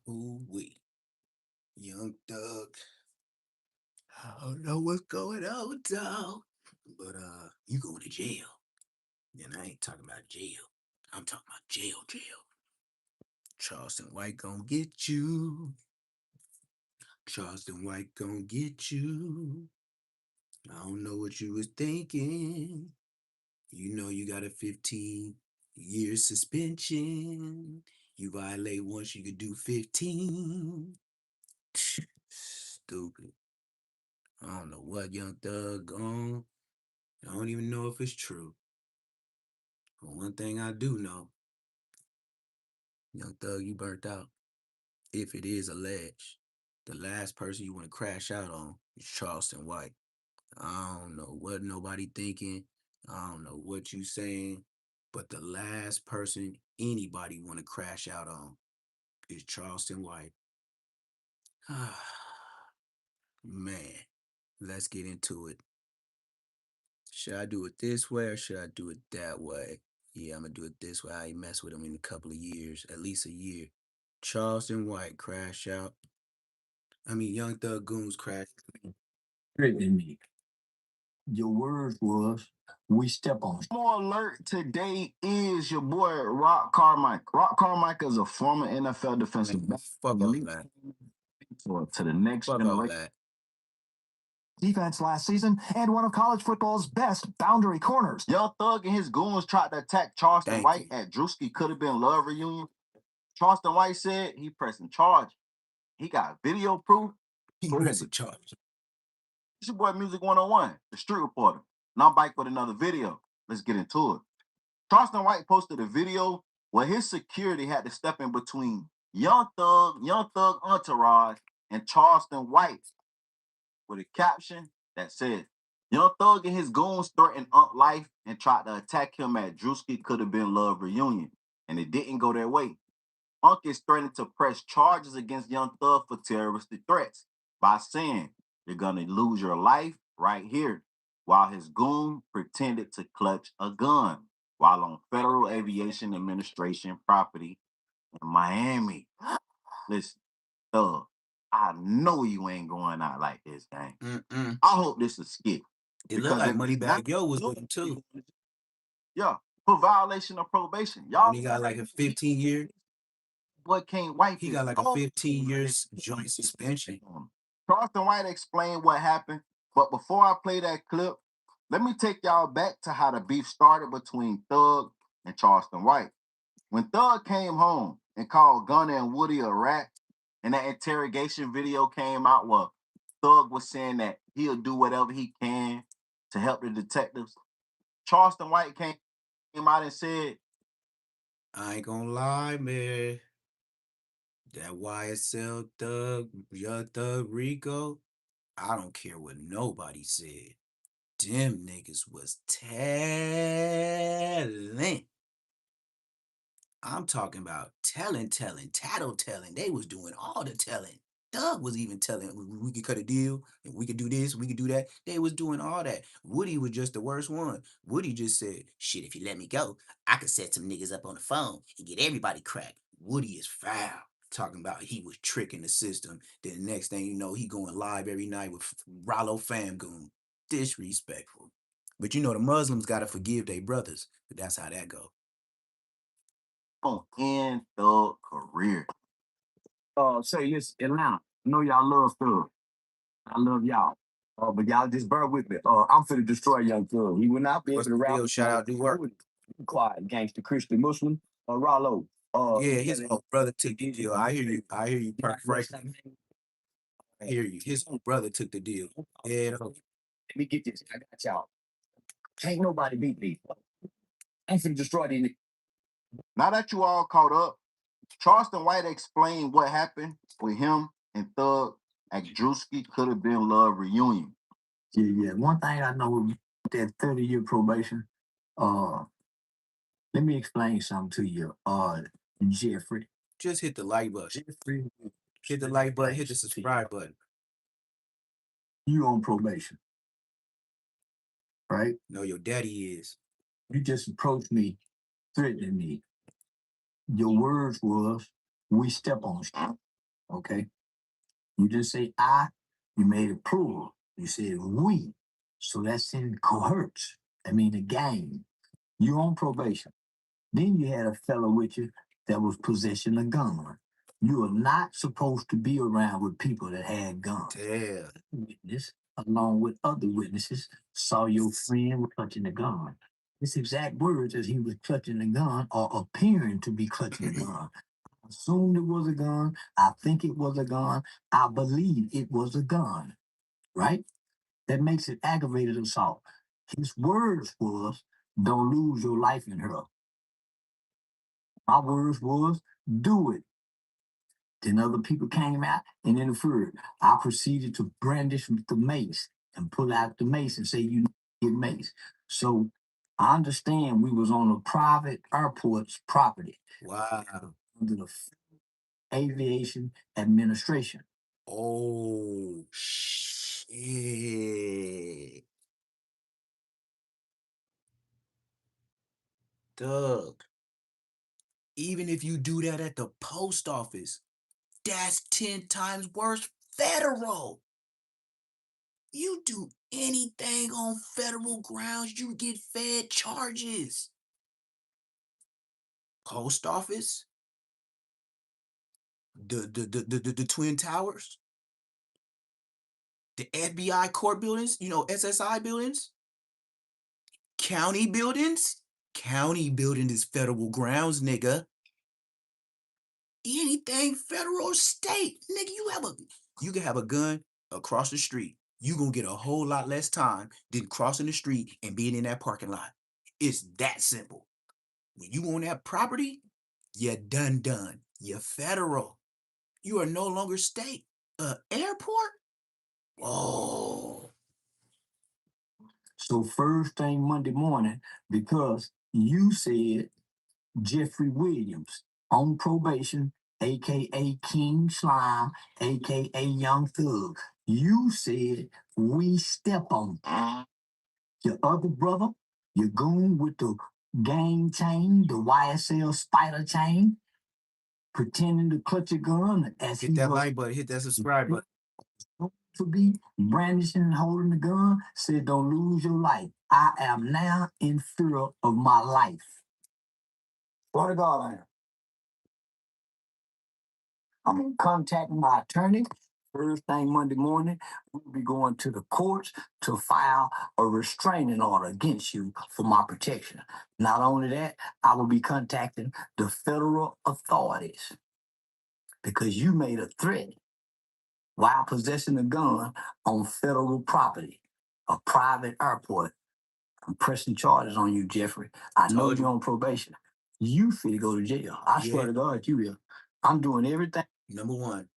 Ooh-wee. Young Thug. I don't know what's going on, dog. But you going to jail. And I ain't talking about jail. I'm talking about jail. Charleston White gonna get you. Charleston White gonna get you. I don't know what you was thinking. You know you got a 15-year suspension. You violate once, you could do 15. Stupid. I don't know what Young Thug on. I don't even know if it's true. But one thing I do know, Young Thug, you burnt out. If it is alleged, the last person you want to crash out on is Charleston White. I don't know what nobody thinking. I don't know what you saying, but the last person anybody want to crash out on is Charleston White. Man, let's get into it. Should I do it this way or should I do it that way? Yeah, I'm gonna do it this way. I ain't mess with him in a couple of years, at least a year. Charleston White crash out. Young Thug Goons crash. Threatening me. Your words was we step on. More alert today is your boy Rock Carmichael. Rock Carmichael is a former NFL defensive back. Fuck all that. To the next Fuck all generation. that. Defense last season and one of college football's best boundary corners. Young Thug and his goons tried to attack Charleston Thank White you. at Drewski Could Have Been Love reunion. Charleston White said he pressing charge. He got video proof. He pressing charge. It's your boy Music 101, the street reporter. And I'm back with another video. Let's get into it. Charleston White posted a video where his security had to step in between Young Thug entourage, and Charleston White with a caption that said, Young Thug and his goons threatened Unc life and tried to attack him at Drewski Could Have Been Love reunion, and it didn't go their way. Unc is threatening to press charges against Young Thug for terroristic threats by saying, you're going to lose your life right here, while his goon pretended to clutch a gun while on Federal Aviation Administration property in Miami. Listen, Thug, I know you ain't going out like this, gang. I hope this is skit. It looked like Moneybagg Yo was with him too. Yeah, for violation of probation. Y'all, he got like a 15-year. What can't wipe? He got like a 15 years joint suspension. Charleston White explained what happened, but before I play that clip, let me take y'all back to how the beef started between Thug and Charleston White. When Thug came home and called Gunna and Woody a rat, and that interrogation video came out where Thug was saying that he'll do whatever he can to help the detectives, Charleston White came out and said, I ain't gonna lie, man. That YSL Thug, Young Thug Rico, I don't care what nobody said. Them niggas was telling. I'm talking about telling, tattletelling. They was doing all the telling. Doug was even telling we could cut a deal, and we could do this, we could do that. They was doing all that. Woody was just the worst one. Woody just said, shit, if you let me go, I could set some niggas up on the phone and get everybody cracked. Woody is foul. Talking about he was tricking the system. Then the next thing you know, he going live every night with Rollo Famgoon. Disrespectful. But you know the Muslims gotta forgive their brothers. But that's how that go. End the career. Say this, Atlanta. I know y'all love Thug. I love y'all. But y'all just bear with me. I'm finna destroy Young Thug. He will not be able to rap. Shout out to work. Quiet, gangster, Christian, Muslim, Rollo. Yeah, his own brother took the deal. I hear you, Frank. I hear you. His own brother took the deal. Yeah. Let me get this. I got y'all. Ain't nobody beat me. I'm finna destroy these. Now that you all caught up, Charleston White explained what happened with him and Thug at Drewski Could Have Been Love reunion. Yeah. One thing I know with that 30-year probation, let me explain something to you. Jeffrey. Just hit the like button. Jeffrey. Hit the like button, hit the subscribe button. You on probation. Right? No, your daddy is. You just approached me, threatening me. Your words was, we step on you. Okay. You didn't say I, you made it plural. You said we. So that's in cohorts. I mean, a gang. You on probation. Then you had a fellow with you that was possessing a gun. You are not supposed to be around with people that had guns. Yeah. Witness, along with other witnesses, saw your friend clutching a gun. His exact words as he was clutching the gun or appearing to be clutching the gun. I assumed it was a gun. I think it was a gun. I believe it was a gun. Right? That makes it aggravated assault. His words was, "Don't lose your life in her." My words was, "Do it." Then other people came out and interfered. I proceeded to brandish the mace and pull out the mace and say, "You get mace." So I understand we was on a private airport's property. Wow. Under the Aviation Administration. Oh shit. Doug. Even if you do that at the post office, that's 10 times worse federal. You do anything on federal grounds, you get fed charges. Post office, the Twin Towers, the FBI court buildings, SSI buildings, county buildings. County building is federal grounds, nigga. Anything federal or state, nigga, you can have a gun across the street. You gonna get a whole lot less time than crossing the street and being in that parking lot. It's that simple. When you own that property, you're done. You're federal. You are no longer state. Airport? Whoa. So first thing Monday morning, because you said Jeffrey Williams on probation, aka King Slime, aka Young Thug. You said we step on your other brother, your goon with the gang chain, the YSL spider chain, pretending to clutch a gun as Hit he that was like button, hit that subscribe button. to be brandishing and holding the gun, said, "Don't lose your life. I am now in fear of my life." Swear to God, I am. I'm contacting my attorney. First thing Monday morning, we'll be going to the courts to file a restraining order against you for my protection. Not only that, I will be contacting the federal authorities because you made a threat while possessing a gun on federal property, a private airport. I'm pressing charges on you, Jeffrey. I know Told you're you. on probation. You finna go to jail. I Yeah. swear to God, you will. I'm doing everything. Number one,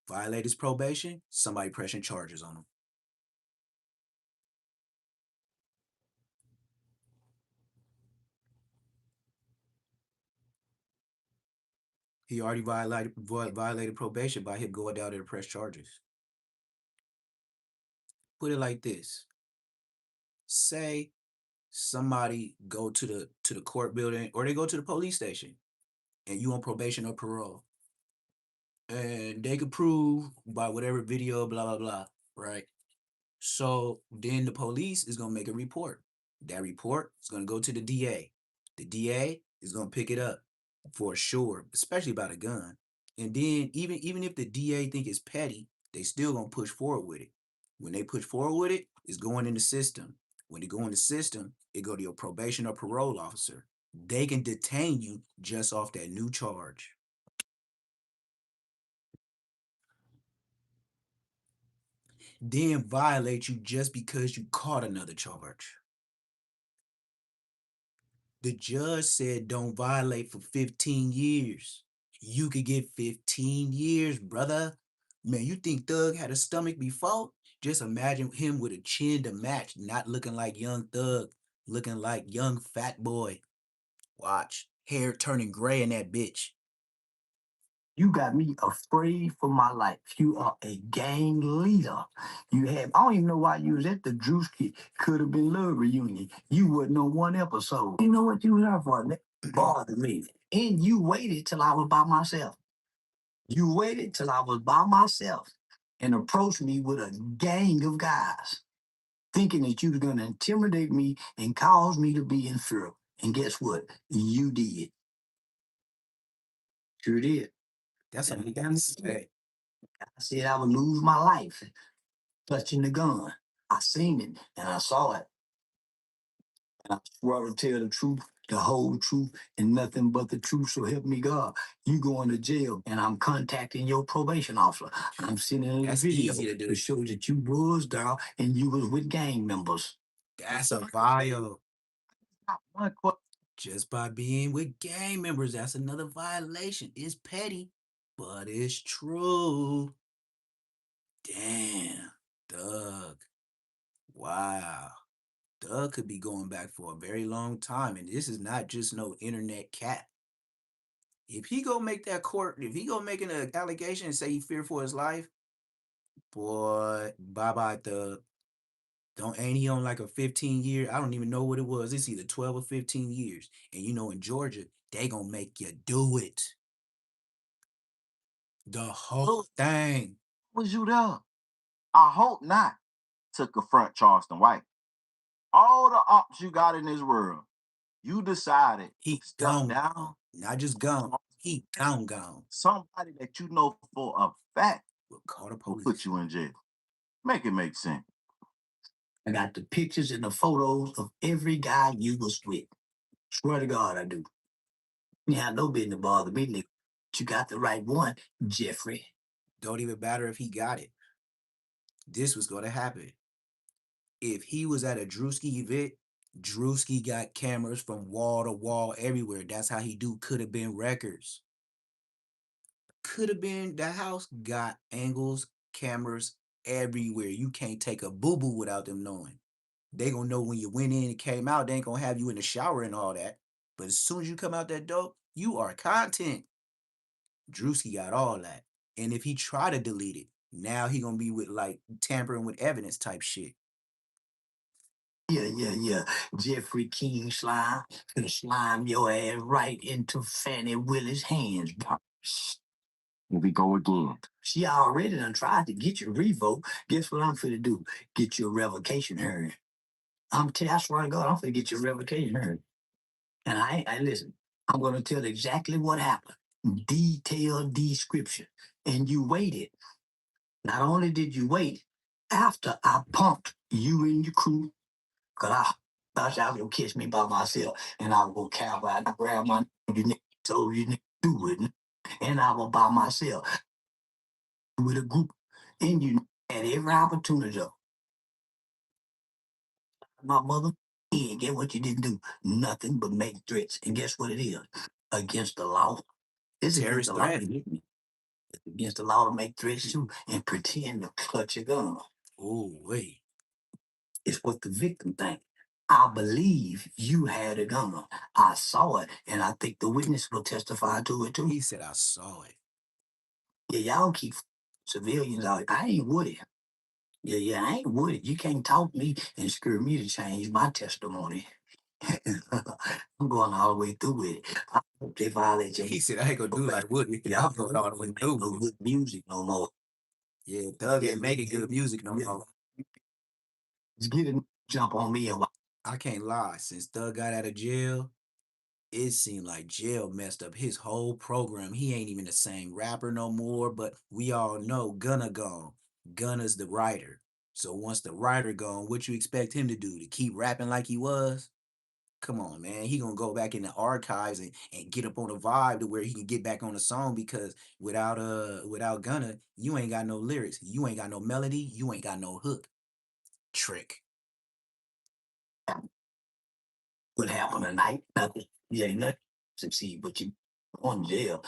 violate his probation, somebody pressing charges on him. He already violated probation by him going down there to press charges. Put it like this. Say somebody go to the court building or they go to the police station and you on probation or parole. And they could prove by whatever video, blah, blah, blah, right? So then the police is gonna make a report. That report is gonna go to the DA. The DA is gonna pick it up for sure, especially about a gun. And then even if the DA think it's petty, they still gonna push forward with it. When they push forward with it, it's going in the system. When it go in the system, it go to your probation or parole officer. They can detain you just off that new charge. Then violate you just because you caught another charge. The judge said don't violate for 15 years. You could get 15 years, brother. Man, you think Thug had a stomach before? Just imagine him with a chin to match, not looking like young Thug, looking like young fat boy. Watch, hair turning gray in that bitch. You got me afraid for my life. You are a gang leader. I don't even know why you was at the Drewski Could Have Been Love reunion. You wasn't on one episode. You know what you was there for? Bother me. And you waited till I was by myself. You waited till I was by myself and approached me with a gang of guys, thinking that you were going to intimidate me and cause me to be in fear. And guess what? You did. Sure did. That's And what I we got got to to say, say. I said I would lose my life touching the gun. I seen it and I saw it. And I swear to tell the truth, the whole truth, and nothing but the truth. So help me God. You going to jail, and I'm contacting your probation officer. I'm sending a That's video easy to to do. show that you was there and you was with gang members. That's a vile. One question. Just by being with gang members, that's another violation. It's petty, but it's true. Damn, Doug. Wow. Doug could be going back for a very long time, and this is not just no internet cat. If he go make that court, if he go make an allegation and say he feared for his life, boy, bye bye Doug. Don't ain't he on like a 15 year? I don't even know what it was. It's either 12 or 15 years. And you know, in Georgia, they gonna make you do it. The whole thing. Was you there? I hope not. To confront Charleston White. All the ops you got in this world, you decided He to step gone. down. Not just gone. He gone. Somebody that you know for a fact Will call the will police. put you in jail. Make it make sense. I got the pictures and the photos of every guy you was with. Swear to God, I do. You have no business bother me, nigga. But you got the right one, Jeffrey. Don't even matter if he got it. This was gonna happen. If he was at a Drewski event, Drewski got cameras from wall to wall everywhere. That's how he do could have been records. Could have been that house got angles, cameras everywhere. You can't take a boo-boo without them knowing. They gonna know when you went in and came out. They ain't gonna have you in the shower and all that. But as soon as you come out that door, you are content. Drewski got all that. And if he try to delete it, now he gonna be with like tampering with evidence type shit. Yeah. Jeffrey King Slime. Gonna slime your ass right into Fannie Willie's hands. Here we go again. She already done tried to get you revoked. Guess what I'm finna do? Get your revocation heard. I swear to God, I'm finna get your revocation heard. And I listen, I'm gonna tell exactly what happened. Detailed description. And you waited. Not only did you wait, after I pumped you and your crew, because I thought y'all gonna catch me by myself, and I was gonna cowboy and grab my you niggas, told you niggas do it, and I was by myself with a group, and you had every opportunity. My mother, yeah, get what you didn't do, nothing but make threats, and guess what it is? Against the law. It's against Terrorist the law threat. to hit me. It's against the law to make threats too and pretend to clutch a gun. Oh, wait. It's what the victim think. I believe you had a gun. I saw it, and I think the witness will testify to it too. He said I saw it. Yeah, y'all keep civilians out. I ain't with it. Yeah, I ain't with it. You can't talk me and screw me to change my testimony. I'm going all the way through with it. I hope they violate your He said I ain't gonna do like Woody. yeah, I'm going all the way make through no with it. good music no more. Yeah, Thug ain't making good music no Yeah. more. Just get it, jump on me and I can't lie. Since Thug got out of jail, it seemed like jail messed up his whole program. He ain't even the same rapper no more, but we all know Gunna gone. Gunna's the writer. So once the writer gone, what you expect him to do? To keep rapping like he was? Come on, man. He gonna go back in the archives and get up on a vibe to where he can get back on the song because without Gunna, you ain't got no lyrics. You ain't got no melody. You ain't got no hook. Trick. what happened tonight. Nothing. You ain't nothing succeed, but you on jail.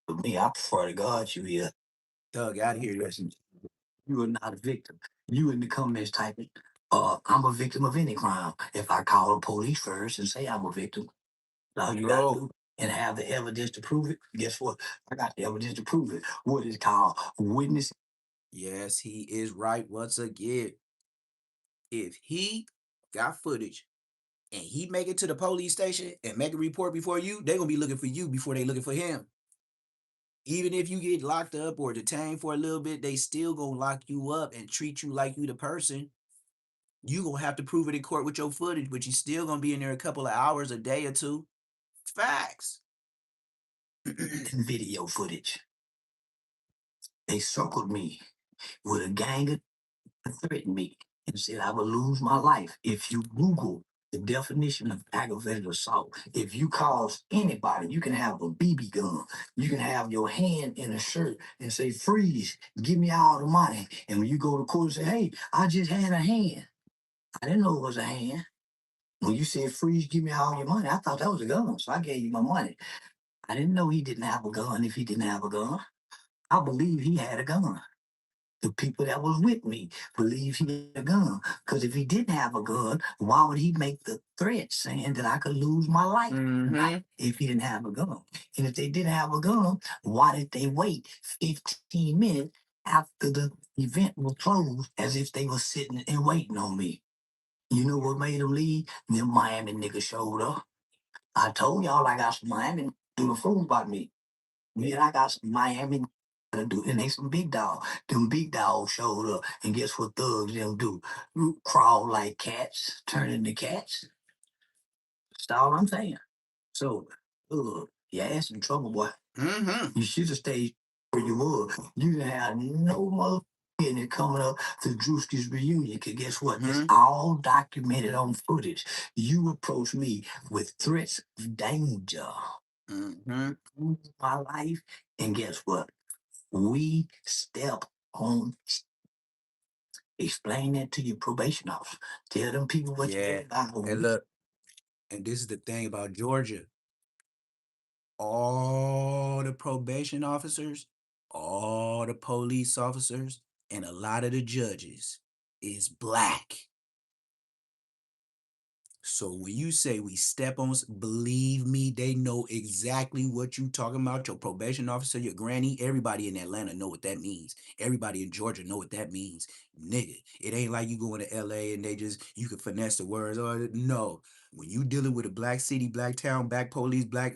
For me, I prefer to God you here. Thug out of here. You are not a victim. You in the comments typing, I'm a victim of any crime. If I call the police first and say I'm a victim, all you gotta do and have the evidence to prove it, guess what? I got the evidence to prove it. What is called witness. Yes, he is right once again. If he got footage and he make it to the police station and make a report before you, they gonna be looking for you before they looking for him. Even if you get locked up or detained for a little bit, they still gonna lock you up and treat you like you the person. You gonna have to prove it in court with your footage, but you still gonna be in there a couple of hours, a day or two. Facts. Video footage. They circled me with a gang of threatened me and said I would lose my life. If you Google the definition of aggravated assault, if you cause anybody, you can have a BB gun, you can have your hand in a shirt and say, freeze, give me all the money. And when you go to court and say, hey, I just had a hand. I didn't know it was a hand. When you said, freeze, give me all your money, I thought that was a gun. So I gave you my money. I didn't know he didn't have a gun if he didn't have a gun. I believe he had a gun. The people that was with me believe he had a gun. Because if he didn't have a gun, why would he make the threat saying that I could lose my life if he didn't have a gun? And if they didn't have a gun, why did they wait 15 minutes after the event was closed as if they were sitting and waiting on me? You know what made them leave? Them Miami niggas showed up. I told y'all I got some Miami do the fool about me. Man, I got some Miami to do, and they some big dogs. Them big dogs showed up, and guess what thugs them do? Crawl like cats, turn into cats. That's all I'm saying. So, your ass in trouble, boy. You should have stayed where you were. You didn't have no mother business coming up to Drewski's reunion. Cause guess what? It's all documented on footage. You approached me with threats of danger. My life, and guess what? We step on. Explain that to your probation officer. Tell them people what you Yeah. got. And look, and this is the thing about Georgia. All the probation officers, all the police officers, and a lot of the judges is black. So when you say we step on, believe me, they know exactly what you talking about. Your probation officer, your granny, everybody in Atlanta know what that means. Everybody in Georgia know what that means. Nigga, it ain't like you going to LA and you can finesse the words. Or no, when you dealing with a black city, black town, black police, black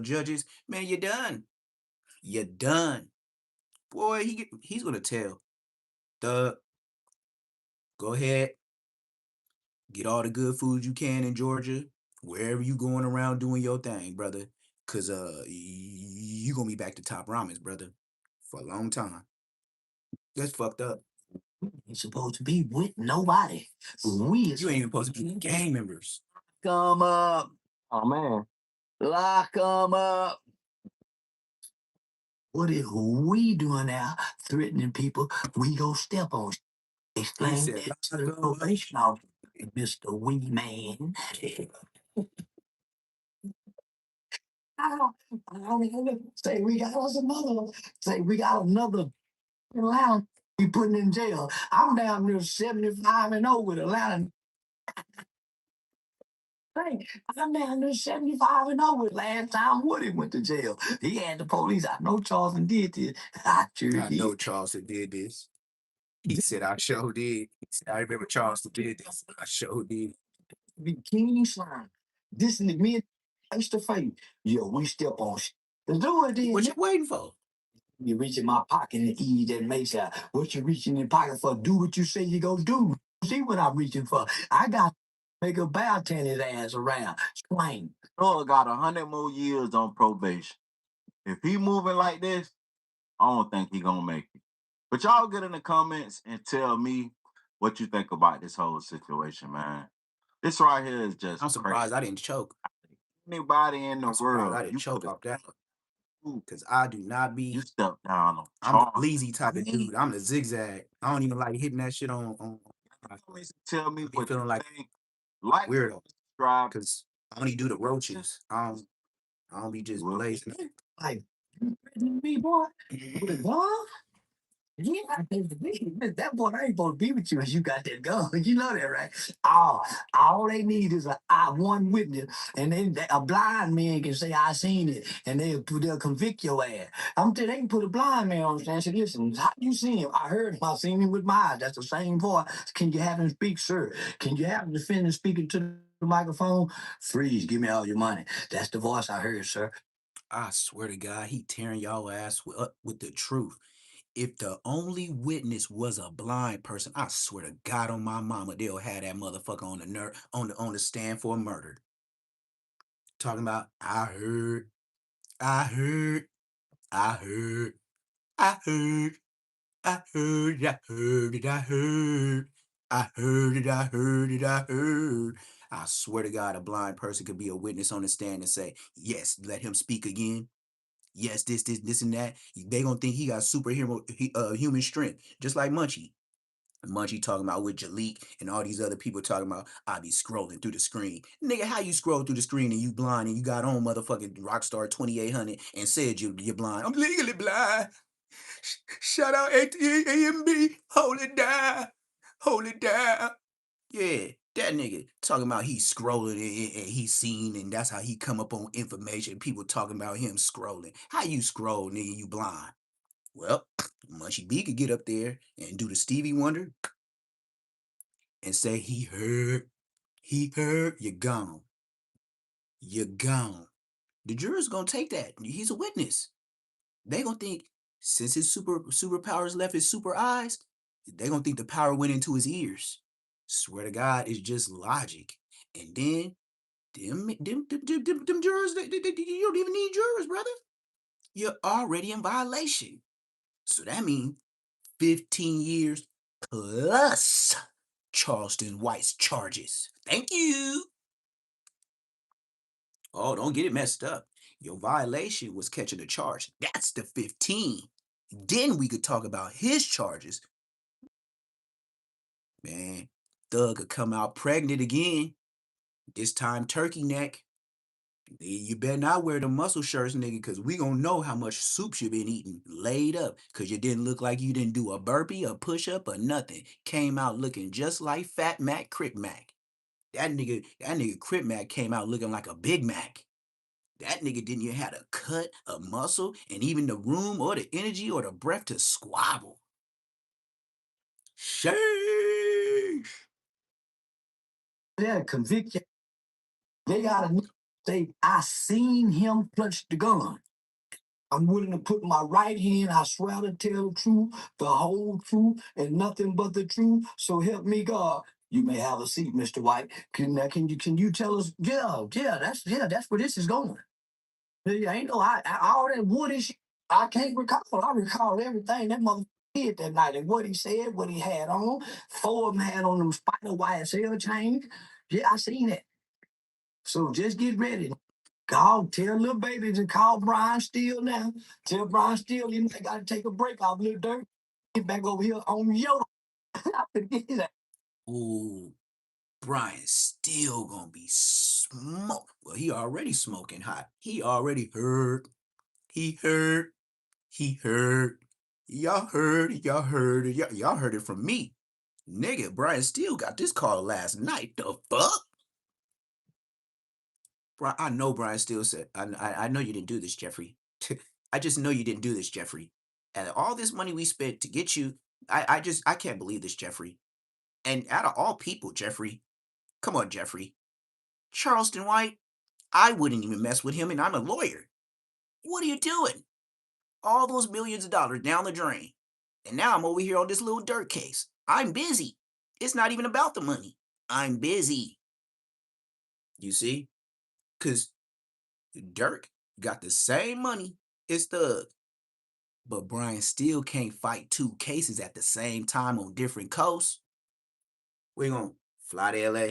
judges, man, you're done. You're done. Boy, he's gonna tell. Go ahead. Get all the good food you can in Georgia, wherever you going around doing your thing, brother. Cause you gonna be back to Top Ramens, brother, for a long time. That's fucked up. Ain't supposed to be with nobody. We You ain't even supposed to be gang members. come up. Oh man. Lock them up. What is we doing now? Threatening people. We go step on. Explain said, that to "Lock the 'em up." probation officer, Mr. Wee Man. Say we got us another. Say we got another Atlanta. We putting in jail. I'm down there 75-0 with Atlanta. Hey, I'm down there 75-0 with last time Woody went to jail. He had the police. I know Charleston did this. I sure I know did. Charleston did this. He said, I sure did. He said, I remember Charleston did this. I sure did. Be king slime. This is me face to face. Yo, we step on shit. Let's do it then. What you waiting for? You reach in my pocket and eat that mace out. What you reaching in the pocket for? Do what you say you gonna do. See what I'm reaching for. I got to make a bow turn his ass around. Explain. Lord got 100 more years on probation. If he moving like this, I don't think he gonna make it. But y'all get in the comments and tell me what you think about this whole situation, man. This right here is just I'm surprised crazy. I didn't choke. Anybody in the I'm surprised world, I didn't you choke could off that. Because I do not be. you step down on I'm the Charles. bleezy type of dude. I'm the zigzag. I don't even like hitting that shit on Tell me I be what feeling you like think. Like, weirdo. subscribe. Because I only do the roaches. I don't be just blazing. Like, me, boy, with a gun? Yeah, that boy ain't supposed to be with you as you got that gun. You know that, right? All they need is one witness, and then a blind man can say, I seen it, and they'll convict your ass. I'm telling you, they can put a blind man on the stand and say, listen, how you seen him? I heard him. I seen him with my eyes. That's the same voice. Can you have him speak, sir? Can you have the defendant speaking to the microphone? Freeze, give me all your money. That's the voice I heard, sir. I swear to God, he tearing y'all ass up with the truth. If the only witness was a blind person, I swear to God on my mama, they'll have that motherfucker on the on the stand for murder. Talking about, I heard, I heard, I heard, I heard, I heard it, I heard, I heard it, I heard it, I heard. I swear to God, a blind person could be a witness on the stand and say, yes, let him speak again. Yes, this, and that. They gonna think he got superhero, human strength, just like Munchie. Munchie talking about with Jalik and all these other people talking about, I be scrolling through the screen. Nigga, how you scroll through the screen and you blind and you got on motherfucking Rockstar 2800 and said you're blind? I'm legally blind. Shout out AMB. Hold it down. Hold it down. Yeah, that nigga talking about he's scrolling and he's seen and that's how he come up on information. People talking about him scrolling. How you scroll, nigga? You blind. Well, Munchie B could get up there and do the Stevie Wonder and say he heard, you're gone. You're gone. The jurors gonna take that. He's a witness. They gonna think since his superpowers left his super eyes, they gonna think the power went into his ears. Swear to God, it's just logic. And then them jurors, you don't even need jurors, brother. You're already in violation. So that means 15 years plus Charleston White's charges. Thank you. Oh, don't get it messed up. Your violation was catching a charge. That's the 15. Then we could talk about his charges. Man, Thug could come out pregnant again. This time turkey neck. You better not wear the muscle shirts, nigga, because we gonna know how much soup you been eating laid up. Because you didn't look like you didn't do a burpee, a push-up, or nothing. Came out looking just like Fat Mac Crip Mac. That nigga Crip Mac came out looking like a Big Mac. That nigga didn't even have a cut, a muscle, and even the room or the energy or the breath to squabble. Sheesh. Yeah, convict you. They gotta say, I seen him clutch the gun. I'm willing to put my right hand, I swear to tell the truth, the whole truth, and nothing but the truth. So help me God. You may have a seat, Mr. White. Can you tell us? That's where this is going. Yeah, ain't no all that woody shit. I can't recall. I recall everything that mother did that night and what he said, what he had on. Four of them had on them spider YSL chains. Yeah, I seen it. So just get ready. Tell little baby to call Brian Steele now. Tell Brian Steele he might got to take a break off little dirt. Get back over here on yo. I forget that. Ooh, Brian still gonna be smoke. Well, he already smoking hot. He already heard. He heard. He heard. Y'all heard. Y'all heard it. Y'all heard it from me. Nigga, Brian Steele got this call last night. The fuck? I know Brian Steele said, I know you didn't do this, Jeffrey. I just know you didn't do this, Jeffrey. And all this money we spent to get you, I can't believe this, Jeffrey. And out of all people, Jeffrey, come on, Jeffrey. Charleston White, I wouldn't even mess with him, and I'm a lawyer. What are you doing? All those millions of dollars down the drain. And now I'm over here on this little dirt case. I'm busy. It's not even about the money. I'm busy. You see? Because Dirk got the same money as Thug, but Brian still can't fight two cases at the same time on different coasts. We gonna fly to LA,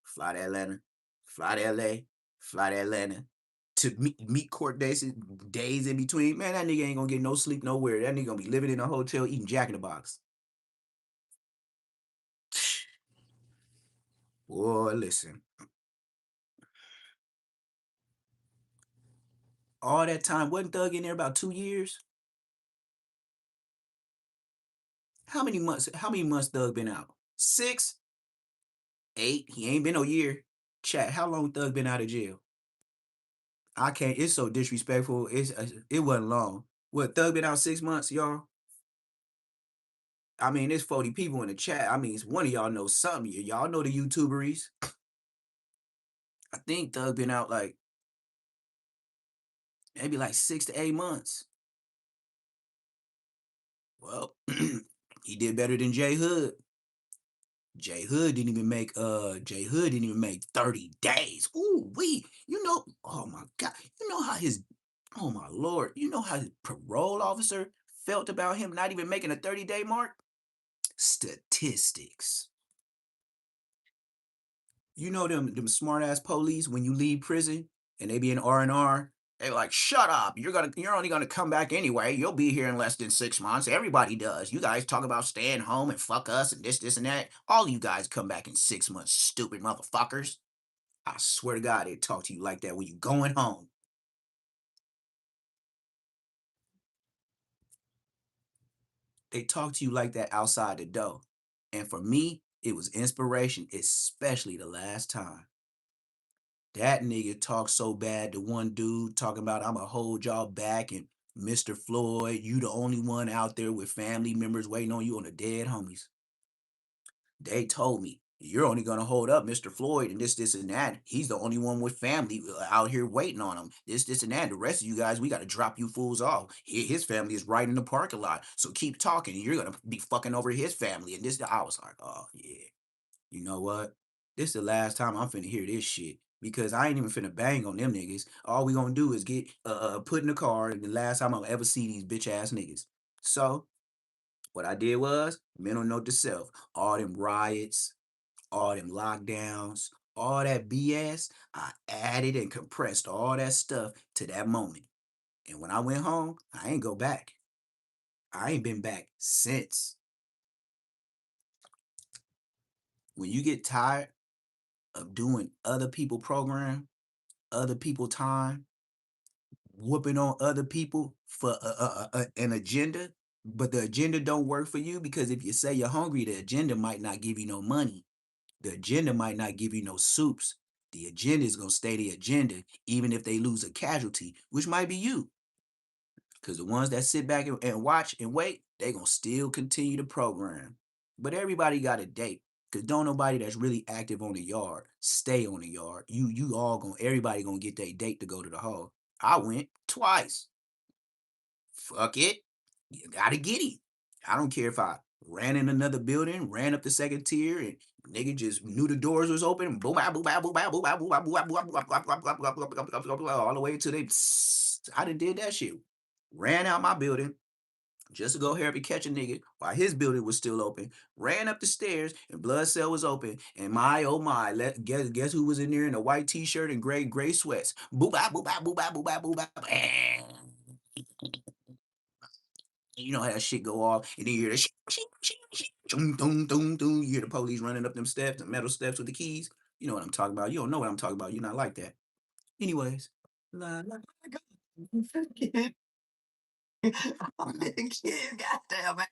fly to Atlanta, fly to LA, fly to Atlanta to meet court days in between. Man, that nigga ain't gonna get no sleep nowhere. That nigga gonna be living in a hotel eating Jack in the Box. Boy, listen. All that time wasn't Thug in there about 2 years? How many months? How many months Thug been out? 6, 8. He ain't been no year. Chat. How long Thug been out of jail? I can't. It's so disrespectful. It wasn't long. What Thug been out 6 months, y'all? I mean, there's 40 people in the chat. I mean, one of y'all knows something. Y'all know the YouTuberies. I think Thug been out like maybe like 6 to 8 months. Well, he did better than J Hood. J Hood didn't even make 30 days. Ooh, oh my God. You know how his oh my Lord, you know how his parole officer felt about him not even making a 30-day mark? Statistics. You know them smart ass police when you leave prison and they be in R&R, they like, shut up. You're only gonna come back anyway. You'll be here in less than 6 months. Everybody does. You guys talk about staying home and fuck us and this, and that. All you guys come back in 6 months, stupid motherfuckers. I swear to God, they talk to you like that when you going home. They talk to you like that outside the door. And for me, it was inspiration, especially the last time. That nigga talked so bad to one dude talking about I'ma hold y'all back and Mr. Floyd, you the only one out there with family members waiting on you on the dead homies. They told me you're only gonna hold up Mr. Floyd and this, and that. He's the only one with family out here waiting on him. This, and that. The rest of you guys, we gotta drop you fools off. His family is right in the parking lot. So keep talking and you're gonna be fucking over his family. And this, I was like, oh yeah. You know what? This is the last time I'm finna hear this shit because I ain't even finna bang on them niggas. All we gonna do is get put in the car, and the last time I'll ever see these bitch ass niggas. So what I did was mental note to self: all them riots, all them lockdowns, all that BS. I added and compressed all that stuff to that moment. And when I went home, I ain't go back. I ain't been back since. When you get tired of doing other people program, other people time, whooping on other people for an agenda, but the agenda don't work for you because if you say you're hungry, the agenda might not give you no money. The agenda might not give you no soups. The agenda is gonna stay the agenda, even if they lose a casualty, which might be you. Because the ones that sit back and watch and wait, they gonna still continue the program. But everybody got a date. Cause don't nobody that's really active on the yard stay on the yard. You all gonna everybody gonna get their date to go to the hall. I went twice. Fuck it. You gotta get him. I don't care if I ran in another building, ran up the second tier, and nigga just knew the doors was open, boom, boom, boom, boom, boom, boom, boom, boom, boom, all the way to they. I done did that shit. Ran out my building just to go help and catch a nigga while his building was still open. Ran up the stairs and blood cell was open. And my oh my, guess who was in there in a white t-shirt and gray sweats? Boop bop boop bop boop bop boop bop boop bop. You know how that shit go off, and then you hear the you hear the police running up them steps, the metal steps with the keys. You know what I'm talking about. You don't know what I'm talking about. You're not like that. Anyways, La, la, kid, goddamn man.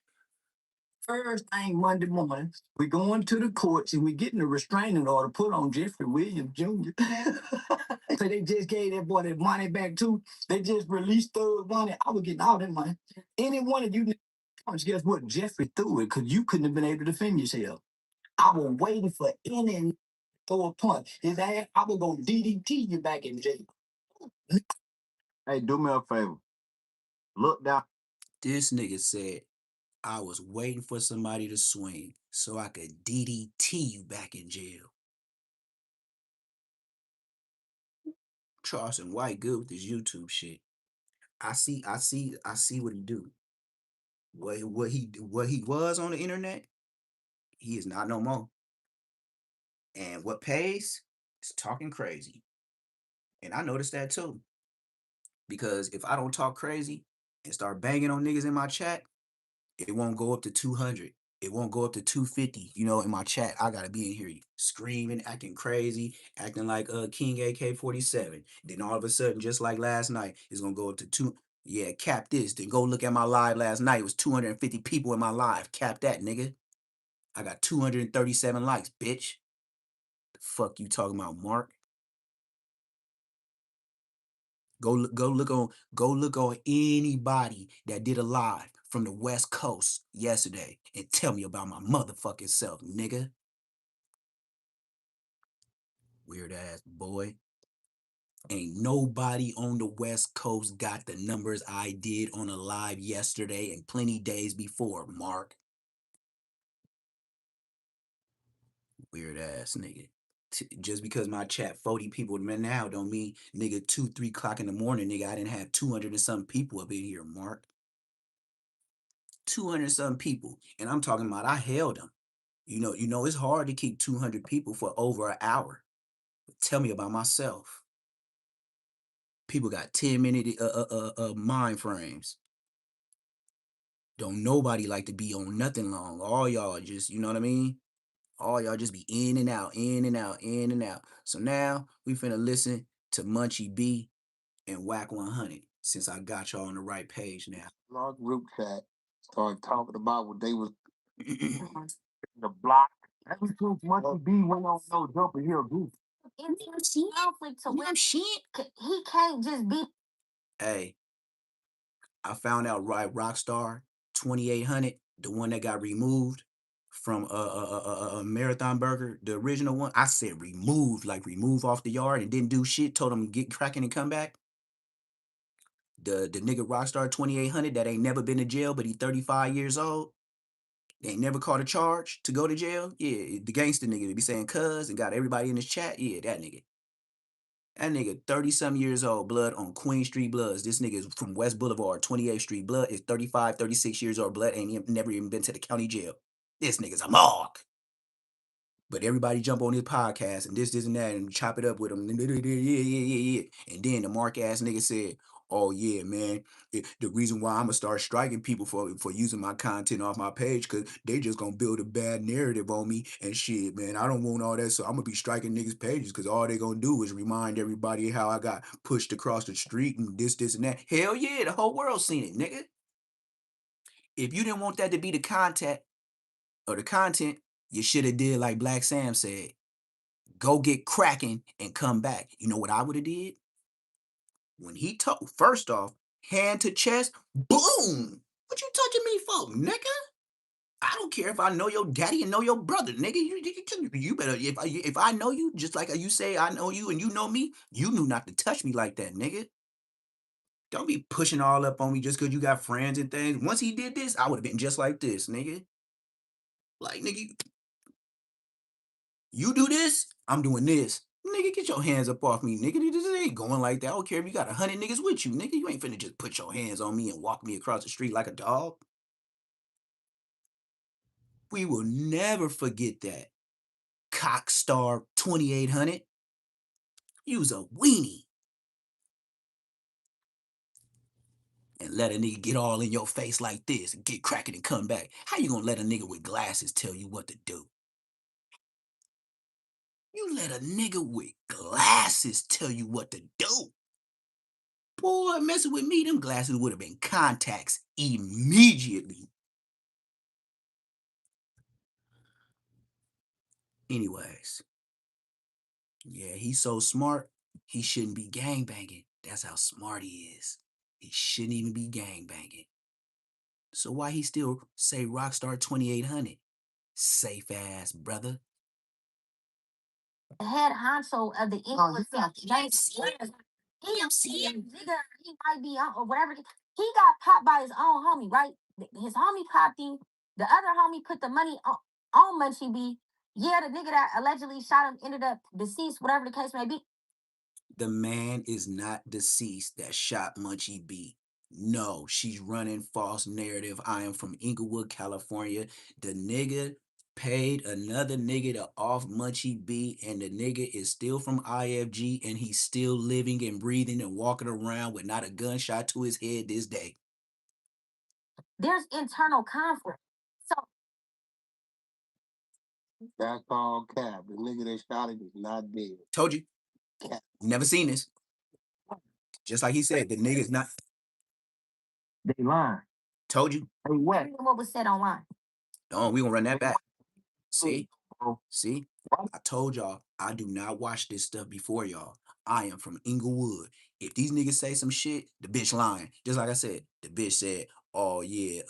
First thing Monday morning, we going to the courts and we getting a restraining order put on Jeffrey Williams Jr. So they just gave that boy that money back too. They just released third money. I was getting all that money. Any one of you, guess what? Jeffrey threw it because you couldn't have been able to defend yourself. I was waiting for any throw a punch. His ass, I was gonna DDT you back in jail. Hey, do me a favor. Look down. this nigga said I was waiting for somebody to swing so I could DDT you back in jail. Charleston White good with this YouTube shit. I see what he do. What he was on the internet, he is not no more. And what pays is talking crazy. And I noticed that too. Because if I don't talk crazy and start banging on niggas in my chat, it won't go up to 200. It won't go up to 250. You know, in my chat, I gotta be in here screaming, acting crazy, acting like King AK-47. Then all of a sudden, just like last night, it's gonna go up to two. Yeah, cap this. Then go look at my live last night. It was 250 people in my live. Cap that, nigga. I got 237 likes, bitch. The fuck you talking about, Mark? Go look on anybody that did a live from the West Coast yesterday and tell me about my motherfucking self, nigga. Weird ass boy. Ain't nobody on the West Coast got the numbers I did on a live yesterday and plenty days before, Mark. Weird ass nigga. Just because my chat 40 people now don't mean nigga 2-3 o'clock in the morning, nigga, I didn't have 200 and some people up in here, Mark. 200 some people. And I'm talking about I held them. You know it's hard to keep 200 people for over an hour. Tell me about myself. People got 10-minute mind frames. Don't nobody like to be on nothing long. All y'all just, you know what I mean? All y'all just be in and out, in and out, in and out. So now we finna listen to Munchie B and Whack 100 since I got y'all on the right page now. Large group chat started talking about what they was the block. Ever since Munchie B went on no jumper here, group. In conflict to win shit, he can't just be. Hey, I found out right Rockstar 2800, the one that got removed from a Marathon Burger, the original one. I said removed, like remove off the yard and didn't do shit. Told him get cracking and come back. The nigga Rockstar 2800 that ain't never been to jail, but he 35 years old. They ain't never caught a charge to go to jail. Yeah, the gangster nigga to be saying cuz and got everybody in his chat. Yeah, that nigga. That nigga 30-some years old, blood on Queen Street Bloods. This nigga is from West Boulevard, 28th Street. Blood is 35, 36 years old. Blood ain't never even been to the county jail. This nigga's a mark. But everybody jump on his podcast and this, and that, and chop it up with him. Yeah. And then the mark ass nigga said, "Oh yeah, man. The reason why I'm gonna start striking people for using my content off my page, cause they just gonna build a bad narrative on me and shit, man. I don't want all that, so I'm gonna be striking niggas' pages, cause all they gonna do is remind everybody how I got pushed across the street and this, and that. Hell yeah, the whole world seen it, nigga. If you didn't want that to be the content or the content, you should have did like Black Sam said. Go get cracking and come back. You know what I would have did? When he told, first off, hand to chest, boom. What you touching me for, nigga? I don't care if I know your daddy and know your brother, nigga. You better, if I know you, just like you say I know you and you know me, you knew not to touch me like that, nigga. Don't be pushing all up on me just because you got friends and things. Once he did this, I would have been just like this, nigga. Like, nigga, you do this, I'm doing this. Nigga, get your hands up off me, nigga. This ain't going like that. I don't care if you got 100 niggas with you, nigga. You ain't finna just put your hands on me and walk me across the street like a dog. We will never forget that. Cockstar 2800. You's a weenie. And let a nigga get all in your face like this and get cracking and come back. How you gonna let a nigga with glasses tell you what to do? You let a nigga with glasses tell you what to do. Boy, messing with me, them glasses would have been contacts immediately. Anyways, yeah, he's so smart, he shouldn't be gangbanging. That's how smart he is. He shouldn't even be gangbanging. So why he still say Rockstar 2800? Safe ass brother. The head honcho of the English he might be on or whatever. He got popped by his own homie, right? His homie popped him. The other homie put the money on Munchie B. Yeah, the nigga that allegedly shot him ended up deceased, whatever the case may be. The man is not deceased that shot Munchie B. No, she's running false narrative. I am from Inglewood, California. The nigga paid another nigga to off Munchie B, and the nigga is still from IFG, and he's still living and breathing and walking around with not a gunshot to his head this day. There's internal conflict. So that's all cap. The nigga that shot him is not dead. Told you. Cap. Never seen this. Just like he said, the nigga's not. They lying. Told you. Hey, what was said online? Oh, we gonna run that back. See? See? I told y'all, I do not watch this stuff before y'all. I am from Inglewood. If these niggas say some shit, the bitch lying. Just like I said, the bitch said, "Oh yeah,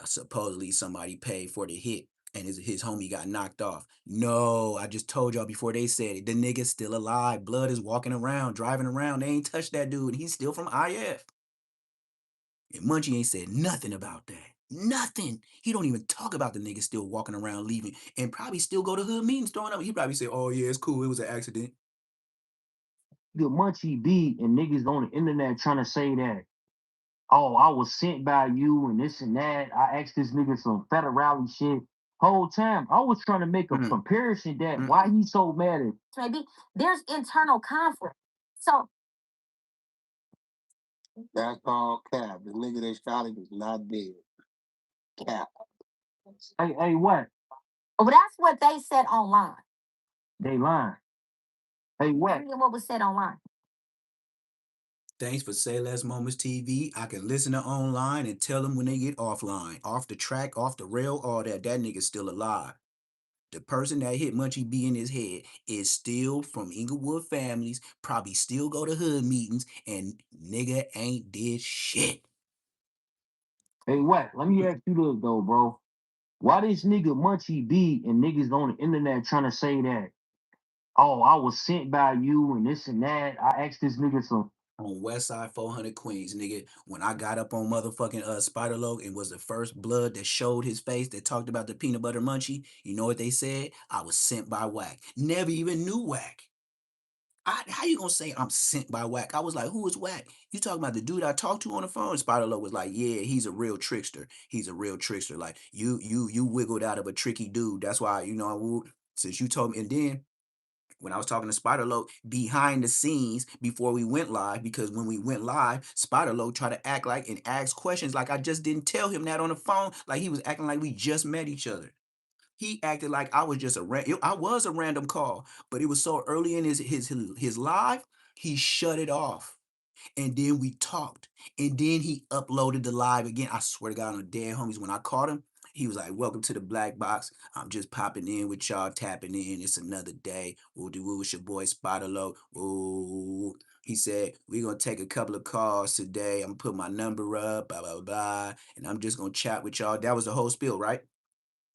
supposedly somebody paid for the hit." and his homie got knocked off. No, I just told y'all before they said it. The nigga's still alive. Blood is walking around, driving around. They ain't touched that dude. He's still from IF. And Munchie ain't said nothing about that. Nothing. He don't even talk about the nigga still walking around, leaving, and probably still go to hood meetings, throwing up. He probably say, "Oh yeah, it's cool. It was an accident." The Munchie B and niggas on the internet trying to say that, oh, I was sent by you and this and that. I asked this nigga some federale shit. Whole time I was trying to make a Mm, comparison that mm. why he's so mad at. Maybe there's internal conflict. So That's all cap. The nigga that shot him is not dead. Cap. Hey, what? Well, that's what they said online. They lying. Hey, what? What was said online. Thanks for Say Less Moments TV. I can listen to online and tell them when they get offline, off the track, off the rail, all that. That nigga's still alive. The person that hit Munchie B in his head is still from Inglewood families, probably still go to hood meetings, and nigga ain't did shit. Hey, what? Let me ask you this though, bro. Why this nigga Munchie B and niggas on the internet trying to say that, oh, I was sent by you and this and that. I asked this nigga some. On Westside 400 Queens, nigga, when I got up on motherfucking Spider Loc and was the first blood that showed his face that talked about the peanut butter munchie, you know what they said? I was sent by Whack. Never even knew Whack. How you gonna say I'm sent by Whack? I was like, who is Whack? You talking about the dude I talked to on the phone? Spider Loc was like, yeah, he's a real trickster. He's a real trickster. Like you wiggled out of a tricky dude. That's why, since you told me. And then when I was talking to Spider Loc behind the scenes before we went live, because when we went live, Spider Loc tried to act like and ask questions like I just didn't tell him that on the phone. Like he was acting like we just met each other. He acted like I was just I was a random call, but it was so early in his live, he shut it off. And then we talked. And then he uploaded the live again. I swear to God, on the dead homies, when I caught him, he was like, "Welcome to the Black Box. I'm just popping in with y'all, tapping in. It's another day. We'll do it's your boy Spider Loc. Ooh." He said, "We're gonna take a couple of calls today. I'm gonna put my number up, blah, blah, blah. And I'm just gonna chat with y'all." That was the whole spiel, right?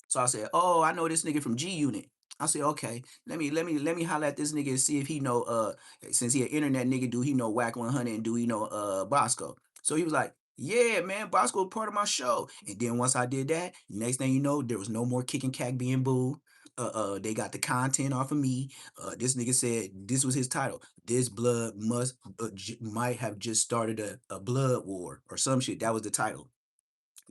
So I said, "Oh, I know this nigga from G Unit." I said, "Okay, let me holler at this nigga and see if he know since he an internet nigga, do he know Whack 100 and do he know Bosco?" So he was like, "Yeah, man, Bosco was part of my show." And then once I did that, next thing you know, there was no more kicking cack being booed. They got the content off of me. This nigga said this was his title. This blood might have just started a blood war or some shit. That was the title.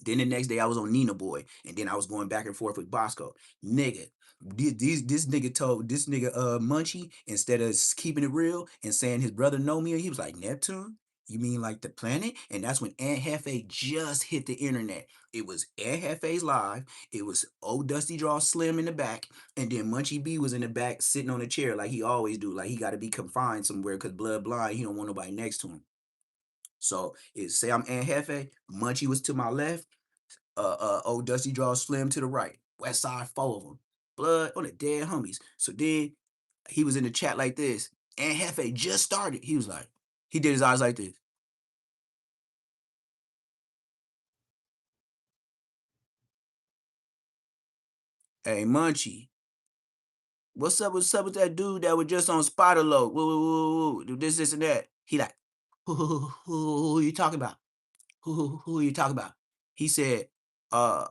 Then the next day I was on Nina Boy, and then I was going back and forth with Bosco. Nigga, this nigga told this nigga Munchie, instead of keeping it real and saying his brother know me, he was like, "Neptune? You mean like the planet?" And that's when Aunt Hefe just hit the internet. It was Aunt Hefe's live. It was old Dusty Draw Slim in the back, and then Munchie B was in the back sitting on a chair like he always do. Like he got to be confined somewhere because blood blind. He don't want nobody next to him. So it say I'm Aunt Hefe. Munchie was to my left, old Dusty Draw Slim to the right. West Side, four of them. Blood on the dead homies. So then he was in the chat like this. And Hefe just started. He was like, he did his eyes like this. "Hey, Munchie, what's up with that dude that was just on Spider Loc? Woo, do this, and that." He like, who you talking about? Who you talking about? He said, uh,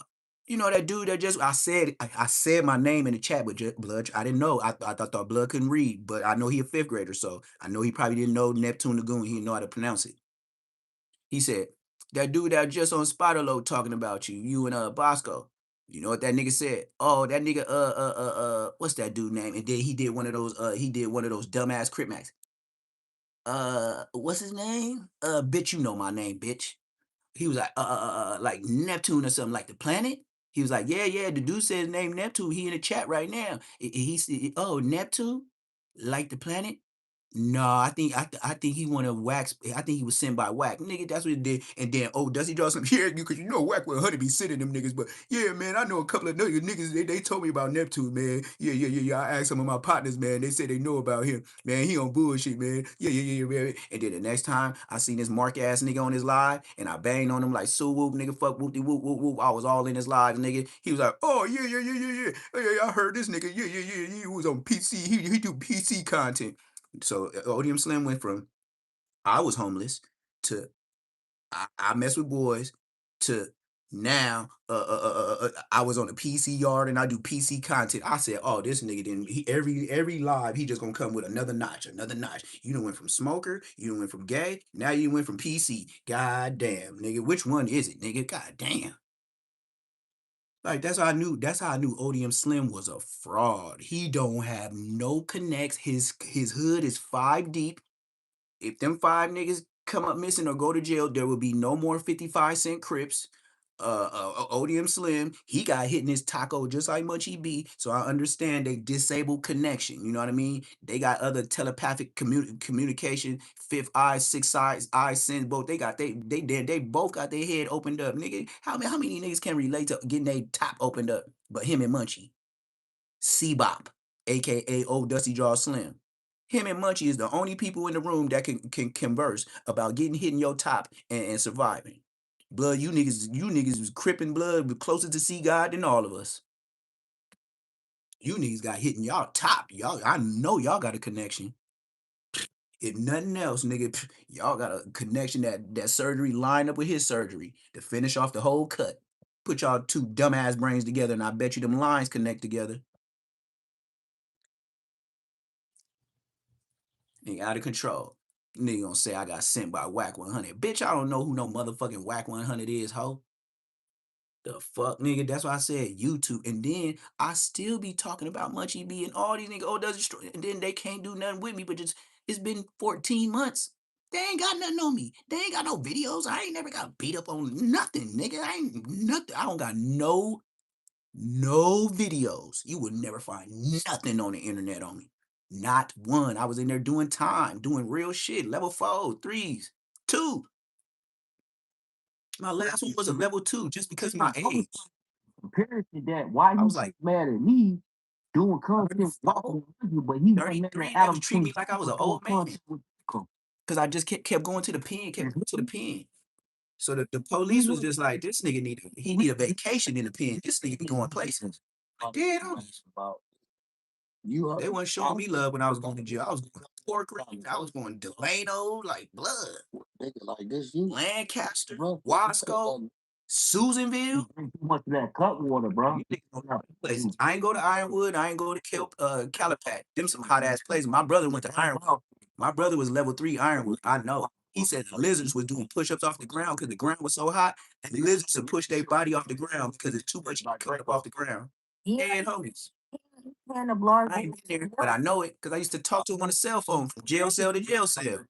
that dude that just I said my name in the chat with Blood. I didn't know. I thought Blood couldn't read, but I know he a fifth grader, so I know he probably didn't know Neptune Lagoon. He didn't know how to pronounce it. He said, "That dude that just on Spider Loc talking about you and Bosco." You know what that nigga said? Oh, that nigga what's that dude name? And then he did one of those dumbass crit max. What's his name? Bitch, you know my name, bitch. He was like Neptune or something, like the planet. He was like, yeah. The dude says his name Neptune. He in the chat right now. Oh, Neptune, like the planet. No, I think he wanna wax. I think he was sent by Whack. Nigga, that's what he did. And then, oh, does he draw some here? Because you know Whack with Honey be sending them niggas. But yeah, man, I know a couple of niggas, they told me about Neptune, man. Yeah. I asked some of my partners, man. They said they know about him. Man, he on bullshit, man. Yeah, man. And then the next time I seen this Mark ass nigga on his live and I banged on him like so whoop, nigga, fuck whoop whoop whoop whoop. I was all in his live, nigga. He was like, oh yeah. Yeah, I heard this nigga. Yeah. He was on PC. He do PC content. So Odium Slim went from I was homeless to I mess with boys to now I was on a PC yard and I do PC content. I said, oh, this nigga didn't every live he just gonna come with another notch, another notch. You done went from smoker, you done went from gay, now you went from PC. God damn, nigga, which one is it, nigga? God damn. Like that's how I knew Odium Slim was a fraud. He don't have no connects. His hood is 5 deep. If them 5 niggas come up missing or go to jail, there will be no more 55 Cent Crips. Odium Slim, he got hit in his taco just like Munchie B. So I understand they disabled connection. You know what I mean? They got other telepathic communication, fifth eye, sixth eye sense. Both they both got their head opened up. Nigga, how many niggas can relate to getting their top opened up? But him and Munchie. C-Bop, aka Old Dusty Jaw Slim. Him and Munchie is the only people in the room that can converse about getting hit in your top and surviving. Blood, you niggas was cripping blood, but closer to see God than all of us. You niggas got hit in y'all top. Y'all, I know y'all got a connection. If nothing else, nigga, y'all got a connection that surgery lined up with his surgery to finish off the whole cut. Put y'all two dumbass brains together, and I bet you them lines connect together. Nigga out of control. Nigga gonna say I got sent by Whack 100. Bitch, I don't know who no motherfucking Whack 100 is, ho. The fuck, nigga? That's why I said YouTube. And then I still be talking about Munchie B and all these niggas. Oh, does it? And then they can't do nothing with me. But just it's been 14 months. They ain't got nothing on me. They ain't got no videos. I ain't never got beat up on nothing, nigga. I ain't nothing. I don't got no videos. You would never find nothing on the internet on me. Not one. I was in there doing time, doing real shit. Level 4, 3s, 2. My last one was a level 2 just because of my age. Compared to that, why I he was so like mad at me doing content with 34, but he wasn't mad 33. at They was Adam treating me 26 like I was an doing old man content with Nico. because I just kept going to the pen, kept going to the pen. So the police was just like, this nigga need a vacation in the pen. This nigga be going places. Like, dead on. They wasn't showing me love when I was going to jail. I was going to Port Green. I was going to Delano, like blood. Nigga like this, you Lancaster, bro. Wasco, Susanville. Drink too much of that cut water, bro. You niggas don't know them places. I ain't go to Ironwood. I ain't go to Calipat. Them some hot ass places. My brother went to Ironwood. My brother was level 3 Ironwood. I know. He said the lizards was doing push-ups off the ground because the ground was so hot, and the lizards would push their body off the ground because it's too much coming up off the ground. Yeah, And homies. and the blog. I ain't been there, but I know it because I used to talk to him on the cell phone from jail cell to jail cell.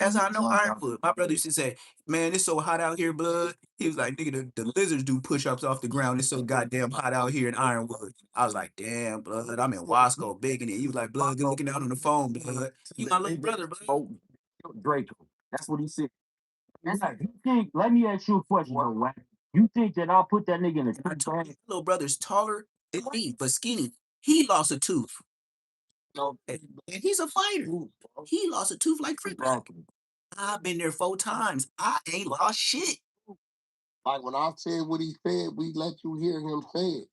That's how I know Ironwood. My brother used to say, man, it's so hot out here, blood. He was like, nigga, the lizards do push-ups off the ground. It's so goddamn hot out here in Ironwood. I was like, damn, blood. I'm in Wasco, begging it. He was like, blood, good looking out on the phone, blood. You my little brother, blood. Oh, Draco. That's what he said. That's like, you think, let me ask you a question, though, right? You think that I'll put that nigga in a I two told bag? you, little brother's taller than me, but skinny. He lost a tooth. And he's a fighter. He lost a tooth like Chris Rock. I've been there 4 times. I ain't lost shit. Like when I said what he said, we let you hear him say it.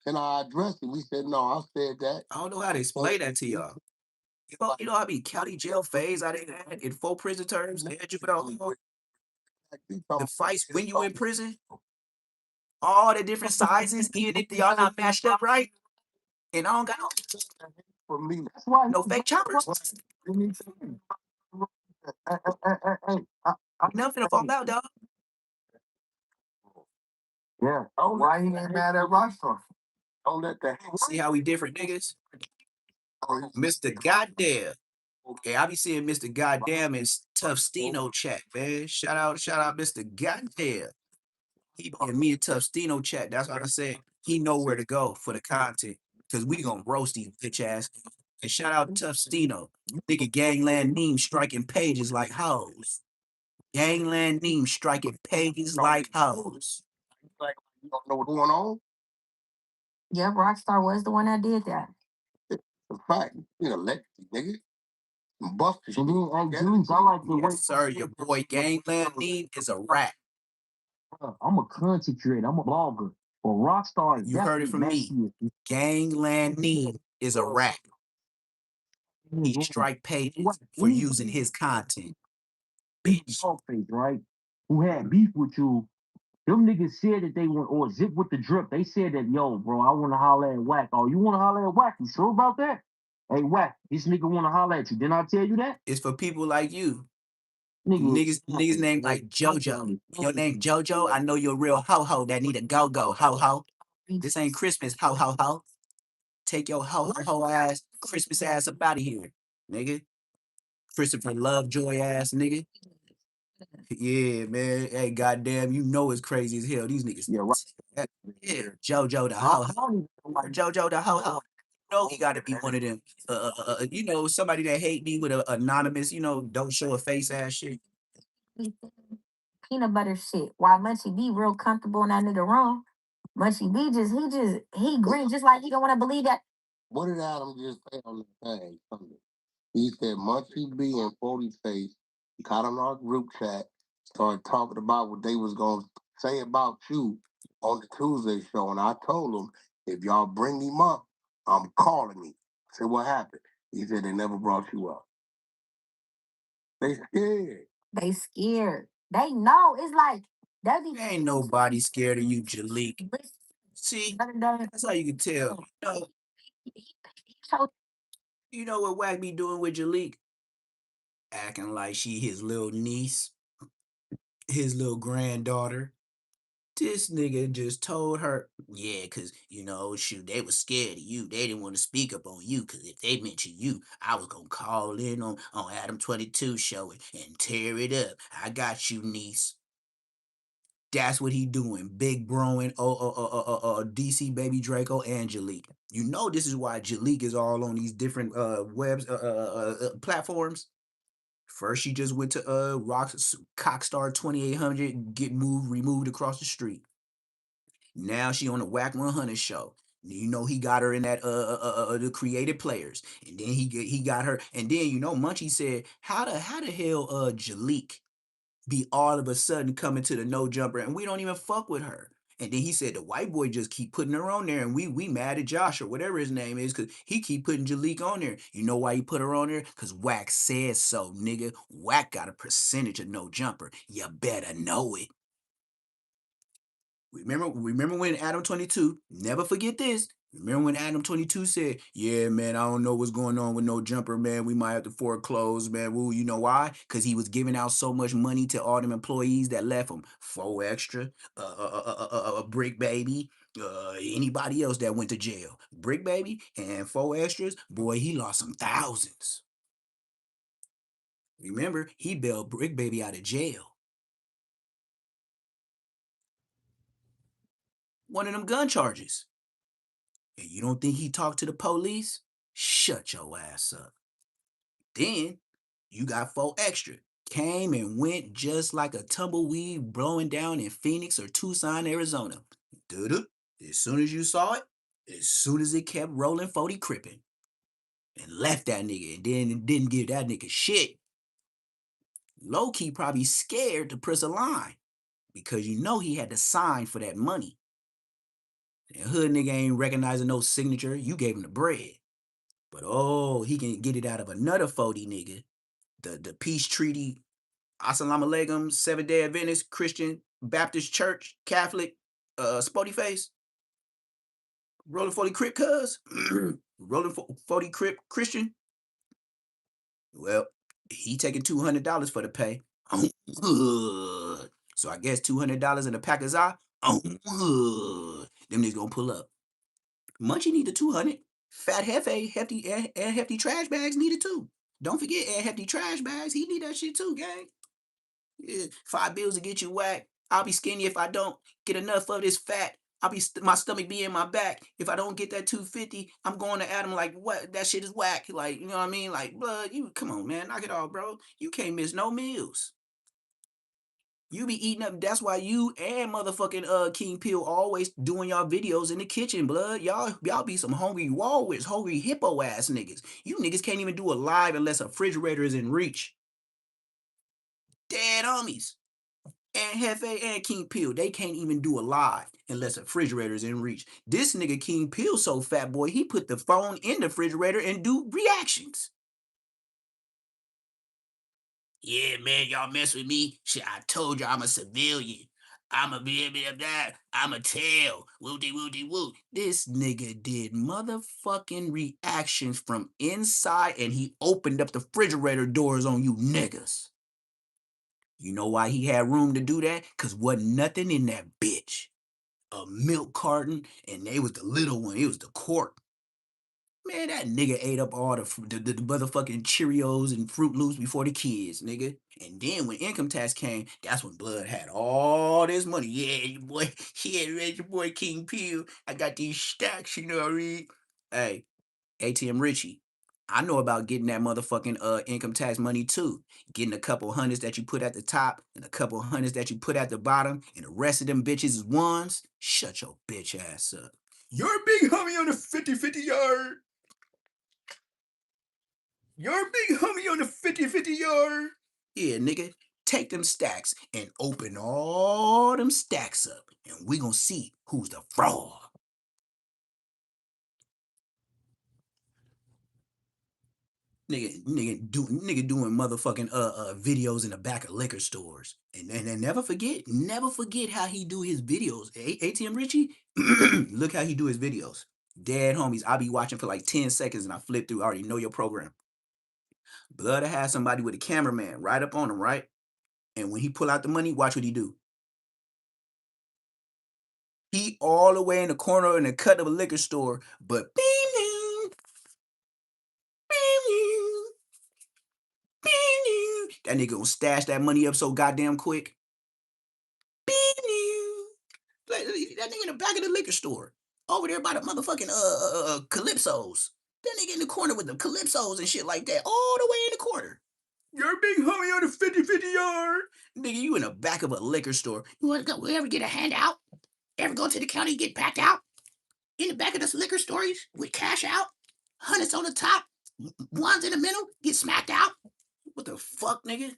And I addressed it. We said, no, I said that. I don't know how to explain that to y'all. You know how many county jail phase I didn't had in 4 prison terms? They had you for the fights when you in prison, all the different sizes, even if y'all not matched up right. And I don't got For me, that's why no fake choppers. Nothing to fall out, dog. Yeah. Oh, why he ain't mad at Rockstar? Don't let that. See how we different niggas? Mr. Goddamn. Okay, I be seeing Mr. Goddamn in Tough Stino chat, man. Shout out, Mr. Goddamn. He be in me and Tough Stino chat. That's what I said. He know where to go for the content. Cause we gonna roast these bitch ass. And shout out Tough Stino. Nigga Gangland Neem striking pages like hoes. Gangland Neem striking pages like hoes. Like, you don't know what's going on? Yeah, Rockstar was the one that did that. It's a fact. You elected, nigga. Bust the shit. And then, Juice, I like the way. Yes, sir. Your boy Gangland Neem is a rat. I'm a content creator. I'm a blogger. But Rockstar is You heard it from me. Gangland Neem is a rat. He strike pages for using his content. Bitch. Face, right? Who had beef with you? Them niggas said that they want, or Zip with the drip. They said that, yo, bro, I want to holler at Whack. Oh, you want to holler at Whack? You sure about that? Hey, Whack, this nigga want to holler at you. Didn't I tell you that? It's for people like you. Niggas named like JoJo. Your name JoJo. I know you're a real ho-ho that need a go-go. Ho-ho. This ain't Christmas. Ho-ho-ho. Take your ho-ho ass, Christmas ass up out of here, nigga. Christopher Lovejoy ass nigga. Yeah, man. Hey, goddamn, you know it's crazy as hell. These niggas. Yeah, right. Yeah, JoJo the ho-ho. JoJo the ho-ho. You know he got to be one of them. You know, somebody that hate me with an anonymous, you know, don't show a face ass shit. Peanut butter shit. While Munchie B real comfortable in that nigga room. Munchie B he green just like he don't want to believe that. What did Adam just say on the thing? He said Munchie B and 40 Face got on our group chat, started talking about what they was going to say about you on the Tuesday show. And I told them, if y'all bring him up, I'm calling him. I said, what happened? He said, they never brought you up. They scared. They scared. They know. It's like, Ain't nobody scared of you, Jalik. See, that's how you can tell. You know what Wack be doing with Jalik? Acting like she his little niece, his little granddaughter. This nigga just told her, yeah, because, you know, shoot, they was scared of you. They didn't want to speak up on you because if they mentioned you, I was going to call in on Adam 22 show and tear it up. I got you, niece. That's what he doing. Big broing, DC baby Draco and Jalik. You know this is why Jalik is all on these different webs platforms. First, she just went to Cockstar 2800, get removed across the street. Now she on the Whack 100 show. You know he got her in that the creative players, and then he got her, and then you know Munchie said how the hell Jalik be all of a sudden coming to the no jumper and we don't even fuck with her. And then he said the white boy just keep putting her on there and we mad at Josh or whatever his name is because he keep putting Jalik on there. You know why he put her on there? Because Wack says so, nigga. Wack got a percentage of no jumper. You better know it. Remember when Adam 22, never forget this. Remember when Adam 22 said, yeah, man, I don't know what's going on with no jumper, man. We might have to foreclose, man. Woo, you know why? Because he was giving out so much money to all them employees that left him. 4 extra, Brick Baby, anybody else that went to jail. Brick Baby and 4 extras, boy, he lost some thousands. Remember, he bailed Brick Baby out of jail. One of them gun charges. And you don't think he talked to the police? Shut your ass up. Then you got 4 extra. Came and went just like a tumbleweed blowing down in Phoenix or Tucson, Arizona. Dude, as soon as you saw it, as soon as it kept rolling 40 crippin'. And left that nigga and then didn't give that nigga shit. Low-key probably scared to press a line because you know he had to sign for that money. And hood nigga ain't recognizing no signature. You gave him the bread. But oh, he can get it out of another 40 nigga. The peace treaty, Assalamu alaikum, 7-Day Adventist, Christian, Baptist Church, Catholic, Spotty Face, Rolling 40 Crip cuz, Rolling 40 Crip Christian. Well, he taking $200 for the pay. So I guess $200 in a pack of za. Them niggas gonna pull up. Munchie need the 200. Fat Hefe, hefty trash bags needed too. Don't forget hefty trash bags. He need that shit too, gang. Yeah, $5 to get you whacked. I'll be skinny if I don't get enough of this fat My stomach be in my back. If I don't get that 250, I'm going to Adam like, what? That shit is whack. Like, you know what I mean? Like, blood, you come on, man, knock it off, bro. You can't miss no meals. You be eating up. That's why you and motherfucking King Peel always doing y'all videos in the kitchen, blood. Y'all be some hungry walrus, hungry hippo ass niggas. You niggas can't even do a live unless a refrigerator is in reach. Dead homies. And Hefe and King Peel, they can't even do a live unless a refrigerator is in reach. This nigga King Peel so fat boy, he put the phone in the refrigerator and do reactions. Yeah, man, y'all mess with me. Shit, I told you I'm a civilian. I'm a blah, blah. I'm a tail. Woody, woody, woo. This nigga did motherfucking reactions from inside and he opened up the refrigerator doors on you niggas. You know why he had room to do that? Because wasn't nothing in that bitch. A milk carton, and they was the little one. It was the quart. Man, that nigga ate up all the motherfucking Cheerios and Fruit Loops before the kids, nigga. And then when income tax came, that's when Blood had all this money. Yeah, your boy, yeah, your boy King Peel. I got these stacks, you know what I mean? Hey, ATM Richie, I know about getting that motherfucking income tax money too. Getting a couple hundreds that you put at the top and a couple hundreds that you put at the bottom, and the rest of them bitches is ones. Shut your bitch ass up. You're a big homie on the 50-50 yard. You're a big homie on the 50-50 yard. Yeah, nigga, take them stacks and open all them stacks up, and we gonna see who's the fraud. Nigga doing motherfucking videos in the back of liquor stores. And never forget how he do his videos. ATM Richie, look how he do his videos. Dead homies, I be watching for like 10 seconds and I flip through. I already know your program. Blood to have somebody with a cameraman right up on him, right? And when he pull out the money, watch what he do. He all the way in the corner in the cut of a liquor store, but that nigga gonna stash that money up so goddamn quick. Like, that nigga in the back of the liquor store. Over there by the motherfucking Calypsos. That nigga in the corner with the Calypsos and shit like that. All the way in the corner. You're a big homie on the 50-50 yard. Nigga, you in the back of a liquor store. You wanna go ever get a handout? Ever go to the county and get packed out? In the back of this liquor stores with cash out? Hundreds on the top? Ones in the middle? Get smacked out? What the fuck, nigga?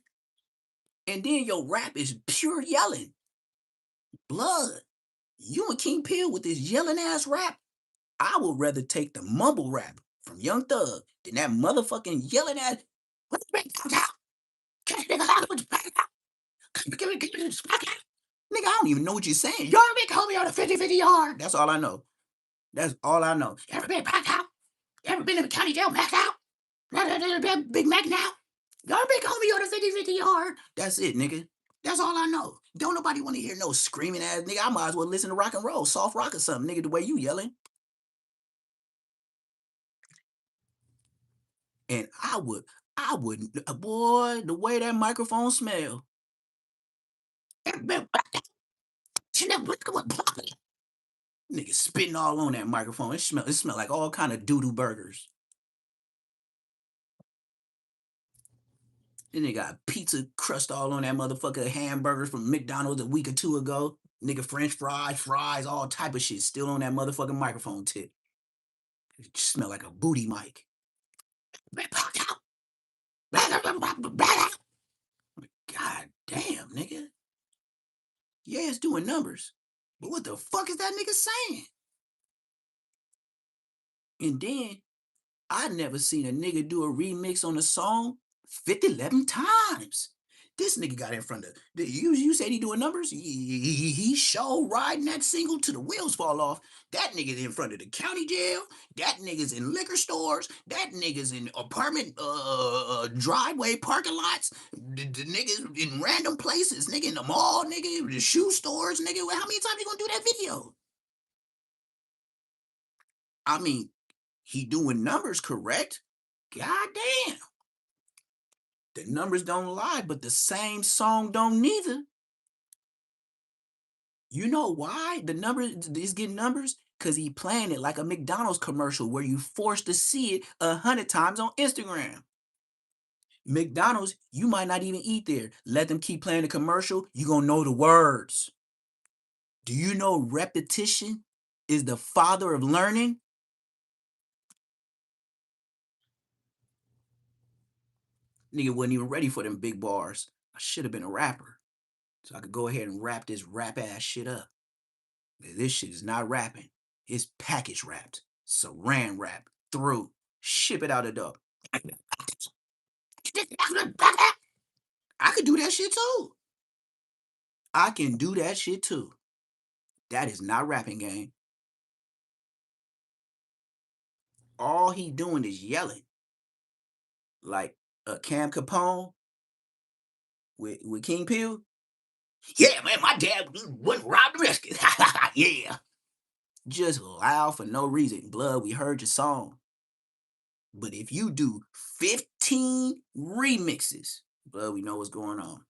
And then your rap is pure yelling. Blood. You and King Peel with this yelling ass rap? I would rather take the mumble rap from Young Thug than that motherfucking yelling ass. Nigga, I don't even know what you're saying. You're a big homie on a 50-50 yard. That's all I know. That's all I know. Ever been packed out? Ever been in the county jail packed out? Big Mac now? You're a big homie on a 50-50 yard. That's it, nigga. That's all I know. Don't nobody want to hear no screaming ass nigga. I might as well listen to rock and roll, soft rock or something, nigga, the way you yelling. And I wouldn't, boy, the way that microphone smell. Nigga spitting all on that microphone. It smell like all kind of doo-doo burgers. Then they got pizza crust all on that motherfucker, hamburgers from McDonald's a week or two ago. Nigga French fries, all type of shit still on that motherfucking microphone tip. It smell like a booty mic. God damn, nigga. Yeah, it's doing numbers. But what the fuck is that nigga saying? And then I never seen a nigga do a remix on a song 11 times. This nigga got in front of you said he doing numbers? He show riding that single till the wheels fall off. That nigga's in front of the county jail. That nigga's in liquor stores. That nigga's in apartment driveway parking lots. The niggas in random places. Nigga in the mall, nigga, the shoe stores, nigga. How many times you gonna do that video? I mean, he doing numbers, correct? God damn. The numbers don't lie, but the same song don't neither. You know why the number is getting numbers? Because he playing it like a McDonald's commercial where you forced to see it 100 times on Instagram. McDonald's, you might not even eat there. Let them keep playing the commercial. You're going to know the words. Do you know repetition is the father of learning? Nigga wasn't even ready for them big bars. I should have been a rapper. So I could go ahead and wrap this rap ass shit up. This shit is not rapping. It's package wrapped. Saran wrap through. Ship it out the door. I could do that shit too. I can do that shit too. That is not rapping, gang. All he doing is yelling. Like a Cam Capone with King Peel. Yeah, man, my dad wouldn't rob the biscuit. Yeah. Just loud for no reason. Blood, we heard your song. But if you do 15 remixes, blood, we know what's going on.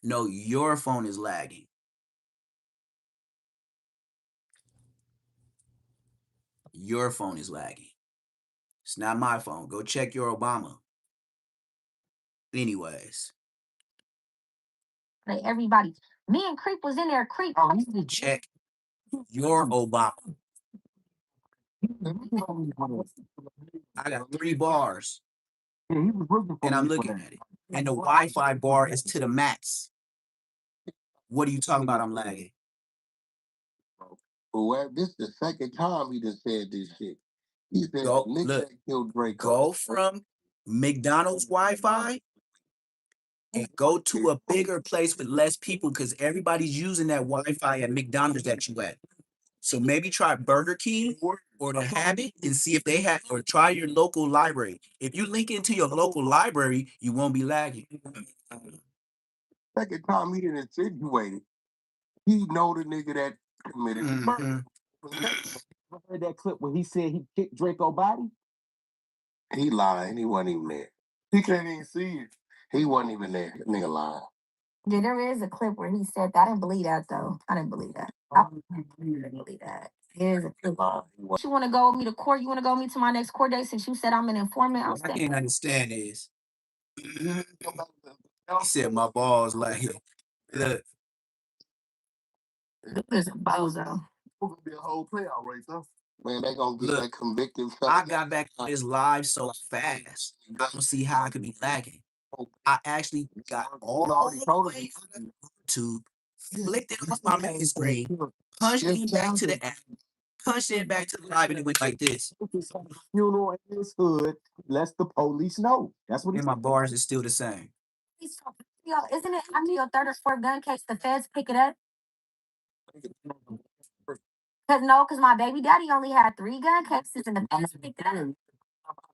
No, your phone is lagging. Your phone is lagging. It's not my phone. Go check your Obama. Anyways. Like everybody. Me and Creep was in there. Creep. Check your Obama. I got 3 bars. Yeah, he was looking for And I'm me for looking that. at it. And the Wi-Fi bar is to the max. What are you talking about? I'm lagging. Well, this is the second time he just said this shit. He said, Go, nigga look, that killed Draco. go from McDonald's Wi-Fi and go to a bigger place with less people because everybody's using that Wi-Fi at McDonald's that you at. So maybe try Burger King or the Habit and see if they have, or try your local library. If you link into your local library, you won't be lagging. Second time he didn't insinuate it. He know the nigga that committed the murder. I heard that clip where he said he kicked Draco body. He lying. He wasn't even there. He can't even see it. He wasn't even there. That nigga lying. Yeah, there is a clip where he said that. I didn't believe that though. I didn't believe that. I didn't believe that. Here's a clip. You want to go with me to court? You want to go with me to my next court date since you said I'm an informant? What I can't understand is he said my balls like look. This is a bozo. Gonna be a whole playout right there. Man, they gonna get that convicted. I got back on this live so fast. I don't see how I could be lagging. I actually got all the way to flipped it off my main screen, punched it back to the app, punched it back to the live, and it went like this. Funeral in his hood. Lets the police know. That's what. And my bars is still the same. Yo, isn't it after your third or fourth gun case, the feds pick it up? Because my baby daddy only had 3 gun cases and the feds picked it up.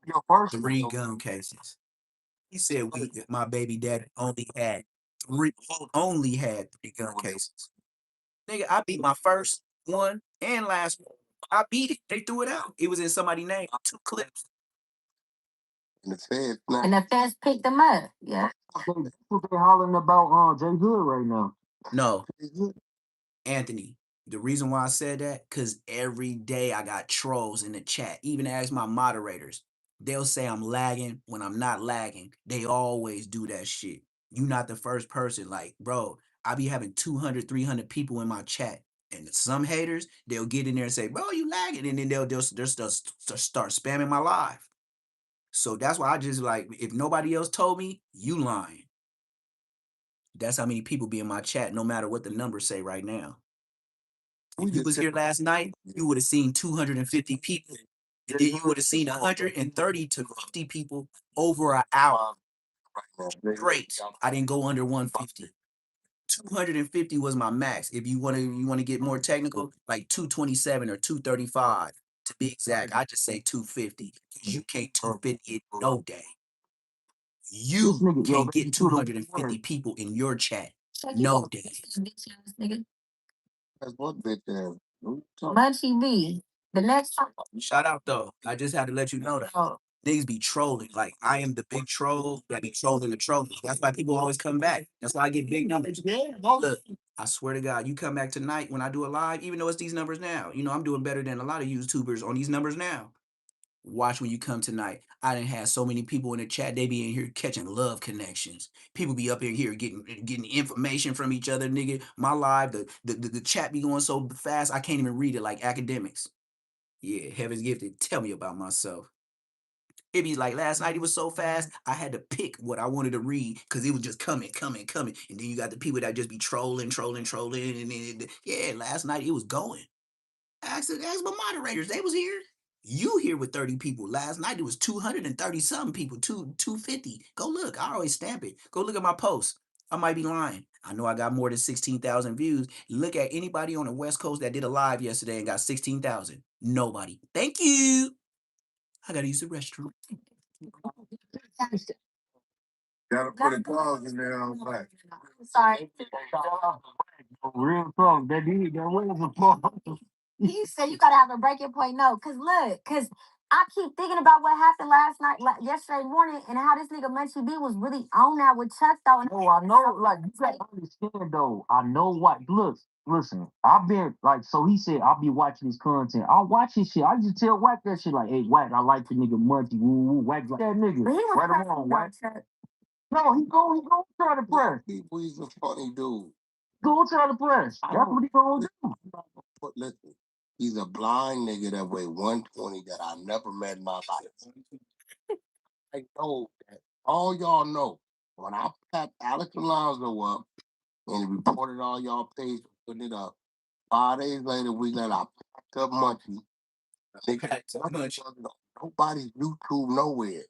Your first 3 gun cases. He said my baby daddy only had 3 gun cases. Nigga, I beat my first one and last one. I beat it. They threw it out. It was in somebody's name. 2 clips. And the feds picked them up. Yeah. What they hollering about J Hood right now? No. Anthony, the reason why I said that, because every day I got trolls in the chat. Even as my moderators, they'll say I'm lagging when I'm not lagging. They always do that shit. You not the first person. Like, bro, I be having 200, 300 people in my chat. And some haters, they'll get in there and say, bro, you lagging. And then they'll start spamming my live. So that's why I just like, if nobody else told me, you lying. That's how many people be in my chat, no matter what the numbers say right now. If you was here last night, you would have seen 250 people. And then you would have seen 130 to 50 people over an hour. Great. I didn't go under 150. 250 was my max. If you want to get more technical, like 227 or 235 to be exact. I just say 250 because you can't 250 it no day. You can't get 250 people in your chat no day. That's what bitch ass. Munchie B. The next time. Shout out though. I just had to let you know that. Niggas be trolling. Like I am the big troll that be trolling the trolls. That's why people always come back. That's why I get big numbers. Look, I swear to God, you come back tonight when I do a live, even though it's these numbers now. You know, I'm doing better than a lot of YouTubers on these numbers now. Watch when you come tonight. I done had so many people in the chat. They be in here catching love connections. People be up in here getting information from each other, nigga. My live, the chat be going so fast I can't even read it like academics. Yeah, heaven's gifted. Tell me about myself. It be like last night, it was so fast, I had to pick what I wanted to read because it was just coming. And then you got the people that just be trolling. And then, yeah, last night it was going. Ask my moderators, they was here. You here with 30 people. Last night it was 230 something people, 250. Go look. I always stamp it. Go look at my post. I might be lying. I know I got more than 16,000 views. Look at anybody on the West Coast that did a live yesterday and got 16,000. Nobody. Thank you. I gotta use the restroom. Gotta put a clause in there on black. Sorry. Real talk, that did that was a problem. He said you gotta have a breaking point. No, cause I keep thinking about what happened last night, yesterday morning, and how this nigga Munchie B was really on that with Chuck though. And No, I know, like you gotta understand though. I know what. Look, listen. I've been like, so he said I'll be watching his content. I'll watch his shit. I just tell Whack that shit like, hey Whack, I like the nigga Munchie. Woo woo. Whack like that nigga. but he was Right or pressing wrong, though, Whack? Chuck. No, he go try to press. He's a funny dude. Go try to press. That's what he gonna do. But listen, he's a blind nigga that weigh 120 that I never met in my life. I know that all y'all know when I packed Alex Alonso up and reported all y'all pages putting it up. 5 days later, we let I packed up Munchie. Nigga, Packed up Munchie. nobody's YouTube nowhere.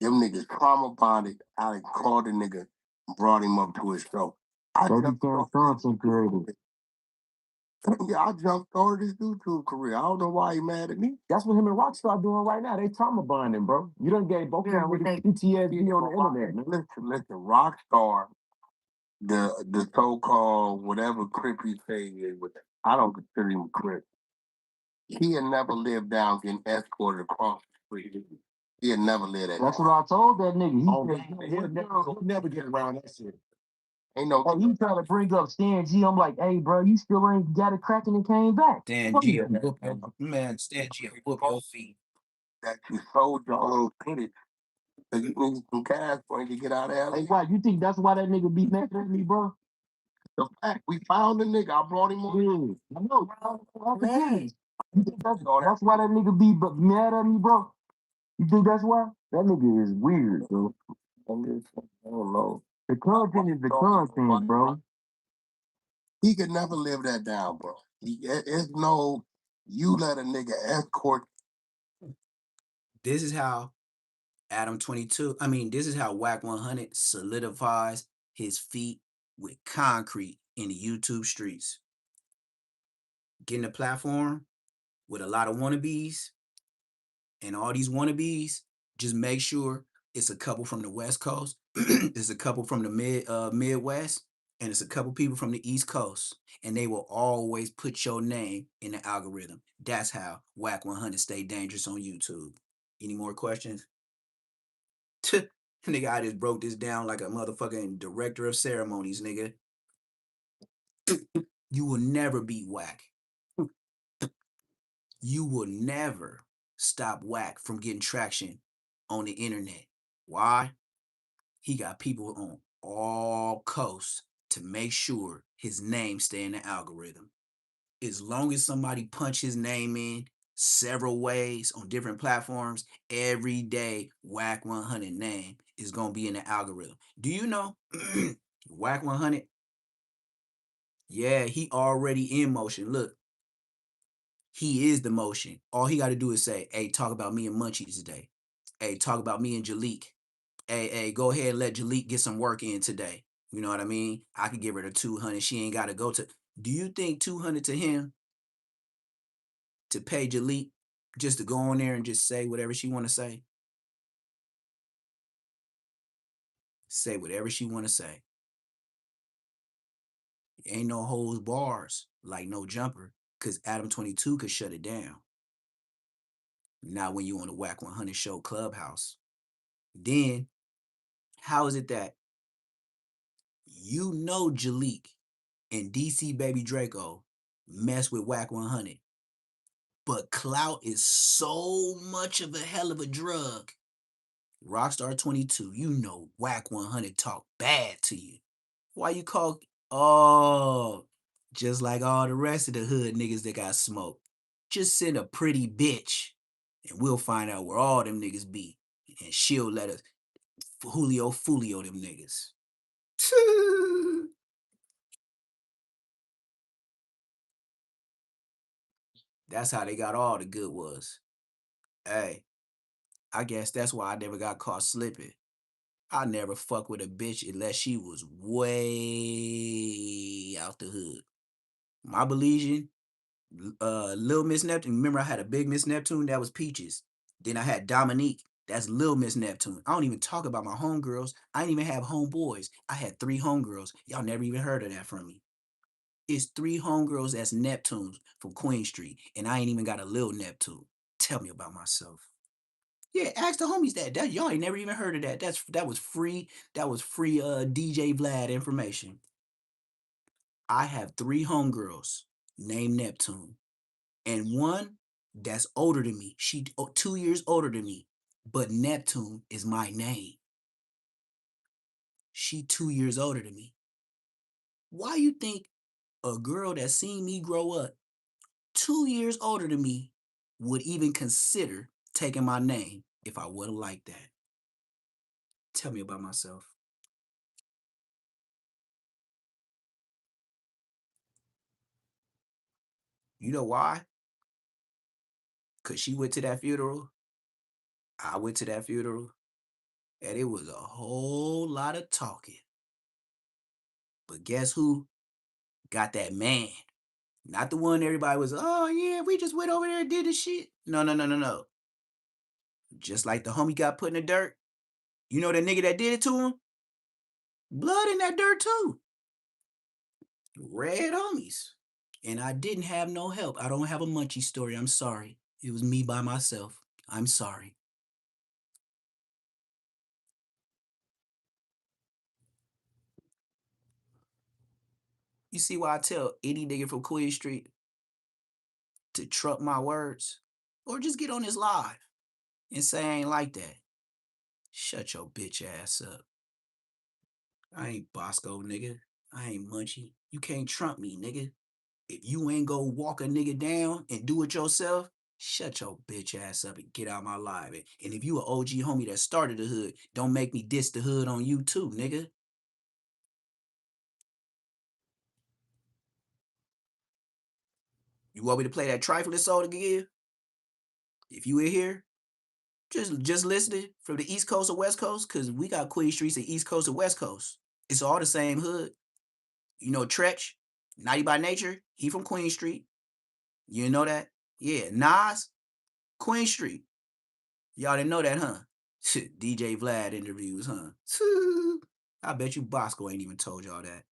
Them niggas trauma bonded. Alex called the nigga and brought him up to his show. I So he jumped can't off content creator. Yeah, I jumped started his YouTube career. I don't know why he mad at me. That's what him and Rockstar doing right now. They trauma bonding, bro. You done gave both of them with PTSD on the internet, man. Listen, Rockstar, the so-called whatever crip he say is, I don't consider him a crip. He had never lived down getting escorted across the street. He had never lived that. That's what I told that nigga. He'll never get around that shit. Ain't Oh, no. he trying to bring up Stan G. I'm like, hey, bro, you still ain't got it cracking and came back. Stan G, man, Stan G, whoop your feet. That you sold your own footage. So you need some cash for him to get out of there. Hey, why? You think that's why that nigga be mad at me, bro? The fact we found the nigga, I brought him on. Yeah, I know. You think that's why that nigga be mad at me, bro? You think that's why? That nigga is weird, bro. I don't know. The content is the content, bro. He could never live that down, bro. It's no, you let a nigga escort. This is how Adam 22, this is how Whack 100 solidifies his feet with concrete in the YouTube streets. Getting a platform with a lot of wannabes, and all these wannabes, just make sure it's a couple from the West Coast, it's a couple from the Midwest, and it's a couple people from the East Coast, and they will always put your name in the algorithm. That's how Whack 100 stay dangerous on YouTube. Any more questions? Nigga, I just broke this down like a motherfucking director of ceremonies, nigga. You will never beat Whack. You will never stop Whack from getting traction on the internet. Why? He got people on all coasts to make sure his name stay in the algorithm. As long as somebody punch his name in several ways on different platforms, every day Whack 100 name is gonna be in the algorithm. Do you know Whack 100? Yeah, he already in motion. Look, he is the motion. All he got to do is say, "Hey, talk about me and Munchie today. Hey, talk about me and Jalik. Hey, go ahead and let Jalik get some work in today." You know what I mean? I could give her the 200. She ain't got to go to. Do you think 200 to him to pay Jalik just to go on there and just say whatever she want to say? Say whatever she want to say. Ain't no holds bars like no jumper, because Adam 22 could shut it down. Not when you on the Whack 100 show Clubhouse. Then, how is it that you know Jalik and DC Baby Draco mess with Whack 100, but Clout is so much of a hell of a drug? Rockstar 22, you know Whack 100 talk bad to you. Why you call? Oh, just like all the rest of the hood niggas that got smoked. Just send a pretty bitch and we'll find out where all them niggas be. And she'll let us Julio Fulio them niggas. That's how they got all the good was. Hey, I guess that's why I never got caught slipping. I never fuck with a bitch unless she was way out the hood. My Belizean, Lil Miss Neptune. Remember, I had a big Miss Neptune that was Peaches. Then I had Dominique. That's Lil Miss Neptune. I don't even talk about my homegirls. I didn't even have homeboys. I had 3 homegirls. Y'all never even heard of that from me. It's 3 homegirls that's Neptunes from Queen Street, and I ain't even got a Lil Neptune. Tell me about myself. Yeah, ask the homies that y'all ain't never even heard of that. That was free. That was free DJ Vlad information. I have 3 homegirls named Neptune, and one that's older than me. She 2 years older than me, but Neptune is my name. She 2 years older than me. Why you think a girl that seen me grow up 2 years older than me would even consider taking my name if I wouldn't like that? Tell me about myself. You know why? Because she went to that funeral. I went to that funeral. And it was a whole lot of talking. But guess who got that man? Not the one everybody was, oh yeah, we just went over there and did the shit. No, no, no, no, no. Just like the homie got put in the dirt. You know that nigga that did it to him? Blood in that dirt too. Red homies. And I didn't have no help. I don't have a Munchie story. I'm sorry. It was me by myself. I'm sorry. You see why I tell any nigga from Queen Street to truck my words? Or just get on this live and say I ain't like that. Shut your bitch ass up. I ain't Bosco, nigga. I ain't Munchie. You can't trump me, nigga. If you ain't go walk a nigga down and do it yourself, shut your bitch ass up and get out my live. And if you an OG homie that started the hood, don't make me diss the hood on you too, nigga. You want me to play that trifling song again? If you in here, just listening from the East Coast or West Coast, because we got Queen Streets and East Coast and West Coast. It's all the same hood. You know Tretch, Naughty by Nature, he from Queen Street. You know that? Yeah, Nas, Queen Street. Y'all didn't know that, huh? DJ Vlad interviews, huh? I bet you Bosco ain't even told y'all that.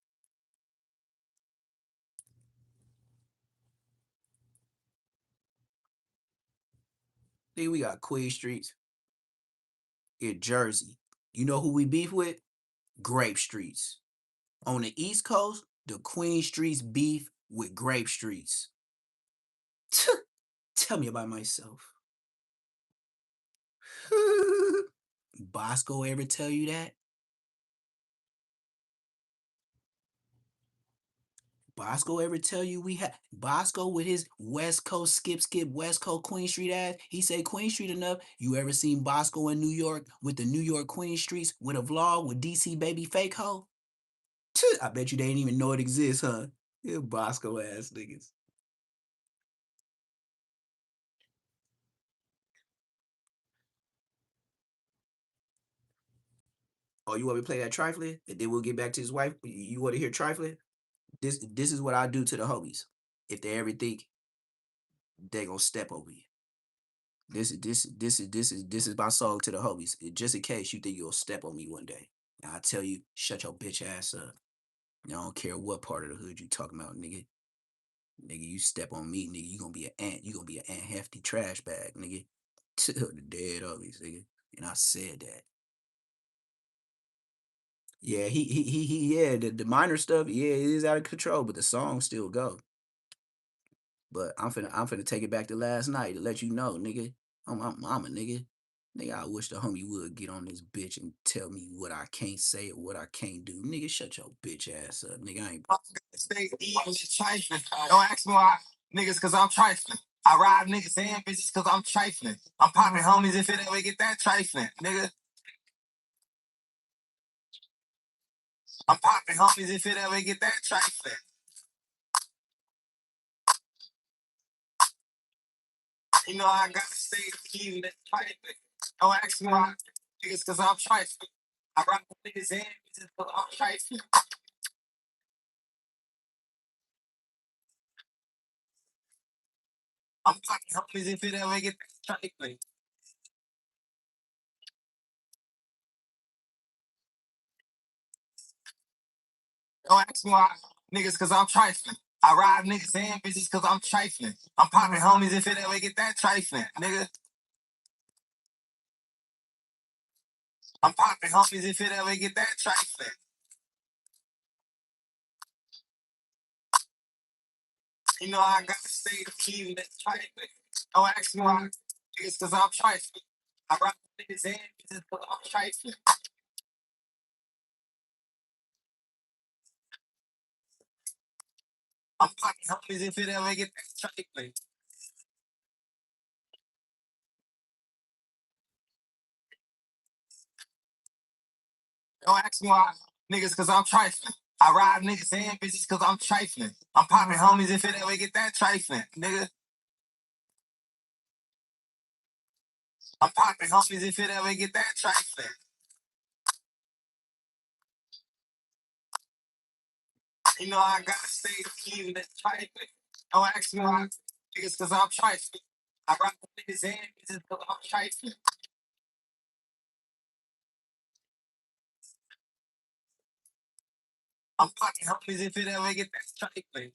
Then we got Queen Streets in Jersey. You know who we beef with? Grape Streets. On the East Coast, the Queen Streets beef with Grape Streets. Tell me about myself. Bosco ever tell you that? Bosco ever tell you we had Bosco with his West Coast skip West Coast Queen Street ass? He say Queen Street enough. You ever seen Bosco in New York with the New York Queen Streets with a vlog with DC Baby Fake Ho? I bet you they didn't even know it exists, huh? Yeah, Bosco ass niggas. Oh, you want me to play that trifling? And then we'll get back to his wife. You want to hear trifling? This is what I do to the homies. If they ever think they gonna step over you. This is my song to the homies. Just in case you think you'll step on me one day. I tell you, shut your bitch ass up. I don't care what part of the hood you talking about, nigga. Nigga, you step on me, nigga, you gonna be an ant. You gonna be an ant hefty trash bag, nigga. The dead homies, nigga. And I said that. Yeah, yeah, the minor stuff, yeah, it is out of control, but the songs still go. But I'm finna take it back to last night to let you know, nigga. I'm a nigga. Nigga, I wish the homie would get on this bitch and tell me what I can't say or what I can't do. Nigga, shut your bitch ass up. Nigga, I ain't. Stay evil is trifling. Don't ask me why, niggas, cause I'm trifling. I ride niggas and bitches cause I'm trifling. I'm popping homies if it ever get that trifling, nigga. I'm popping homies if it ever get that trifling. You know I gotta stay evil is trifling. Don't ask me why, niggas, cause I'm trifling. I ride niggas and bitches cause I'm trifling. I'm popping homies if it ever get that trifling. Don't ask me why, niggas, cause I'm trifling. I ride niggas and bitches cause I'm trifling. I'm popping homies if it ever get that trifling, nigga. I'm popping homies if it ever get that trifling. You know I gotta stay even that trifling. Don't ask me why, niggas, cause I'm trifling. I ride niggas and bitches cause I'm trifling. I'm popping homies if it ever get that trifling. Don't ask me why, niggas, cause I'm trifling. I ride niggas and bitches cause I'm trifling. I'm popping homies if it ever get that trifling, nigga. I'm popping homies if it ever get that trifling. You know I gotta stay even that trifling. Don't ask me why, niggas, cause I'm trifling. I ride niggas and bitches cause I'm trifling. I'm popping homies if it ever get that trifling.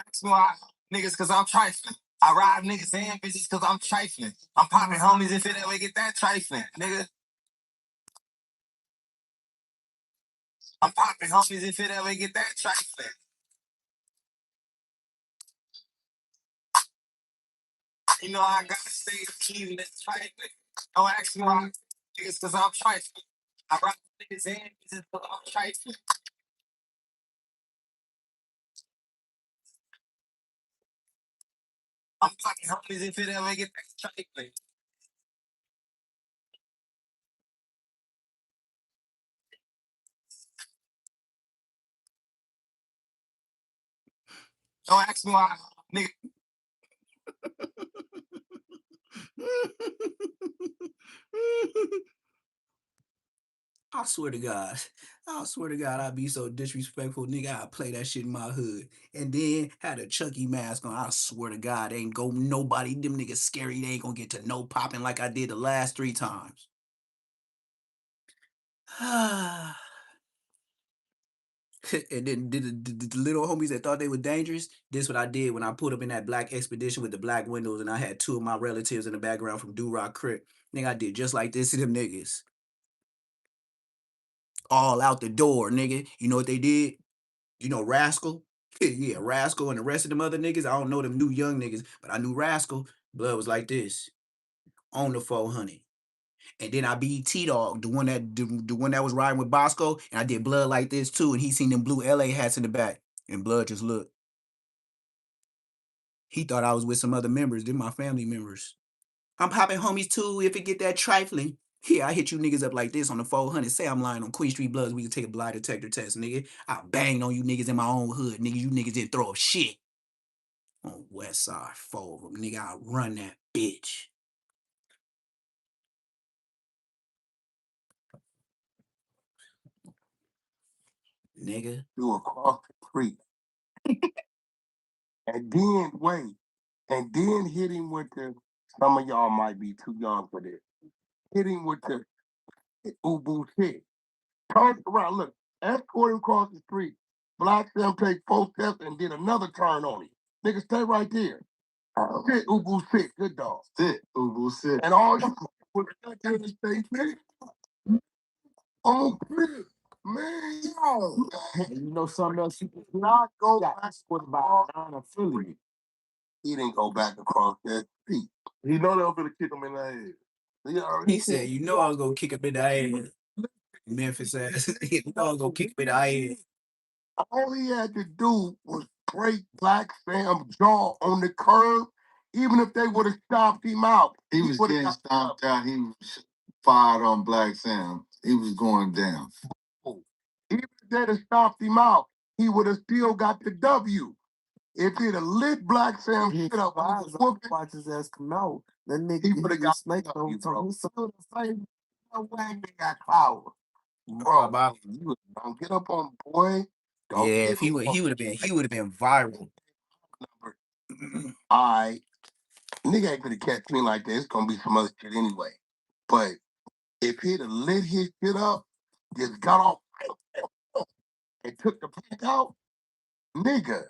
Ask me why, niggas, cause I'm trifling. I ride niggas and bitches cause I'm trifling. I'm popping homies if it ever get that trifling, nigga. I'm popping homies if it ever get that trifling. You know I gotta stay even that trifling. Don't ask me why, niggas, cause I'm trifling. I ride niggas and bitches cause I'm trifling. I'm popping homies if it ever get that trifling. Don't ask me why, nigga. I swear to God, I'd be so disrespectful, nigga. I'd play that shit in my hood. And then had a Chucky mask on. I swear to God, ain't go nobody. Them niggas scary. They ain't gonna get to no popping like I did the last 3 times. And then the little homies that thought they were dangerous, this what I did when I pulled up in that black expedition with the black windows and I had 2 of my relatives in the background from Do Rock Crip. Nigga, I did just like this to them niggas. All out the door, nigga. You know what they did? You know Rascal? Yeah, Rascal and the rest of them other niggas. I don't know them new young niggas, but I knew Rascal. Blood was like this on the 400. And then I beat T-Dog, the one that was riding with Bosco, and I did Blood like this too. And he seen them blue LA hats in the back. And Blood just looked. He thought I was with some other members. They're my family members. I'm popping homies too if it get that trifling. Yeah, I hit you niggas up like this on the 400. Say I'm lying on Queen Street Bloods. We can take a lie detector test, nigga. I banged on you niggas in my own hood, nigga. You niggas didn't throw up shit. On Westside 4 of them, nigga. I run that bitch. Nigga. You across the creek. And then wait. And then hit him with the, some of y'all might be too young for this. Hit him with the ubu shit. Turn around, look. escort him across the street. Black Sam take 4 steps and did another turn on him. Nigga, stay right there. Sit, Ubu, sit. Good dog. Sit, Ubu, sit. And all you was back there and stay sit. Oh, man. And you know something else? He did Not go got back escorted by a non-affiliate. He didn't go back across that street. He know they were gonna kick him in the head. He said, you know I was gonna kick him in the ass. Memphis ass. You know I was gonna kick him in the ass. All he had to do was break Black Sam's jaw on the curb. Even if they would have stopped him out. He was getting stomped out. He was fired on Black Sam. He was going down. Even if they'd have stopped him out, he would have still got the W. If he'd have lit Black Sam shit up, watch his ass come out. That nigga, he would have got snake the on W, top. bro. Wang got power. Bro, you don't get up on boy. Don't Yeah, get if he would have been viral. I nigga ain't gonna catch me like that. It's gonna be some other shit anyway. But if he'd have lit his shit up, just got off and took the pack out, nigga.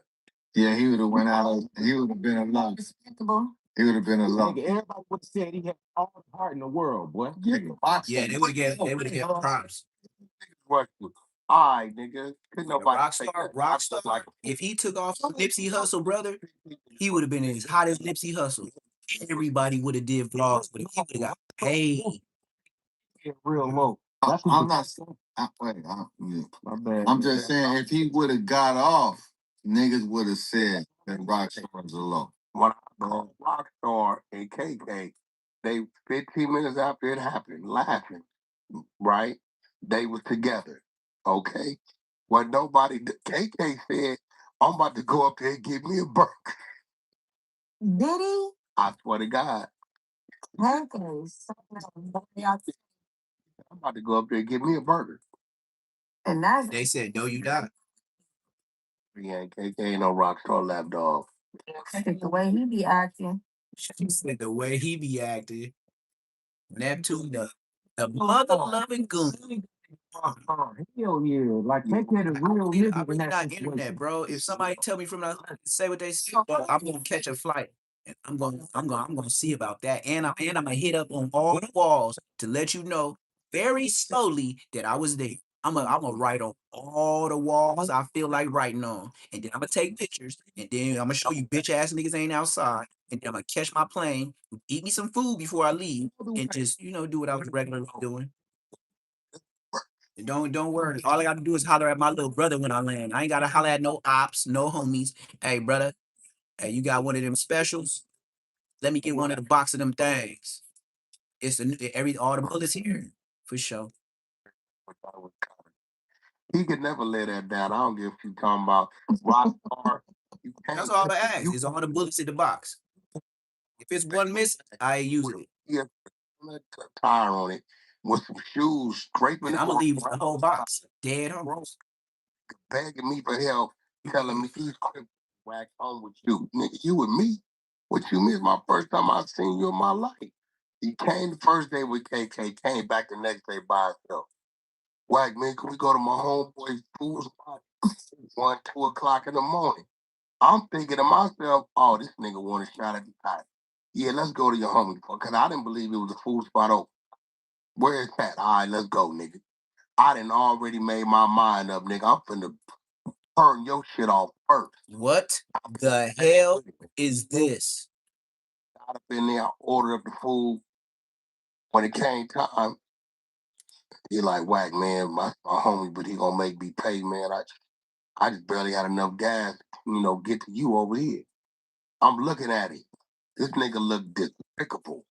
Yeah, he would have went out. He would have been alone. Despicable. He would have been alone. Nigga, everybody would have said he had all the heart in the world, boy. Yeah, They would have given props. All right, nigga. Could nobody Rockstar, like if he took off Nipsey Hussle, brother, he would have been as hot as Nipsey Hussle. Everybody would have did vlogs, but he would have got paid. Real low. I'm not. I'm just saying, if he would have got off, niggas would have said that Rockstar was alone. When Rockstar and KK, they 15 minutes after it happened, laughing, right? They was together, okay? Well, KK said, I'm about to go up there and give me a burger. Did he? I swear to God. Okay. I'm about to go up there and give me a burger. And that's They said, no, you not. Yeah, KK ain't no Rockstar lapdog. the way he be acting. She said the way he be acting. Neptune, the mother loving goon. Hell yeah. Like, take care of real I niggas in really that not situation. internet, bro. If somebody tell me from the say what they say, bro, I'm gonna catch a flight. And I'm gonna see about that. And I'm gonna hit up on all the walls to let you know very slowly that I was there. I'm gonna write on all the walls I feel like writing on. And then I'm gonna take pictures. And then I'm gonna show you bitch ass niggas ain't outside. And then I'm gonna catch my plane, eat me some food before I leave, and just, do what I was regularly doing. And don't worry. All I got to do is holler at my little brother when I land. I ain't got to holler at no ops, no homies. Hey, brother, hey, you got one of them specials? Let me get one of the box of them things. It's all the bullets here for sure. He could never lay that down. I don't give a fuck talking about Rockstar. That's all I ask. Is all the bullets in the box. If it's one miss, I use it. Yeah, tire on it with some shoes scraping. And I'm gonna leave the whole box dead homies. Begging me for help, telling me he's quick whack on with you. Nigga, you with me? What you mean? It's my first time I've seen you in my life. He came the first day with KK, came back the next day by himself. Whack, man, can we go to my homeboy's pool spot? 1, 2 o'clock in the morning. I'm thinking to myself, oh, this nigga want a shot at the time. Yeah, let's go to your homie. Because I didn't believe it was a food spot open. Where is that? All right, let's go, nigga. I done already made my mind up, nigga. I'm finna turn your shit off first. What the hell is this? Got up in there, ordered up the food. When it came time, he like, whack, man, my homie, but he gonna make me pay, man. I just barely had enough gas, get to you over here. I'm looking at it. This nigga look despicable.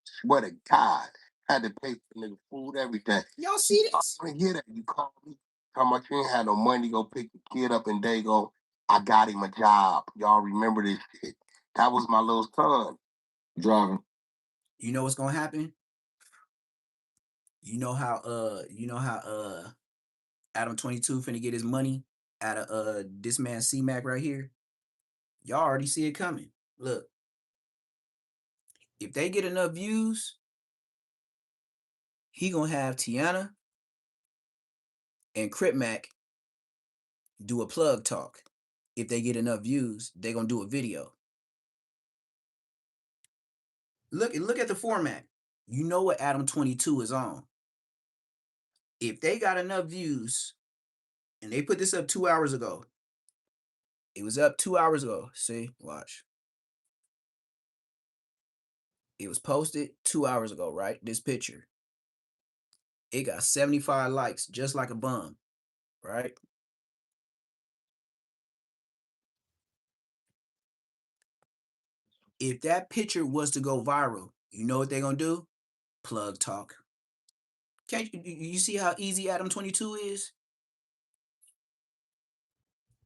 Swear to God. Had to pay for nigga food, everything. Y'all see this? I didn't hear that. You called me. Talking about you ain't had no money to go pick the kid up, and they go, I got him a job. Y'all remember this shit. That was my little son driving. You know what's gonna happen? You know how Adam 22 finna get his money out of this man C-Mac right here? Y'all already see it coming. Look. If they get enough views, he gonna have Tiana and Crip Mac do a plug talk. If they get enough views, they're gonna do a video. Look at the format. You know what Adam 22 is on. If they got enough views, and they put this up 2 hours ago. It was up 2 hours ago. See, watch. It was posted 2 hours ago, right? This picture. It got 75 likes, just like a bum, right? If that picture was to go viral, you know what they're gonna do? Plug talk. Can't you see how easy Adam 22 is?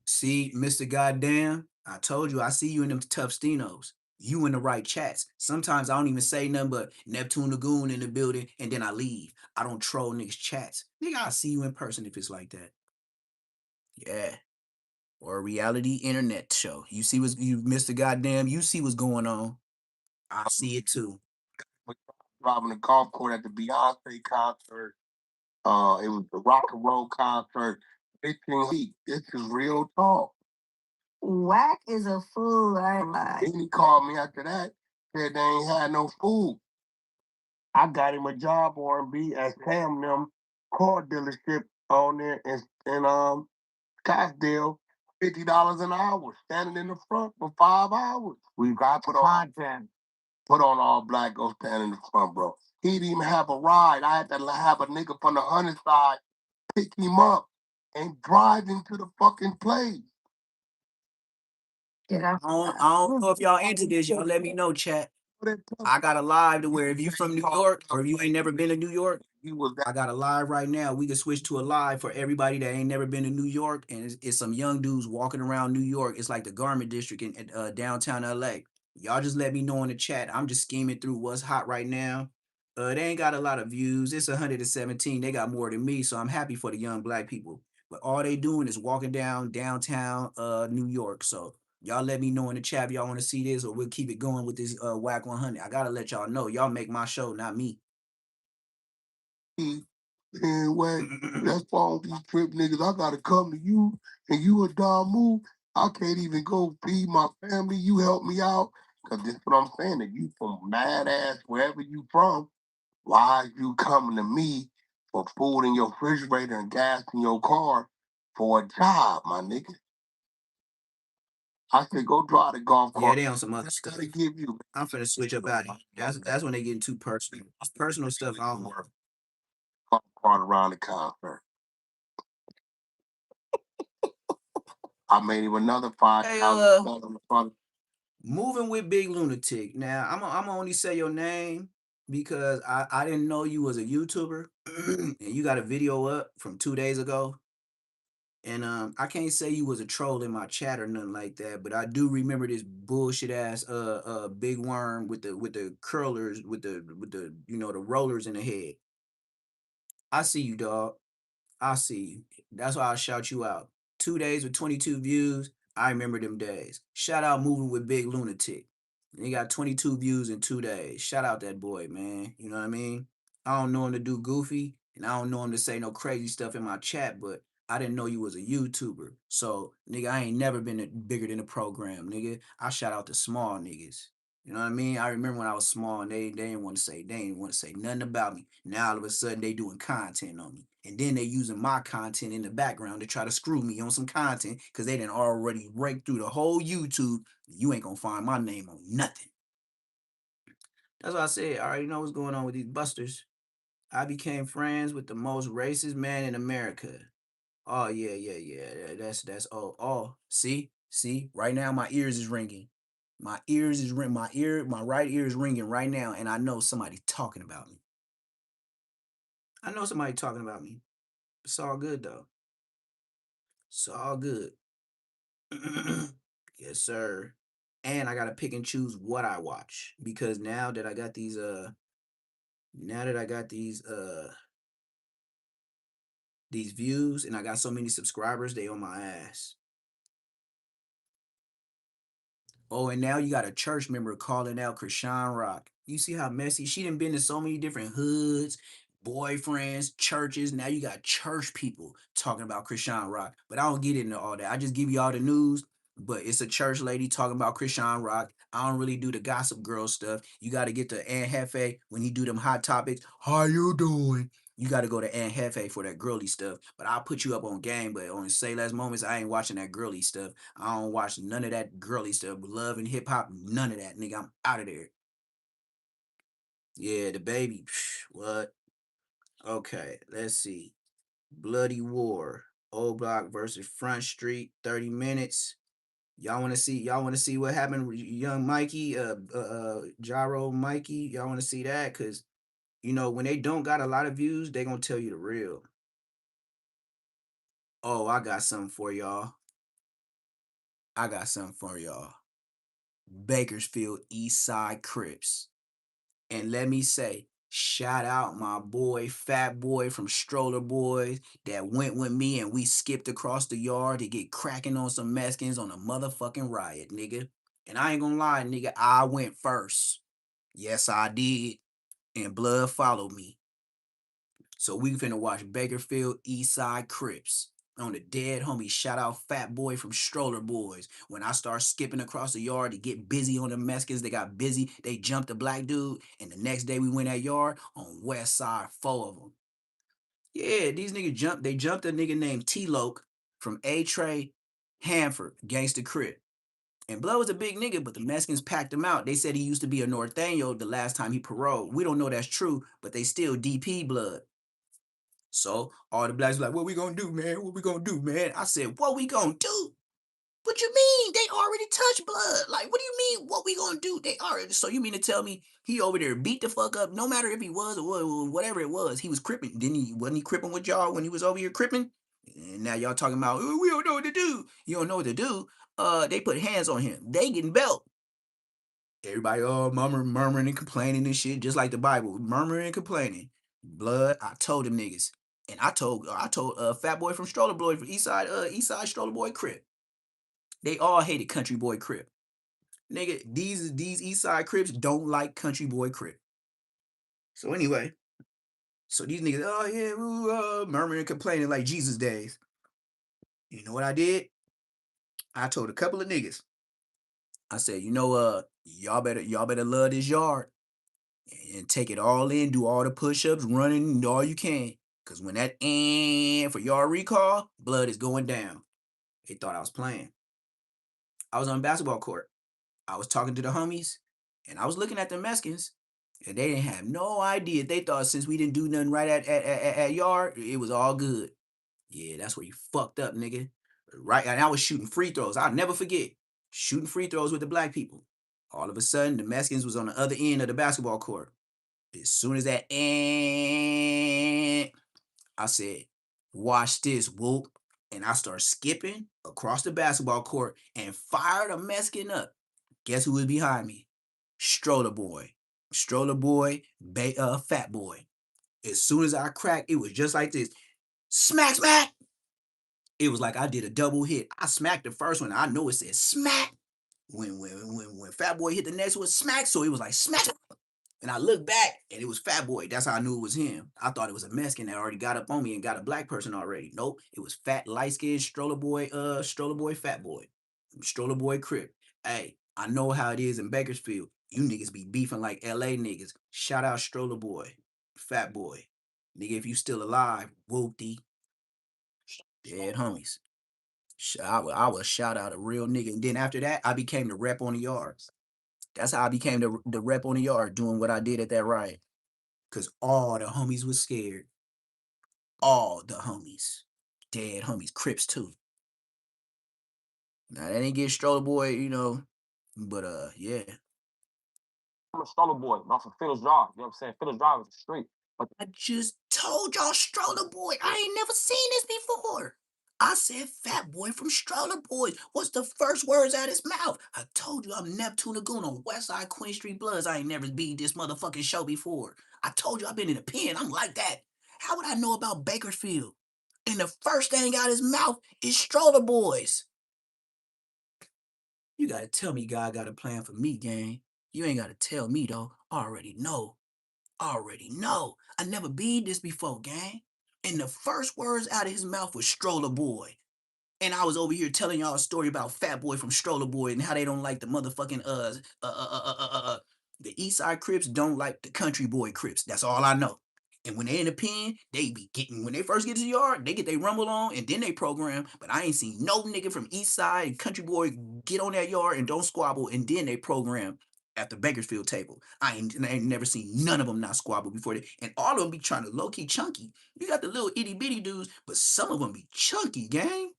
See, Mr. Goddamn, I told you I see you in them tough stenos. You in the right chats. Sometimes I don't even say nothing but Neptune Lagoon in the building, and then I leave. I don't troll niggas' chats. Nigga, I'll see you in person if it's like that. Yeah. Or a reality internet show. You see what's you Mr. Goddamn, you see what's going on. I see it too. Driving the golf court at the Beyonce concert. It was the rock and roll concert. This is real talk. Whack is a fool. Then he called me after that, said they ain't had no food. I got him a job R&B at Sam them car dealership on there in Scottsdale, $50 an hour, standing in the front for 5 hours. We got put on content. Put on all black, go stand in the front, bro. He didn't even have a ride. I had to have a nigga from the 100 side pick him up and drive him to the fucking place. I don't know if y'all into this. Y'all let me know, chat. I got a live to where if you from New York or if you ain't never been to New York, I got a live right now. We can switch to a live for everybody that ain't never been to New York, and it's some young dudes walking around New York. It's like the Garment District in downtown LA. Y'all just let me know in the chat. I'm just scheming through what's hot right now. They ain't got a lot of views. It's 117. They got more than me, so I'm happy for the young black people. But all they doing is walking down downtown New York. So y'all let me know in the chat if y'all want to see this, or we'll keep it going with this Whack 100. I gotta let y'all know. Y'all make my show, not me. And Whack, that's why all these trip niggas, I gotta come to you, and you a dumb move. I can't even go feed my family. You help me out. Cause this what I'm saying. If you from mad ass wherever you from, why are you coming to me for food in your refrigerator and gas in your car for a job, my nigga? I said, go drive the golf cart. Yeah, they on some other stuff. Gotta give you. I'm finna switch up out of here. That's when they getting too personal. Personal stuff, I don't work. Golf cart around the concert. I made him another $5,000. Moving with Big Lunatic. Now, I'm only say your name because I didn't know you was a YouTuber, and you got a video up from 2 days ago. And I can't say you was a troll in my chat or nothing like that, but I do remember this bullshit ass big worm with the curlers with the the rollers in the head. I see you, dog. I see you. That's why I shout you out. 2 days with 22 views. I remember them days. Shout out Moving with Big Lunatic. And he got 22 views in 2 days. Shout out that boy, man. You know what I mean? I don't know him to do goofy, and I don't know him to say no crazy stuff in my chat, but I didn't know you was a YouTuber. So, nigga, I ain't never been bigger than the program, nigga. I shout out the small niggas. You know what I mean? I remember when I was small and they didn't want to say nothing about me. Now all of a sudden they doing content on me. And then they using my content in the background to try to screw me on some content because they didn't already break through the whole YouTube. You ain't gonna find my name on nothing. That's why I said I already know what's going on with these busters. I became friends with the most racist man in America. Oh yeah. That's oh. See, right now my ears is ringing. My ears is ring. My right ear is ringing right now, and I know somebody talking about me. I know somebody talking about me. It's all good though. It's all good. Yes, sir. And I gotta pick and choose what I watch because now that I got these views and I got so many subscribers, they on my ass. Oh, and now you got a church member calling out Krishan Rock. You see how messy she done been in so many different hoods, boyfriends, churches. Now you got church people talking about Krishan Rock. But I don't get into all that. I just give you all the news. But it's a church lady talking about Krishan Rock. I don't really do the gossip girl stuff. You got to get to Aunt Hefe when he do them hot topics. How you doing? You got to go to Aunt Hefe for that girly stuff. But I'll put you up on game. But on Say Less Moments, I ain't watching that girly stuff. I don't watch none of that girly stuff. Love and hip hop, none of that, nigga. I'm out of there. Yeah, the baby. What? Okay, let's see. Bloody War. Old Block versus Front Street. 30 minutes. Y'all want to see what happened with young Mikey, Gyro Mikey. Y'all want to see that? Cause you know, when they don't got a lot of views, they gonna tell you the real. Oh, I got something for y'all. I got something for y'all. Bakersfield East Side Crips. And let me say, shout out my boy, Fat Boy from Stroller Boys, that went with me and we skipped across the yard to get cracking on some Mexicans on a motherfucking riot, nigga. And I ain't gonna lie, nigga, I went first. Yes, I did. And blood followed me. So we finna watch Bakerfield East Side Crips. On the dead homie, shout out Fat Boy from Stroller Boys. When I start skipping across the yard to get busy on the Mexicans, they got busy. They jumped a black dude, and the next day we went that yard on West Side, 4 of them. Yeah, these niggas jumped. They jumped a nigga named T-Loke from A-Tray, Hanford, Gangster Crip. And Blood was a big nigga, but the Mexicans packed him out. They said he used to be a Norteño the last time he paroled. We don't know that's true, but they still DP Blood. So all the blacks were like, what we gonna do, man? What we gonna do, man? I said, what we gonna do? What you mean? They already touched Blood. Like, what do you mean? What we gonna do? They already. So you mean to tell me he over there beat the fuck up? No matter if he was or whatever it was, he was cripping. Didn't he? Wasn't he cripping with y'all when he was over here cripping? And now y'all talking about, oh, we don't know what to do. You don't know what to do. They put hands on him. They getting belt. Everybody murmuring and complaining and shit, just like the Bible, murmuring and complaining. Blood, I told them niggas. And I told Fat Boy from Stroller Boy from Eastside Stroller Boy Crip. They all hated Country Boy Crip. Nigga, these Eastside Crips don't like Country Boy Crip. So anyway, so these niggas, oh yeah, murmuring and complaining like Jesus days. You know what I did? I told a couple of niggas. I said, y'all better love this yard and take it all in, do all the push-ups, running all you can. Cause when that and for yard recall, blood is going down. They thought I was playing. I was on a basketball court. I was talking to the homies, and I was looking at the Mexicans, and they didn't have no idea. They thought since we didn't do nothing right at yard, it was all good. Yeah, that's where you fucked up, nigga. Right, and I was shooting free throws. I'll never forget shooting free throws with the black people. All of a sudden, the Mexicans was on the other end of the basketball court. As soon as that I said, watch this, whoop. And I started skipping across the basketball court and fired a Mexican up. Guess who was behind me? Stroller Boy. Stroller Boy, Fat Boy. As soon as I cracked, it was just like this. Smack, smack. It was like I did a double hit. I smacked the first one. I know it said smack. When Fat Boy hit the next one, smack. So it was like smack. And I looked back and it was Fat Boy. That's how I knew it was him. I thought it was a Mexican that already got up on me and got a black person already. Nope. It was fat, light-skinned Stroller Boy, Fat Boy. Stroller Boy Crip. Hey, I know how it is in Bakersfield. You niggas be beefing like LA niggas. Shout out Stroller Boy, Fat Boy. Nigga, if you still alive, whoop-dee. Dead homies. I would shout out a real nigga. And then after that, I became the rep on the yards. That's how I became the rep on the yard, doing what I did at that riot. Cause all the homies was scared. All the homies. Dead homies. Crips too. Now that ain't get Stroller Boy, but yeah. I'm a Stroller Boy, not from Phillips Drive. You know what I'm saying? Phillips Drive is the street. But I just told y'all Stroller Boy. I ain't never seen this before. I said Fat Boy from Stroller Boys. What's the first words out his mouth? I told you I'm Neptune Lagoon on Westside Queen Street Bloods. I ain't never been this motherfucking show before. I told you I've been in a pen. I'm like that. How would I know about Bakersfield? And the first thing out his mouth is Stroller Boys. You gotta tell me God got a plan for me, gang. You ain't gotta tell me though. I already know. I already know. I never beat this before, gang. And the first words out of his mouth was stroller boy. And I was over here telling y'all a story about Fat Boy from Stroller Boy and how they don't like the motherfucking the East Side Crips don't like the Country Boy Crips. That's all I know. And when they in the pen, they be getting when they first get to the yard, they get their rumble on and then they program. But I ain't seen no nigga from East Side and Country Boy get on that yard and don't squabble and then they program at the Bakersfield table. I ain't never seen none of them not squabble before they, and all of them be trying to low key chunky. You got the little itty bitty dudes, but some of them be chunky, gang.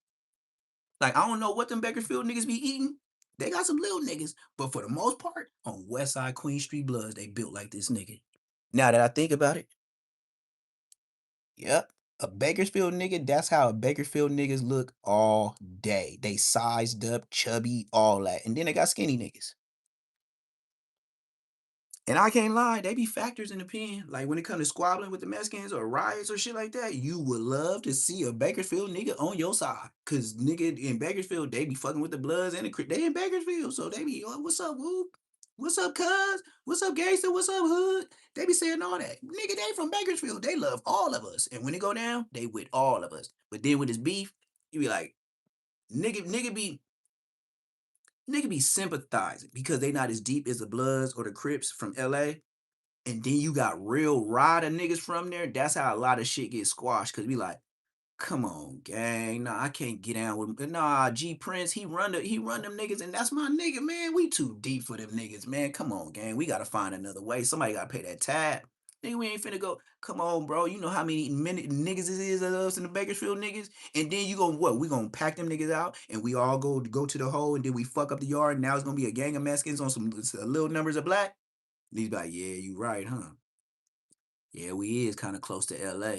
Like, I don't know what them Bakersfield niggas be eating. They got some little niggas, but for the most part, on Westside Queen Street Bloods, they built like this nigga. Now that I think about it, yep. A Bakersfield nigga, that's how a Bakersfield niggas look all day. They sized up, chubby, all that. And then they got skinny niggas. And I can't lie, they be factors in the pen. Like when it comes to squabbling with the Mexicans or riots or shit like that, you would love to see a Bakersfield nigga on your side. Cause nigga in Bakersfield, they be fucking with the Bloods and they in Bakersfield. So they be, oh, what's up, whoop? What's up, cuz? What's up, gangster? What's up, hood? They be saying all that. Nigga, they from Bakersfield. They love all of us. And when it go down, they with all of us. But then with this beef, you be like, nigga be sympathizing because they not as deep as the Bloods or the Crips from LA. And then you got real rider niggas from there. That's how a lot of shit gets squashed. Cause we like, come on, gang. Nah, I can't get down with him. Nah, G Prince, he run them niggas, and that's my nigga, man. We too deep for them niggas, man. Come on, gang. We gotta find another way. Somebody gotta pay that tab. Nigga, we ain't finna go. Come on, bro. You know how many niggas it is of us in the Bakersfield niggas? And then you gonna what? We gonna pack them niggas out and we all go to the hole and then we fuck up the yard and now it's gonna be a gang of Mexicans on some little numbers of black? These like, yeah, you right, huh? Yeah, we is kind of close to LA.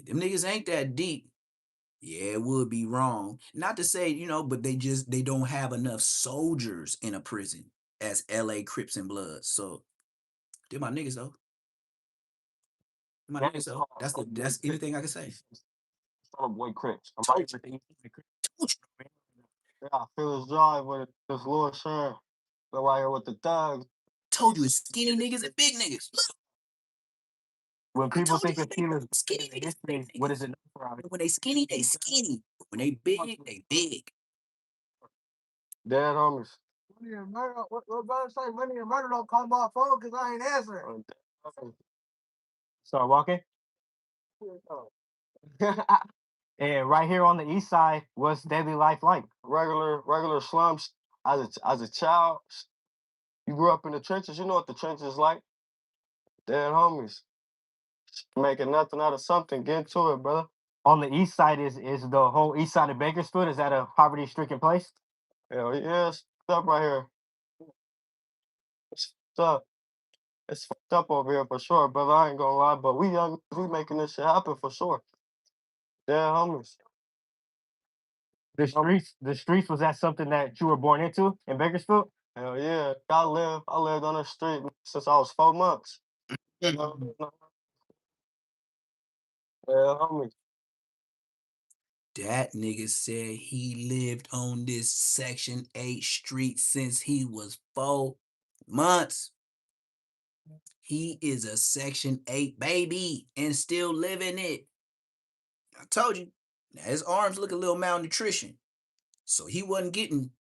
Them niggas ain't that deep. Yeah, it would be wrong. Not to say, but they don't have enough soldiers in a prison as LA Crips and Bloods. So they're my niggas though. My niggas though. That's anything I can say. Stroller Boy Crips. I'm Told right you. with the yeah, Feuds drive with this little shirt. Go right here with the thugs. Told you it's skinny niggas and big niggas. Look, When I people told think you of Steelers, skinny niggas, big what niggas. is it known for out here? When they skinny, they skinny. When they big, they big. Dead homies. Money and murder. What brother say? Money and murder don't call my phone because I ain't answering. Start walking. And right here on the east side, what's daily life like? Regular slums. As a child, you grew up in the trenches. You know what the trenches like. Dead homies. Making nothing out of something. Get to it, brother. On the east side is the whole east side of Bakersfield. Is that a poverty stricken place? Hell yeah, it's up right here. It's up. It's fucked up over here for sure, brother. I ain't gonna lie, but we young, we making this shit happen for sure. Yeah, homies. The streets was that something that you were born into in Bakersfield? Hell yeah. I lived on the street since I was 4 months. Yeah, homie. That nigga said he lived on this Section 8 street since he was 4 months. He is a Section 8 baby and still living it. I told you. Now his arms look a little malnutrition. So he wasn't getting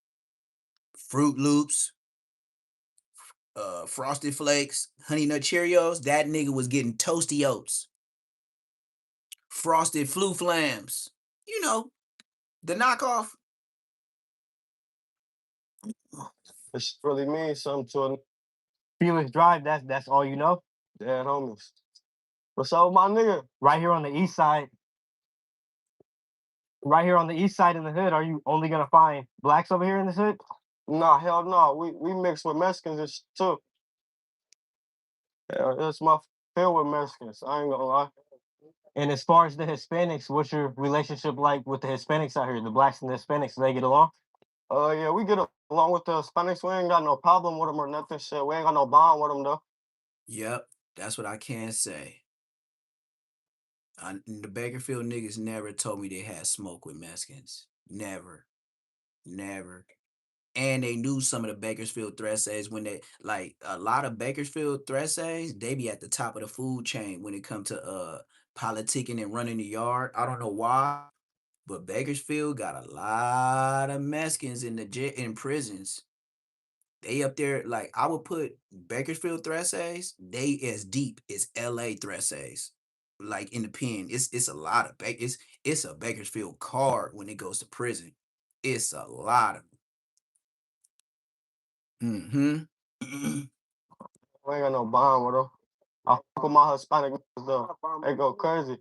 Fruit Loops, Frosted Flakes, Honey Nut Cheerios. That nigga was getting Toasty Oats, Frosted Flu Flams. You know, the knockoff. This really means something to him. Felix Drive, that's all you know? Dead homies. What's up, my nigga? Right here on the east side. Right here on the east side in the hood, are you only gonna find blacks over here in this hood? Nah, hell no. We mix with Mexicans and too. Yeah, it's my filled with Mexicans. I ain't gonna lie. And as far as the Hispanics, what's your relationship like with the Hispanics out here? The blacks and the Hispanics, do they get along? Yeah, we get along with the Hispanics. We ain't got no problem with them or nothing. Shit, we ain't got no bond with them though. Yep, that's what I can say. The Bakerfield niggas never told me they had smoke with Mexicans. Never. Never. And they knew some of the Bakersfield threats when they like a lot of Bakersfield threats, they be at the top of the food chain when it comes to politicking and running the yard. I don't know why, but Bakersfield got a lot of Mexicans in prisons. They up there, like I would put Bakersfield threat they as deep as LA threat like in the pen. It's a lot of it's a Bakersfield card when it goes to prison. It's a lot of mm-hmm. I ain't got no bond with them. I fuck with my Hispanic niggas though. They go crazy.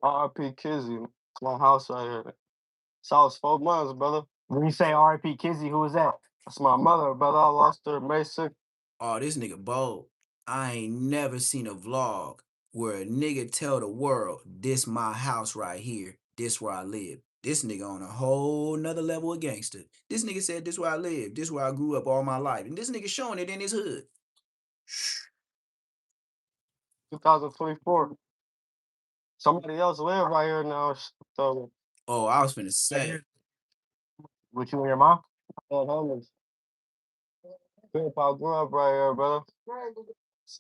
R.I.P. Kizzy, my house right here. So I was 4 months, brother. When you say R.I.P. Kizzy, who was that? That's my mother, brother. I lost her May 6th. Oh, this nigga bold. I ain't never seen a vlog where a nigga tell the world, this my house right here. This where I live. This nigga on a whole nother level of gangster. This nigga said this where I live. This where I grew up all my life. And this nigga showing it in his hood. 2024. Somebody else live right here now. So Oh, I was finna say. With you and your mom? homies. Grandpa grew up right here, brother.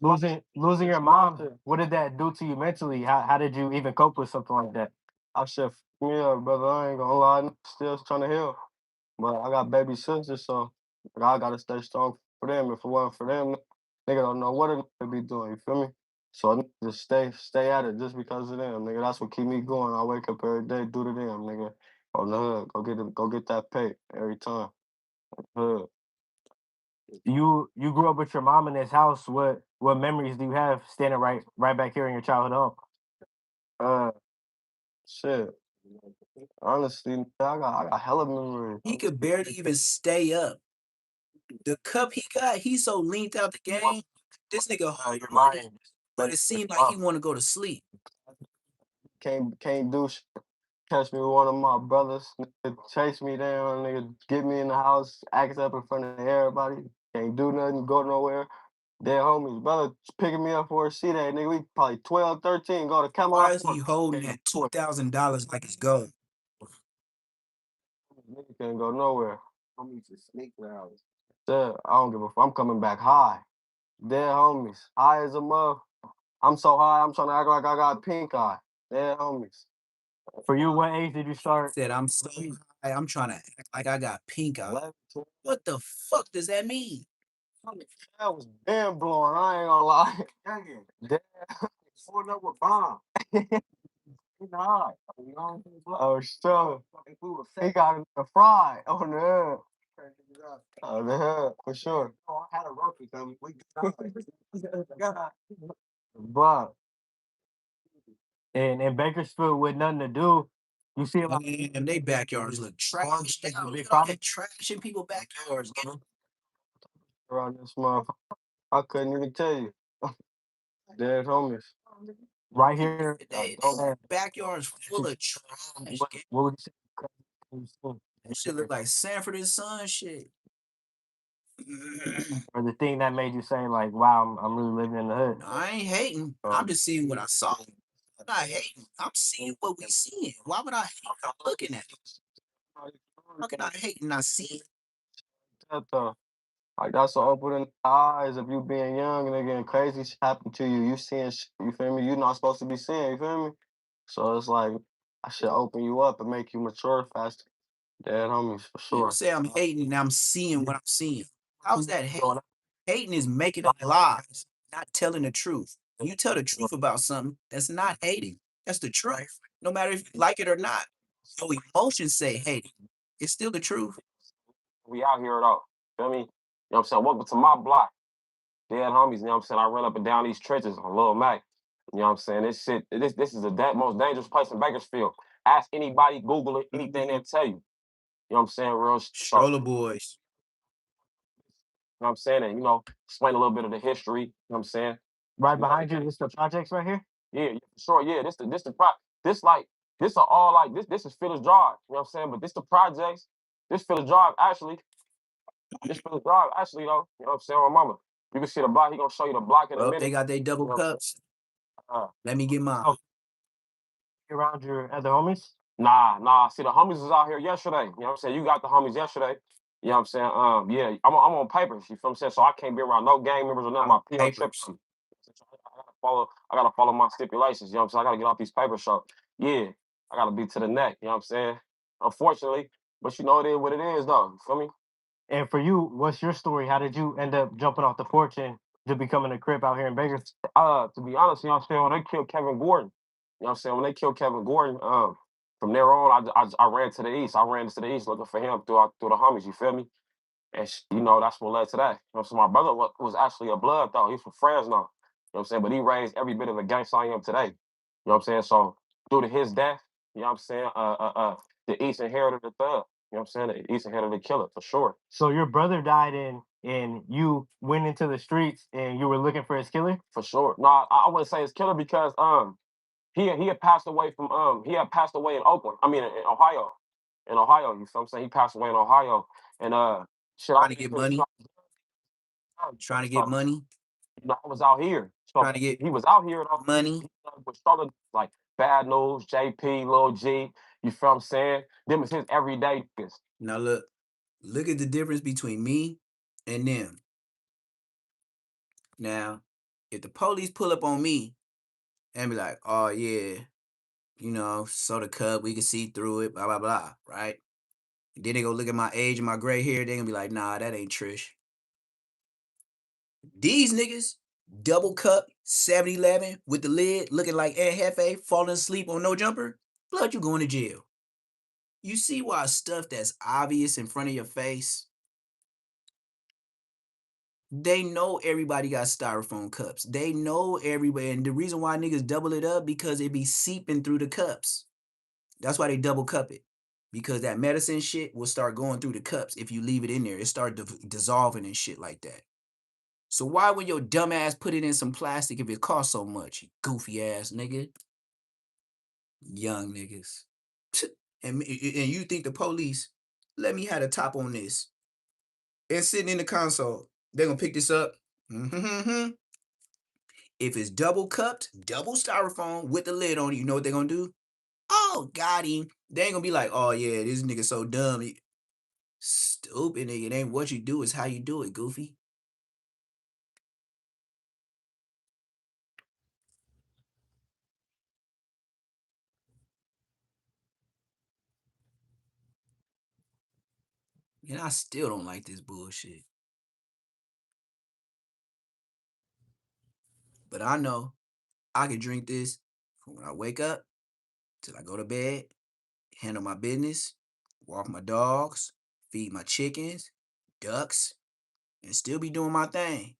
Losing your mom, what did that do to you mentally? How did you even cope with something like that? I should me up, brother. I ain't gonna lie. I'm still trying to heal. But I got baby sisters, so I gotta stay strong for them. If it wasn't for them, nigga don't know what they be doing. You feel me? So I just stay at it just because of them, nigga. That's what keep me going. I wake up every day, do to them, nigga. On the hood, go get that pay every time. Hood. You grew up with your mom in this house. What memories do you have standing right back here in your childhood home? Uh, shit. Honestly, I got hella memories. He could barely even stay up. The cup he got, he's so leaned out the game. This nigga hold your money, but it seemed like he want to go to sleep. Can't do shit. Catch me with one of my brothers, nigga, chase me down, nigga, get me in the house, act up in front of everybody. Can't do nothing, go nowhere. Dead homies, brother picking me up for a C day, nigga. We probably 12, 13, go to Why Camelot. is he holding that $2,000 like it's gold? Nigga can't go nowhere. Homies just sneak rounds. I don't give a fuck. I'm coming back high. Dead homies, high as a mother. I'm so high, I'm trying to act like I got pink eye. Dead homies. For you, what age did you start? Said I'm so high, I'm trying to act like I got pink eye. What the fuck does that mean? That was damn blowing. I ain't gonna lie. Damn. Pulling up with bomb. Oh, sure. He got a fry on the head. On the head, for sure. I had a rope coming. But In Bakersfield with nothing to do, you see a lot Damn, they backyards look trash. They got trash in people's backyards, man. around this motherfucker. I couldn't even tell you. Dead homies. right here. They backyards full of trash. What would you say? That shit look like Sanford and Son shit. Or the thing that made you say like, "Wow, I'm really living in the hood." I ain't hating. I'm just seeing what I saw. I'm not hating. I'm seeing what we seeing. Why would I hate? I'm looking at it. How can I hate and not see it? Like that's what opening the eyes of you being young and getting crazy shit happen to you. You seeing shit, you feel me? You're not supposed to be seeing, you feel me? So it's like I should open you up and make you mature faster. Dead homies for You sure. say I'm hating and I'm seeing what I'm seeing. How's that hate? Hating is making up lies, not telling the truth. When you tell the truth about something, that's not hating. That's the truth. No matter if you like it or not. Your emotions say hating. It's still the truth. We out here though. Feel me? You know what I'm saying? Welcome to my block. Dead homies, you know what I'm saying? I run up and down these trenches on Lil Mac. You know what I'm saying? This is the most dangerous place in Bakersfield. Ask anybody, Google it, anything they'll tell you. You know what I'm saying? Real Stroller boys. You know what I'm saying? And, explain a little bit of the history. You know what I'm saying? Right behind you, this the projects right here. Yeah, sure. Yeah, this are all like this is Phyllis Drive. You know what I'm saying? But this the projects. This Phyllis Drive actually. This Phyllis Drive actually though. You know what I'm saying? My mama. You can see the block. He gonna show you the block in a Well, minute. they got their double cups. Let me get mine. Around your other homies? Nah. See, the homies was out here yesterday. You know what I'm saying? You got the homies yesterday. You know what I'm saying? Yeah, I'm on papers. You feel what I'm saying? So I can't be around no gang members or none of my PO trips. I gotta follow my stipulations. You know what I'm saying? I gotta get off these papers. So yeah, I gotta be to the neck. You know what I'm saying? Unfortunately, but you know it is what it is, though. You feel me? And for you, what's your story? How did you end up jumping off the porch and to becoming a Crip out here in Vegas? To be honest, you know what I'm saying? When they killed Kevin Gordon, you know what I'm saying? When they killed Kevin Gordon, from there on, I ran to the east. I ran to the east looking for him through the homies. You feel me? And you know that's what led to that. You know, so my brother was actually a blood though. He's from Fresno. You know what I'm saying? But he raised every bit of a gangster I am today. You know what I'm saying? So due to his death, you know what I'm saying? The East inherited the thug. You know what I'm saying? The East inherited the killer for sure. So your brother died and you went into the streets and you were looking for his killer? For sure. No, I wouldn't say his killer because he had passed away from he had passed away in Oakland. I mean in Ohio. In Ohio, you feel what I'm saying? He passed away in Ohio. And shit, Trying to get money. Trying to get money. You know, I was out here. So Trying to get he was out here money. with struggling like Bad News, JP, Lil G. You feel what I'm saying? Them is his everyday niggas. Now look at the difference between me and them. Now, if the police pull up on me and be like, oh yeah, you know, soda cup, we can see through it, blah blah blah, right? And then they go look at my age and my gray hair, they gonna be like, nah, that ain't Trish. These niggas, double cup, 7-Eleven with the lid, looking like Aunt Hefe, falling asleep on no jumper, blood, you going to jail. You see why stuff that's obvious in front of your face, they know everybody got styrofoam cups. They know everybody, and the reason why niggas double it up because it be seeping through the cups. That's why they double cup it, because that medicine shit will start going through the cups if you leave it in there. It start dissolving and shit like that. So why would your dumb ass put it in some plastic if it costs so much? You goofy ass nigga. Young niggas. And you think the police, let me have the top on this. And sitting in the console, they're gonna pick this up. If it's double cupped, double styrofoam with the lid on it, you know what they're gonna do? Oh, got him. They ain't gonna be like, oh yeah, this nigga so dumb. Stupid nigga. It ain't what you do, it's how you do it, goofy. And I still don't like this bullshit. But I know I can drink this from when I wake up till I go to bed, handle my business, walk my dogs, feed my chickens, ducks, and still be doing my thing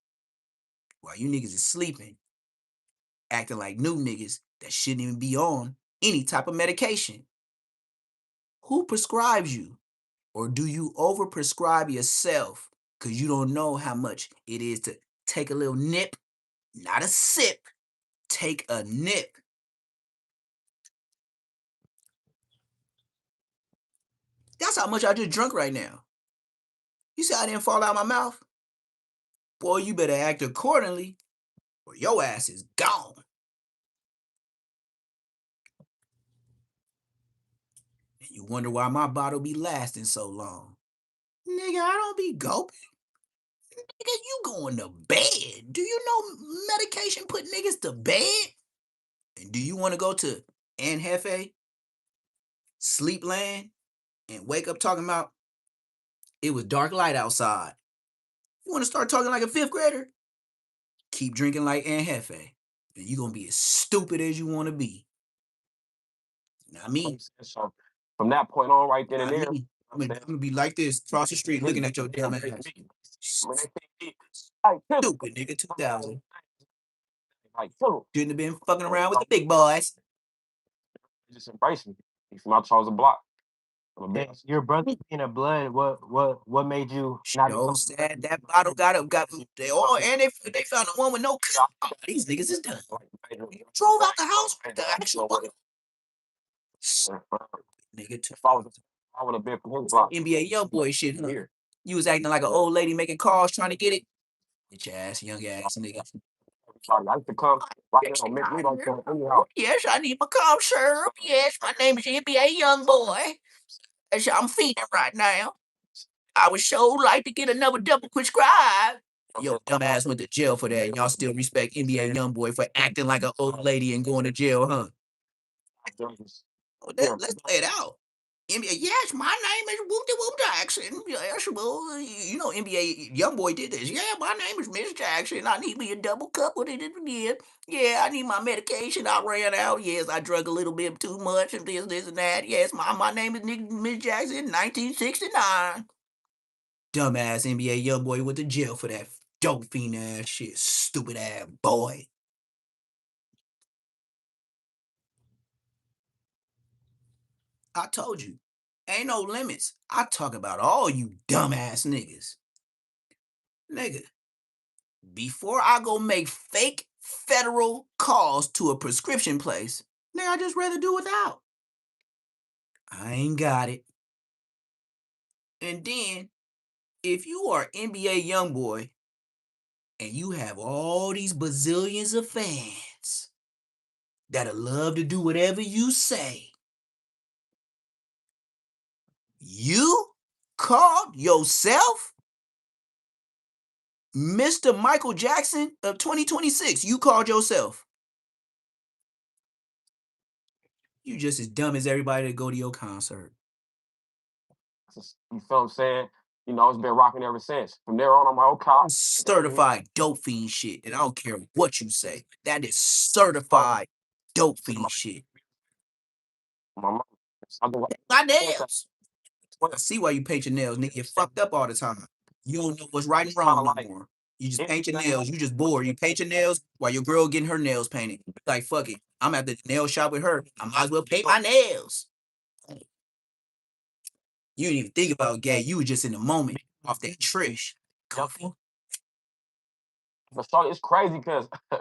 while you niggas is sleeping, acting like new niggas that shouldn't even be on any type of medication. Who prescribes you? Or do you overprescribe yourself because you don't know how much it is to take a little nip, not a sip, take a nip. That's how much I just drunk right now. You see I didn't fall out of my mouth? Boy, you better act accordingly or your ass is gone. And you wonder why my bottle be lasting so long. Nigga, I don't be gulping. Nigga, you going to bed. Do you know medication put niggas to bed? And do you want to go to Aunt Hefe, Sleepland, and wake up talking about it was dark light outside? You want to start talking like a fifth grader? Keep drinking like Aunt Hefe, and you're going to be as stupid as you want to be. Not me. So from that point on, right then and there, I'm gonna be like this across the street looking at your damn ass. Stupid nigga, 2000. Shouldn't have been fucking around with the big boys. Just embrace me. From I chose a block. Your brother being a blood, what made you not? So sad that bottle got they all and they found the one with no cup. Oh, these niggas is done. Drove out the house with the actual bottle. Nigga, I would have been from his block. NBA young boy shit. Huh? You was acting like an old lady making calls trying to get it. Bitch ass, young ass nigga. I used to come right now. Yes, I need my cough syrup. Yes, my name is NBA young boy. I'm feeding right now. I would sure like to get another double prescribed. Yo, dumbass went to jail for that. Y'all still respect NBA YoungBoy for acting like an old lady and going to jail, huh? Let's play it out. NBA, yes, my name is Whoop Whoop Jackson. Yes, well, you know NBA YoungBoy did this. Yeah, my name is Miss Jackson. I need me a double cup with it again. Yeah, I need my medication. I ran out. Yes, I drank a little bit too much of this, and that. Yes, my name is Miss Jackson, 1969. Dumbass NBA YoungBoy went to jail for that dope fiend ass shit. Stupid ass boy. I told you, ain't no limits. I talk about all you dumbass niggas. Nigga, before I go make fake federal calls to a prescription place, nigga, I just rather do without. I ain't got it. And then, if you are NBA YoungBoy and you have all these bazillions of fans that'll love to do whatever you say, you called yourself Mr. Michael Jackson of 2026. You called yourself. You just as dumb as everybody that go to your concert. You feel what I'm saying? You know, it's been rocking ever since. From there on, I'm like, okay. Certified dope fiend shit. And I don't care what you say. That is certified dope fiend shit. My nails. I see why you paint your nails, nigga. You're fucked up all the time. You don't know what's right and wrong no more. You just paint your nails. You just bored. You paint your nails while your girl getting her nails painted. Like, fuck it. I'm at the nail shop with her. I might as well paint my nails. You didn't even think about gay. You were just in the moment off that Trish. Comfy. It's crazy because hey,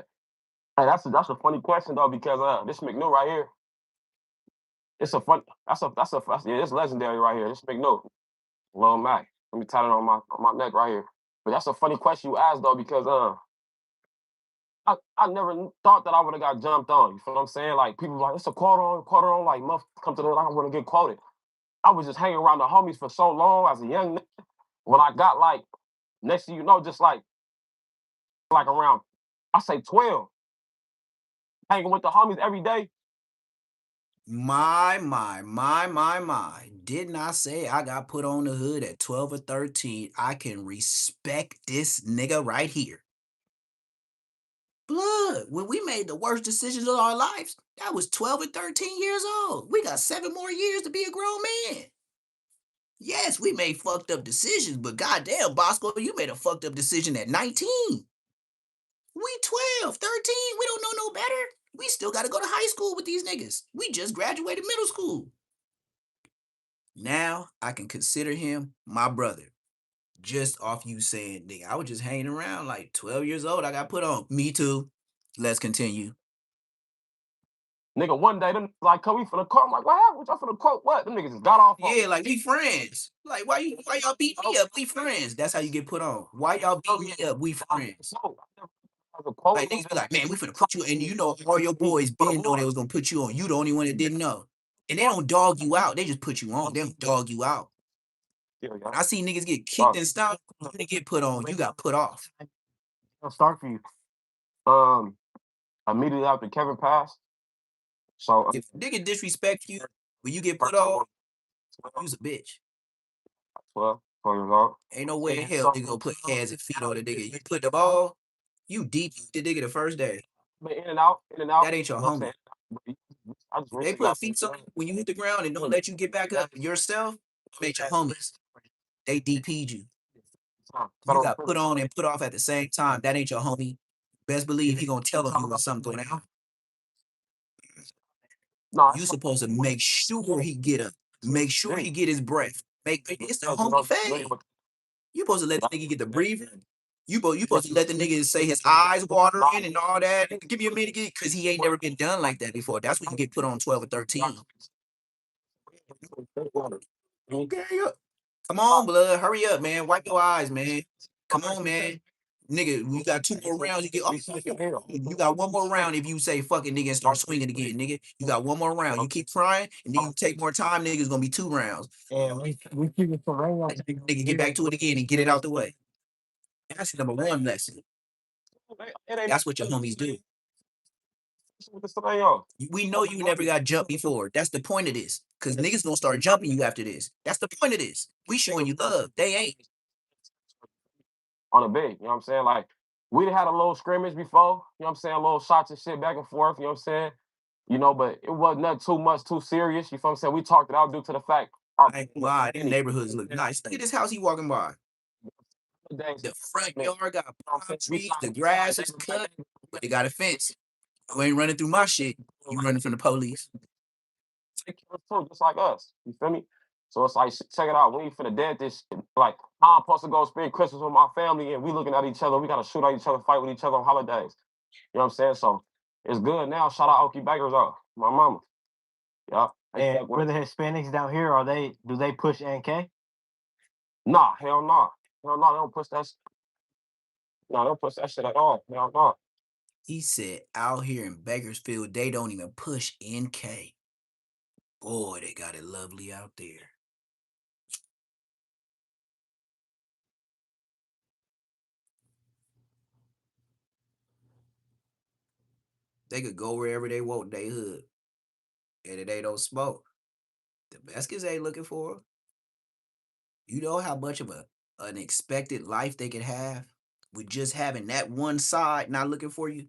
that's a funny question though, because this McNew right here, it's a fun yeah, it's legendary right here. This McNew, Lil Mac. Let me tie it on my neck right here. But that's a funny question you asked though, because I never thought that I would have got jumped on. You feel what I'm saying? Like people like, it's a quote on, like muff come to the I want to get quoted. I was just hanging around the homies for so long as a young nigga. When I got like, next thing you know, just like around, I say 12, hanging with the homies every day. My. Didn't I say I got put on the hood at 12 or 13? I can respect this nigga right here. Blood, when we made the worst decisions of our lives, that was 12 and 13 years old. We got 7 more years to be a grown man. Yes, we made fucked up decisions, but goddamn, Bosco, you made a fucked up decision at 19. We 12, 13, we don't know no better. We still got to go to high school with these niggas. We just graduated middle school. Now I can consider him my brother. Just off you saying, nigga, I was just hanging around like 12 years old. I got put on. Me too. Let's continue. Nigga, one day, them like, come we for the quote. I'm like, what happened? What y'all for the quote? What? Them niggas just got off. Yeah, like we friends. Like why y'all beat me up? We friends. That's how you get put on. Why y'all beat me up? We friends. Like niggas be like, man, we finna put you, and you know all your boys been know they was gonna put you on. You the only one that didn't know. And they don't dog you out. They just put you on. They don't dog you out. When I see niggas get kicked and stuff, you didn't get put on. You got put off. I'll start for you. Immediately after Kevin passed. So if nigga disrespect you when you get put off, you's a bitch. 12 years old. Ain't no way in hell nigga gonna put hands and feet on the nigga. You put the ball, you deep the nigga the first day. But in and out. That ain't your homie. They put feet on when you hit the ground and don't let you get back up yourself, make your homies. They DP'd you. You got put on and put off at the same time. That ain't your homie. Best believe he gonna tell you when something going on. No, you supposed to make sure he get up. Make sure he get his breath. It's the homie fade. You supposed to let the nigga get the breathing. You supposed to let the nigga say his eyes watering and all that. Give me a minute, because he ain't never been done like that before. That's when you get put on 12 or 13. Okay, come on, blood. Hurry up, man. Wipe your eyes, man. Come on, man. Nigga, we got 2 more rounds. You get you got 1 more round if you say fuck it, nigga, and start swinging again, nigga. You got 1 more round. You keep trying, and then you take more time, nigga. It's gonna be 2 rounds. And we keep it for rounds. Nigga, get back to it again and get it out the way. That's number 1 lesson. That's what your homies do. We know you never got jumped before. That's the point of this. Cause niggas gonna start jumping you after this. That's the point of this. We showing you love. They ain't. On a big, you know what I'm saying? Like, we'd had a little scrimmage before, you know what I'm saying? Little shots and shit back and forth, you know what I'm saying? You know, but it wasn't nothing too much, too serious. You feel what I'm saying? We talked it out due to the fact. I ain't lie, them neighborhoods look nice. Look at this house he walking by. The front yard got palm trees, the grass is cut, but they got a fence. You ain't running through my shit. You running from the police. Just like us. You feel me? So it's like, check it out. We ain't finna dead this shit. Like, I'm supposed to go spend Christmas with my family and we looking at each other. We gotta shoot at each other, fight with each other on holidays. You know what I'm saying? So it's good now. Shout out Okie Bakers off. My mama. Yeah. And for the Hispanics down here, do they push NK? Nah, hell nah. Hell nah, they don't push that shit. No, they don't push that shit at all. Hell nah. He said out here in Bakersfield, they don't even push NK. Boy, they got it lovely out there. They could go wherever they want, they hood. And they don't smoke. The Baskets ain't looking for them. You know how much of an expected life they could have with just having that one side not looking for you?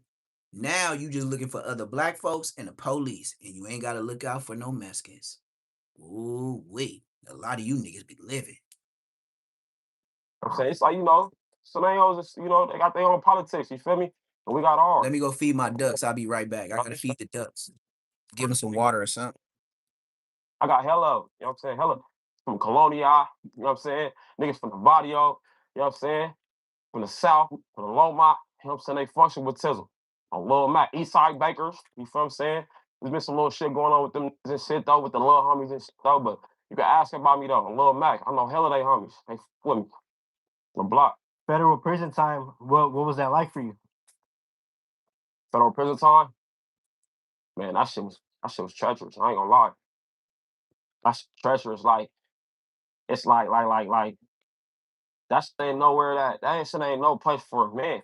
Now you just looking for other black folks and the police, and you ain't got to look out for no Mexicans. Ooh, wait. A lot of you niggas be living. I'm saying, it's like, you know, scenarios, you know, they got their own politics, you feel me? And we got ours. Let me go feed my ducks. I'll be right back. I gotta feed the ducks. Give them some water or something. I got hella, you know what I'm saying? Hella from Colonia, you know what I'm saying? Niggas from the Barrio, you know what I'm saying? From the South, from the Loma, you know what I'm saying? They function with Tizzle. On Lil Mac, Eastside Bakers, you feel what I'm saying? There's been some little shit going on with them and shit though, with the little homies and shit though, but you can ask about me though. On Lil Mac, I know hella they homies. They with me. The block. Federal prison time, what was that like for you? Federal prison time? Man, that shit was treacherous. I ain't gonna lie. That's treacherous. Like, it's like that shit ain't nowhere that shit ain't no place for a man.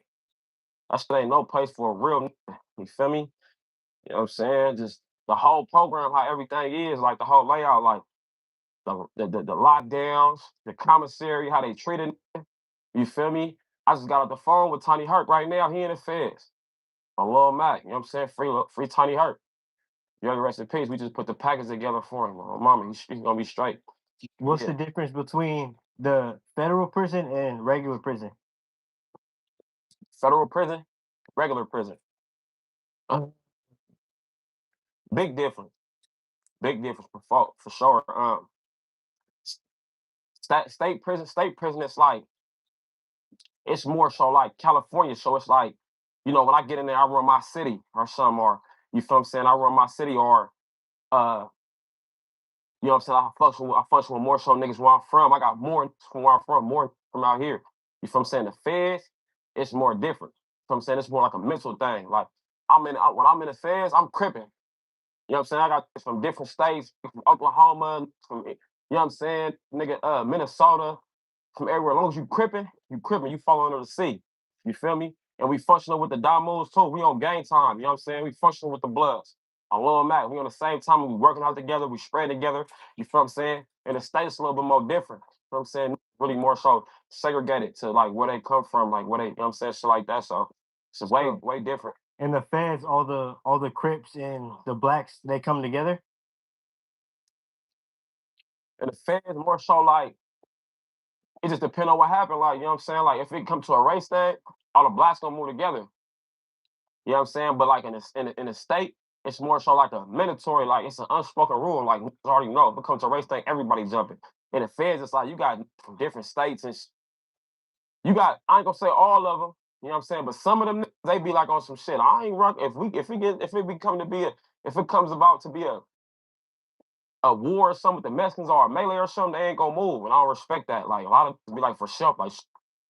That shit ain't no place for a real nigga. You feel me? You know what I'm saying? Just the whole program, how everything is, like the whole layout, like the lockdowns, the commissary, how they treated. You feel me? I just got off the phone with Tiny Hurt right now. He in the feds. On Lil Mac, you know what I'm saying? Free Tiny Hurt. You ever rest in peace? We just put the package together for him. Mama, he's gonna be straight. What's the difference between the federal prison and regular prison? Federal prison, regular prison. Big difference. Big difference for sure. State prison is like, it's more so like California. So it's like, you know, when I get in there, I run my city or something, or you feel what I'm saying? I run my city, or you know what I'm saying? I function with more so niggas where I'm from. I got more from where I'm from, more from out here. You feel what I'm saying? The feds, it's more different. You know what I'm saying? It's more like a mental thing. Like, when I'm in the feds, I'm cripping. You know what I'm saying? I got from different states, from Oklahoma, from, you know what I'm saying? Nigga, Minnesota, from everywhere. As long as you cripping, you fall under the sea. You feel me? And we functional with the Domos too. We on game time. You know what I'm saying? We functional with the Bloods. On Lil Mac, we on the same time. We working out together. We spread together. You feel what I'm saying? And the state's a little bit more different. You know what I'm saying? Really more so segregated to like where they come from, like where they, you know what I'm saying? Shit like that. So it's way different. In the feds, all the Crips and the blacks, they come together? And the feds more so like, it just depends on what happened. Like, you know what I'm saying? Like, if it comes to a race thing, all the blacks gonna move together. You know what I'm saying? But like in the state, it's more so like a mandatory, like it's an unspoken rule. Like, you already know, if it comes to a race thing, everybody jumping. In the feds, it's like you got from different states, and you got, I ain't gonna say all of them, you know what I'm saying? But some of them, they be like on some shit. I ain't rock. If it comes about to be a war or something with the Mexicans or a melee or something, they ain't gonna move. And I don't respect that. Like, a lot of be like, for sure, like,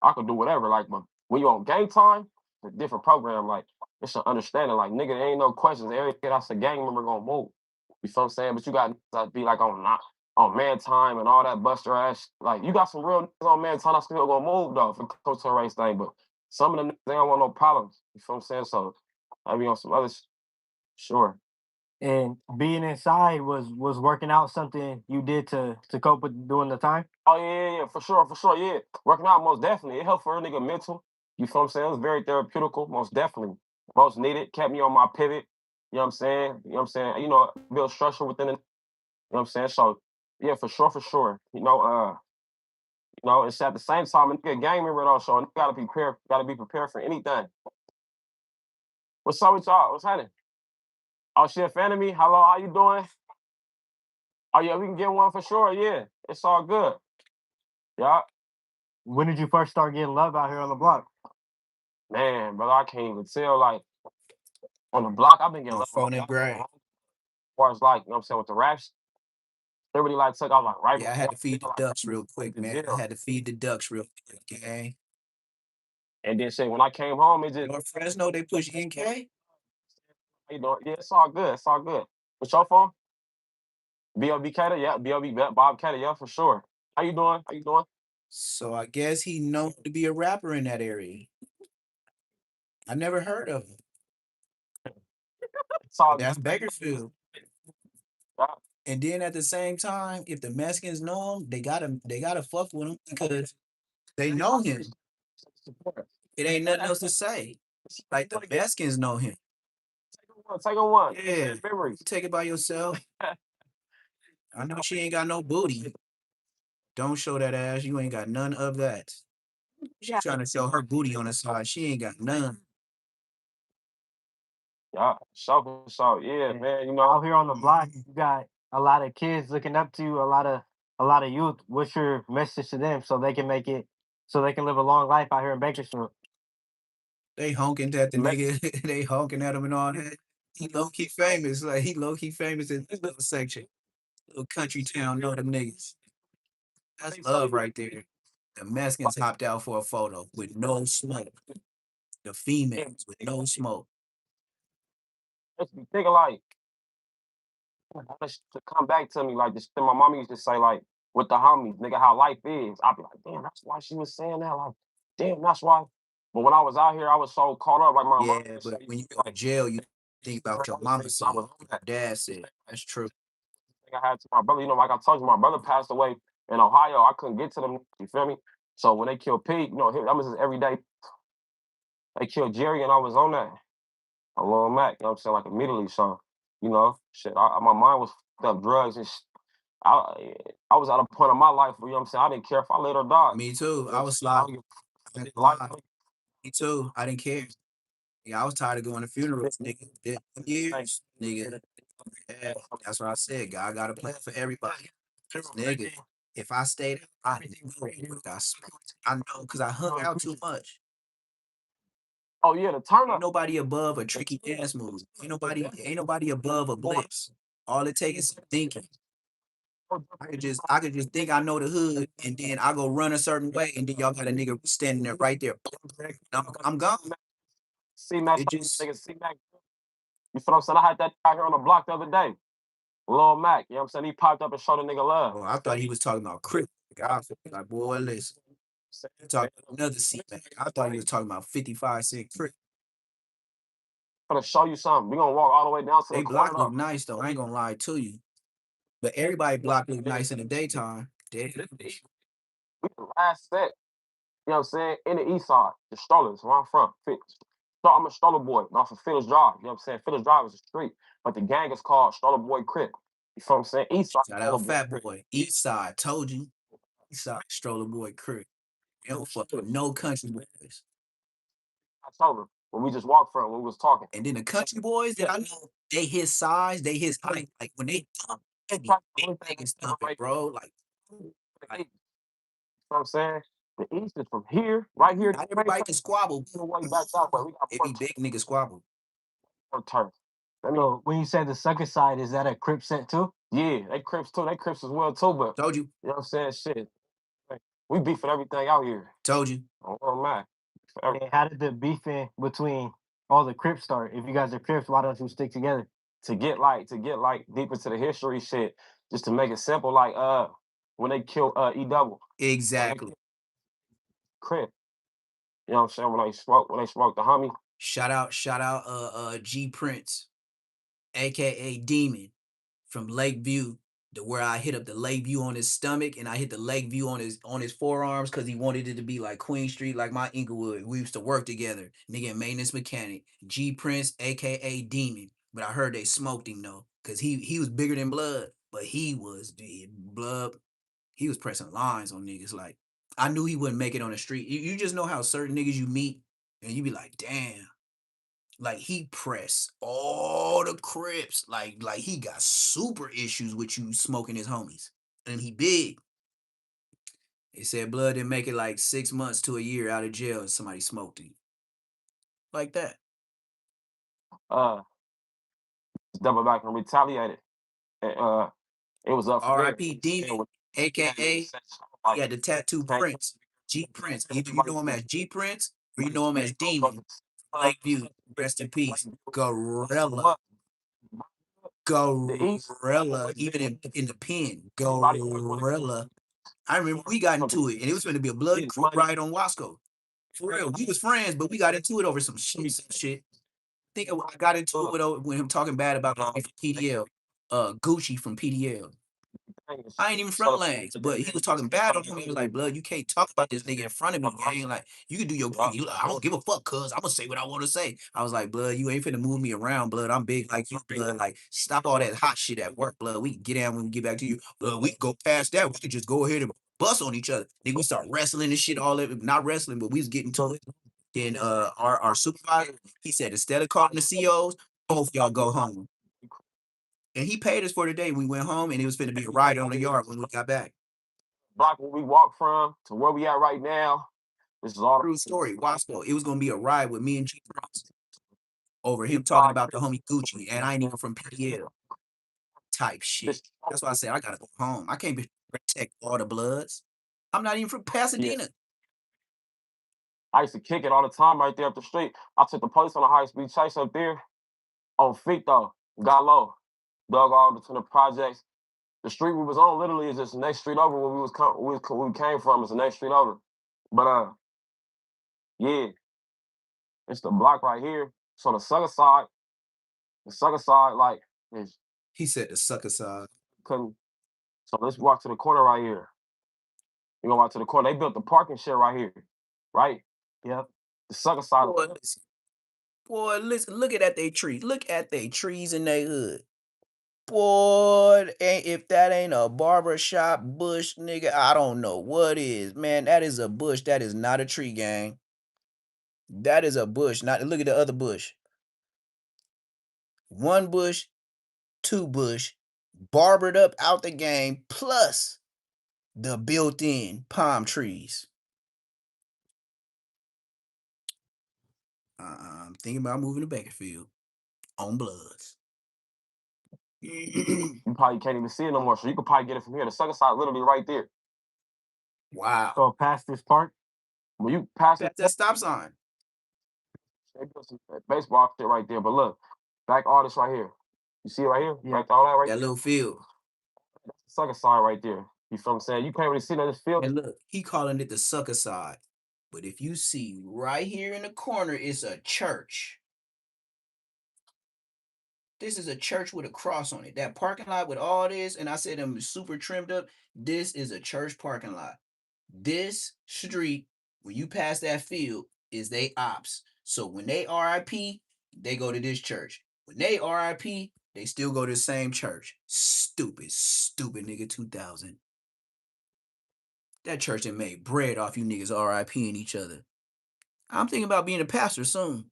I could do whatever. Like, but when you on game time, it's a different program. Like, it's an understanding. Like, nigga, there ain't no questions. Every kid that's a gang member gonna move. You feel what I'm saying? But you got to be like on man time and all that buster ass. Like, you got some real niggas on man time that's still gonna move though if it comes to a race thing. But some of them niggas, they don't want no problems. You feel what I'm saying? So I be on some others. Sure. And being inside was working out something you did to cope with doing the time? Oh yeah, for sure, yeah. Working out most definitely. It helped for a nigga mental. You feel what I'm saying? It was very therapeutical, most definitely. Most needed. Kept me on my pivot. You know what I'm saying? You know what I'm saying? You know, build structure within it. You know what I'm saying? So yeah, for sure. It's at the same time a nigga gang member though, so a nigga gotta be prepared for anything. What's up with y'all? What's happening? Oh, she a fan of me? Hello, how you doing? Oh yeah, we can get one for sure. Yeah, it's all good. Yeah, When did you first start getting love out here on the block? man, brother, I can't even tell. Like on the block, I've been getting On love phone on the and block. grade. As far as like, you know what I'm saying, with the raps, everybody like took off like right Yeah, I before had to feed the like, ducks real quick, the man. I jail. had to feed the ducks real quick, gang. And then shit, when I came home, it just Your friends know they push NK? how you doing? Yeah, it's all good. It's all good. What's your phone? B.O.B. Cater, yeah. B.O.B. Bob Cater, yeah, for sure. How you doing? How you doing? So I guess he known to be a rapper in that area. I never heard of him. It's all But that's good. Bakersfield. Yeah. And then at the same time, if the Mexicans know him, they gotta fuck with him because they know him. It ain't nothing else to say. Like the Mexicans know him. Take a one. Yeah, Memories. take it by yourself. I know she ain't got no booty. Don't show that ass. You ain't got none of that. She's trying to show her booty on the side. She ain't got none. Yeah, so yeah, man. You know, Out here on the block, you got a lot of kids looking up to you, a lot of youth. What's your message to them so they can make it, so they can live a long life out here in Bakersfield? They honking at the nigga. They honking at him and all that. He low key famous. Like he low key famous in this little section. Little country town, know them niggas. That's love right there. The Mexicans hopped out for a photo with no smoke. The females with no smoke. makes me think of like to come back to me like this. My mom used to say like with the homies, nigga, how life is. I'd be like, damn, that's why she was saying that. Like, damn, that's why. But when I was out here, I was so caught up. Like my mom Yeah, would but say, when you go to jail, you think about your mama said, your dad said. That's true. I had to my brother. You know, like I told you, my brother passed away in Ohio. I couldn't get to them. You feel me? So when they killed Pete, you know, that was his everyday. They killed Jerry, and I was on that. A Lil Mac, you know what I'm saying? Like immediately. So, you know, shit, my mind was fucked up, drugs and I was at a point in my life where, you know what I'm saying, I didn't care if I lived or died. Me too. You I know, was I like, don't give a lie. life. Me too. I didn't care. Yeah, I was tired of going to funerals, nigga. Years, nigga. Yeah, that's what I said. God got a plan for everybody. Nigga, if I stayed, I know I know because I hung out too much. Oh yeah, the turn Ain't up. nobody above a tricky dance move. Ain't nobody above a blitz. All it takes is thinking. I could just think I know the hood, and then I go run a certain way, and then y'all got a nigga standing there right there. I'm gone. C-Mac, It just nigga, C-Mac. You feel what I'm saying? I had that out here on the block the other day. Lil Mac, you know what I'm saying? He popped up and showed a nigga love. oh, I thought he was talking about Chris. I was like, boy, listen. Talking another C-Mac. I thought he was talking about 55 Cent Chris. I'm gonna show you something. We gonna walk all the way down to They the corner. block look nice though. I ain't gonna lie to you. But everybody block look nice in the daytime. We the last set, you know what I'm saying, in the east side, the strollers, where I'm from. So I'm a stroller boy off of Phillips Drive. You know what I'm saying? Phillips Drive is a street, but the gang is called Stroller Boy Crip. You feel what I'm saying? East side. Shout out Fat Boy. East side, told you. East side, Stroller Boy Crew. They don't fuck with no country boys. I told him when we just walked from when we was talking. And then the country boys that I know, they his size, they his height. Like when they thump, they be big niggas thumping, bro. Like You know what I'm saying? The east is from here, right here. not everybody can squabble. Way back that way. We got It be big niggas squabble. turf. So when you say the sucker side, is that a Crip set too? Yeah, they Crips too. They Crips as well too, but Told you. you know what I'm saying? Shit. We beefing everything out here. Told you. Oh man. And how did the beefing between all the Crips start? If you guys are Crips, why don't you stick together? To get like deep into the history shit, just to make it simple, like when they killed E Double. Exactly. Crip. You know what I'm saying? When they smoked the homie. Shout out G Prince, aka Demon, from Lakeview, where I hit up the Lakeview on his stomach and I hit the Lakeview on his forearms because he wanted it to be like Queen Street, like my Inglewood. We used to work together. Nigga, maintenance mechanic. G Prince, aka Demon. But I heard they smoked him though, because he was bigger than Blood, but he was Blood. He was pressing lines on niggas. Like, I knew he wouldn't make it on the street. You just know how certain niggas you meet and you be like, damn. Like, he pressed all the Crips. Like he got super issues with you smoking his homies. And he big. They said Blood didn't make it like 6 months to a year out of jail and somebody smoked him. Like that. Double back and retaliated. And it was up for R.I.P. Demon, aka he had the tattoo Prince. G Prince. Either you know him as G Prince or you know him as Demon. Lakeview, rest in peace. Gorilla. Even in the pen. Gorilla. I remember we got into it, and it was going to be a blood ride on Wasco. For real, we was friends, but we got into it over some shit. I think I got into it with him talking bad about PDL, Gucci from PDL. I ain't even front legs, but he was talking bad on him. He was like, "Blood, you can't talk about this nigga in front of me, gang. Like, you can do your thing. I don't give a fuck, cuz I'm gonna say what I want to say." I was like, "Blood, you ain't finna move me around, Blood. I'm big like you, Blood. Like, stop all that hot shit at work, Blood. We can get down when we get back to you, Blood. We can go past that. We could just go ahead and bust on each other. Then we start wrestling and shit. All that, not wrestling, but we was getting to it. Then our supervisor, he said, instead of calling the COs, both y'all go home. And he paid us for the day. We went home, and it was finna be a ride on the yard when we got back. Block where we walked from to where we at right now. This is all True story. Wasco. It was gonna be a ride with me and G Prince over him talking about the homie Gucci, and I ain't even from PDL. Type shit. That's why I said I gotta go home. I can't protect all the Bloods. I'm not even from Pasadena. Yeah. I used to kick it all the time right there up the street. I took the police on a high-speed chase up there on feet though. Got low. Dug all to the projects. The street we was on literally is just the next street over where we came from. It's the next street over. But yeah, it's the block right here. So the sucker side, like is. He said the sucker side. So let's walk to the corner right here. We gonna walk to the corner. They built the parking shed right here, right? Yep. The sucker side. Boy, listen, look at they trees. Look at they trees in their hood. Boy, if that ain't a barbershop bush, nigga, I don't know what is. Man, that is a bush. That is not a tree, gang. That is a bush. Not look at the other bush. One bush, two bush, barbered up out the game, plus the built-in palm trees. I'm thinking about moving to Bakersfield on Bloods. You probably can't even see it no more, so you could probably get it from here. The sucker side literally right there. Wow. So past this park? When you pass that stop sign. They put some baseball shit right there, but look, back all this right here. You see it right here? Yeah. Right, all that right that there? Little field. That's the sucker side right there. You feel what I'm saying? You can't really see this field. And look, he calling it the sucker side. But if you see right here in the corner, it's a church. This is a church with a cross on it. That parking lot with all this, and I said them super trimmed up, this is a church parking lot. This street, when you pass that field, is they ops. So when they RIP, they go to this church. When they RIP, they still go to the same church. Stupid nigga 2000. That church that made bread off you niggas RIPing each other. I'm thinking about being a pastor soon.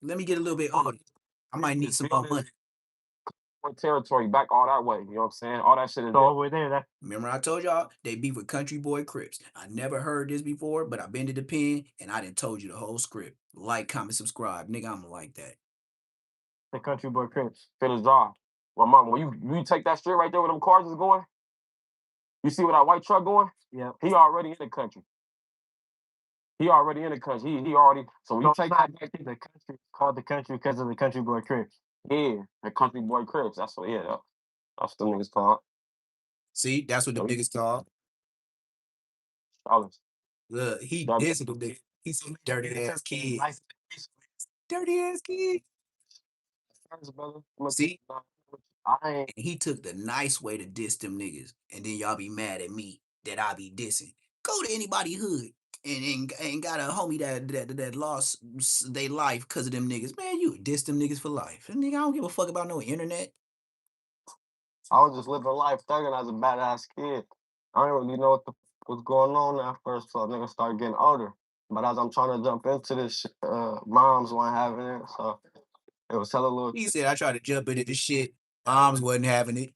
Let me get a little bit older. I might need some more money. Territory back all that way. You know what I'm saying? All that shit is all the way there. Remember I told y'all they beef with Country Boy Crips. I never heard this before, but I've been to the pen and I done told you the whole script. Like, comment, subscribe. Nigga, I'm like that. The Country Boy Crips. Finish job. Well, mama, when you take that straight right there where them cars is going, you see where that white truck going? Yeah. He already in the country. He already in the country. He already. So when you take that back, The country called the country because of the country boy Crips. yeah, the country boy Crips. That's what. Yeah, that's what the niggas called. See, that's what the niggas call. Charleston. Look, he Dirty. dissing them niggas. He's some dirty ass kid. Dirty ass kid. Friends, brother. See, I ain't. and he took the nice way to diss them niggas, and then y'all be mad at me that I be dissing. Go to anybody hood and got a homie that lost their life because of them niggas. Man, you diss them niggas for life. And nigga, I don't give a fuck about no internet. I was just living life thinking I was a badass kid. I didn't really know what was going on at first, so niggas started getting older. But as I'm trying to jump into this shit, moms weren't having it, so it was hella little. He said I tried to jump into this shit. Moms wasn't having it.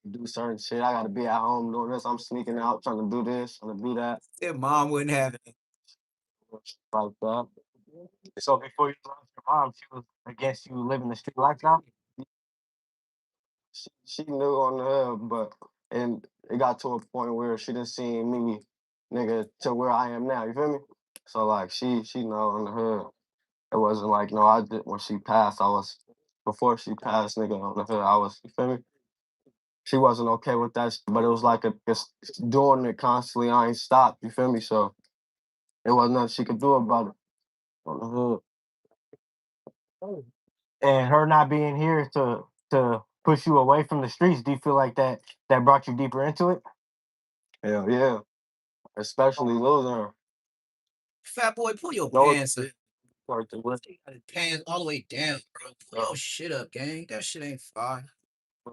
Do certain shit. I gotta be at home doing this. I'm sneaking out trying to do this, trying to do that. Their mom wasn't having it. Like that. So before you lost your mom, she was against you living the street lifestyle? She knew on the hood, but and it got to a point where she didn't see me, nigga, to where I am now. You feel me? So like she know on the hood. It wasn't like no, I did when she passed. I was before she passed, nigga, on the hood. I was. You feel me? She wasn't okay with that, but it was like it's doing it constantly. I ain't stopped. You feel me? So it wasn't nothing she could do about it on the hood. And her not being here to push you away from the streets, do you feel like that brought you deeper into it? Hell yeah. Especially losing her. Fat boy, pull your No, pants up. like the what? Pants all the way down, bro. Pull your shit up, gang. That shit ain't fire.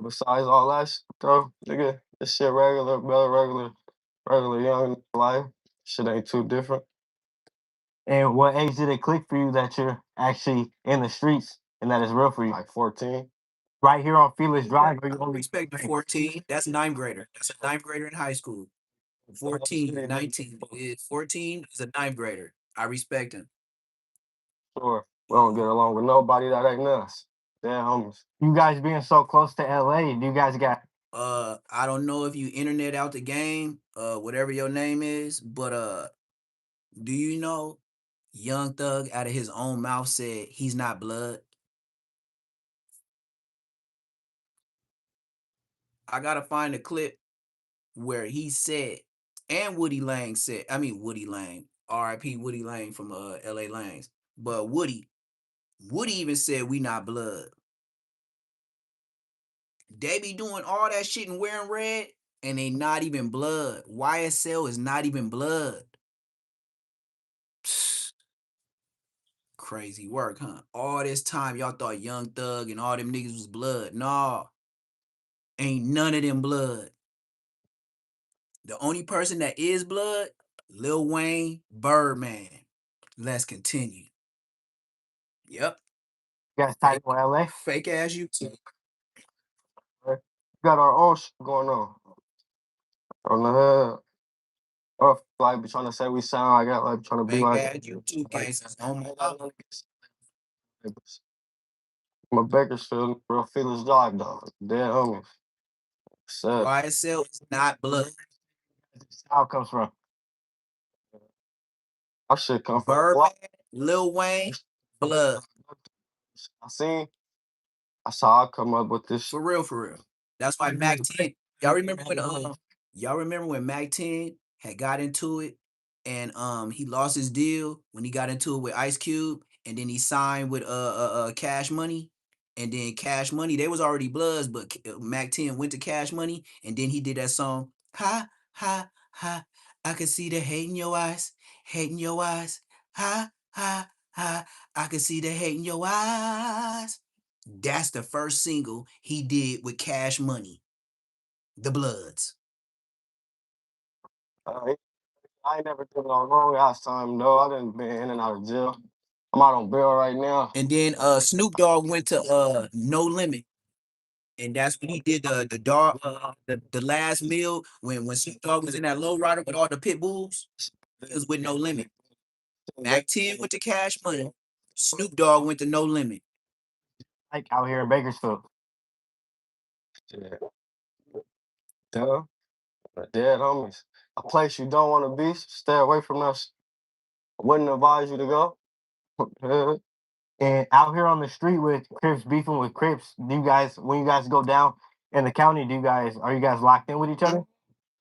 Besides all that shit, though, nigga, this shit regular, regular young life. Shit ain't too different. And what age did it click for you that you're actually in the streets and that it's real for you? Like 14. Right here on Felix Drive, or you I only respect the 14. That's ninth grader. That's a ninth grader in high school. 14, 19. 14 is a ninth grader. I respect him. Sure. We don't get along with nobody that ain't us. They're homies. You guys being so close to LA, do you guys got I don't know if you internet out the game, whatever your name is, but do you know Young Thug out of his own mouth said he's not blood? I gotta find a clip where he said, and Woody Lang said, Woody Lang, R.I.P. Woody Lang from L.A. Lanes, but Woody even said we not blood. They be doing all that shit and wearing red, and they not even blood. YSL is not even blood. Psst. Crazy work, huh? All this time y'all thought Young Thug and all them niggas was blood. Nah, ain't none of them blood. The only person that is blood, Lil Wayne, Birdman. Let's continue. Yep. you guys tied with LA? Fake ass YouTube. We got our own shit going on the hood. Or like be trying to say we sound like that, like trying to be Fake like ass YouTube gangsters. Oh my God. I'm a Bakersfield, real Felix Drive dog. Dead homies. So YSL is not blood. How it comes from? I should come from the Birdman, block. Lil Wayne, blood. I saw I come up with this shit. For real, for real. That's why Mac 10. Y'all remember when Mac 10 had got into it and he lost his deal when he got into it with Ice Cube and then he signed with Cash Money, and then Cash Money, they was already bloods, but Mac 10 went to Cash Money and then he did that song, ha ha ha, I can see the hate in your eyes, hate in your eyes, ha ha ha, I can see the hate in your eyes. That's the first single he did with Cash Money, The Bloods. I ain't never did no wrong last time though. I done been in and out of jail. I'm out on bail right now. And then Snoop Dogg went to No Limit. And that's when he did the last meal when Snoop Dogg was in that low rider with all the pit bulls. It was with No Limit. Mac 10 went to Cash Money. Snoop Dogg went to No Limit. Like out here in Bakersfield. Yeah. Duh. Dead homies. A place you don't want to be, stay away from us. Wouldn't advise you to go. And out here on the street with Crips beefing with Crips, do you guys, when you guys go down in the county, are you guys locked in with each other?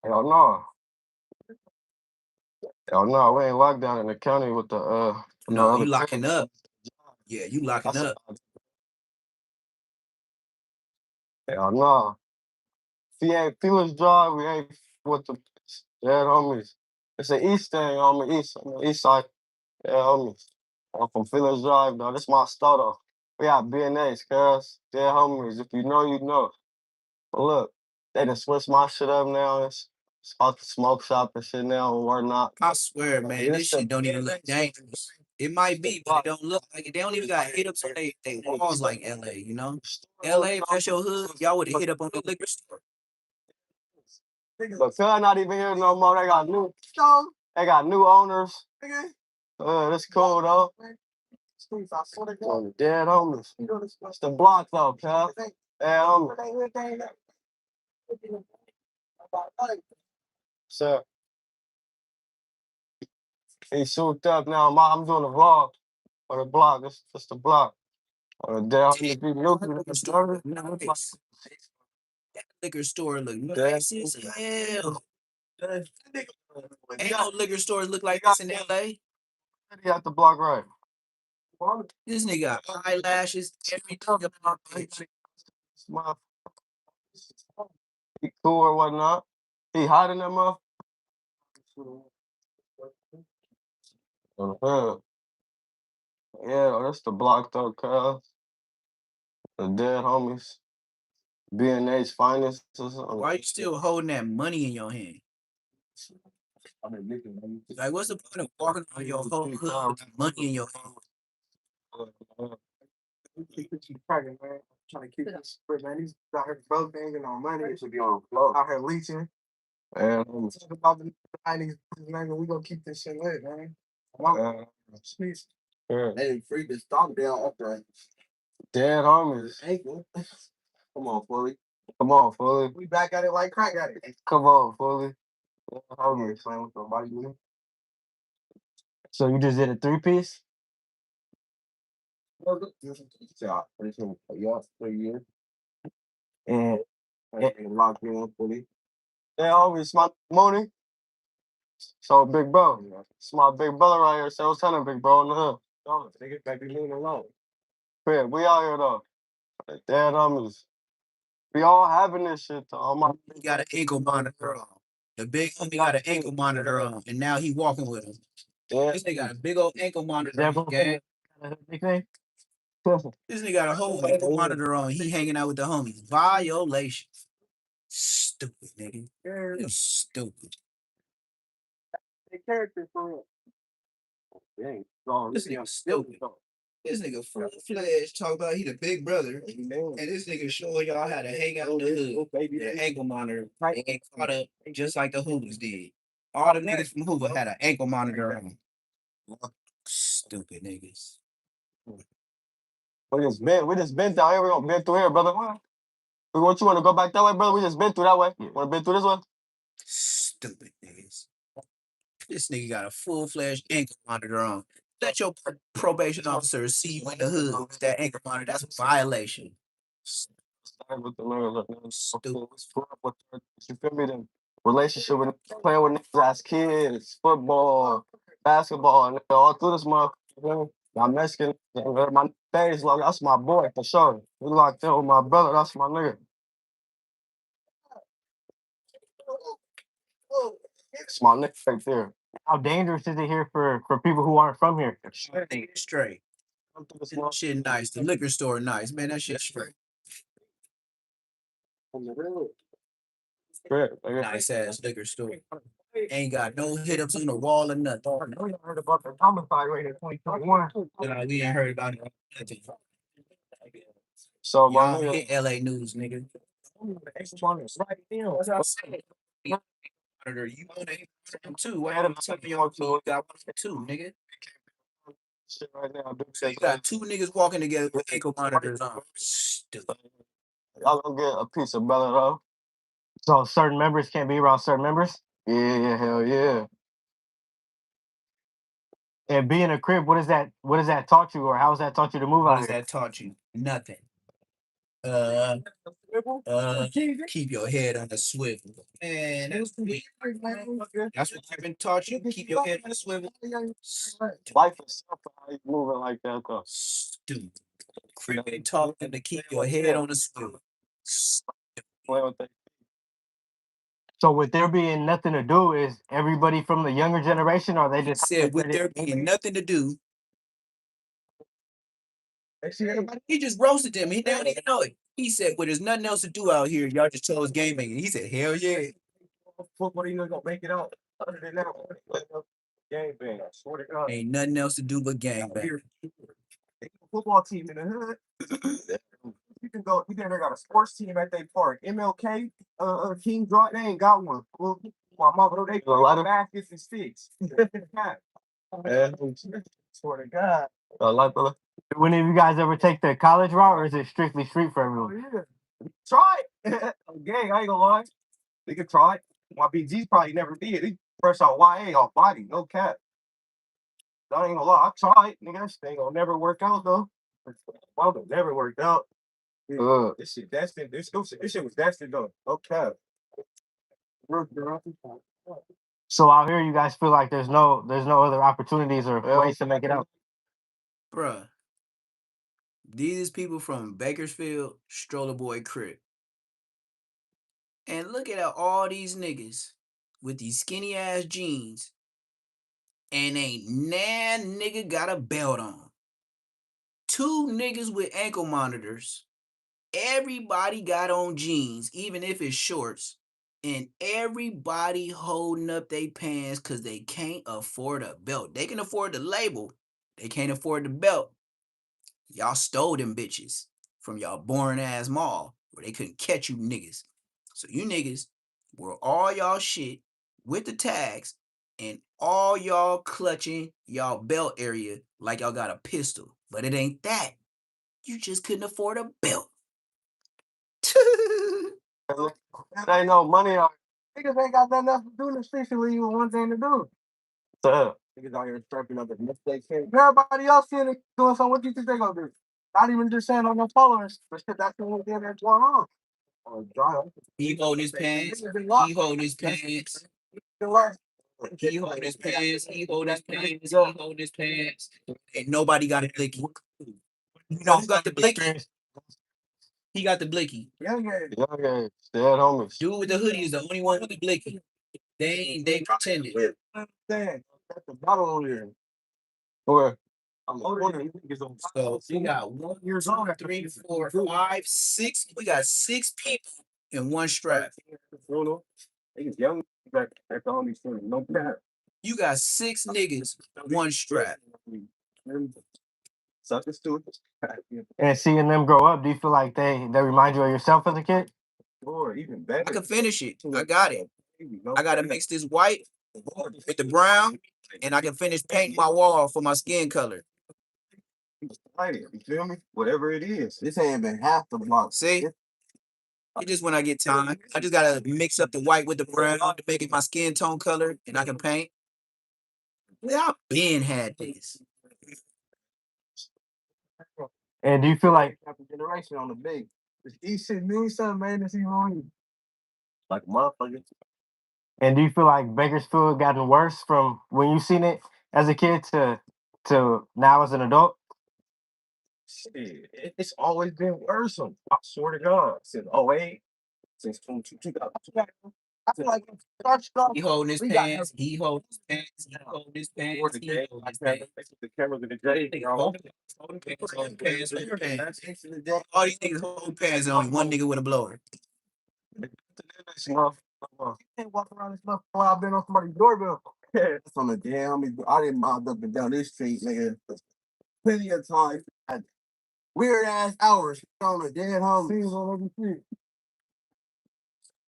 Hell no. Hell no, we ain't locked down in the county with the No, you other locking up. Yeah, you locking up. Hell no. If he ain't Felix Drive, we ain't with the dead homies. It's an east thing on the east side. Yeah, homies. I'm from Felix Drive, though. This my store, though. We got BNAs, cuz. Dead homies. If you know, you know. But look, they done switched my shit up now. It's about the smoke shop and shit now or whatnot. I swear, man, this shit don't even look dangerous. It might be, but it don't look like it. They don't even got hit ups on they walls like LA, you know? LA, if that's your hood, y'all would have hit up on the liquor store. But cuz not even here no more. They got new owners. That's cool though. Dead homies. It's the block though, cuz. Dead homies. So he souped up now. I'm doing a vlog on the block. It's the block. On the dead homies. Nice. That liquor store look nice as hell. Ain't no liquor stores look like this in LA. He at the block right. This nigga got eyelashes, everything up on my page. He cool or whatnot. He hiding that motherfucker. Yeah, that's the block though, cuz. The dead homies. BNA's finest. Why you still holding that money in your hand? Like, what's the point of walking on your whole hood with money in your hand? Trying to keep this shit, man. These out here broke, ain't getting no money. They should be on the floor. Out here leeching. And talk about the 90s, man. We gonna keep this shit lit, man. They freed the stock down up there. Dead homies. Come on, Fully. Come on, Fully. We back at it like crack at it. Come on, Fully. Homies. Playing with nobody. So you just did a 3-piece? Yeah, 3 years. And Locked in fully. Yeah, homies, my money. So big bro. It's my big brother right here. So what's happening, big bro in the hood? Nigga, baby, leave me alone. Yeah, we out here though. Dead homies. We all having this shit though. All my He got an ankle monitor on. The big homie got an ankle monitor on, and now he walking with him. This nigga got a big old ankle monitor on, gang. This nigga got a whole ankle monitor on. He hanging out with the homies. Violation. Stupid nigga. You stupid. character for real. This nigga stupid. This nigga full-fledged talk about he the big brother, and this nigga showing y'all how to hang out in the hood with an ankle monitor and get caught up just like the Hoovers did. All the niggas from Hoover had an ankle monitor on. Stupid niggas. We just been down here. We gonna been through here, brother. We want you want to go back that way, brother? We just been through that way. Want to been through this way? Stupid niggas. This nigga got a full-fledged ankle monitor on. Let your probation officer see you in the hood with that ankle monitor. That's a violation. With the Lord, stupid. You feel me? The relationship with playing with niggas as kids, football, basketball, and all through this motherfucker. My Mexican, my face, like that's my boy for sure. We locked in with my brother. That's my nigga. It's my nigga right there. how dangerous is it here for people who aren't from here? Straight. That shit nice. The liquor store nice. Man, that shit straight. Nice ass liquor store. Ain't got no hit ups on the wall or nothing. I heard about the homicide rate in 2021. We ain't heard about it. So my Y'all nigga, hit LA news, nigga. You want to too. What happened to y'all two? Got one too, nigga. shit right now. So you got two niggas walking together with ankle monitors on. Stupid. Y'all gonna get a piece of brother though. So certain members can't be around certain members? Yeah, hell yeah. And being a Crip, what does that taught you, or how has that taught you to move What out has here? that taught you? Nothing. Keep your head on the swivel. Man, that's what Kevin taught you. Keep your head on the swivel. Life is something. How you moving like that though? Stupid. They taught them to keep your head on the swivel. So with there being nothing to do, is everybody from the younger generation, or they He just said, with there being nothing to do, he just roasted them. He didn't even know it. He said, well, there's nothing else to do out here. Y'all just chose game making. He said, hell yeah. Football, you gonna make it out. Other than that, game bang. I swear to God. Ain't nothing else to do but gang bang. Football team in the hood. You can go. You think they got a sports team at their park? MLK, King Draw. They ain't got one. Well, my mama, they play a lot of baskets and sticks. Swear to God. When have you guys ever take the college route, or is it strictly street for everyone? Oh, yeah. Try it. Gang, I ain't gonna lie. They could try it. My BG's probably never did. He fresh out YA off body, no cap. I ain't gonna lie. I tried. Nigga, that shit ain't gonna never work out though. Well, never worked out. This shit destined. This shit was destined though. No cap. So out here, you guys feel like there's no other opportunities or ways to make it out. Bruh. These is people from Bakersfield, Stroller Boy Crip. And look at all these niggas with these skinny ass jeans. And ain't nan nigga got a belt on. 2 niggas with ankle monitors. Everybody got on jeans, even if it's shorts. And everybody holding up their pants because they can't afford a belt. They can afford the label. They can't afford the belt. Y'all stole them bitches from y'all boring ass mall where they couldn't catch you niggas. So you niggas wore all y'all shit with the tags and all y'all clutching y'all belt area like y'all got a pistol. But it ain't that. You just couldn't afford a belt. There ain't no money out. Niggas ain't got nothing else to do in the streets. Leave you one thing to do. So niggas out here strapping up as much as they can. Everybody else seeing it doing something. What do you think they gonna do? Not even just saying on their followers, but shit, that's what they're going on. He holding his pants. He holding his pants. He holding his pants. He holding his pants. He holding his pants. And nobody got a blicky. You know who got the blicky? He got the blicky. Yeah. Dead homies. Dude with the hoodie is the only one with the blicky. They pretended. That's the bottle on here. Where? So we got 1, 2, 3, 4, 5, 6. We got 6 people in one strap. You got 6 niggas, one strap. And seeing them grow up, do you feel like they remind you of yourself as a kid? Or even better. I can finish it. I got it. I gotta mix this white with the brown, and I can finish painting my wall for my skin color. You feel me? Whatever it is. This ain't been half the block. See? It just when I get time. I just gotta mix up the white with the brown to make it my skin tone color, and I can paint. Yeah, I've been had this. And do you feel like generation on the big? This shit means something, man. That's even on you. Like a motherfucker. And do you feel like Bakersfield gotten worse from when you seen it as a kid to now as an adult? Shit, it's always been worse. I swear to God, since 08, since 2002. I feel like He holding his pants. He holding his pants. He holding his pants. He holding his pants. The cameras in the day. Holding pants. Holding pants. All these niggas holding pants and only one nigga with a blower. Can't walk around this motherfucker while I've been on somebody's doorbell. That's on the damn. I didn't mobbed up and down this street, nigga. Plenty of times. Weird ass hours on a dead homie.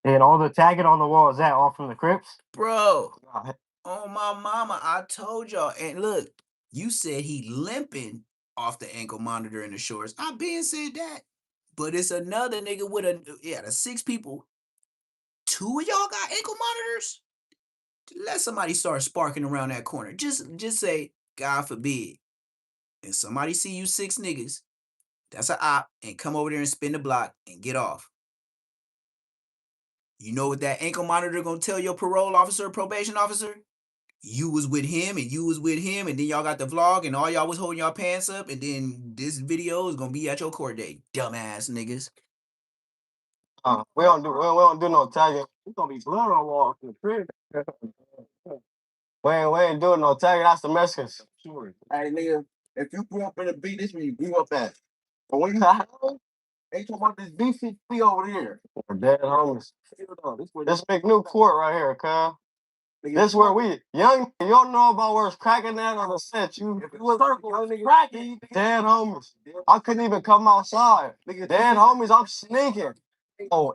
And all the tagging on the wall, is that all from the Crips? Bro, on my mama, I told y'all. And look, you said he limping off the ankle monitor in the shorts. I been said that. But it's another nigga with the 6 people. 2 of y'all got ankle monitors? Let somebody start sparking around that corner. Just say, God forbid, and somebody see you 6 niggas, that's a op, and come over there and spin the block and get off. You know what that ankle monitor gonna tell your parole officer or probation officer? You was with him and you was with him, and then y'all got the vlog and all y'all was holding y'all pants up, and then this video is gonna be at your court date. Dumbass niggas. We don't do no tagging. It's gonna be blood on walls in the crib. we ain't doing no tagging. That's the Mexicans. Sure. Hey, nigga, if you grew up in the B, this where you grew up at. But when you ain't talking about this BCP over there. Dead homies. This big new court right here, cuz. This where we young. You don't know about where it's cracking at on the set. You was cracking. Dead homies. I couldn't even come outside. Dead homies. I'm sneaking. Oh,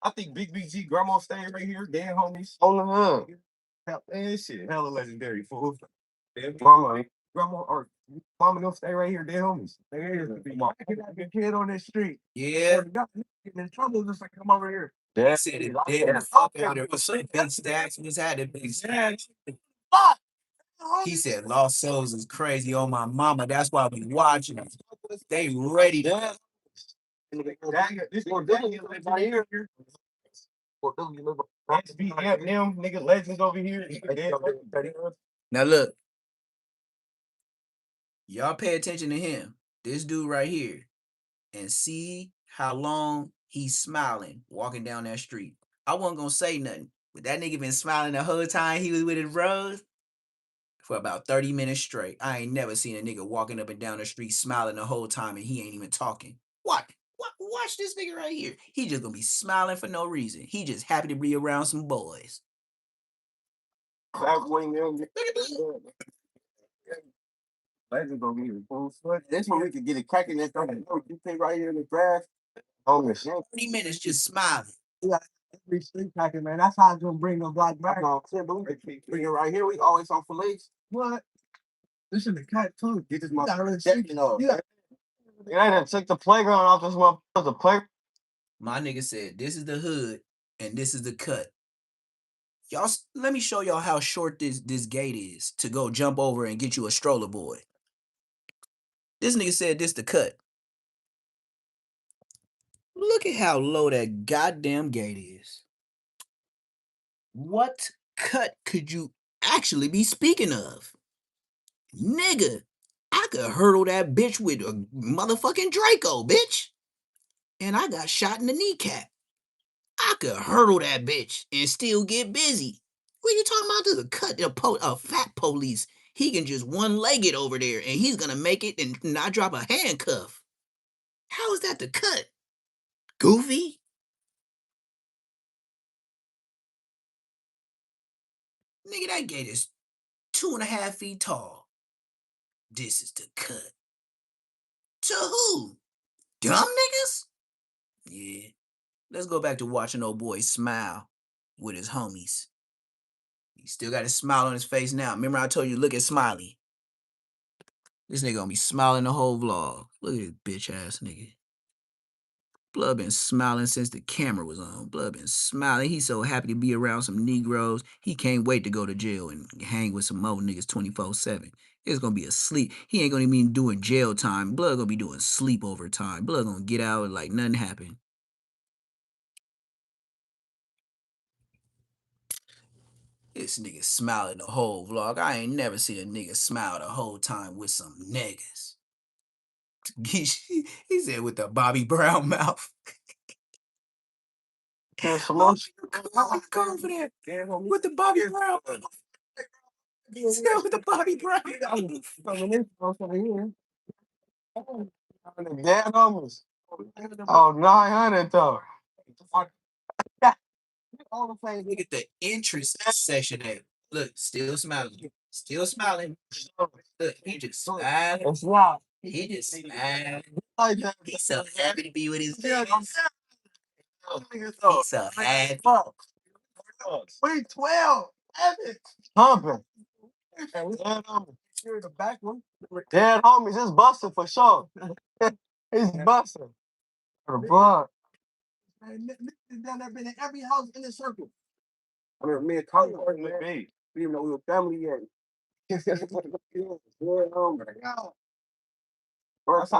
I think Big BG grandma staying right here. Damn homies. on the hood. Man, shit, hella legendary fool. Mama, Grandma or mama gonna stay right here. Damn homies. Good kid on this street. Yeah. Getting in trouble just like come over here. dead. Said it dead the fuck out there. What's up? Big stacks was had it big stacks. He said Lost Souls is crazy on my mama. That's why we watching. They ready to. This one live right here. SBM, nigga, legends over here. Now look, y'all pay attention to him. This dude right here, and see how long he's smiling walking down that street. I wasn't gonna say nothing, but that nigga been smiling the whole time he was with his bros for about 30 minutes straight. I ain't never seen a nigga walking up and down the street smiling the whole time and he ain't even talking. Watch this nigga right here. He just gonna be smiling for no reason. He just happy to be around some boys. Legends over here. This one we could get it cracking. That you think right here in the grass. Homies. 30 minutes just smiling. Yeah, every street cracking, man. That's how I'm gonna bring them black back. Bring it right here. We always on fillets. What? This is the cat too. Get this motherfucker. Yeah. They done took the playground off this motherfucker. The play. My nigga said, this is the hood and this is the cut. Y'all, let me show y'all how short this gate is to go jump over and get you a stroller boy. This nigga said this the cut. Look at how low that goddamn gate is. What cut could you actually be speaking of? Nigga, I could hurdle that bitch with a motherfucking Draco, bitch. And I got shot in the kneecap. I could hurdle that bitch and still get busy. What you talking about? There's a cut, a fat police. He can just one-leg it over there and he's gonna make it and not drop a handcuff. How is that the cut? Goofy? Nigga, that gate is 2.5 feet tall. This is the cut. To who? Dumb niggas? Yeah. Let's go back to watching old boy smile with his homies. He still got his smile on his face now. Remember I told you, look at Smiley. This nigga gonna be smiling the whole vlog. Look at this bitch ass nigga. Blood been smiling since the camera was on. Blood been smiling. He's so happy to be around some Negroes. He can't wait to go to jail and hang with some more niggas 24/7. It's gonna be a sleep. He ain't gonna even be doing jail time. Blood gonna be doing sleepover time. Blood gonna get out like nothing happened. This nigga smiling the whole vlog. I ain't never seen a nigga smile the whole time with some niggas. He said with the Bobby Brown mouth. Confident with the Bobby Brown. He said with the Bobby Brown. Dead homies. Oh, 900 though. Look at the interest section there. Look, still smiling. Still smiling. Look, he just smiled. He just smiled. He's so happy to be with his niggas. He's so happy. We 12. Pumping. Dead homies, it's busting for sure. He's busting. For the blood. Niggas down there been in every house in the circle. I mean, me and Tommy working with me. We didn't know we were family yet. Oh my God.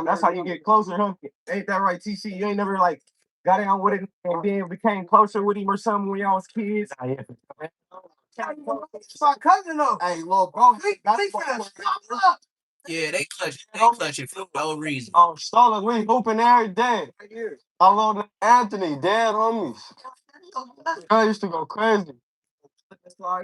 That's how you get closer, huh? Ain't that right, TC? You ain't never like got down with it and then became closer with him or something when y'all was kids. It's my cousin though. Hey, little bro, he finna stop up. Yeah, they clutching for no reason. Oh, Stolen, we hooping every day. I love Anthony, dead homies. I used to go crazy.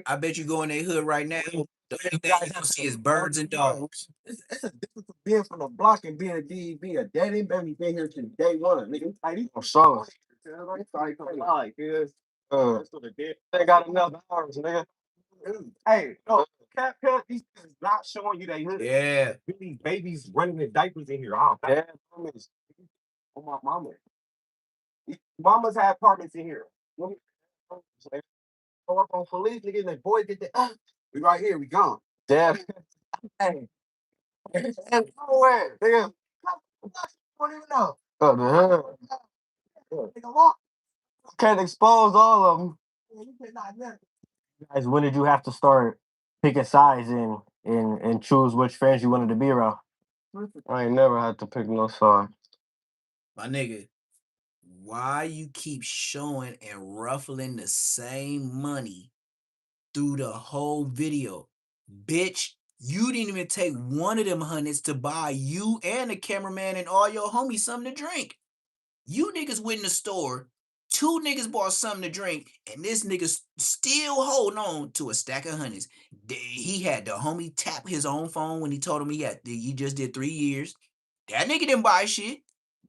I bet you go in their hood right now. The only thing you gonna see is birds and dogs. It's a difference of being from the block and being a DB, a daddy, baby, been here since day one, nigga. I'm sure. They got enough hours, nigga. Hey, no, Cat Pet, these is not showing you they hood. Yeah. These babies running in diapers in here. Oh, dad, homies. Oh, my mama. These mamas have apartments in here. Go up on police, nigga, and the boy get the we right here, we gone. Dad. Hey. Nowhere, nigga. Don't even know. Oh, the hell? Nigga, walk. Can't expose all of them. Guys, when did you have to start picking sides and choose which friends you wanted to be around? I ain't never had to pick no side. My nigga, why you keep showing and ruffling the same money through the whole video? Bitch, you didn't even take one of them hundreds to buy you and the cameraman and all your homies something to drink. You niggas went in the store, 2 niggas bought something to drink, and this nigga still holding on to a stack of hundreds. He had the homie tap his own phone when he told him he just did 3 years. That nigga didn't buy shit.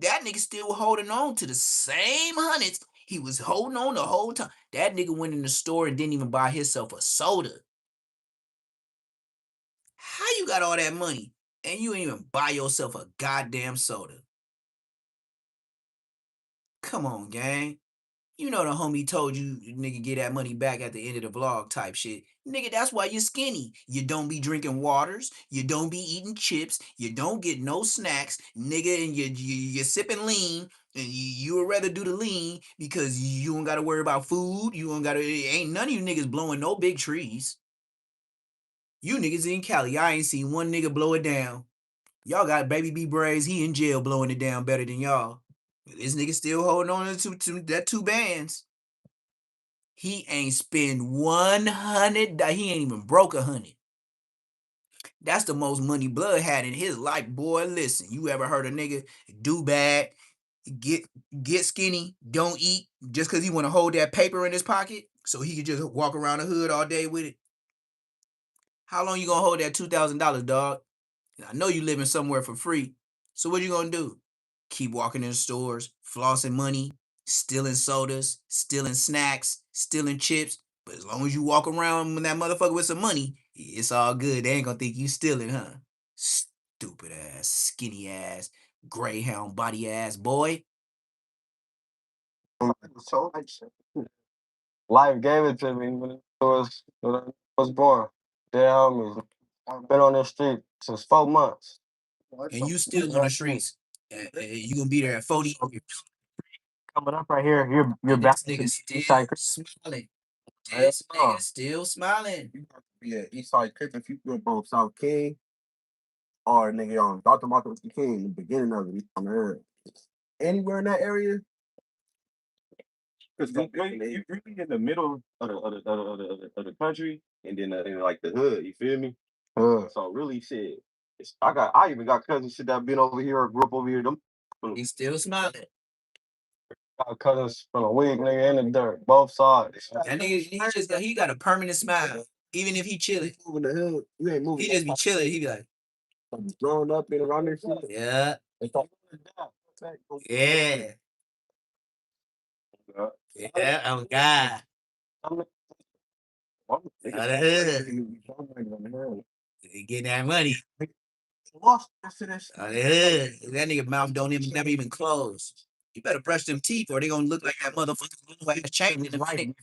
That nigga still holding on to the same hundreds he was holding on the whole time. That nigga went in the store and didn't even buy himself a soda. How you got all that money and you ain't even buy yourself a goddamn soda? Come on, gang. You know the homie told you, nigga, get that money back at the end of the vlog type shit. Nigga, that's why you're skinny. You don't be drinking waters. You don't be eating chips. You don't get no snacks. Nigga, and you're sipping lean. And you would rather do the lean because you don't got to worry about food. You don't got to, ain't none of you niggas blowing no big trees. You niggas in Cali, I ain't seen one nigga blow it down. Y'all got Baby B braids. He in jail blowing it down better than y'all. This nigga still holding on to that 2 bands. He ain't spend 100. He ain't even broke 100. That's the most money Blood had in his life, boy. Listen, you ever heard a nigga do bad, get skinny, don't eat, just because he want to hold that paper in his pocket so he could just walk around the hood all day with it? How long you gonna hold that $2,000, dog? I know you living somewhere for free. So what you gonna do? Keep walking in the stores, flossing money, stealing sodas, stealing snacks, stealing chips. But as long as you walk around with that motherfucker with some money, it's all good. They ain't gonna think you stealing, huh? Stupid ass, skinny ass, greyhound body ass boy. Life gave it to me when I was born. Dead homies. I've been on the street since 4 months. And you still on the streets. You gonna be there at 40 years. Coming up right here, you're And back this to nigga still smiling. This nigga still smiling. You got to be an Eastside Crip if you grew up on South King or nigga on Dr. Martin Luther King, the beginning of it on the earth. Anywhere in that area. Because you're really in the middle of the country and then in like the hood, you feel me? So really shit. I even got cousins shit that been over here or grew up over here. Them He's still smiling. Got cousins from the weed, nigga, in the dirt, both sides. That nigga, he got a permanent smile. Even if he chilling. Moving the hood, you ain't moving. He just be chilling. He be like, growing up and around there shit. yeah. Yeah. Yeah, oh God. Getting that money. Lost to this. That nigga mouth don't even never even close. You better brush them teeth or they gonna look like that motherfucker ass chain in the minute.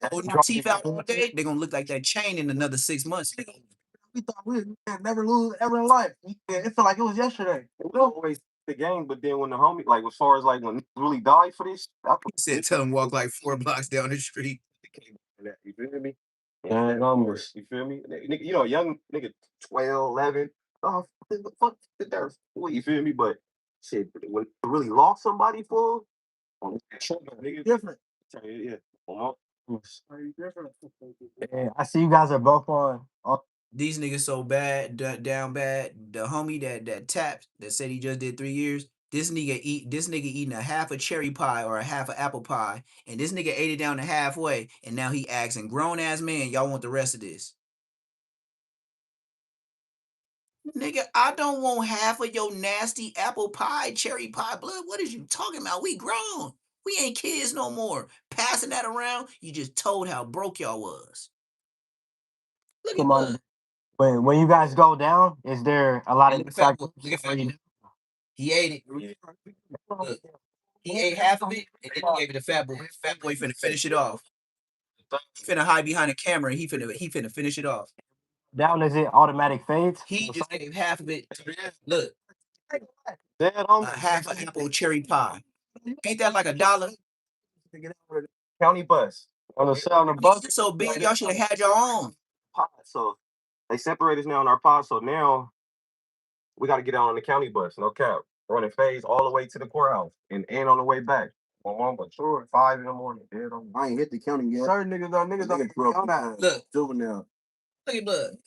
Holding your teeth out all day, they gonna look like that chain in another 6 months. We thought we'd never lose ever in life. It felt like it was yesterday. It was always the game, but then when the homie, like as far as like when really died for this, He said, tell him walk like 4 blocks down the street. You feel me? Yeah, numbers. You feel me? Nigga, you know, young nigga, 12, 11. Oh, what the fuck? There's, you feel me? But shit, when you really lost somebody for, nigga, Different. yeah. Different. Yeah, I see you guys are both on. These niggas so bad, down bad. The homie that tapped that said he just did 3 years. This nigga eating a half a cherry pie or a half a apple pie, and this nigga ate it down to halfway, and now he asking grown ass man, y'all want the rest of this? Nigga, I don't want half of your nasty apple pie, cherry pie blood. What is you talking about? We grown. We ain't kids no more. Passing that around, you just told how broke y'all was. Look at Come on. blood. When you guys go down, is there a lot of Look at Fat Boy. Look at Fat Boy. He ate it. Look, he ate half of it, and then he gave it to Fat Boy. Fat Boy finna finish it off. He finna hide behind the camera, and he finna finish it off. down? Is it automatic fades? He just gave half of it. Look, Dead a half an apple cherry pie. Ain't that like $1? County bus. on the bus. It's so big, y'all should have had your own. Pod. So they separate us now in our pod. So now we got to get on the county bus, no cap. Running phase all the way to the courthouse and on the way back. My mom, but sure, 5 in the morning. Dead on. I ain't hit the county yet. Certain niggas don't broke on that. Look, Juvenile. look at blood.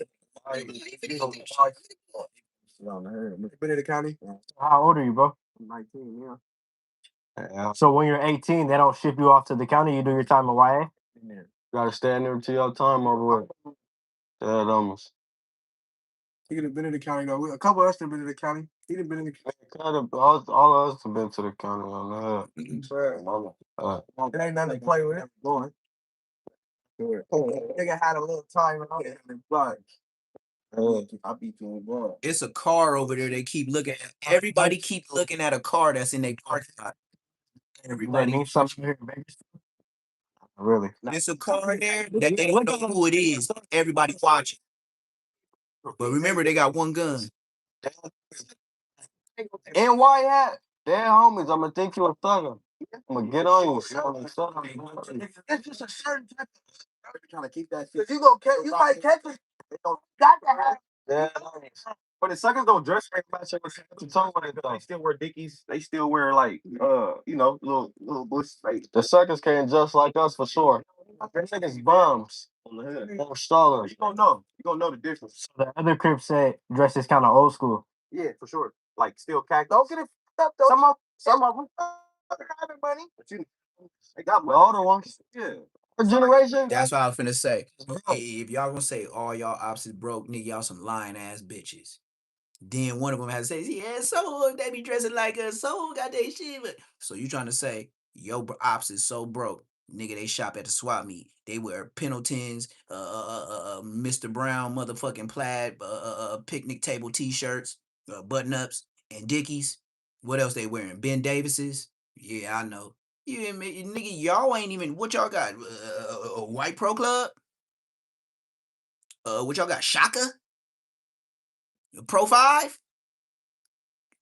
Been in the county? How old are you, bro? 19, yeah. Yeah. So when you're 18, they don't ship you off to the county. You do your time at YA. You gotta stand there till your time over with. Dead almost. He could have been in the county though. A couple of us have been in the county. He done been in the county. All of us have been to the county on that. It ain't nothing to play with. Going. Nigga had a little time out in the block. I beat you in blood. It's a car over there. They keep looking at. Everybody keep looking at a car that's in their parking lot. Everybody needs something here in Vegas. Really? There's a car there that they don't know who it is. Everybody watching. But remember, they got one gun. And why at? Damn homies, I'ma think you a thugger. I'ma get on you. It's just a certain type of trying to keep that shit. Cause you go catch, you might catch it. Got to have. Yeah, But the suckers don't dress like match up with the tongue when they still wear dickies. They still wear like you know, little bush like the suckers can't just like us for sure. Them niggas bums. on the hood. Or stallers. You gonna know. You gonna know the difference. The other Crip said dress is kind of old school. Yeah, for sure. Like still cactus. Don't get it up though. Some of them having money. But you they got money. The older ones. Yeah. What generation? That's what I was finna say. If y'all gonna say all y'all opposites broke, nigga, y'all some lying ass bitches. Then one of them has to say, yeah, so they be dressing like us, so got they shit. So you trying to say your ops is so broke, nigga? They shop at the swap meet. They wear Pendletons, Mr. Brown, motherfucking plaid, picnic table T-shirts, button ups, and Dickies. What else they wearing? Ben Davises. Yeah, I know. You nigga, y'all ain't even. What y'all got? A White Pro Club. What y'all got? Shaka. Pro 5?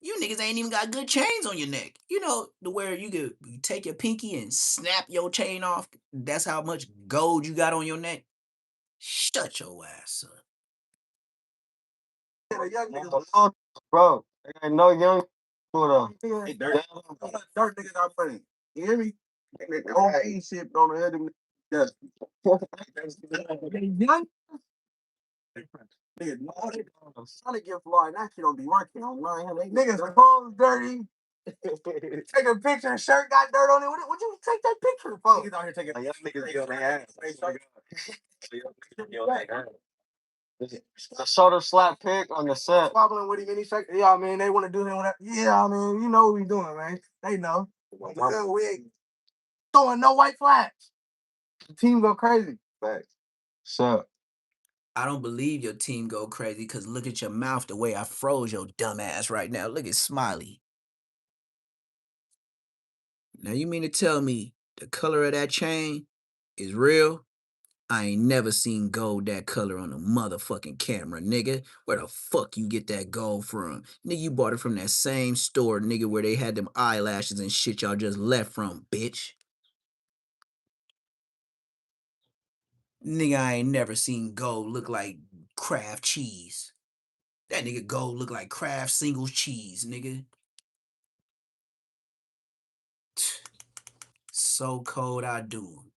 You niggas ain't even got good chains on your neck. You know, the where you could take your pinky and snap your chain off. That's how much gold you got on your neck. Shut your ass up. Yeah, the young niggas, Bro, there ain't no young people though. hey, dirt niggas got money. You hear me? They all ain't shit on the other. Yeah. They young. Niggas, no, they trying to get fly. That shit don't be working online. Niggas clothes dirty. Take a picture, shirt got dirt on it. What you take that picture for? Niggas out here taking young niggas get on their ass. The shoulder slap pick on the set. Squabbling with him any second. Yeah, I mean, they want to do him whatever. Yeah, I mean, you know what we doing, man. They know. We ain't throwing no white flags. The team go crazy. Facts. So I don't believe your team go crazy because look at your mouth the way I froze your dumb ass right now. Look at Smiley. Now you mean to tell me the color of that chain is real? I ain't never seen gold that color on a motherfucking camera, nigga. Where the fuck you get that gold from? Nigga, you bought it from that same store, nigga, where they had them eyelashes and shit y'all just left from, bitch. Nigga, I ain't never seen gold look like Kraft cheese. That nigga gold look like Kraft singles cheese, nigga. So cold I do 'em.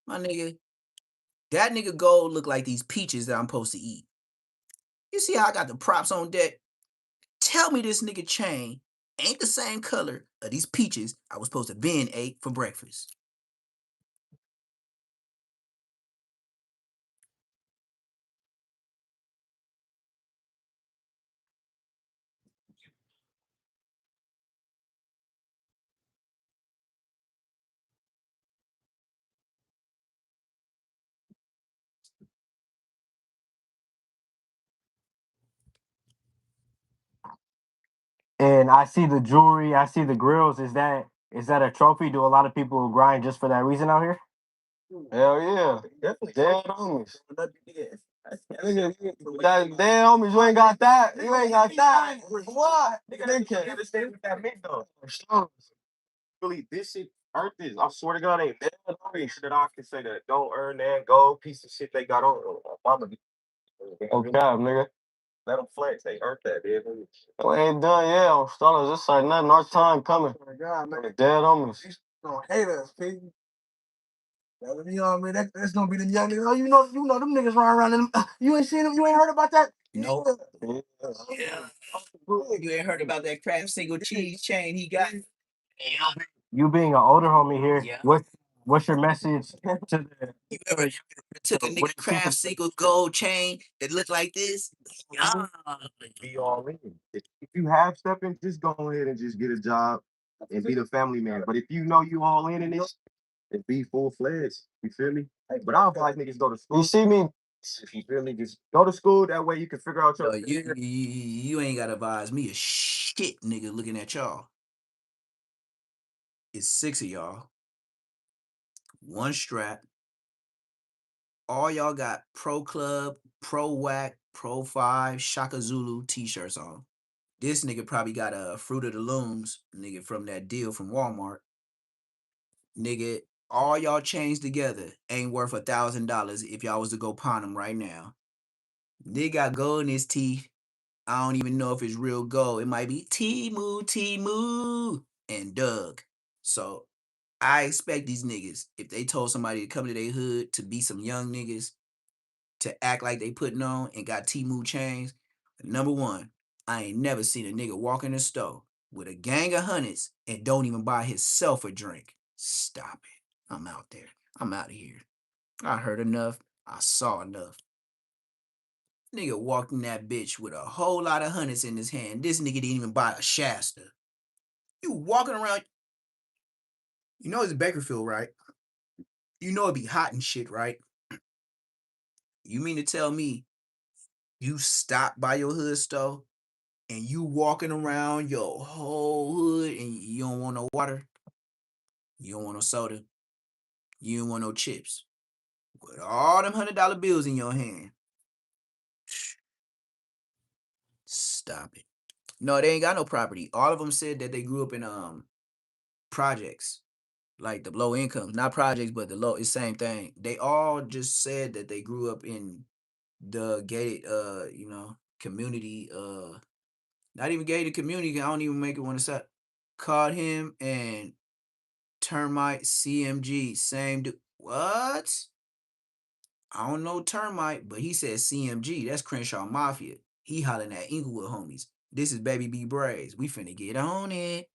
My nigga, that nigga gold look like these peaches that I'm supposed to eat. You see how I got the props on deck? Tell me this nigga chain ain't the same color of these peaches I was supposed to been ate for breakfast. And I see the jewelry, I see the grills. Is that a trophy? Do a lot of people grind just for that reason out here? Hell yeah. Definitely. Dead homies. Nigga, that dead homies, you ain't got that. You ain't got that. What? Nigga, you understand what that meant though? Really, this shit earned this. I swear to God, ain't never that I can say that don't earn that gold piece of shit they got on. Obama, Oh God, nigga. let them flex. They earned that, dude. We ain't done yet on Starlers. It's like nothing. Our time coming. Oh my God, man. Dead homies. He's gonna hate us, people. You know what I mean? That's gonna be the young niggas. Oh, you know them niggas running around them. You ain't seen them. You ain't heard about that. Nope. Yeah. You ain't heard about that Kraft single cheese chain he got? You being an older homie here, Yeah. what's your message to the You ever took a nigga Kraft single gold chain that looked like this? Yeah. Be all in. If you half stepping, just go ahead and just get a job and be the family man. But if you know you all in it, and be full fledged. You feel me? But I advise niggas go to school. You see me? You feel me? Just go to school. That way you can figure out your. You ain't gotta advise me a shit, nigga, looking at y'all. It's 6 of y'all. One strap. All y'all got Pro Club, Pro Whack, Pro 5, Shaka Zulu t-shirts on. This nigga probably got a Fruit of the Looms, nigga, from that deal from Walmart. Nigga, all y'all chains together ain't worth $1,000 if y'all was to go pawn them right now. Nigga got gold in his teeth. I don't even know if it's real gold. It might be Timu, and Doug. So I expect these niggas, if they told somebody to come to their hood to be some young niggas, to act like they putting on and got Timu chains. Number one, I ain't never seen a nigga walk in the store with a gang of hundreds and don't even buy himself a drink. Stop it. I'm out there. I'm out of here. I heard enough. I saw enough. Nigga walked in that bitch with a whole lot of hundreds in his hand. This nigga didn't even buy a Shasta. You walking around. You know it's Bakerfield, right? You know it be hot and shit, right? You mean to tell me you stop by your hood store and you walking around your whole hood and you don't want no water? You don't want no soda? You don't want no chips? With all them $100 bills in your hand. Stop it. No, they ain't got no property. All of them said that they grew up in projects, like the low incomes, not projects, but the low. It's same thing. They all just said that they grew up in the gated, community. Not even gated community. I don't even make it when it's up. Caught him and Termite CMG, same dude. What? I don't know Termite, but he said CMG. That's Crenshaw Mafia. He hollering at Inglewood homies. This is Baby B Braves. We finna get on it.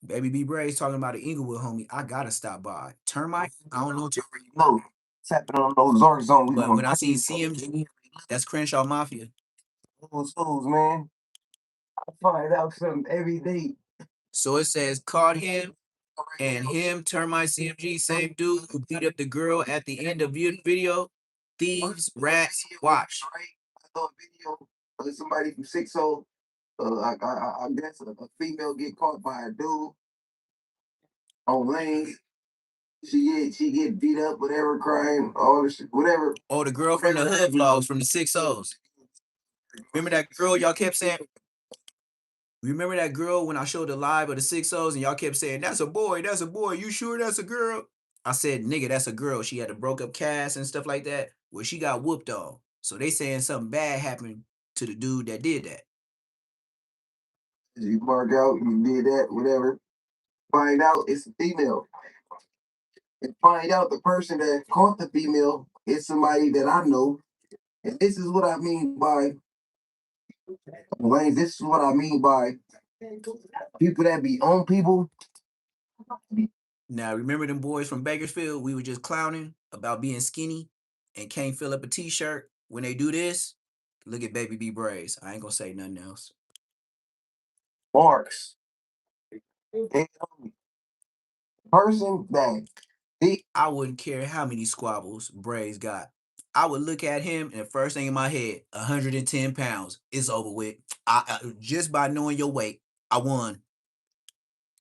Baby B Braves talking about the Inglewood homie. I gotta stop by. Termite, I don't know. No, tapping on those Zork zone. But when I see CMG, that's Crenshaw Mafia. Those fools, man. I find out something every day. So it says caught him and him, Termite CMG, same dude who beat up the girl at the end of your video. Thieves, rats, watch. I saw a video of somebody from 6-0. I guess a female get caught by a dude on lane. She get beat up, whatever crime, all this shit, whatever. Oh, the girl from the hood vlogs from the 6-0s. Remember that girl y'all kept saying? Remember that girl when I showed the live of the 6-0s and y'all kept saying, that's a boy, you sure that's a girl? I said, nigga, that's a girl. She had a broke up cast and stuff like that, where she got whooped on. So they saying something bad happened to the dude that did that. You mark out, you did that, whatever. Find out it's a female. And find out the person that caught the female is somebody that I know. And this is what I mean by Wayne, this is what I mean by people that be on people. Now, remember them boys from Bakersfield? We were just clowning about being skinny and can't fill up a t-shirt. When they do this, look at Baby B braids. I ain't gonna say nothing else. Marks. And person that I wouldn't care how many squabbles Braids got. I would look at him and the first thing in my head, 110 pounds. It's over with. Just by knowing your weight, I won.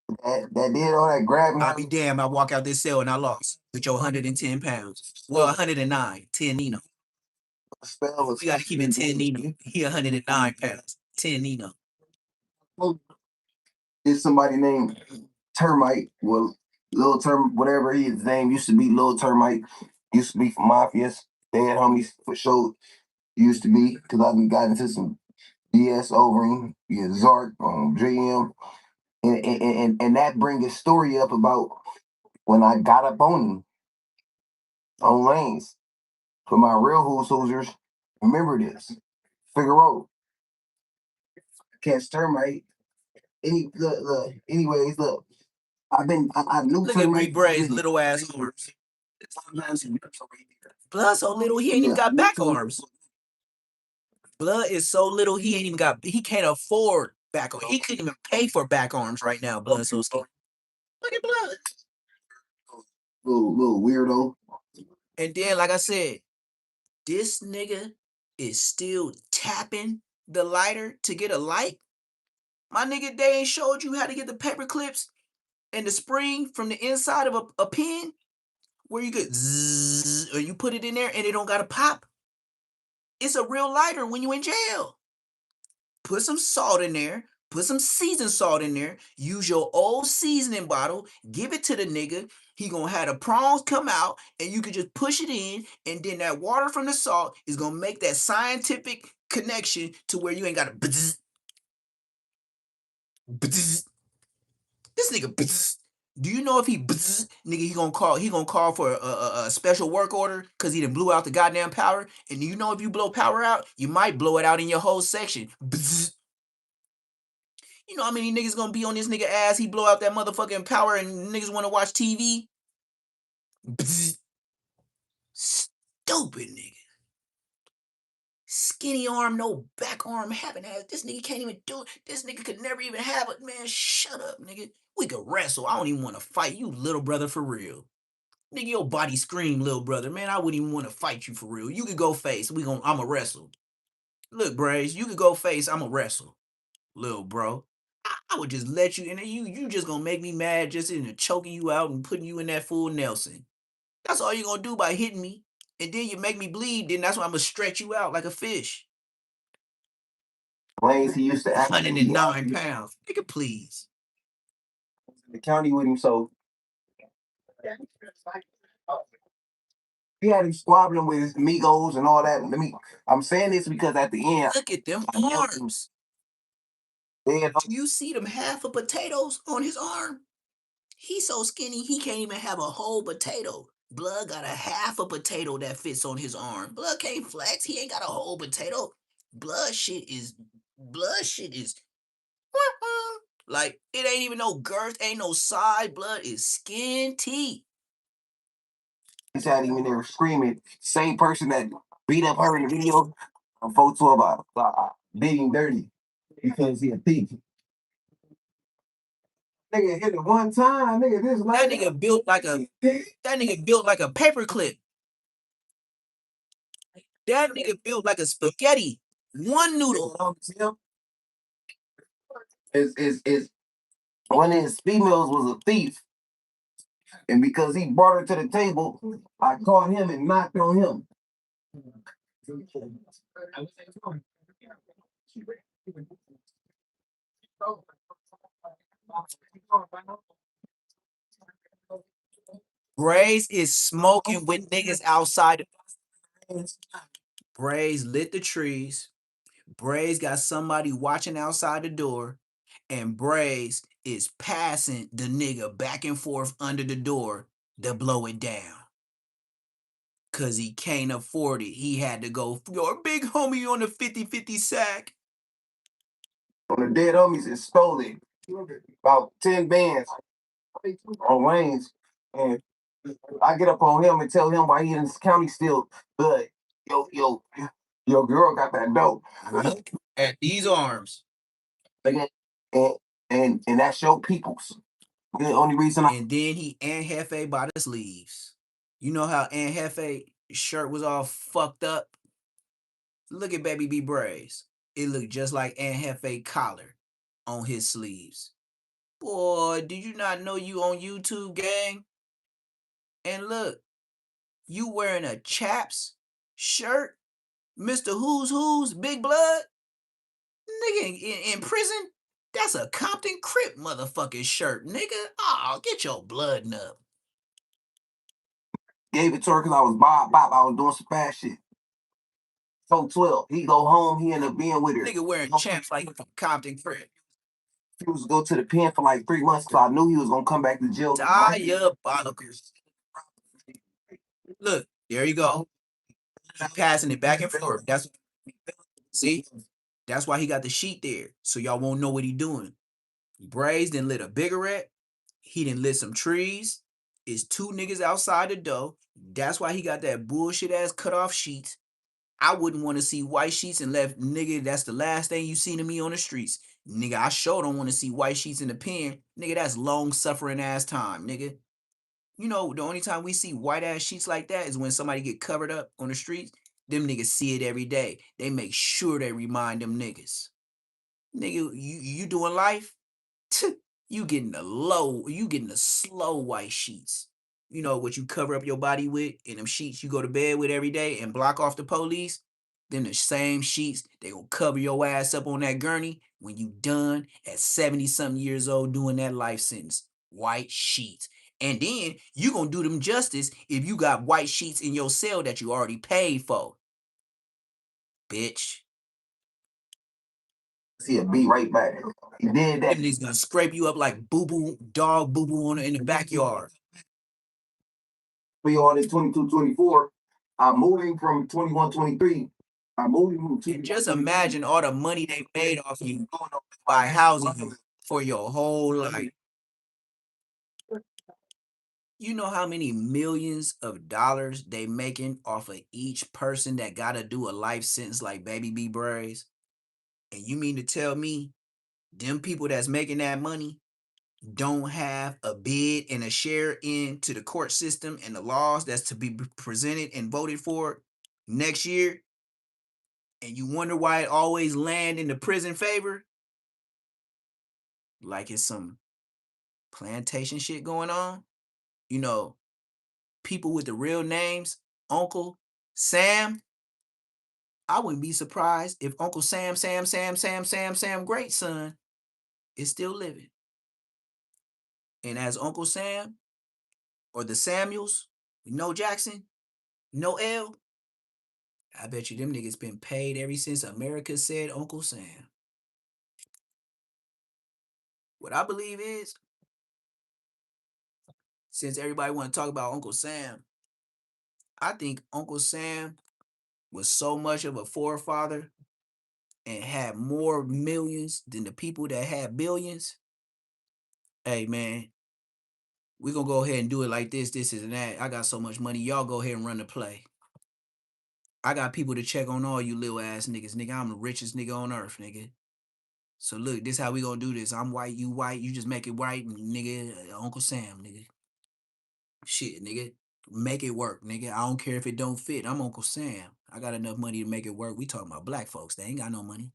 that did all that grabbing. I'll be damned. I walk out this cell and I lost with your 110 pounds. Well, 109, 10 Nino. Spell We got to keep it 10 Nino. He 109 pounds, 10 Nino. Is somebody named Termite. Well, Little Term, whatever his name used to be, Little Termite. Used to be from Mafias. They had homies for sure. Used to be, because I've gotten into some BS over him. Yeah, Zark, JM. And that brings a story up about when I got up on him on lanes. For my real hood soldiers, remember this. Figaro. Catch Termite. Anyways, look. I knew Look at Big Termite. Bray's little ass arms. Blood so little he ain't even got back arms. Blood is so little he ain't even got. He can't afford back arms. He couldn't even pay for back arms right now. Blood so skinny. Look at Blood. Little weirdo. And then, like I said, this nigga is still tapping the lighter to get a light. My nigga, they ain't showed you how to get the paper clips and the spring from the inside of a pen where you could zzz, or you put it in there and it don't gotta pop. It's a real lighter when you in jail. Put some salt in there. Put some seasoned salt in there. Use your old seasoning bottle. Give it to the nigga. He gonna have the prongs come out, and you can just push it in, and then that water from the salt is gonna make that scientific connection to where you ain't gotta. Bzz, bzz. This nigga. Bzz. Do you know if he bzz, nigga he gonna call for a special work order because he done blew out the goddamn power? And you know if you blow power out, you might blow it out in your whole section. Bzz. You know how many niggas gonna be on this nigga ass? He blow out that motherfucking power and niggas wanna watch TV? Bzz. Stupid nigga. Skinny arm, no back arm, having ass. This nigga can't even do it. This nigga could never even have it. Man, shut up, nigga. We could wrestle. I don't even wanna fight you, little brother, for real. Nigga, your body scream, little brother. Man, I wouldn't even wanna fight you for real. You could go face. I'ma wrestle. Look, Braze, you could go face, I'ma wrestle. Little bro. I would just let you, and then you just gonna make me mad just in choking you out and putting you in that full Nelson. That's all you gonna do by hitting me. And then you make me bleed, then that's why I'm gonna stretch you out like a fish. Lanes he used to act 109 pounds. Nigga, please. the county with him, so he had him squabbling with his amigos and all that. I'm saying this because at the end, Look at them arms. Do you see them half of potatoes on his arm? He's so skinny, he can't even have a whole potato. Blood got a half a potato that fits on his arm. Blood can't flex. He ain't got a whole potato. Blood shit is like it ain't even no girth, ain't no side. Blood is skin teeth. He's had him in there screaming. Same person that beat up her in the video, a photo about beating dirty because he a thief. Nigga hit it one time, nigga. That nigga built like a paperclip. That nigga built like a spaghetti. One noodle. Is one of his females was a thief, and because he brought her to the table, I caught him and knocked on him. Braze is smoking with niggas outside. Braze lit the trees. Braze got somebody watching outside the door, and Braze is passing the nigga back and forth under the door to blow it down. Cause he can't afford it. He had to go, your big homie on the 50-50 sack. On the dead homies, it's stolen. About 10 bands on lanes. And I get up on him and tell him why he in this county still. But your girl got that dope. Look at these arms. And that's your people's. The only reason And then he Aunt Hefe by the sleeves. You know how Aunt Hefe shirt was all fucked up? Look at Baby B Braze. It looked just like Aunt Hefe collar on his sleeves. Boy, did you not know you on YouTube, gang? And look, you wearing a Chaps shirt? Mr. Who's Big Blood? Nigga in prison? That's a Compton Crip motherfucking shirt, nigga. Oh, get your blood up. Gave it to her because I was Bob. I was doing some fast shit. So 12, he go home, he end up being with her. Nigga wearing Chaps like from Compton Crip. He was go to the pen for like 3 months, so I knew he was gonna come back to jail. Diabolical. Look, there you go. Keep passing it back and forth. See? That's why he got the sheet there, so y'all won't know what he doing. Braze done lit a cigarette. He done lit some trees. It's 2 niggas outside the door. That's why he got that bullshit ass cut off sheets. I wouldn't want to see white sheets and left, nigga, that's the last thing you seen of me on the streets. Nigga, I sure don't want to see white sheets in the pen. Nigga, that's long suffering ass time, nigga. You know, the only time we see white ass sheets like that is when somebody get covered up on the streets. Them niggas see it every day. They make sure they remind them niggas. Nigga, you doing life? You getting the slow white sheets. You know what you cover up your body with, and them sheets you go to bed with every day and block off the police. Then the same sheets, they gonna cover your ass up on that gurney when you done at 70-something years old doing that life sentence. White sheets. And then you gonna do them justice if you got white sheets in your cell that you already paid for. Bitch. See a beat right back. He did that. Them niggas gonna scrape you up like boo-boo, dog boo-boo in the backyard. We on this 22-24. I'm moving from 21-23. I'm moving from And just imagine all the money they made off you by housing you for your whole life. You know how many millions of dollars they making off of each person that gotta do a life sentence like Baby B Braze? And you mean to tell me them people that's making that money don't have a bid and a share into the court system and the laws that's to be presented and voted for next year? And you wonder why it always land in the prison favor? Like it's some plantation shit going on? You know, people with the real names, Uncle Sam. I wouldn't be surprised if Uncle Sam, great son, is still living. And as Uncle Sam, or the Samuels, no Jackson, no L, I bet you them niggas been paid ever since America said Uncle Sam. What I believe is, since everybody want to talk about Uncle Sam, I think Uncle Sam was so much of a forefather and had more millions than the people that had billions. Hey man, we're gonna go ahead and do it like this, and that. I got so much money, y'all go ahead and run the play. I got people to check on all you little ass niggas. Nigga, I'm the richest nigga on earth, nigga. So look, this how we gonna do this. I'm white, you just make it white, and nigga, Uncle Sam, nigga. Shit, nigga. Make it work, nigga. I don't care if it don't fit. I'm Uncle Sam. I got enough money to make it work. We talking about black folks. They ain't got no money.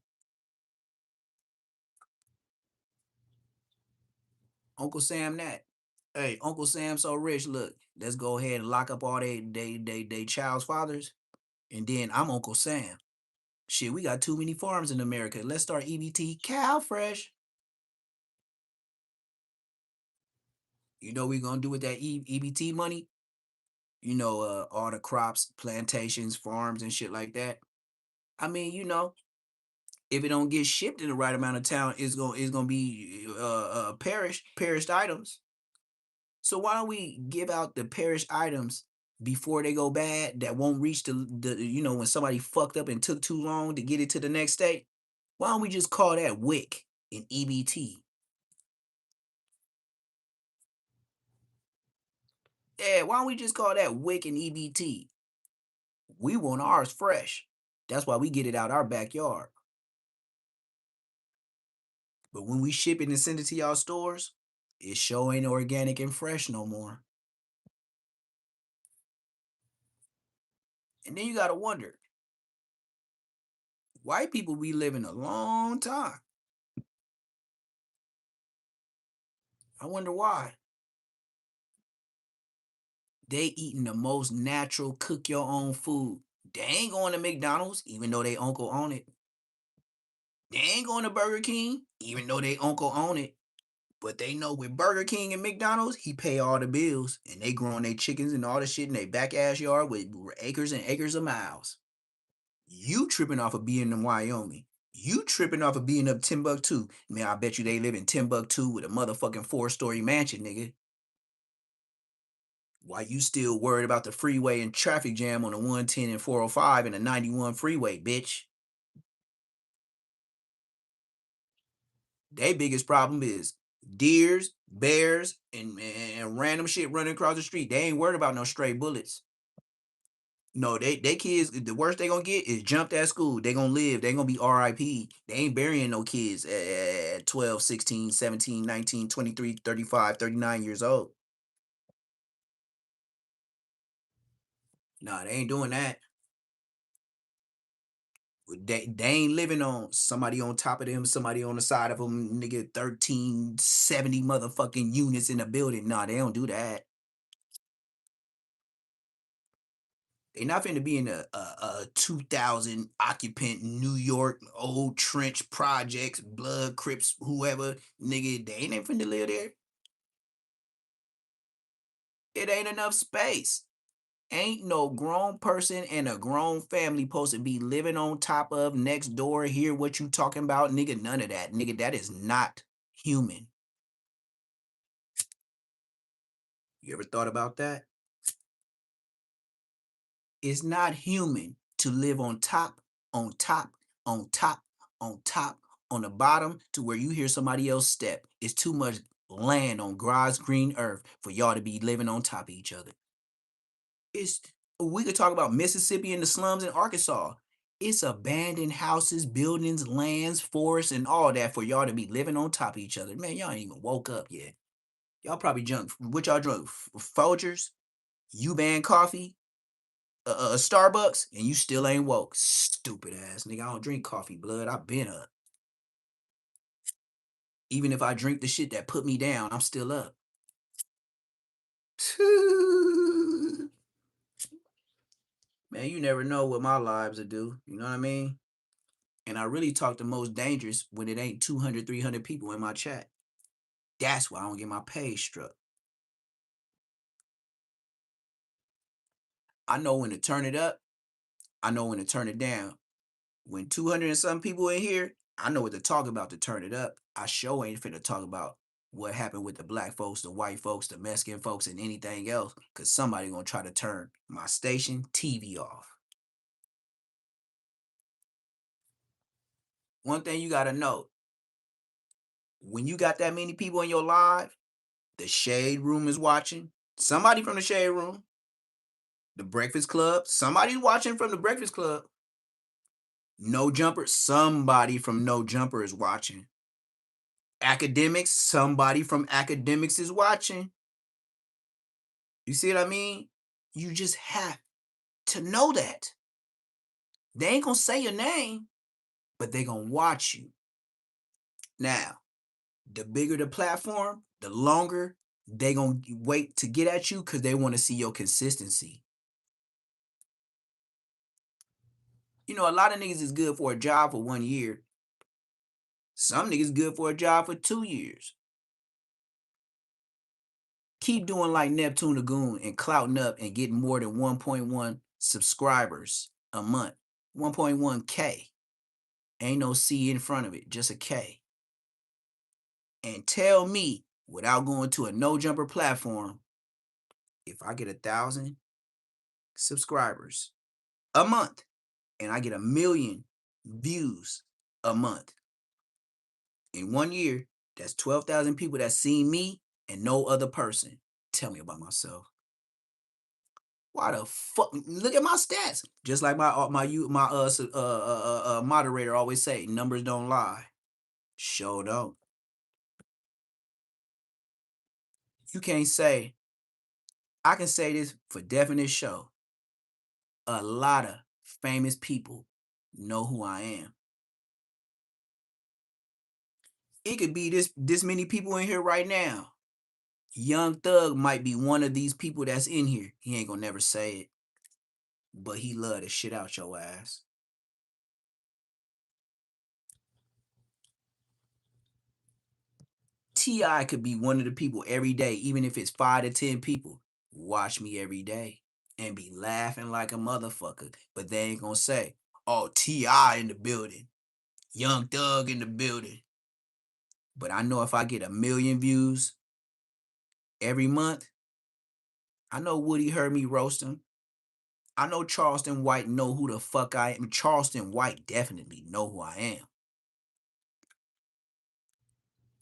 Uncle Sam that. Hey, Uncle Sam so rich, look, let's go ahead and lock up all they child's fathers. And then I'm Uncle Sam. Shit, we got too many farms in America. Let's start EBT Cow Fresh. You know what we gonna do with that EBT money? all the crops, plantations, farms, and shit like that. I mean, if it don't get shipped in the right amount of time, it's gonna be perished items. So why don't we give out the perished items before they go bad that won't reach the when somebody fucked up and took too long to get it to the next state? Why don't we just call that WIC and EBT? Yeah, why don't we just call that WIC and EBT? We want ours fresh. That's why we get it out our backyard. But when we ship it and send it to y'all stores, it sure ain't organic and fresh no more. And then you gotta wonder, white people be living a long time. I wonder why. They eating the most natural, cook your own food. They ain't going to McDonald's, even though they uncle own it. They ain't going to Burger King, even though they uncle own it. But they know with Burger King and McDonald's, he pay all the bills, and they growing their chickens and all the shit in their back ass yard with acres and acres of miles. You tripping off of being in Wyoming. You tripping off of being up Timbuktu. Man, I bet you they live in Timbuktu with a motherfucking 4-story mansion, nigga. Why you still worried about the freeway and traffic jam on the 110 and 405 and the 91 freeway, bitch? Their biggest problem is deers, bears, and random shit running across the street. They ain't worried about no stray bullets. No, they kids, the worst they gonna get is jumped at school. They gonna live. They gonna be RIP. They ain't burying no kids at 12, 16, 17, 19, 23, 35, 39 years old. Nah, they ain't doing that. They ain't living on somebody on top of them, somebody on the side of them, nigga, 1370 motherfucking units in a building. Nah, they don't do that. They not finna be in a 2,000 occupant New York old trench projects, blood, Crips, whoever, nigga, they ain't finna live there. It ain't enough space. Ain't no grown person and a grown family supposed to be living on top of, next door, hear what you talking about, nigga. None of that, nigga. That is not human. You ever thought about that? It's not human to live on top, on top, on top, on top, on the bottom to where you hear somebody else step. It's too much land on God's green earth for y'all to be living on top of each other. We could talk about Mississippi and the slums in Arkansas. It's abandoned houses, buildings, lands, forests, and all that for y'all to be living on top of each other. Man, y'all ain't even woke up yet. Y'all probably drunk. What y'all drunk? Folgers, U-Band coffee, Starbucks, and you still ain't woke. Stupid ass nigga. I don't drink coffee, blood. I've been up. Even if I drink the shit that put me down, I'm still up. Man, you never know what my lives will do. You know what I mean? And I really talk the most dangerous when it ain't 200, 300 people in my chat. That's why I don't get my page struck. I know when to turn it up. I know when to turn it down. When 200 and some people in here, I know what to talk about to turn it up. I sure ain't finna talk about what happened with the black folks, the white folks, the Mexican folks, and anything else, because somebody gonna try to turn my station TV off. One thing you gotta know, when you got that many people in your live, the Shade Room is watching. Somebody from the Shade Room. The Breakfast Club. Somebody's watching from the Breakfast Club. No Jumper. Somebody from No Jumper is watching. Academics. Somebody from Academics is watching. You see what I mean? You just have to know that. They ain't gonna say your name, but they gonna watch you. Now, the bigger the platform, the longer they gonna wait to get at you because they want to see your consistency. A lot of niggas is good for a job for 1 year. Some niggas good for a job for 2 years. Keep doing like Neptune Lagoon and clouting up and getting more than 1.1 subscribers a month. 1.1K. Ain't no C in front of it, just a K. And tell me, without going to a no jumper platform, if I get 1,000 subscribers a month and I get 1 million views a month, in 1 year, that's 12,000 people that seen me and no other person. Tell me about myself. Why the fuck? Look at my stats. Just like my moderator always say, numbers don't lie. Sure don't. You can't say. I can say this for definite show. A lot of famous people know who I am. It could be this many people in here right now. Young Thug might be one of these people that's in here. He ain't gonna never say it, but he love the shit out your ass. T.I. could be one of the people every day, even if it's 5 to 10 people. Watch me every day and be laughing like a motherfucker. But they ain't gonna say, oh, T.I. in the building. Young Thug in the building. But I know if I get 1 million views every month, I know Woody heard me roast him. I know Charleston White know who the fuck I am. Charleston White definitely know who I am.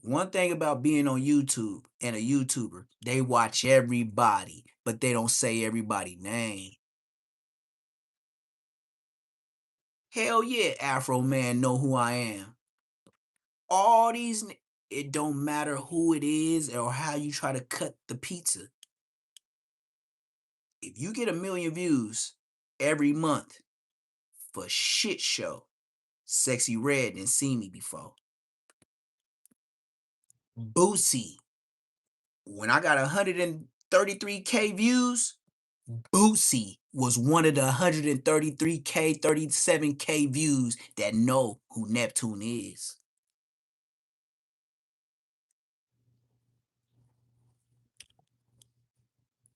One thing about being on YouTube and a YouTuber, they watch everybody, but they don't say everybody's name. Hell yeah, Afro Man know who I am. All these, it don't matter who it is or how you try to cut the pizza. If you get 1 million views every month for shit show, Sexy Red didn't see me before. Boosie, when I got 133K views, Boosie was one of the 133K, 37K views that know who Neptune is.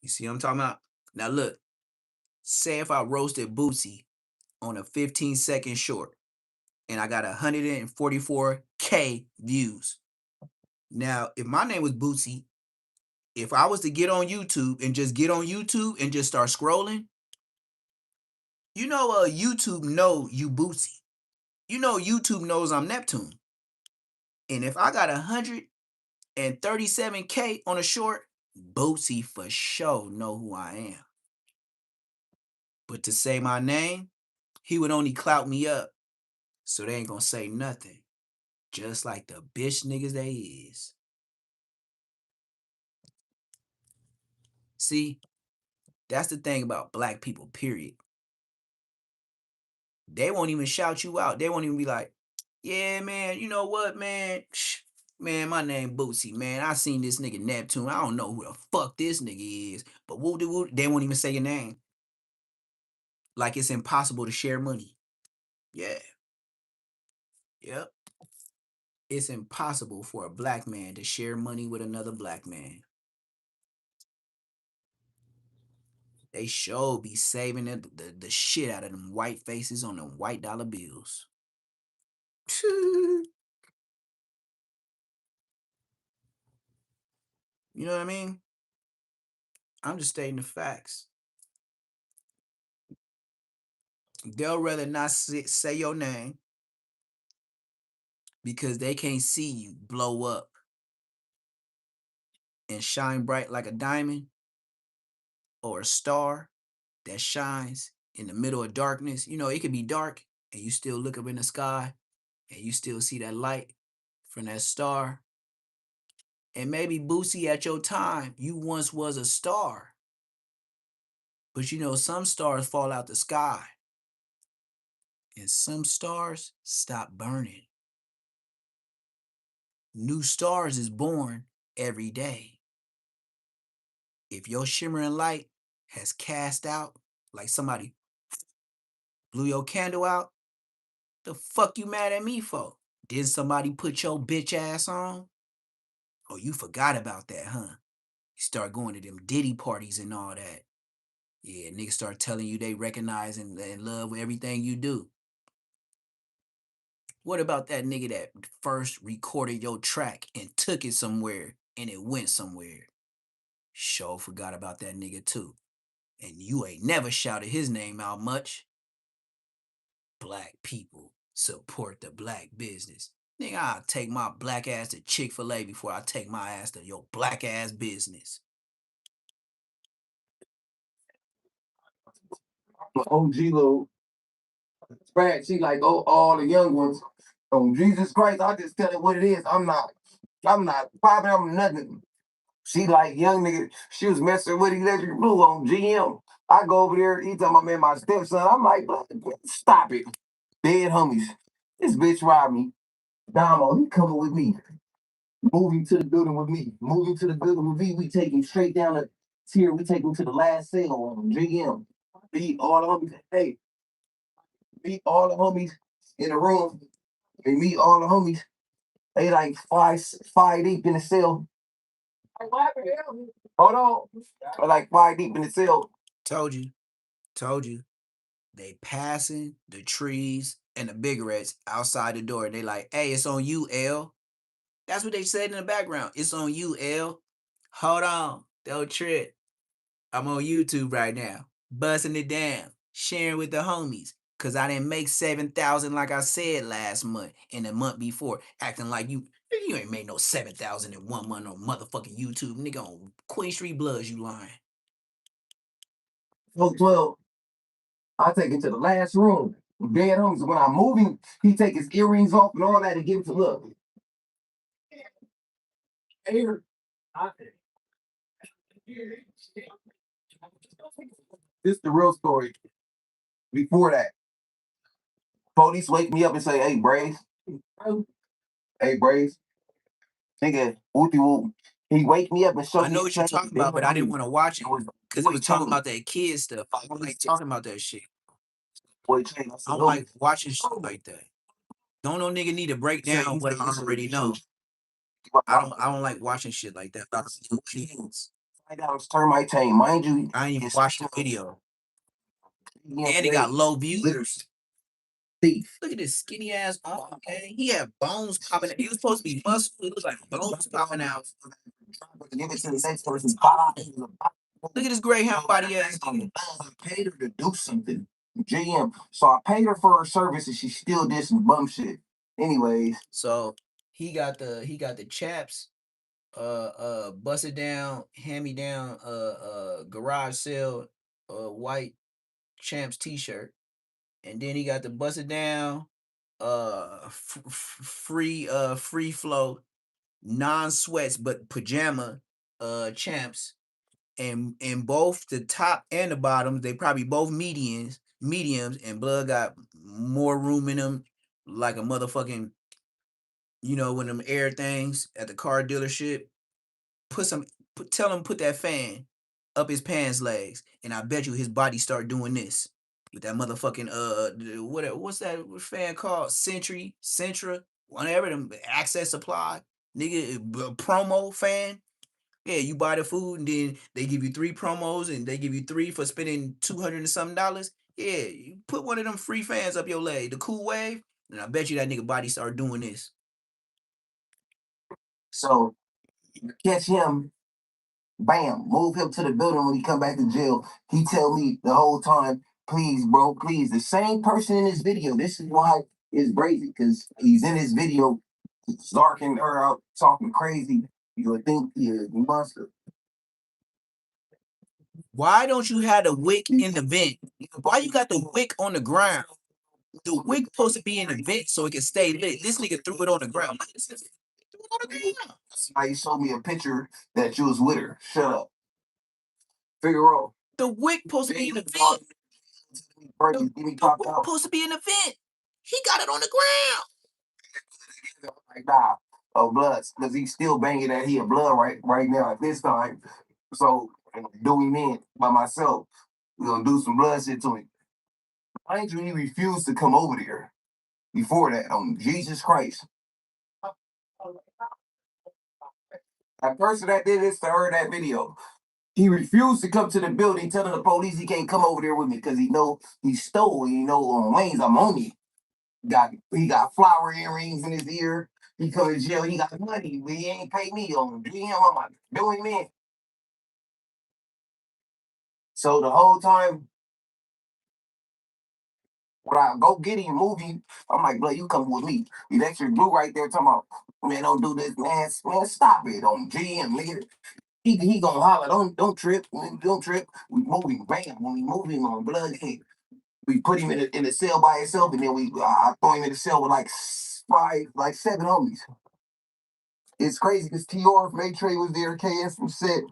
You see what I'm talking about? Now look, say if I roasted Boosie on a 15-second short and I got 144K views. Now, if my name was Boosie, if I was to get on YouTube and just start scrolling, you know YouTube know you Boosie. You know YouTube knows I'm Neptune. And if I got 137K on a short, Boosie for sure know who I am. But to say my name, he would only clout me up. So they ain't gonna say nothing. Just like the bitch niggas they is. See, that's the thing about black people, period. They won't even shout you out. They won't even be like, yeah, man, you know what, man? Man, my name Boosie, man. I seen this nigga Neptune. I don't know who the fuck this nigga is. But woo, they won't even say your name. Like it's impossible to share money. Yeah. Yep. It's impossible for a black man to share money with another black man. They sure be saving the shit out of them white faces on them white dollar bills. You know what I mean? I'm just stating the facts. They'll rather not say your name because they can't see you blow up and shine bright like a diamond or a star that shines in the middle of darkness. You know, it could be dark and you still look up in the sky and you still see that light from that star. And maybe Boosie, at your time, you once was a star. But you know, some stars fall out the sky. And some stars stop burning. New stars is born every day. If your shimmering light has cast out, like somebody blew your candle out, the fuck you mad at me for? Did somebody put your bitch ass on? Oh, you forgot about that, huh? You start going to them Diddy parties and all that. Yeah, niggas start telling you they recognize and love everything you do. What about that nigga that first recorded your track and took it somewhere and it went somewhere? Sure forgot about that nigga too. And you ain't never shouted his name out much. Black people support the black business. Nigga, I'll take my black ass to Chick-fil-A before I take my ass to your black ass business. OG little brat, she like, oh, all the young ones. Oh, Jesus Christ, I just tell it what it is. I'm not popping, I'm nothing. She like young nigga, she was messing with Electric Blue on GM. I go over there, he talking about man, my stepson. I'm like, stop it. Dead homies. This bitch robbed me. Damo, he coming with me. Moving to the building with me. Moving to the building with me. We take him straight down the tier. We take him to the last sale on GM. Beat all the homies. Hey, meet all the homies in the room. They meet all the homies. They like five deep in the cell. Hold on. They like five deep in the cell. Told you. They passing the trees and the cigarettes outside the door. They like, hey, it's on you, L. That's what they said in the background. It's on you, L. Hold on. Don't trip. I'm on YouTube right now. Busting it down. Sharing with the homies. Cause I didn't make 7,000 like I said last month and the month before. Acting like you ain't made no 7,000 in 1 month on motherfucking YouTube. Nigga on Queen Street Bloods, you lying. 12. I take it to the last room. Dead homies. When I'm moving, he take his earrings off and all that and give it to look. Here. This is the real story. Before that, police wake me up and say, hey, Braves. Hey, Braves. Nigga, whoopie whoop. He wake me up and show I me know a what you're chain. talking about, but I didn't want to watch it because it was talking chain. about that kid stuff. I don't like talking about that shit. Boy, chain. I don't like watching shit like that. Don't no nigga need to break down what I already know. I don't like watching shit like that. $5 termite chain, mind you. I ain't even watched the video. And it got low views. Thief. Look at this skinny ass arm, okay? He had bones popping out. He was supposed to be muscle. It was like bones popping out. Give it to the next person. Look at this greyhound body ass. I paid her to do something. GM. So I paid her for her service and she still did some bum shit. Anyways. So he got the chaps, busted down, hand me down, garage sale, white champs t-shirt. And then he got the busted down, free flow, non-sweats but pajama, champs. And in both the top and the bottom, they probably both mediums, and blood got more room in them, like a motherfucking, one of them air things at the car dealership. Tell him put that fan up his pants legs, and I bet you his body start doing this with that motherfucking what's that fan called? Centra, whatever them access supply, nigga, promo fan. Yeah, you buy the food and then they give you 3 promos and they give you 3 for spending $200 and something dollars. Yeah, you put one of them free fans up your leg, the cool wave, and I bet you that nigga body start doing this. So catch him, bam, move him to the building when he come back to jail. He tell me the whole time, please, bro, please. The same person in this video. This is why it's crazy, because he's in this video, zarking her out, talking crazy. You would think he's a monster. Why don't you have the wick in the vent? Why you got the wick on the ground? The wick supposed to be in the vent so it can stay lit. This nigga threw it on the ground. Somebody showed me a picture that you was with her. Shut up. Figaro. The wick supposed to be in the vent. The wick supposed to be in the vent. He got it on the ground. Like, nah, oh, bloods, because he's still banging that he a blood right now at this time. So, do him in by myself. We're going to do some blood shit to him. Mind you, he refused to come over there before that on Jesus Christ. That person that did this to her in that video, he refused to come to the building, telling the police he can't come over there with me because he know he stole. You know, on Wayne's, I'm on you. He got flower earrings in his ear. He come to jail. He got money, but he ain't pay me on him. I'm like, doing me. So the whole time, when I go get him, move him, I'm like, bro, you come with me. The extra blue right there talking about, man, don't do this, man. Man, stop it on GM, nigga. He gonna holler, don't trip, man, don't trip. We move him, bam. When we move him on blood, we put him in a cell by himself, and then I throw him in the cell with like 7 homies. It's crazy because TR from A-Trey was there, KS from set,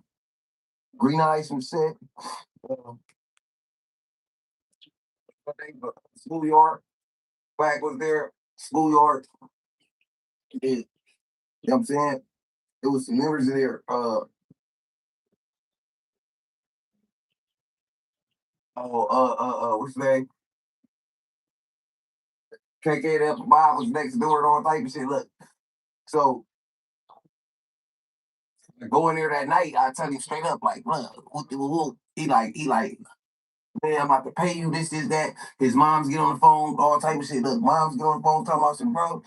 Green Eyes from set, Schoolyard, Black was there, Schoolyard. Yeah, you know what I'm saying? It was some members of there. What's his name? KK that Bob was next door and all type of shit. Look, so I go in there that night, I tell him straight up, like, look, he like, man, I'm about to pay you this, that. His moms get on the phone, all type of shit. Look, moms get on the phone talking about some bro.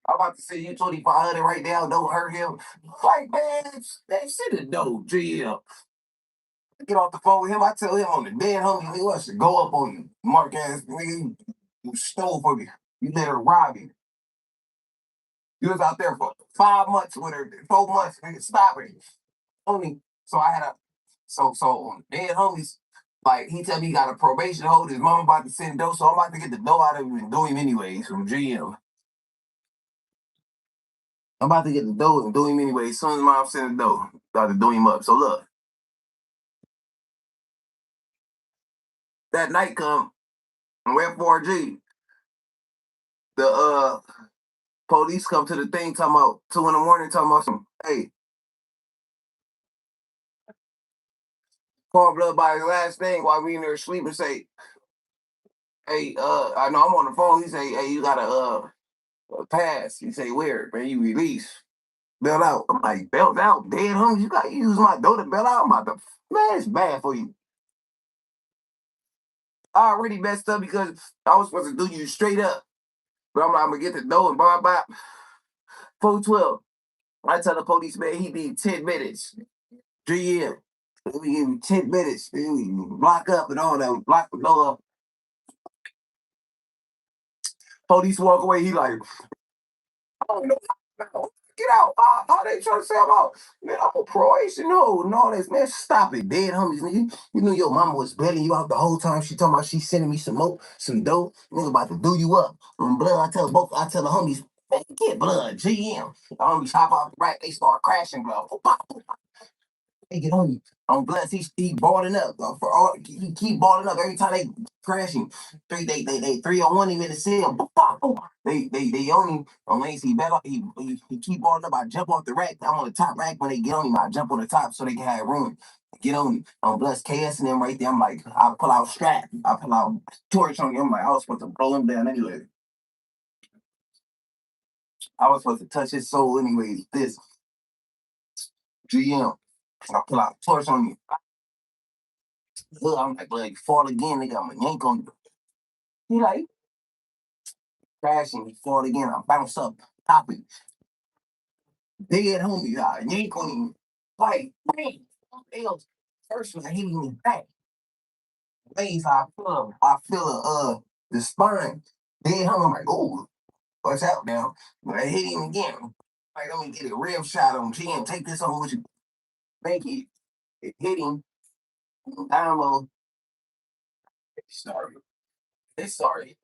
I'm about to say you 2,500 right now, don't hurt him. Like, man, shit is dope, GM. Get off the phone with him, I tell him on the dead homie, he wants to go up on you. Mark ass nigga, you stole from me. You let her rob you. You was out there for 5 months with her, 4 months, nigga, stop it. Homie, so I had a, so dead homies, like, he tell me he got a probation hold, his mom about to send dough, so I'm about to get the dough out of him and do him anyways from GM. I'm about to get the dough and do him anyway. As soon as mom sent the dough, about to do him up. So look, that night come, we're at 4G. The police come to the thing talking about 2 in the morning, talking about some, hey, call blood by his last name while we in there sleeping, say, hey, I know I'm on the phone. He say, hey, you got a pass. He say, where? Man, you release. Bail out. I'm like, bailed out? Dead homies? You got to use my dough to bail out? I'm about to, man, it's bad for you. I already messed up because I was supposed to do you straight up. But I'm like, I'm going to get the dough and blah, blah. 412. I tell the police, man, he need 10 minutes. GM. We give him 10 minutes. Block up and all that. Block the door up. Police walk away. He like, I don't know. Get out. How they trying to say I'm out? Man, I'm on probation. No, that's, man, stop it. Dead homies, nigga. You knew your mama was bailing you out the whole time. She talking about she sending me some dough. Nigga about to do you up. And blood, I tell the homies, man, get blood, GM. The homies hop off the rack. They start crashing, blood. They get on you. On bloods, he balling up for all. He keep balling up every time they crashing. They 301 him in the cell. They on him on Lacey. He keep balling up. I jump off the rack. I'm on the top rack when they get on him. I jump on the top so they can have room. Get on him. On bloods, KS and them right there. I'm like, I pull out strap. I pull out torch on him. I'm like, I was supposed to blow him down anyway. I was supposed to touch his soul anyways. This GM. I pull out torch on you. Look, I'm like, blood, you fall again, nigga, I'm a yank on you. He like, crashing, he fall again, I bounce up, pop it. Dead homie, I yank on him. Like, bang, first one, I hit him in the back. Waves, I feel the spine. Dead homie, I'm like, oh, what's out now? But I hit him again. Like, let me get a rib shot on GM, take this on with you. Thank you. It hit him. Down sorry. It's sorry.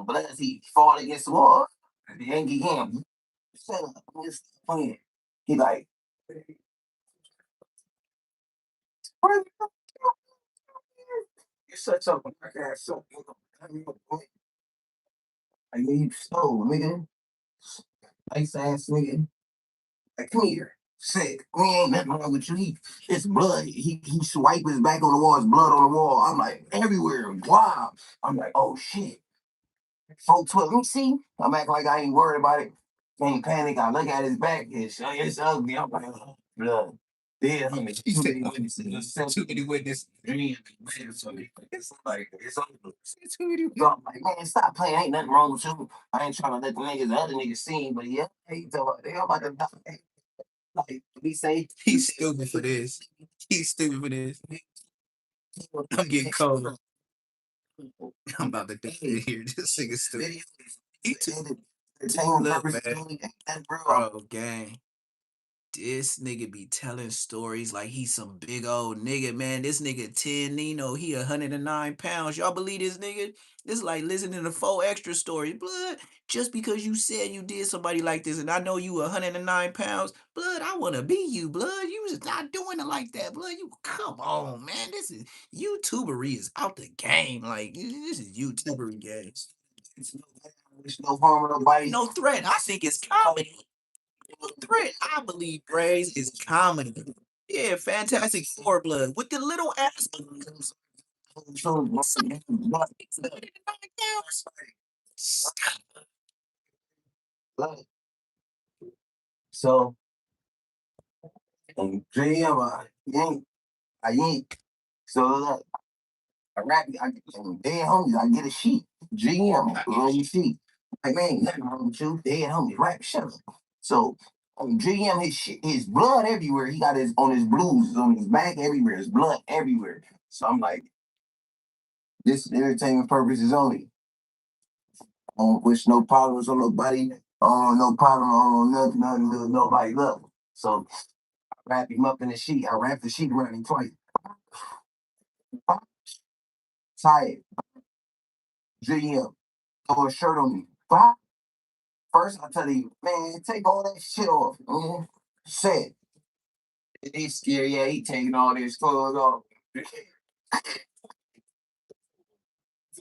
Bless he fought against the wall. The Yankee game. Shut up. I'm just playing. He like, you're such a ass so I need stole, nigga. Nice ass nigga. Like, come here. Sick. We ain't nothing wrong with you. It's blood. He swipe his back on the wall, it's blood on the wall. I'm like, everywhere. Wow. I'm like, oh shit. 412. Let me see. I'm acting like I ain't worried about it. Can't panic. I look at his back. It's ugly. I'm like, oh, blood. Then too many witnesses. Too many witnesses. It's like it's over. Too many witnesses. So I'm like, man, stop playing. Ain't nothing wrong with you. I ain't trying to let the other niggas see, but yeah, they about to die. Like we say, He's stupid for this. He's stupid for this. I'm getting cold. I'm about to die here. This nigga stupid. He too. Look, man. Bro, gang. This nigga be telling stories like he's some big old nigga, man. This nigga 10 Nino, he 109 pounds. Y'all believe this nigga? This like listening to 4 extra stories. Blood, just because you said you did somebody like this and I know you 109 pounds, blood, I want to be you, blood. You was not doing it like that, blood. You come on, man. This is YouTubery is out the game. Like, this is YouTubery games. It's no harm to nobody. No threat. I think it's comedy. No threat. I believe Braves is comedy. Yeah, Fantastic Four blood with the little ass. So, GM, I ain't. So, look, I rap, dead homies, I get a sheet. GM, on your sheet. Like, man, nothing wrong with you. Dead homies, rap, shut up. So, GM, his blood everywhere. He got his on his blues, on his back everywhere. His blood everywhere. So I'm like, this entertainment purposes only. I don't wish no problems on nobody. No problem on nothing, nobody love. So I wrap him up in the sheet. I wrap the sheet around him twice. Tired. GM, throw a shirt on me. First, I tell you, man, take all that shit off. Man. Said. He's scared. Yeah, he taking all this clothes off.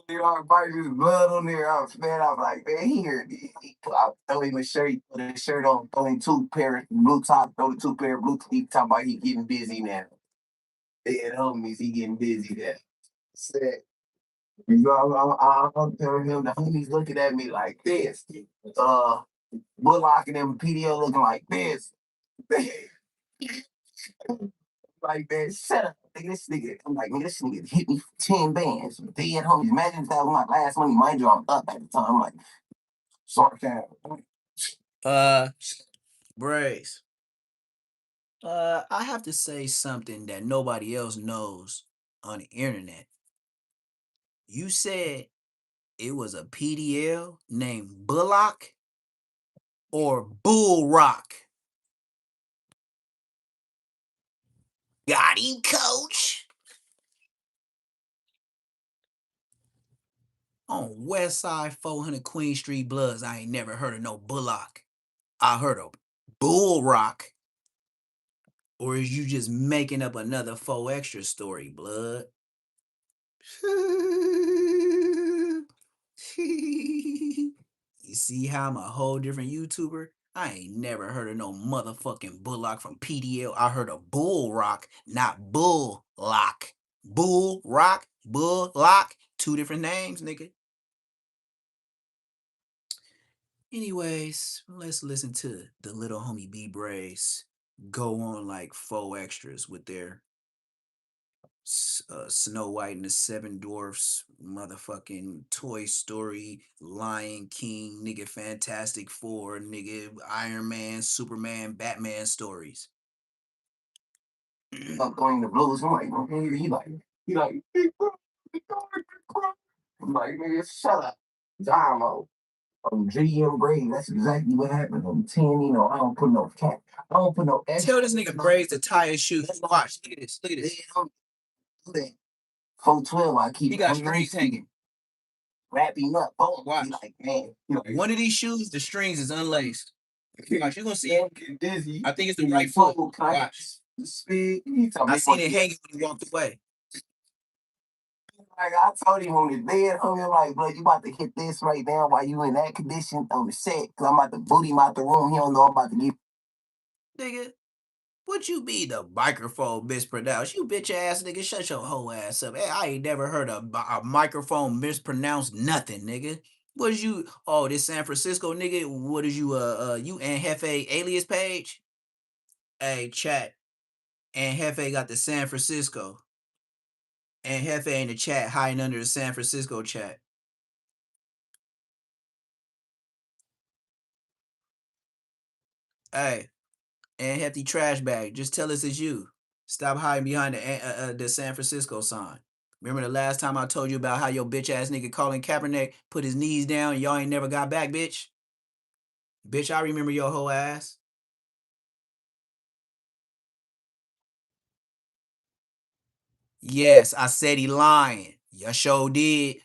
You know, everybody just blood on there. I was like, man, I throw him a shirt, he put his shirt on, throw him 2 pair of blue top, throw the 2 pair of blue top. He talking about he getting busy now. They had homies, he getting busy now. Said, you know, I'm telling him the homies looking at me like this. Bullock and them PDO looking like this. Like, man, shut up. This nigga, I'm like, man, this nigga hit me for 10 bands. Dead homies. Imagine if that was my last money. Mind you, I'm up at the time. I'm like, sarcasm. Brace. I have to say something that nobody else knows on the internet. You said it was a PDL named Bullock or Bull Rock. Got him, coach. On Westside 400 Queen Street Bloods, I ain't never heard of no Bullock. I heard of Bull Rock. Or is you just making up another 4 extra story, blood? You see how I'm a whole different YouTuber? I ain't never heard of no motherfucking Bullock from PDL. I heard of Bull Rock, not Bull Lock. Bull Rock, Bull Lock, 2 different names, nigga. Anyways, let's listen to the little homie B Brace go on like 4 extras with their Snow White and the 7 Dwarfs, motherfucking Toy Story, Lion King, nigga, Fantastic Four, nigga, Iron Man, Superman, Batman stories. I'm throwing the blues. I'm like, okay, he like, big bro. I'm like, nigga, shut up. Damo. GM Brady, that's exactly what happened. I'm 10, you know, I don't put no cap. I don't put no extra. Tell this nigga Braves to tie his shoes. Watch, look at this, look at this. 412, I keep He got strings hanging. Wrap him up. Oh, watch. Like, man. One of these shoes, the strings is unlaced. Watch, you gonna see it. Get dizzy. I think it's the right foot. Watch. Speed. I seen it hanging when he walked away. Like I told him on his bed, homie, like, bro, you about to hit this right now while you in that condition on the set, cause I'm about to boot him out the room. He don't know I'm about to get. Nigga, what you be the microphone mispronounced? You bitch ass nigga, shut your whole ass up. Hey, I ain't never heard a microphone mispronounced nothing, nigga. What is you? Oh, this San Francisco nigga. What is you? You and Hefe alias page? Hey, chat. And Hefe got the San Francisco. And Hefe in the chat hiding under the San Francisco chat. Hey, and Hefty trash bag. Just tell us it's you. Stop hiding behind the San Francisco sign. Remember the last time I told you about how your bitch ass nigga Colin Kaepernick put his knees down and y'all ain't never got back, bitch? Bitch, I remember your whole ass. Yes, I said he lying. You sure did.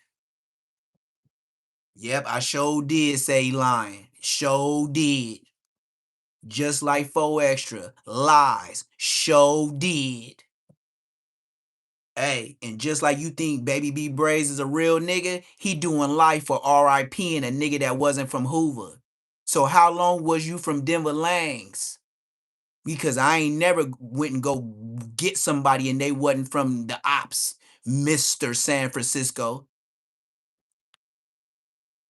Yep, I sure did say he lying. Sure did. Just like 4 Extra. Lies. Sure did. Hey, and just like you think Baby B Braze is a real nigga, he doing life for RIP and a nigga that wasn't from Hoover. So how long was you from Denver Langs? Because I ain't never went and go get somebody and they wasn't from the ops, Mr. San Francisco.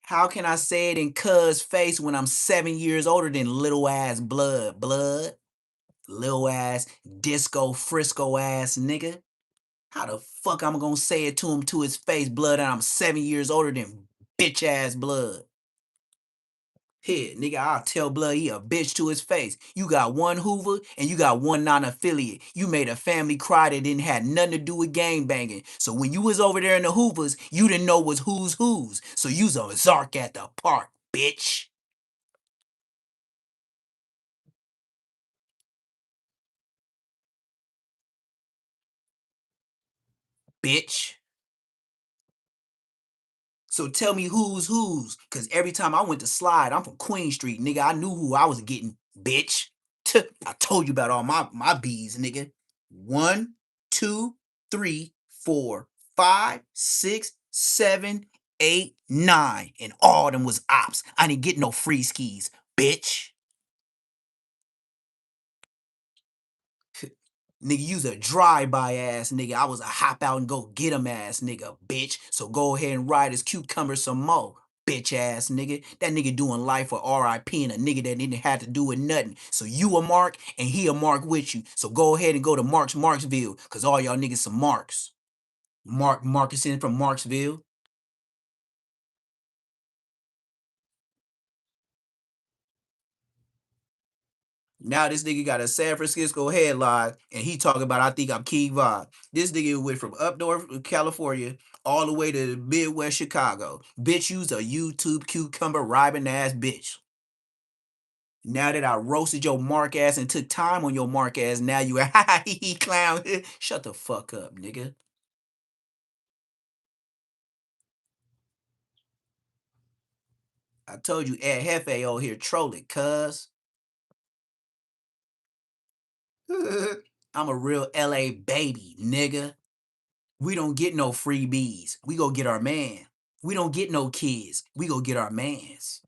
How can I say it in cuz face when I'm 7 years older than little ass blood? Little ass disco frisco ass nigga. How the fuck I'm gonna say it to him to his face, blood, and I'm 7 years older than bitch ass blood? Here, nigga, I'll tell blood he a bitch to his face. You got one Hoover and you got one non-affiliate. You made a family cry that didn't have nothing to do with gang banging. So when you was over there in the Hoovers, you didn't know was who's whose. So you's a Zark at the park, bitch. Bitch. So tell me who's whose. Cause every time I went to slide, I'm from Queen Street, nigga. I knew who I was getting, bitch. I told you about all my bees, nigga. 1, 2, 3, 4, 5, 6, 7, 8, 9. And all of them was ops. I didn't get no free skis, bitch. Nigga, you's a drive-by ass nigga. I was a hop out and go get him ass nigga, bitch. So go ahead and ride his cucumber some more, bitch ass nigga. That nigga doing life for RIP and a nigga that didn't have to do with nothing. So you a mark and he a mark with you. So go ahead and go to Marksville, cause all y'all niggas some marks. Mark Markinson from Marksville. Now this nigga got a San Francisco headline and he talking about I think I'm King Von. This nigga went from up north California all the way to Midwest Chicago. Bitch, you's a YouTube cucumber ribbing ass bitch. Now that I roasted your mark ass and took time on your mark ass, now you a he clown. Shut the fuck up, nigga. I told you Ed Hefe over here trolling, cuz. I'm a real LA baby, nigga. We don't get no freebies. We go get our man. We don't get no kids. We go get our mans.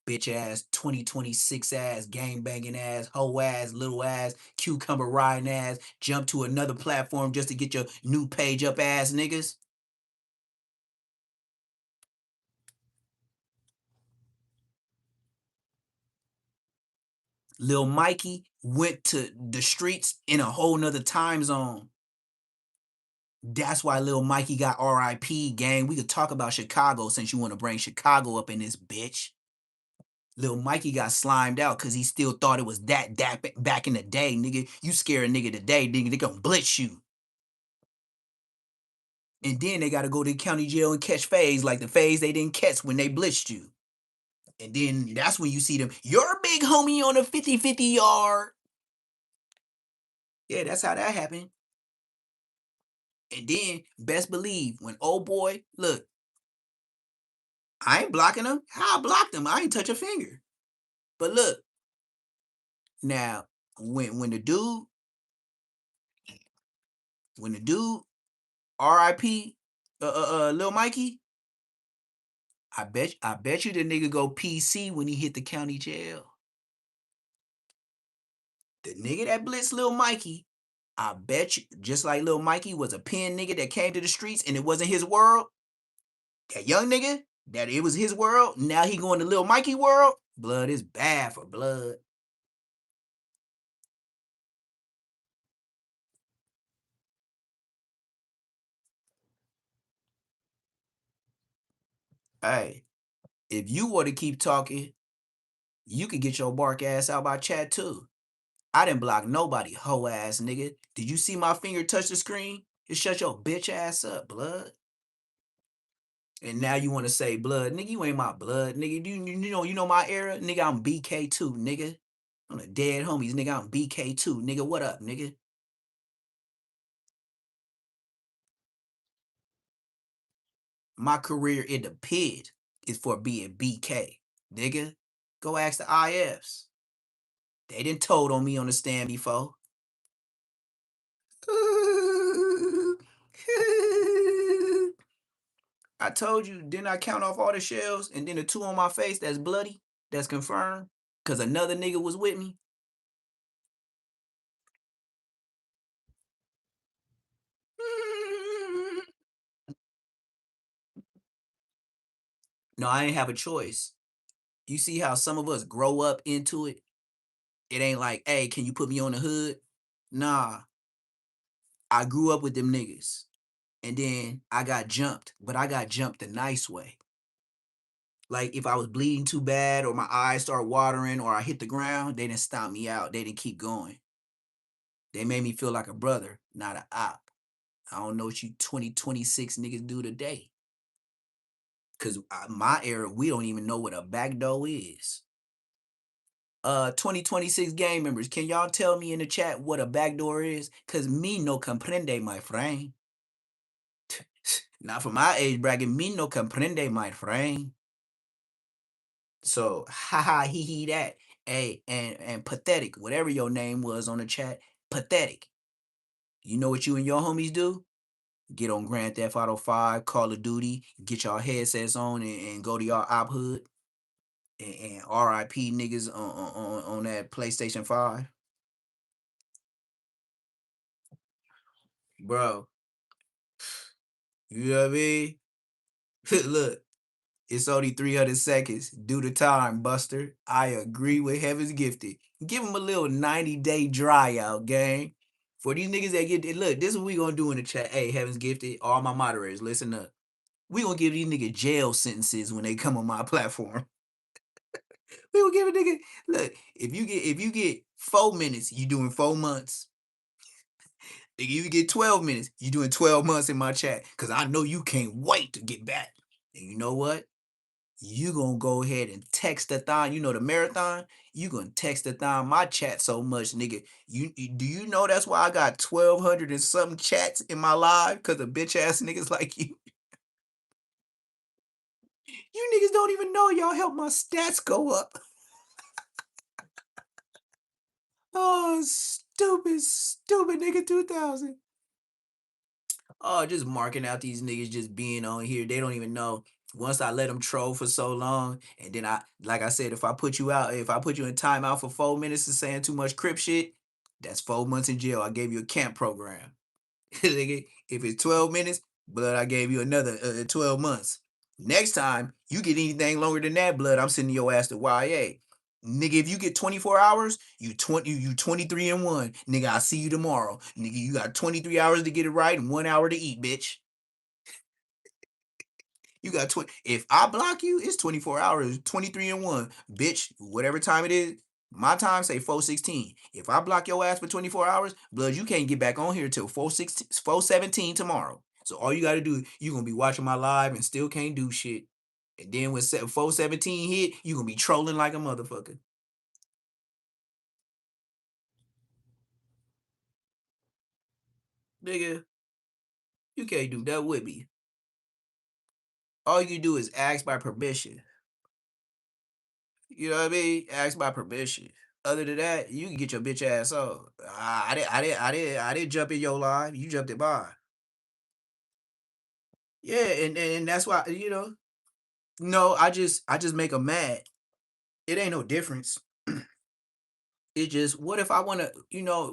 Bitch ass, 2026 ass, gang banging ass, hoe ass, little ass, cucumber riding ass, jump to another platform just to get your new page up ass niggas. Lil Mikey went to the streets in a whole nother time zone. That's why Lil Mikey got RIP, gang. We could talk about Chicago since you want to bring Chicago up in this bitch. Lil Mikey got slimed out because he still thought it was that back in the day, nigga. You scare a nigga today, nigga, they gonna blitz you. And then they gotta go to the county jail and catch Feuds like the Feuds they didn't catch when they blitzed you. And then that's when you see them, you're a big homie on a 50-50 yard. Yeah, that's how that happened. And then, best believe, when old boy, look, I ain't blocking him. How I blocked him? I ain't touch a finger. But look, now, when the dude, R.I.P. Lil Mikey, I bet you the nigga go PC when he hit the county jail. The nigga that blitzed Lil Mikey, I bet you, just like Lil Mikey was a pen nigga that came to the streets and it wasn't his world, that young nigga, that it was his world. Now he going to Lil Mikey world. Blood is bad for blood. Hey, if you want to keep talking, you can get your bark ass out by chat too. I didn't block nobody, hoe ass nigga. Did you see my finger touch the screen? It shut your bitch ass up, blood. And now you want to say blood, nigga? You ain't my blood, nigga. You know my era, nigga. I'm BK2, nigga. I'm the dead homies, nigga. I'm BK2, nigga. What up, nigga? My career in the pit is for being BK, nigga. Go ask the IFs. They didn't told on me on the stand before. I told you, didn't I count off all the shells and then the two on my face that's bloody, that's confirmed, because another nigga was with me? No, I ain't have a choice. You see how some of us grow up into it? It ain't like, hey, can you put me on the hood? Nah, I grew up with them niggas. And then I got jumped, but I got jumped the nice way. Like if I was bleeding too bad or my eyes start watering or I hit the ground, they didn't stop me out. They didn't keep going. They made me feel like a brother, not a op. I don't know what you 2026 niggas do today. Cause my era, we don't even know what a backdoor is. 2026 gang members, can y'all tell me in the chat what a backdoor is? Cause me no comprende, my friend. Not for my age bracket, me no comprende, my friend. So, haha, he that. Hey, and pathetic, whatever your name was on the chat, pathetic. You know what you and your homies do? Get on Grand Theft Auto 5, Call of Duty, get y'all headsets on and go to y'all op hood and RIP niggas on that PlayStation 5. Bro, you know what I mean? Look, it's only 300 seconds. Do the time, Buster. I agree with Heaven's Gifted. Give him a little 90-day dry out, gang. For these niggas that get, look, this is what we gonna do in the chat. Hey, Heaven's Gifted, all my moderators, listen up. We gonna give these niggas jail sentences when they come on my platform. We gonna give a nigga, look, if you get 4 minutes, you doing 4 months. If you get 12 minutes, you doing 12 months in my chat. Cause I know you can't wait to get back. And you know what? You gonna go ahead and text a thon. You know the marathon. You gonna text a thon my chat so much, nigga. Do you know that's why I got 1,200 and something chats in my live? Cause of bitch ass niggas like you. You niggas don't even know y'all help my stats go up. Oh, stupid nigga 2000. Oh, just marking out these niggas just being on here. They don't even know. Once I let them troll for so long, and then like I said, if I put you in timeout for 4 minutes and saying too much crip shit, that's 4 months in jail. I gave you a camp program. Nigga, if it's 12 minutes, blood, I gave you another 12 months. Next time you get anything longer than that, blood, I'm sending your ass to YA. Nigga, if you get 24 hours, you 23 and 1. Nigga, I'll see you tomorrow. Nigga, you got 23 hours to get it right and 1 hour to eat, bitch. You got 20. If I block you, it's 24 hours, 23 and 1. Bitch, whatever time it is, my time say 4:16. If I block your ass for 24 hours, blood, you can't get back on here till 4:16, 4:17 tomorrow. So all you gotta do, you gonna be watching my live and still can't do shit. And then when 4:17 hit, you gonna be trolling like a motherfucker. Nigga, you can't do that with me. All you do is ask by permission. You know what I mean? Ask by permission. Other than that, you can get your bitch ass off. I didn't jump in your line. You jumped in mine. Yeah, and that's why no, I just make them mad. It ain't no difference. It just what if I want to,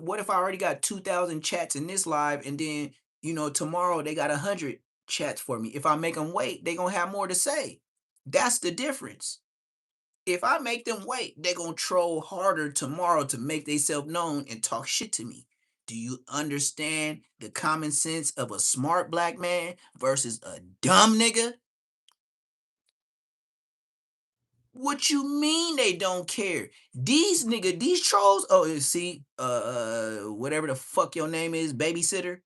what if I already got 2,000 chats in this live and then tomorrow they got 100 chats for me. If I make them wait, they gonna have more to say. That's the difference. If I make them wait, they're gonna troll harder tomorrow to make themselves known and talk shit to me. Do you understand the common sense of a smart black man versus a dumb nigga? What you mean they don't care? These trolls. Oh, see, whatever the fuck your name is, babysitter.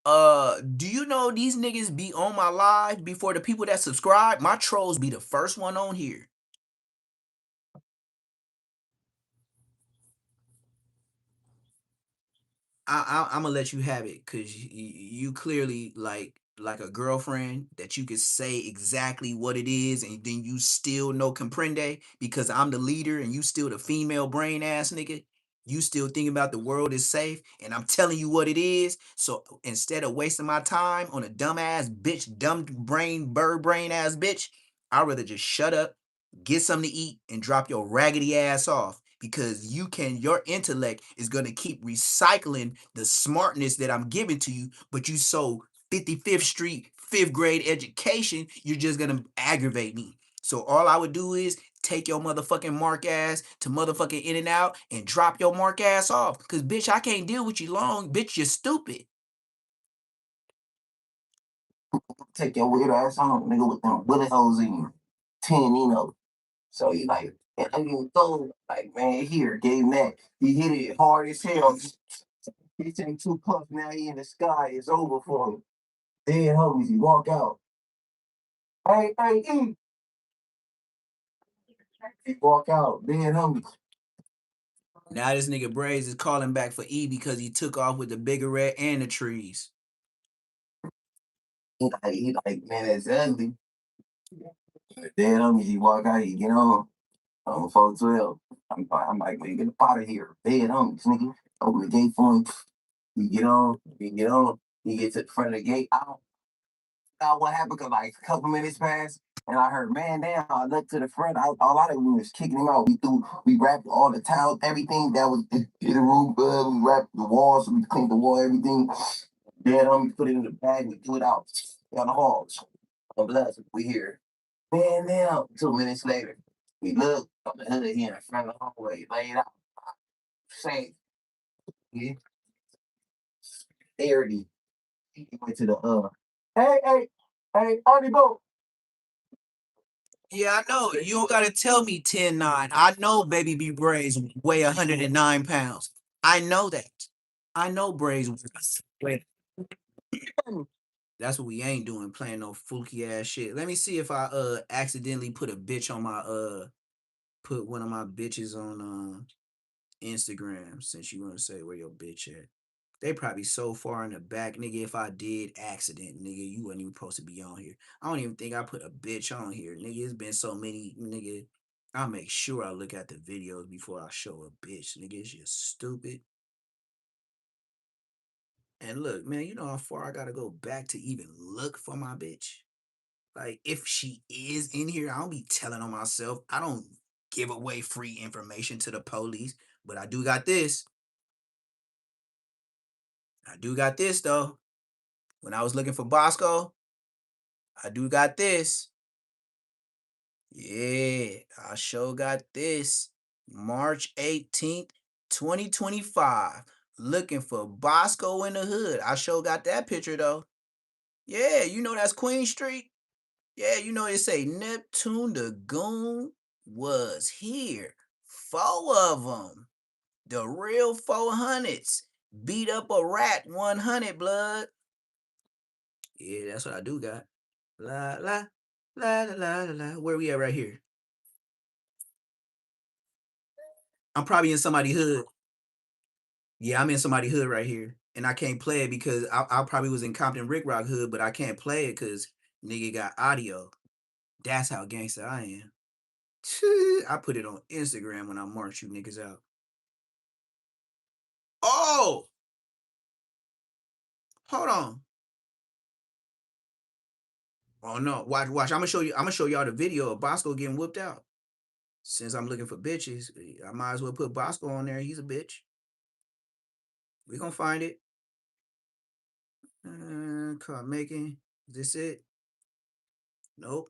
Do you know these niggas be on my live before the people that subscribe? My trolls be the first one on here. I'm gonna let you have it because you clearly like a girlfriend that you could say exactly what it is, and then you still no comprende because I'm the leader and you still the female brain ass nigga. You still thinking about the world is safe, and I'm telling you what it is. So instead of wasting my time on a dumb ass bitch, dumb brain, bird brain ass bitch, I'd rather just shut up, get something to eat, and drop your raggedy ass off because your intellect is going to keep recycling the smartness that I'm giving to you, but you so 55th Street, 5th grade education, you're just going to aggravate me. So all I would do is take your motherfucking mark ass to motherfucking In and Out and drop your mark ass off. Cause bitch, I can't deal with you long. Bitch, you're stupid. Take your weird ass home, nigga, with them bullet holes in you. 10, So he like, and I didn't throw, like, man, here, gave him that. He hit it hard as hell. He take 2 puffs, now he in the sky. It's over for him. Dead homies, he walk out. Hey, hey, E. He walk out, dead homies. Now this nigga Braves is calling back for E because he took off with the bigger red and the trees. He like, man, that's ugly. Dead homies, he walk out, he get on 412. I'm like, man, get up out of here. Dead homies, nigga. Open the gate for him. He get on, he get to the front of the gate. I don't know what happened because like a couple minutes passed. And I heard, man, damn, I looked to the front. All I did was kicking him out. We wrapped all the towels, everything that was in the room. We wrapped the walls, we cleaned the wall, everything. Then we put it in the bag, we threw it out down the halls. I'm blessed. We here. Man, now 2 minutes later, we look on the hood here in front of the hallway, laid out. Safe. Yeah. 30. He went to the hey, Arnie Bo. Yeah, I know. You don't gotta tell me 10'9". I know Baby B Braves weigh 109 pounds. I know that. I know Braves weigh. That's what we ain't doing, playing no fluky ass shit. Let me see if I accidentally put a bitch on my put one of my bitches on Instagram, since you wanna say where your bitch at. They probably so far in the back, nigga. If I did accident, nigga, you wasn't even supposed to be on here. I don't even think I put a bitch on here, nigga. It's been so many, nigga. I make sure I look at the videos before I show a bitch, nigga. It's just stupid. And look, man, you know how far I gotta go back to even look for my bitch. Like, if she is in here, I don't be telling on myself. I don't give away free information to the police, but I do got this. I do got this though. When I was looking for Bosco, I do got this. Yeah, I sure got this. March 18th, 2025. Looking for Bosco in the hood. I sure got that picture though. Yeah, you know that's Queen Street. Yeah, you know it say Neptune the Goon was here. 4 of them. The real 400s. Beat up a rat 100 blood. Yeah, that's what I do got. La la la la la la la. Where we at right here? I'm probably in somebody's hood. Yeah, I'm in somebody's hood right here. And I can't play it because I probably was in Compton Rick Rock hood, but I can't play it because nigga got audio. That's how gangster I am. I put it on Instagram when I march you niggas out. Oh, hold on. Oh no, watch. I'm gonna show you. I'm gonna show y'all the video of Bosco getting whooped out. Since I'm looking for bitches, I might as well put Bosco on there. He's a bitch. We gonna find it. Car making. Is this it? Nope.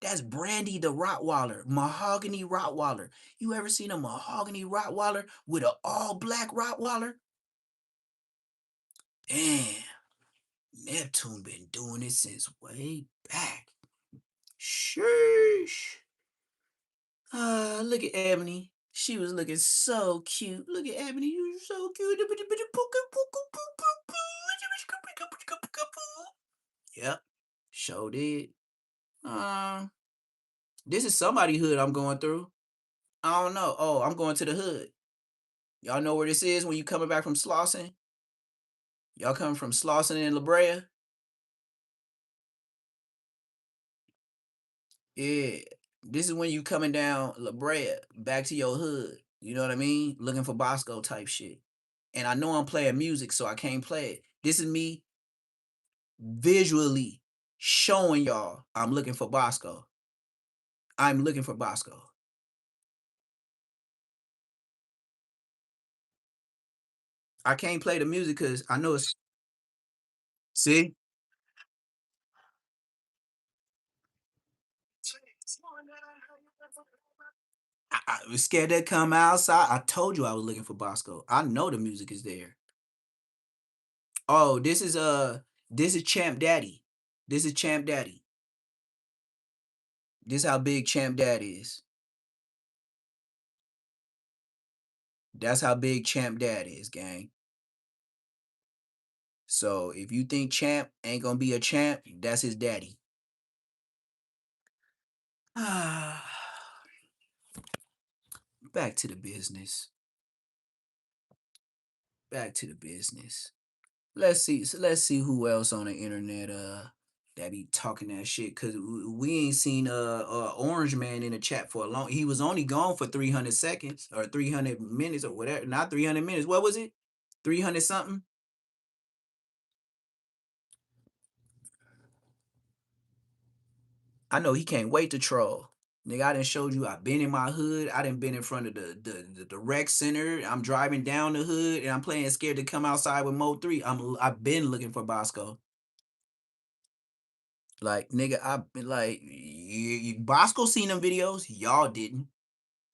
That's Brandy the Rottweiler, mahogany Rottweiler. You ever seen a mahogany Rottweiler with an all-black Rottweiler? Damn, Neptune been doing it since way back. Sheesh. Look at Ebony. She was looking so cute. Look at Ebony, you were so cute. Yep, sure did. This is somebody hood I'm going through. I don't know. Oh, I'm going to the hood. Y'all know where this is when you coming back from Slauson? Y'all coming from Slauson and La Brea? Yeah. This is when you coming down La Brea back to your hood. You know what I mean? Looking for Bosco type shit. And I know I'm playing music, so I can't play it. This is me visually showing y'all I'm looking for Bosco. I'm looking for Bosco. I can't play the music because I know it's. See? I was scared to come outside. I told you I was looking for Bosco. I know the music is there. Oh, this is Champ Daddy. This is Champ Daddy. This how big Champ Daddy is. That's how big Champ Dad is, gang. So if you think Champ ain't gonna be a champ, that's his daddy. Back to the business. Back to the business. Let's see who else on the internet that be talking that shit, cause we ain't seen Orange Man in the chat for a long. He was only gone for 300 seconds or 300 minutes or whatever. Not 300 minutes. What was it? 300 something. I know he can't wait to troll. Nigga, I done showed you I've been in my hood. I done been in front of the rec center. I'm driving down the hood and I'm playing scared to come outside with Mo 3. I've been looking for Bosco. Like, nigga, I've been like, Bosco seen them videos. Y'all didn't.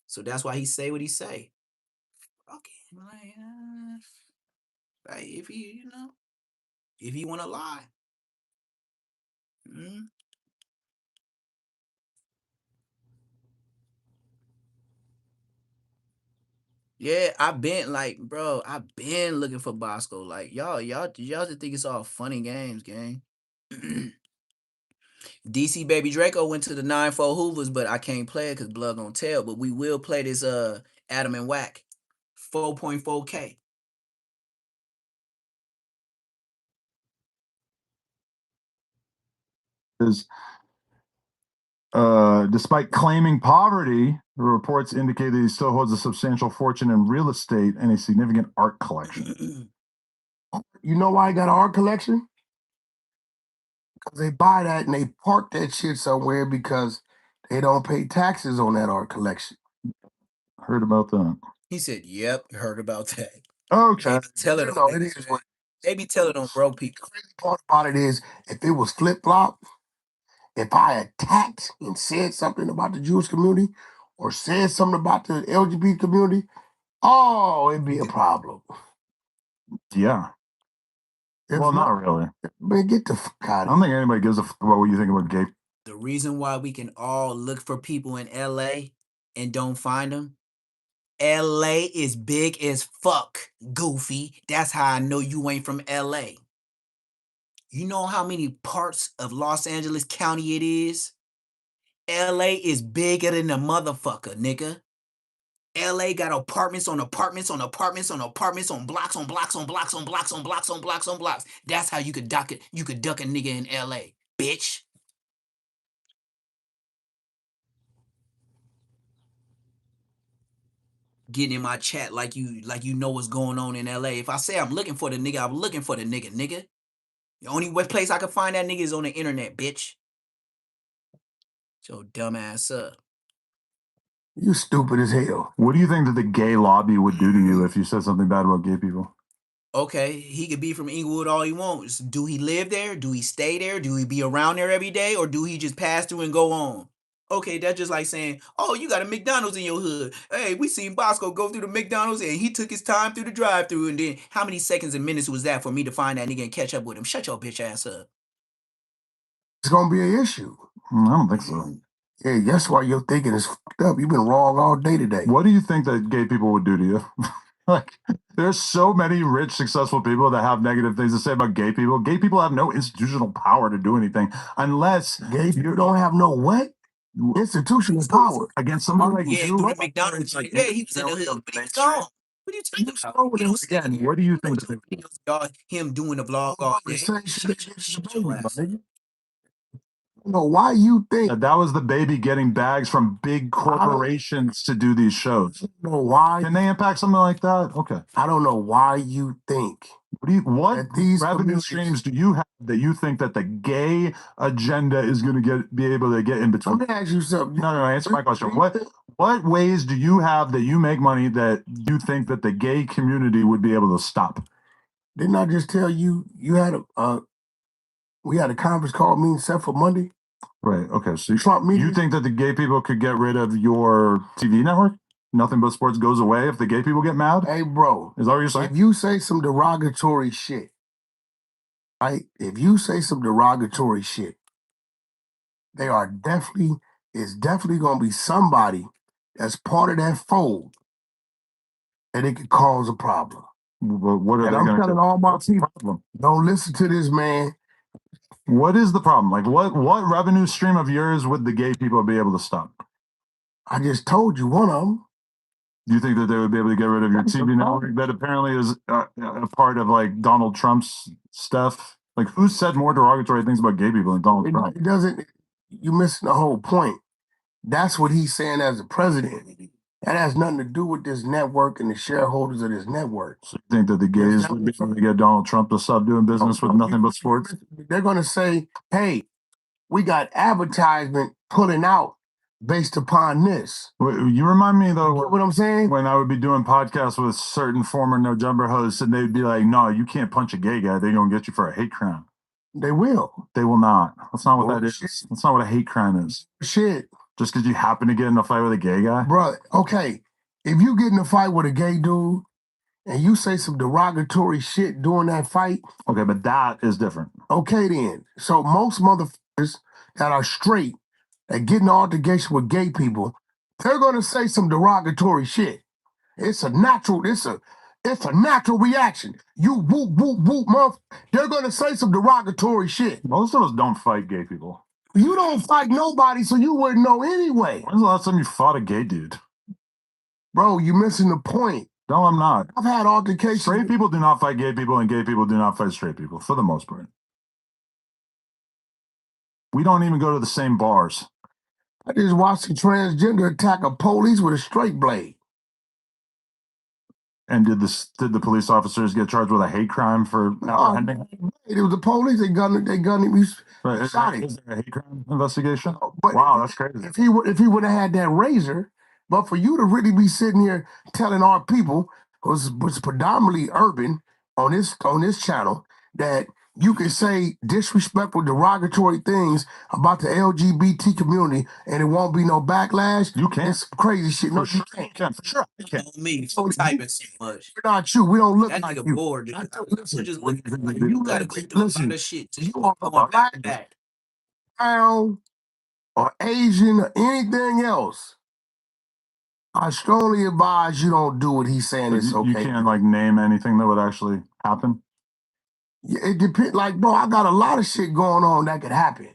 So that's why he say what he say. Okay, like if if you want to lie. Mm. Yeah, I've been like, bro, I've been looking for Bosco. Like, y'all just think it's all funny games, gang. DC Baby Draco went to the 9-4 Hoovers, but I can't play it because blood gonna tell. But we will play this Adam and Whack 4.4K. Is despite claiming poverty, the reports indicate that he still holds a substantial fortune in real estate and a significant art collection. You know why I got an art collection? Because they buy that and they park that shit somewhere because they don't pay taxes on that art collection. Heard about that. He said, "Yep, heard about that." Okay. Tell it. You know, it is what They be telling on broke people. the crazy part about it is if it was flip flop, if I attacked and said something about the Jewish community or said something about the LGBT community, oh, it'd be a problem. Yeah. Well, not really. Man, get the fuck out I of don't here. think anybody gives a fuck about what you think about gay. The reason why we can all look for people in LA and don't find them, LA is big as fuck, goofy. That's how I know you ain't from LA. You know how many parts of Los Angeles County it is? LA is bigger than the motherfucker, nigga. LA got apartments on apartments on apartments on apartments on blocks on blocks on blocks on blocks on blocks on blocks on blocks. That's how you could duck it. You could duck a nigga in LA, bitch. Getting in my chat like you know what's going on in LA. If I say I'm looking for the nigga, I'm looking for the nigga, nigga. The only place I can find that nigga is on the internet, bitch. So dumb ass up. You stupid as hell. What do you think that the gay lobby would do to you if you said something bad about gay people? Okay, he could be from Inglewood all he wants. Do he live there? Do he stay there? Do he be around there every day? Or do he just pass through and go on? Okay, that's just like saying, "Oh, you got a McDonald's in your hood. Hey, we seen Bosco go through the McDonald's and he took his time through the drive-through. And then how many seconds and minutes was that for me to find that nigga and catch up with him? Shut your bitch ass up." It's gonna be an issue. I don't think so. Yeah, that's why your thinking is fucked up. You've been wrong all day today. What do you think that gay people would do to you? Like, there's so many rich, successful people that have negative things to say about gay people. Gay people have no institutional power to do anything unless Gay people don't have no what? Institutional power. against somebody like Yeah, you. through the McDonald's. Like, yeah, he was in the hood, but he was gone. What are you talking about? We don't see again, what do you think? videos of y'all, him doing the vlog all The day. same shit Shut that shut your your baby, ass my up. nigga. I don't know why you think. That was the baby getting bags from big corporations to do these shows. I don't know why. Can they impact something like that? Okay. I don't know why you think. What that these revenue communities- streams do you have that you think that the gay agenda is going to be able to get in between? Let me ask you something. No, answer my question. What ways do you have that you make money that you think that the gay community would be able to stop? Didn't I just tell you you had we had a conference call meeting set for Monday? Right. Okay. So Trump meeting. you think that the gay people could get rid of your TV network? Nothing But Sports goes away if the gay people get mad? Hey, bro. Is that what you're saying? If you say some derogatory shit, right? If you say some derogatory shit, it's definitely gonna be somebody that's part of that fold, and it could cause a problem. But what are And they I'm going to telling do? all my What's the people, problem? don't listen to this man. What is the problem? Like, what revenue stream of yours would the gay people be able to stop? I just told you one of them. Do you think that they would be able to get rid of your TV network that apparently is a part of like Donald Trump's stuff? Like, who said more derogatory things about gay people than Donald Trump? It doesn't. You're missing the whole point. That's what he's saying as a president. That has nothing to do with this network and the shareholders of this network. So you think that the gays would be able to get Donald Trump to stop doing business with Nothing But Sports? They're going to say, hey, we got advertisement pulling out based upon this. You remind me though, You get what I'm saying? when I would be doing podcasts with certain former No Jumper hosts, and they'd be like, "No, you can't punch a gay guy. They're gonna get you for a hate crime." They will. They will not. That's not what Well, that shit. is. That's not what a hate crime is. Shit, Just because you happen to get in a fight with a gay guy. bro. Okay, if you get in a fight with a gay dude and you say some derogatory shit during that fight, Okay, but that is different. okay then. So most motherfuckers that are straight that get in an altercation with gay people, they're gonna say some derogatory shit. It's a natural reaction. You whoop whoop whoop month. They're gonna say some derogatory shit. Most of us don't fight gay people. You don't fight nobody, so you wouldn't know anyway. When's the last time you fought a gay dude? Bro, you're missing the point. No, I'm not. I've had altercations. Straight people do not fight gay people, and gay people do not fight straight people, for the most part. We don't even go to the same bars. I just watched a transgender attack a police with a straight blade. And did the police officers get charged with a hate crime for apprehending? It was the police. They gunned him. He Right. shot him. Is there a hate crime investigation? But Wow, that's crazy. If he would have had that razor, but for you to really be sitting here telling our people, was predominantly urban on this channel, that you can say disrespectful, derogatory things about the LGBT community and it won't be no backlash. You can. It's some crazy shit. No, For you sure, can't. for sure. I can. On me for typing so much. We're not you. We don't look That like nigga you. bored. I Dude. tell- So listen, just when look like you you gotta gotta go through a listen, lot of shit. you Just are going back to black, back. brown, or Asian or anything else, I strongly advise you don't do what he's saying. It's okay. You can't like name anything that would actually happen. Yeah, it depends. Like, bro, I got a lot of shit going on that could happen.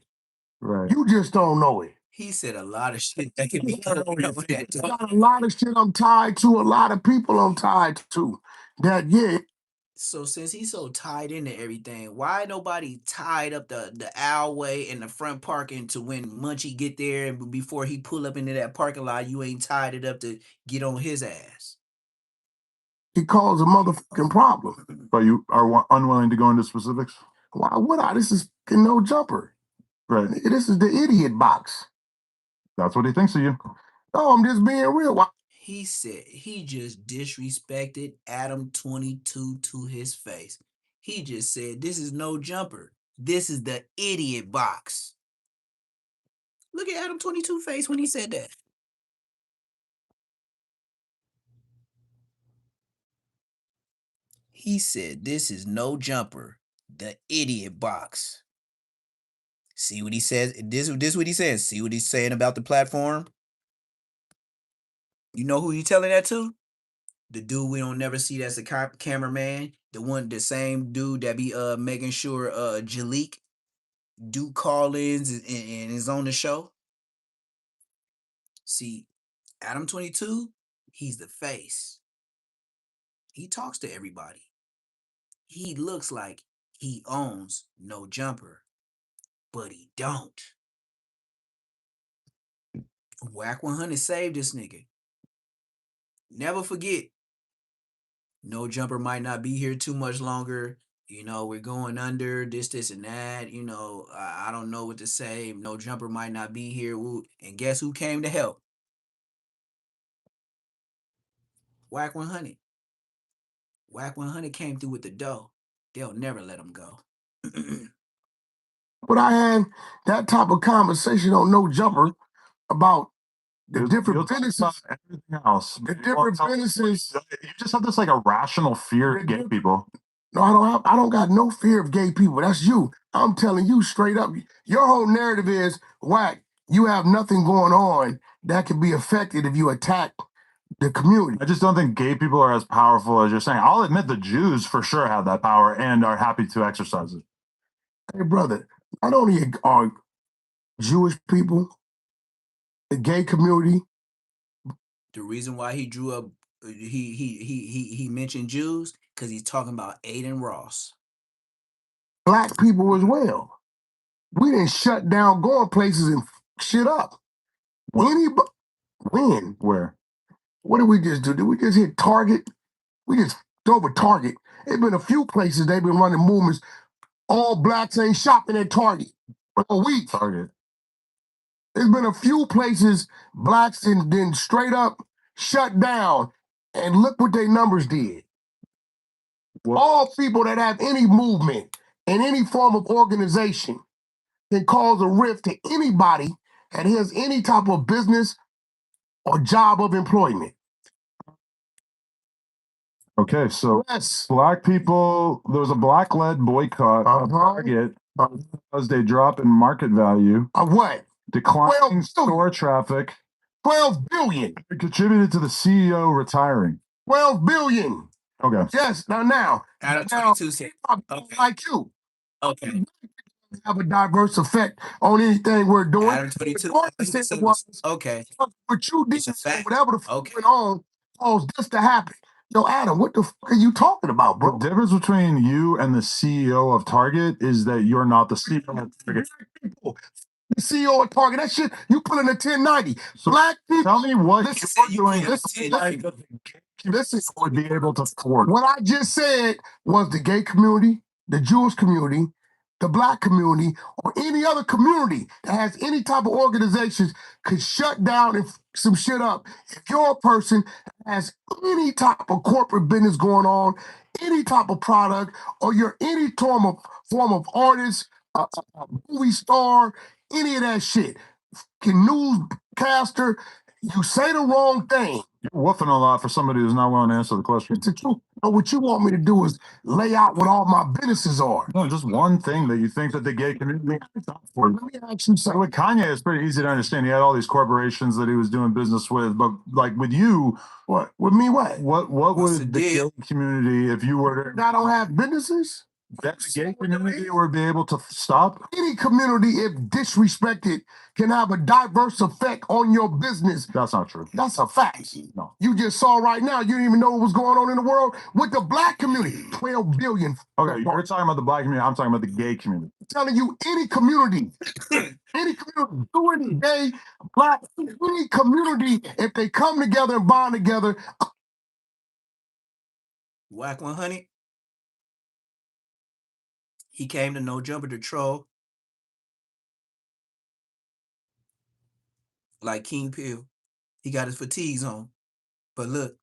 Right. You just don't know it. He said a lot of shit that could be going on with that I dog. got a lot of shit I'm tied to. A lot of people I'm tied to. That So since he's so tied into everything, why nobody tied up the alleyway and the front parking to when Munchie get there and before he pull up into that parking lot, you ain't tied it up to get on his ass? it caused a motherfucking problem. But you are unwilling to go into specifics. Why would I? This is fucking no jumper. Right. This is the idiot box. That's what he thinks of you. No, I'm just being real. Why? He said he just disrespected Adam 22 to his face. He just said, this is no jumper. This is the idiot box. Look at Adam 22 face when he said that. He said, "This is no jumper, the idiot box." See what he says? This what he says. See what he's saying about the platform? You know who he telling that to? The dude we don't never see that's a cameraman. The same dude that be making sure Jalik do call-ins and is on the show. See, Adam 22, he's the face. He talks to everybody. He looks like he owns no jumper, but he don't. Whack 100 saved this nigga. Never forget, no jumper might not be here too much longer. You know, we're going under this, and that. You know, I don't know what to say. No jumper might not be here. Ooh. And guess who came to help? Whack 100. Whack 100 came through with the dough. They'll never let him go. But I had that type of conversation on No Jumper about the different businesses. Everything else. The different businesses. You just have this like irrational fear of gay people. No, I don't got no fear of gay people. That's you. I'm telling you straight up. Your whole narrative is, Whack, you have nothing going on that can be affected if you attack the community. I just don't think gay people are as powerful as you're saying. I'll admit the Jews for sure have that power and are happy to exercise it. Hey, brother, not only are Jewish people, the gay community. The reason why he drew up, he mentioned Jews because he's talking about Aiden Ross. Black people as well. We didn't shut down going places and shit up. When? Where? What did we just do? Did we just hit Target? We just drove a Target. There's been a few places they've been running movements. All blacks ain't shopping at Target for a week. Target. There's been a few places blacks then straight up shut down, and look what their numbers did. What? All people that have any movement and any form of organization can cause a rift to anybody that has any type of business or job of employment. Okay, so yes. Black people, there was a black-led boycott of Target because they drop in market value. Of what? Declining store traffic. 12 billion. It contributed to the CEO retiring. 12 billion. Okay. Yes, now. Adam 22 said, okay. Like you. Okay. Have a diverse effect on anything we're doing. Adam 22. Okay. What you did, whatever the fuck went on, caused this to happen. Yo, Adam, what the fuck are you talking about, bro? The difference between you and the CEO of Target is that you're not the CEO of Target. The CEO of Target, that shit, you put in a 1090. So black people. Tell me what you're doing. Listen, would be able to afford. What I just said was the gay community, the Jewish community, the black community, or any other community that has any type of organizations could shut down and some shit up. If you're a person that has any type of corporate business going on, any type of product, or you're any form of artist, a movie star, any of that shit, newscaster, you say the wrong thing. You're woofing a lot for somebody who's not willing to answer the question. It's the truth. No, what you want me to do is lay out what all my businesses are. No, just one thing that you think that the gay community is up for. Let me ask you something. With Kanye, it's pretty easy to understand. He had all these corporations that he was doing business with, but like with you, what? With me, what? What would the gay community, if you were to... I don't have businesses? That the gay community would be able to stop? Any community, if disrespected, can have a diverse effect on your business. That's not true. That's a fact. No. You just saw right now, you didn't even know what was going on in the world with the black community. 12 billion. Okay, you're talking about the black community. I'm talking about the gay community. I'm telling you, any community, doing gay, black, any community, if they come together and bond together. Whack 100. He came to No Jumper to troll like King Peel. He got his fatigues on. But look,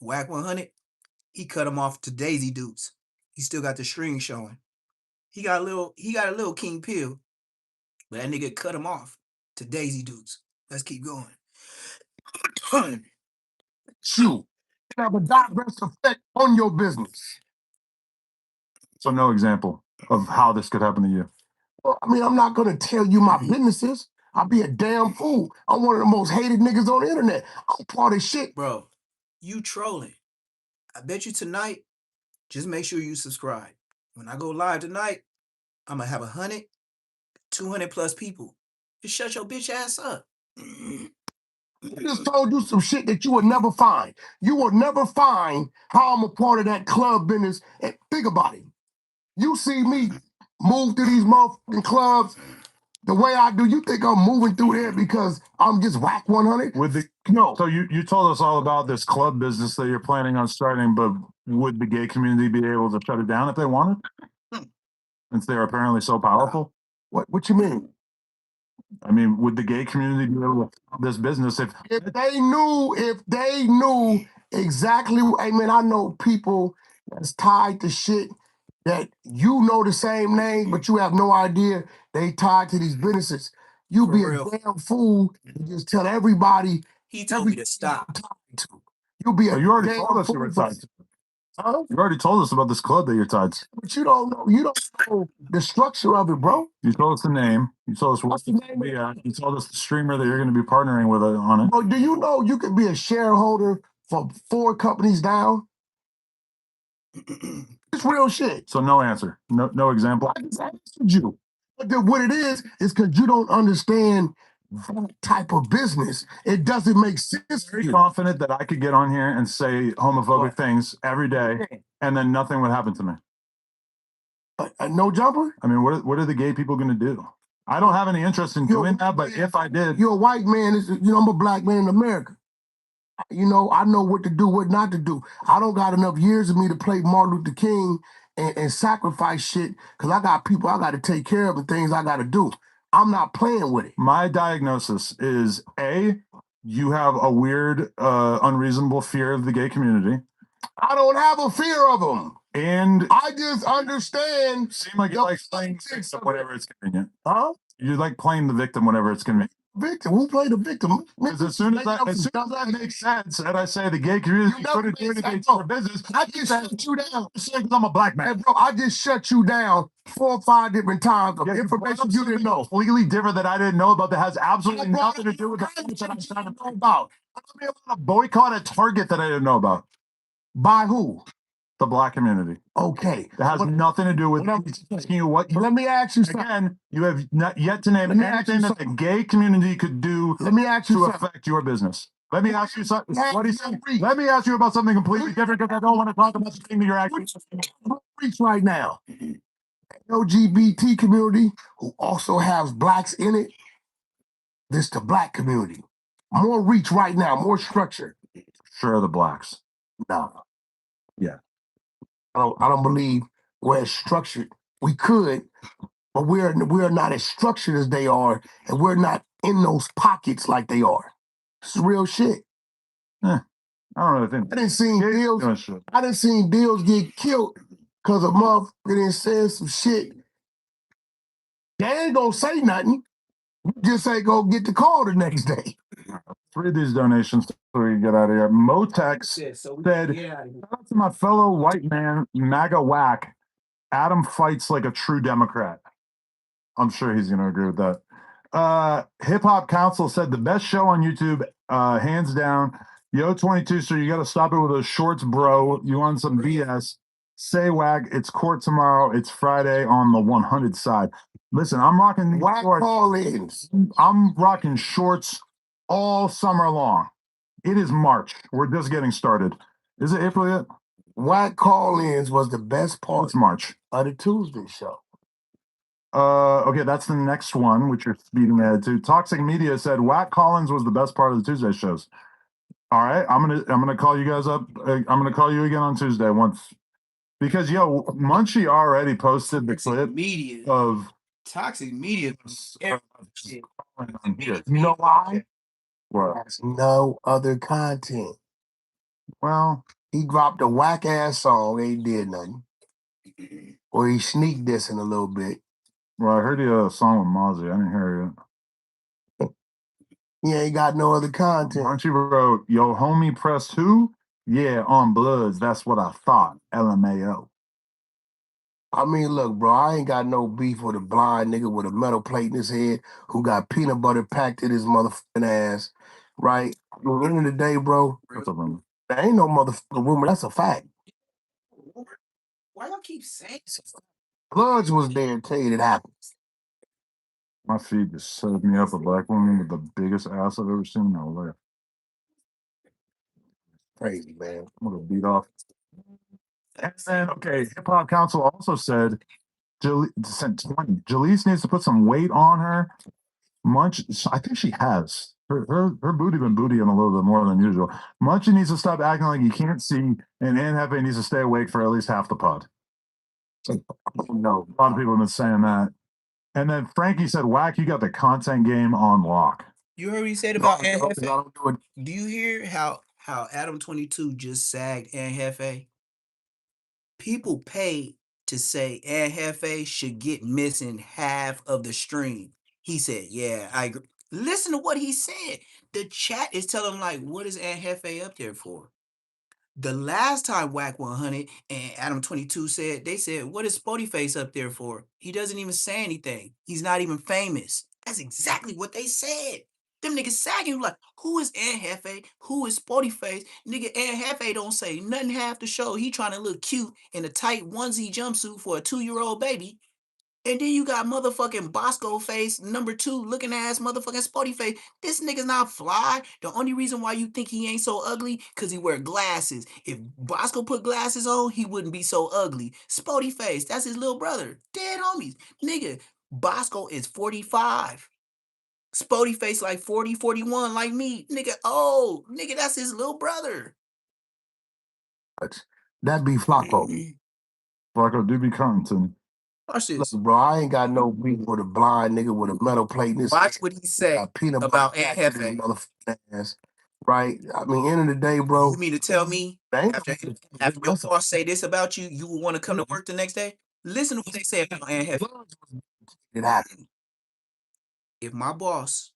Whack 100, he cut him off to Daisy Dukes. He still got the string showing. He got a little King Peel. But that nigga cut him off to Daisy Dukes. Let's keep going. You have a direct effect on your business. So no example of how this could happen to you. Well, I mean, I'm not gonna tell you my businesses. I'll be a damn fool. I'm one of the most hated niggas on the internet. I'm part of shit. Bro, you trolling. I bet you tonight, just make sure you subscribe. When I go live tonight, I'm gonna have 100, 200 plus people. Just shut your bitch ass up. I just told you some shit that you would never find. You will never find how I'm a part of that club business. And think about it. You see me move through these motherfucking clubs the way I do. You think I'm moving through there because I'm just whack 100? With the No. So you told us all about this club business that you're planning on starting, but would the gay community be able to shut it down if they wanted? Since they're apparently so powerful? What you mean? I mean, would the gay community be able to stop this business if they knew exactly? I mean, I know people that's tied to shit that you know the same name, but you have no idea they tied to these businesses. You For be real. a damn fool and just tell everybody He told me to stop. you're tied to. You'll be a you already damn told us you fool were for- tied to? Huh? You already told us about this club that you're tied to. But you don't know the structure of it, bro. You told us the name. You told us What's the name? You told us the streamer that you're going to be partnering with on it. Bro, do you know you could be a shareholder for 4 companies down? It's real shit. So no answer. No example. I just answered you. But what it is because you don't understand that type of business. It doesn't make sense. Very confident that I could get on here and say homophobic things every day, and then nothing would happen to me. No jumper? I mean, what are the gay people going to do? I don't have any interest in doing that, but if I did, You're a white man. I'm a black man in America. I know what to do, what not to do. I don't got enough years of me to play Martin Luther King and sacrifice shit because I got people I got to take care of and things I got to do. I'm not playing with it. My diagnosis is A, you have a weird, unreasonable fear of the gay community. I don't have a fear of them. And I just understand. Seem like you like playing the victim whenever it's convenient. Huh? You like playing the victim whenever it's convenient. Victim? Who played the victim? Because as soon as that makes sense, and I say the gay community couldn't do anything for business, I just shut you down. Because I'm a black man. Hey, bro, I just shut you down 4 or 5 different times of information you didn't know. Completely different that I didn't know about that has absolutely nothing to do with the things that I'm trying to know about. I'm going to be able to boycott a Target that I didn't know about. By who? The black community. Okay. That has nothing to do with asking you what. Let me ask you something. Again, you have not yet to name anything that the gay community could do to affect your business. Let me ask you something. What do you think? Let me ask you about something completely different because I don't want to talk about the thing that you're actually reach right now. LGBT community who also has blacks in it. This the black community. More reach right now, more structure. Sure, the blacks. No. Yeah. I don't believe we're as structured. We could, but we're not as structured as they are, and we're not in those pockets like they are. It's real shit. I don't really think. I didn't see deals get killed because a motherfucker didn't say some shit. They ain't gonna say nothing. You just say go get the call the next day. Read these donations so we can get out of here. Motex said, shout out to my fellow white man, MAGA whack. Adam fights like a true Democrat. I'm sure he's going to agree with that. Hip Hop Council said the best show on YouTube, hands down. Yo, 22, so you got to stop it with those shorts, bro. You want some BS? Say wag, it's court tomorrow. It's Friday on the 100 side. Listen, I'm rocking whack call-ins. I'm rocking shorts all summer long. It is March. We're just getting started. Is it April yet? Whack call-ins was the best part. It's March. Of the Tuesday show. Okay, that's the next one, which you're speeding ahead to. Toxic Media said Whack Collins was the best part of the Tuesday shows. All right, I'm gonna call you guys up. I'm gonna call you again on Tuesday once, because Munchie already posted the clip of Toxic Media. You know why? There's no other content. Well, he dropped a whack ass song, ain't did nothing. Or he sneak dissing a little bit. Well, I heard the song with Mozzie. I didn't hear it. He ain't got no other content. Munchie wrote, "Yo, homie pressed who? Yeah, on Bloods. That's what I thought. LMAO." I mean, look, bro, I ain't got no beef with a blind nigga with a metal plate in his head who got peanut butter packed in his motherfucking ass, right? At the end of the day, bro, That's a rumor. there ain't no motherfucking rumor. That's a fact. Why y'all keep saying so? Bloods was there and tell you it happened. My feed just served me up a black woman with the biggest ass I've ever seen in my life. Crazy, man. I'm gonna beat off. And then, okay, Hip Hop Council also said Jalise needs to put some weight on her. I think she has. Her booty been bootying a little bit more than usual. Munchie needs to stop acting like he can't see, and Ann Hefe needs to stay awake for at least half the pod. No, a lot of people have been saying that. And then Frankie said, "Whack, you got the content game on lock." You heard what he said about Ann Hefe? Do you hear how Adam 22 just sagged Ann Hefe? People pay to say Ann Hefe should get missing half of the stream. He said, "Yeah, I agree." Listen to what he said. The chat is telling him, like, what is Ann Hefe up there for? The last time Whack 100 and Adam 22 said, they said, what is Spotifyface up there for? He doesn't even say anything. He's not even famous. That's exactly what they said. Them niggas sagging like, who is Ann Hefe? Who is Spotifyface? Nigga, Ann Hefe don't say nothing half the show. He trying to look cute in a tight onesie jumpsuit for a 2-year-old baby. And then you got motherfucking Bosco face, number 2, looking ass motherfucking Spotty face. This nigga's not fly. The only reason why you think he ain't so ugly, because he wear glasses. If Bosco put glasses on, he wouldn't be so ugly. Spotty face, that's his little brother. Dead homies. Nigga, Bosco is 45. Spotty face like 40, 41 like me. Nigga, oh, nigga, that's his little brother. That be Flacco. Flacco do be content. Look, bro, I ain't got no beef with a blind nigga with a metal plate in his Watch what he said about Ann Hefe. Motherfucking ass, right? I mean, end of the day, bro. You mean to tell me after your boss say this about you, you will want to come to work the next day? Listen to what they say about Ann Hefe. It happened. If my boss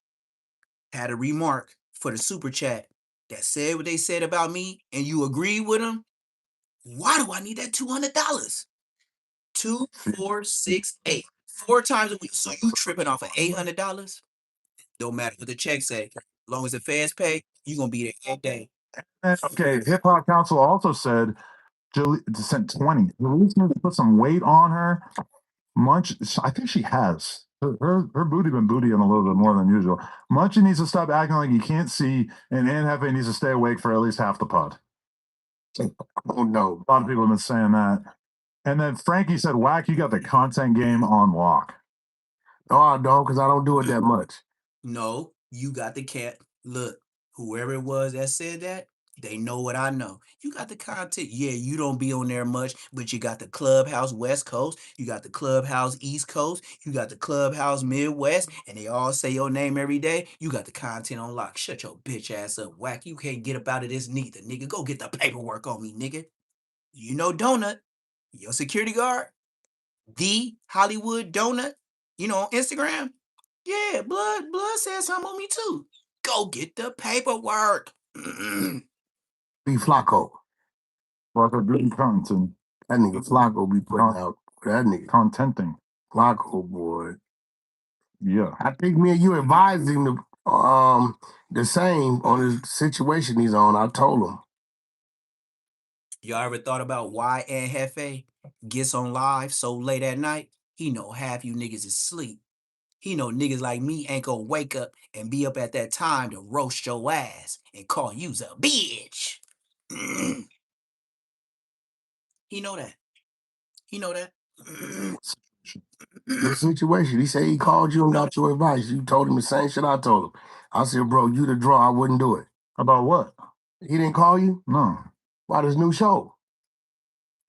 had a remark for the super chat that said what they said about me and you agree with them, why do I need that $200? 2, 4, 6, 8. 4 times a week. So you tripping off of $800? Don't matter what the check say. As long as the feds pay, you gonna be there every day. Okay, Hip Hop Council also said sent 20. Jalise needs to put some weight on her. I think she has. Her booty been bootying a little bit more than usual. Munchie needs to stop acting like he can't see, and Ann Hefe needs to stay awake for at least half the pod. Oh no. A lot of people have been saying that. And then Frankie said, "Whack, you got the content game on lock." No, I don't, because I don't do it that much. No, you got the cat. Look, whoever it was that said that, they know what I know. You got the content. Yeah, you don't be on there much, but you got the Clubhouse West Coast, you got the Clubhouse East Coast, you got the Clubhouse Midwest, and they all say your name every day. You got the content on lock. Shut your bitch ass up, Whack. You can't get up out of this neither, nigga. Go get the paperwork on me, nigga. You know Donut, your security guard, the Hollywood Donut, on Instagram. Yeah, Blood said something on me too. Go get the paperwork. Be Flacco. Flacco doing content. That nigga Flacco be putting out that nigga contenting. Flacco, boy. Yeah. I think me and you advised him the same on his situation he's on. I told him. Y'all ever thought about why Ann Hefe gets on live so late at night? He know half you niggas is asleep. He know niggas like me ain't gonna wake up and be up at that time to roast your ass and call you's a bitch. He know that. He know that. The situation. He said he called you and got your advice. You told him the same shit I told him. I said, bro, you the draw. I wouldn't do it. About what? He didn't call you? No. About his new show.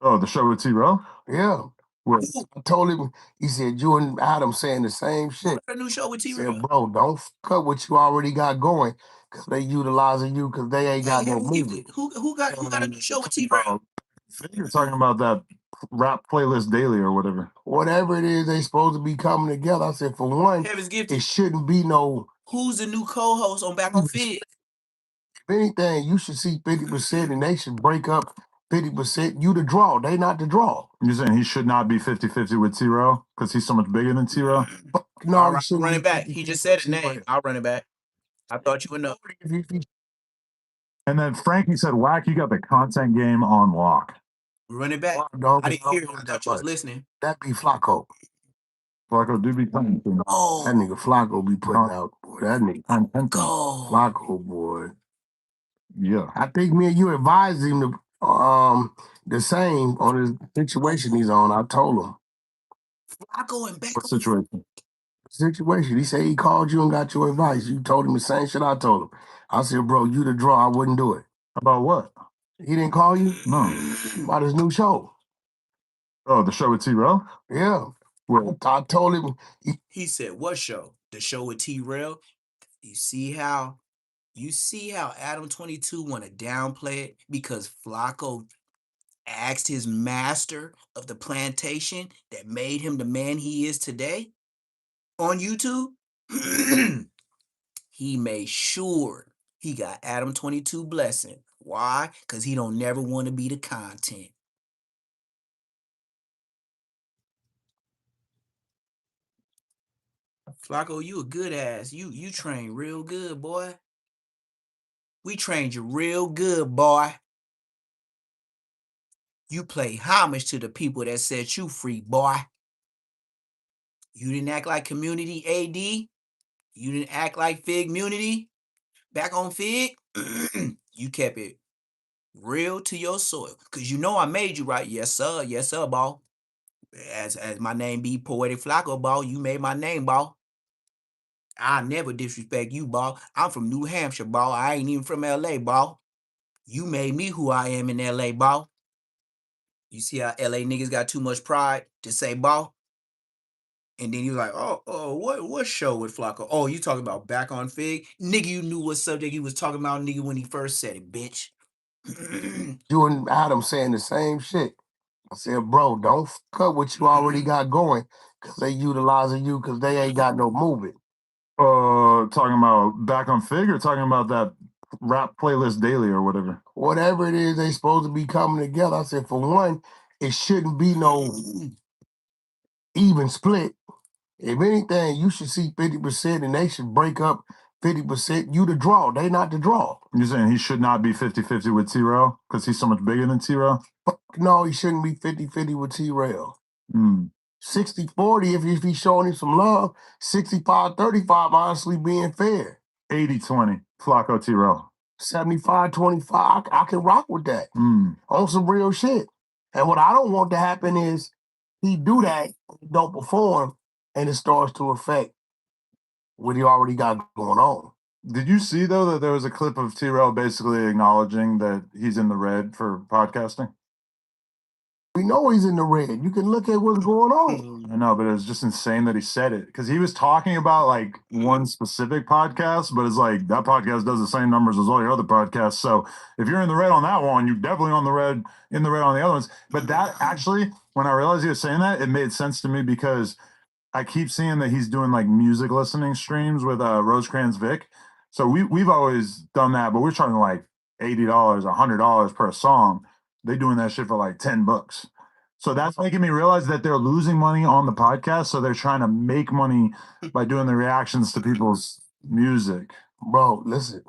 Oh, the show with T-Row? Yeah. What? I told him, he said, you and Adam saying the same shit. A new show with T-Row. Said, bro, don't fuck what you already got going, because they utilizing you because they ain't got no movie. Who got a new show with T-Row? You're talking about that rap playlist daily or whatever. Whatever it is they supposed to be coming together. I said, for one, Heaven's it Gifted. shouldn't be no. Who's the new co-host on Back on Fit? If anything, you should see 50% and they should break up 50%. You the draw. They not the draw. You're saying he should not be 50-50 with T-Rail because he's so much bigger than T-Rail? No, All he right, shouldn't run be it back. 50-50 He just said his with name. T-Rail. I'll run it back. I thought you would know. And then Frankie said, Whack, you got the content game on lock. Run it back. Dog, I didn't hear him. I that thought you was much. listening. That be Flacco. Flacco do be coming. Oh, That nigga Flacco be putting out. Boy, that nigga go. Flacco, boy. Yeah. I think me and you advised him to the same on his situation he's on. I told him. Flacco and back. What situation? Situation. He said he called you and got your advice. You told him the same shit I told him. I said, bro, you the draw. I wouldn't do it. About what? He didn't call you? No. About his new show. Oh, the show with T-Rail? Yeah. Well, I told him. He said, what show? The show with T-Rail? You see how Adam 22 want to downplay it because Flacco asked his master of the plantation that made him the man he is today on YouTube? He made sure he got Adam 22 blessing. Why? Because he don't never want to be the content. Flacco, you a good ass. You train real good, boy. We trained you real good, boy. You play homage to the people that set you free, boy. You didn't act like community AD. You didn't act like Fig Munity. Back on Fig, you kept it real to your soil. Because you know I made you right. Yes, sir. Yes, sir, ball. As my name be Poetic Flacco, ball, you made my name, ball. I never disrespect you, ball. I'm from New Hampshire, ball. I ain't even from LA, ball. You made me who I am in LA, ball. You see how LA niggas got too much pride to say ball? And then you like, what show with Flacco? Oh, you talking about Back on Fig? Nigga, you knew what subject he was talking about, nigga, when he first said it, bitch. You and Adam saying the same shit. I said, bro, don't cut what you already got going because they utilizing you because they ain't got no movement. Talking about Back on Fig or talking about that rap playlist daily or whatever? Whatever it is they supposed to be coming together. I said, for one, it shouldn't be no even split. If anything, you should see 50% and they should break up 50%. You the draw. They not the draw. You're saying he should not be 50-50 with T-Rail because he's so much bigger than T-Rail? No, he shouldn't be 50-50 with T-Rail. Mm. 60-40 if he's showing him some love. 65-35 honestly being fair. 80-20 Flacco T-Rail. 75-25. I can rock with that. On some real shit. And what I don't want to happen is he do that, don't perform, and it starts to affect what he already got going on. Did you see, though, that there was a clip of T-Rail basically acknowledging that he's in the red for podcasting? We know he's in the red. You can look at what's going on. I know, but it was just insane that he said it because he was talking about like one specific podcast, but it's like that podcast does the same numbers as all your other podcasts. So if you're in the red on that one, you're definitely in the red on the other ones. But that actually, when I realized he was saying that, it made sense to me because I keep seeing that he's doing like music listening streams with Rosecrans Vic. So we've always done that, but we're charging like $80, $100 per song. They doing that shit for like $10. So that's making me realize that they're losing money on the podcast. So they're trying to make money by doing the reactions to people's music. Bro, listen.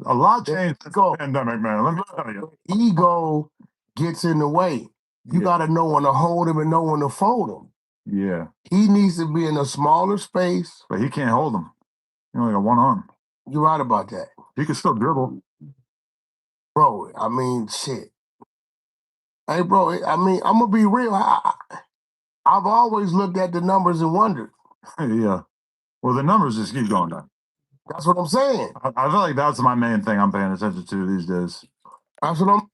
A lot changed since the pandemic, man. Let me tell you. Ego gets in the way. You got to know when to hold him and know when to fold him. Yeah. He needs to be in a smaller space. But he can't hold him. He only got one arm. You're right about that. He can still dribble. Bro, I mean, shit. Hey, bro, I mean, I'm going to be real. I've always looked at the numbers and wondered. Yeah. Well, the numbers just keep going down. That's what I'm saying. I feel like that's my main thing I'm paying attention to these days. That's what I'm...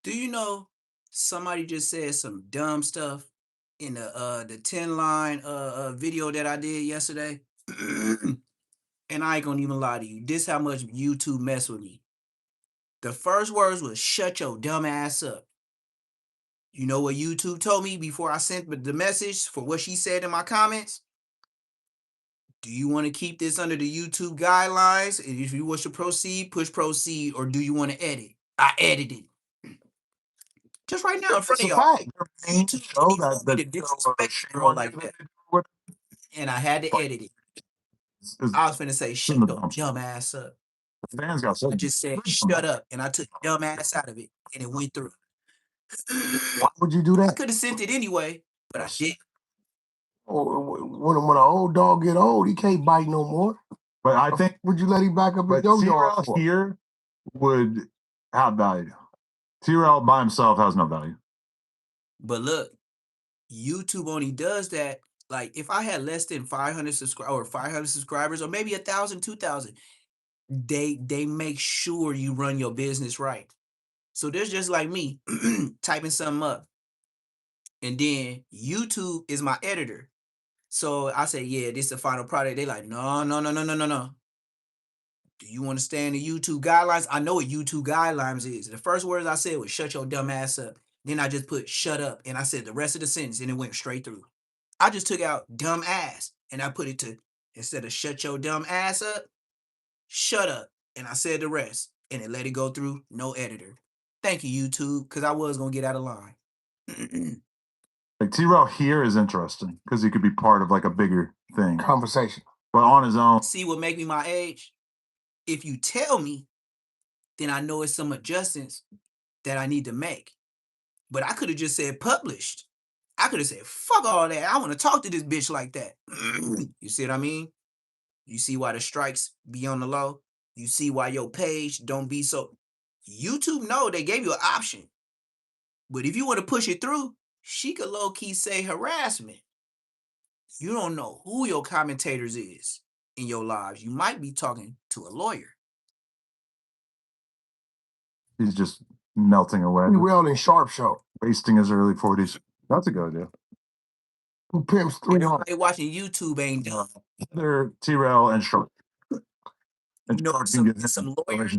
Do you know somebody just said some dumb stuff in the 10-line video that I did yesterday? And I ain't gonna even lie to you. This how much YouTube mess with me. The first words was shut your dumb ass up. You know what YouTube told me before I sent the message for what she said in my comments? Do you want to keep this under the YouTube guidelines? And if you wish to proceed, push proceed, or do you want to edit? I edited. Just right now in front of y'all. YouTube So don't that need to disrespect a girl like that. And I had to edit it. I was finna say, shut your dumb ass up. Fans got so I just said, shut up. And I took dumb ass out of it. And it went through. Why would you do I that? could have sent it anyway, but I did. When an old dog get old, he can't bite no more. But I think Would you let him back up in but your yard T-Rail for? here would have value. T-Rail by himself has no value. But look, YouTube only does that. Like if I had less than 500 subscribers, or maybe 1,000, 2,000, they make sure you run your business right. So there's just like me typing something up, and then YouTube is my editor. So I say, yeah, this is the final product. They like, no, no, no, no, no, no, no. Do you want to stay in the YouTube guidelines? I know what YouTube guidelines is. The first words I said was shut your dumb ass up. Then I just put shut up, and I said the rest of the sentence, and it went straight through. I just took out dumb ass, and I put it to, instead of shut your dumb ass up, shut up. And I said the rest, and it let it go through, no editor. Thank you, YouTube, because I was going to get out of line. Like T-Rail here is interesting because he could be part of like a bigger thing. Conversation. But on his own. See what make me my age? If you tell me, then I know it's some adjustments that I need to make. But I could have just said published. I could have said, fuck all that. I want to talk to this bitch like that. You see what I mean? You see why the strikes be on the low? You see why your page don't be so... YouTube, no, they gave you an option. But if you want to push it through, she could low-key say harassment. You don't know who your commentators is in your lives. You might be talking to a lawyer. He's just melting away. T-Rail and Sharp Show. Wasting his early 40s. That's a good idea. Who pimps 300? Everybody watching YouTube ain't dumb. They're T-Rail and Sharp. And You know, Sharp can get some lawyers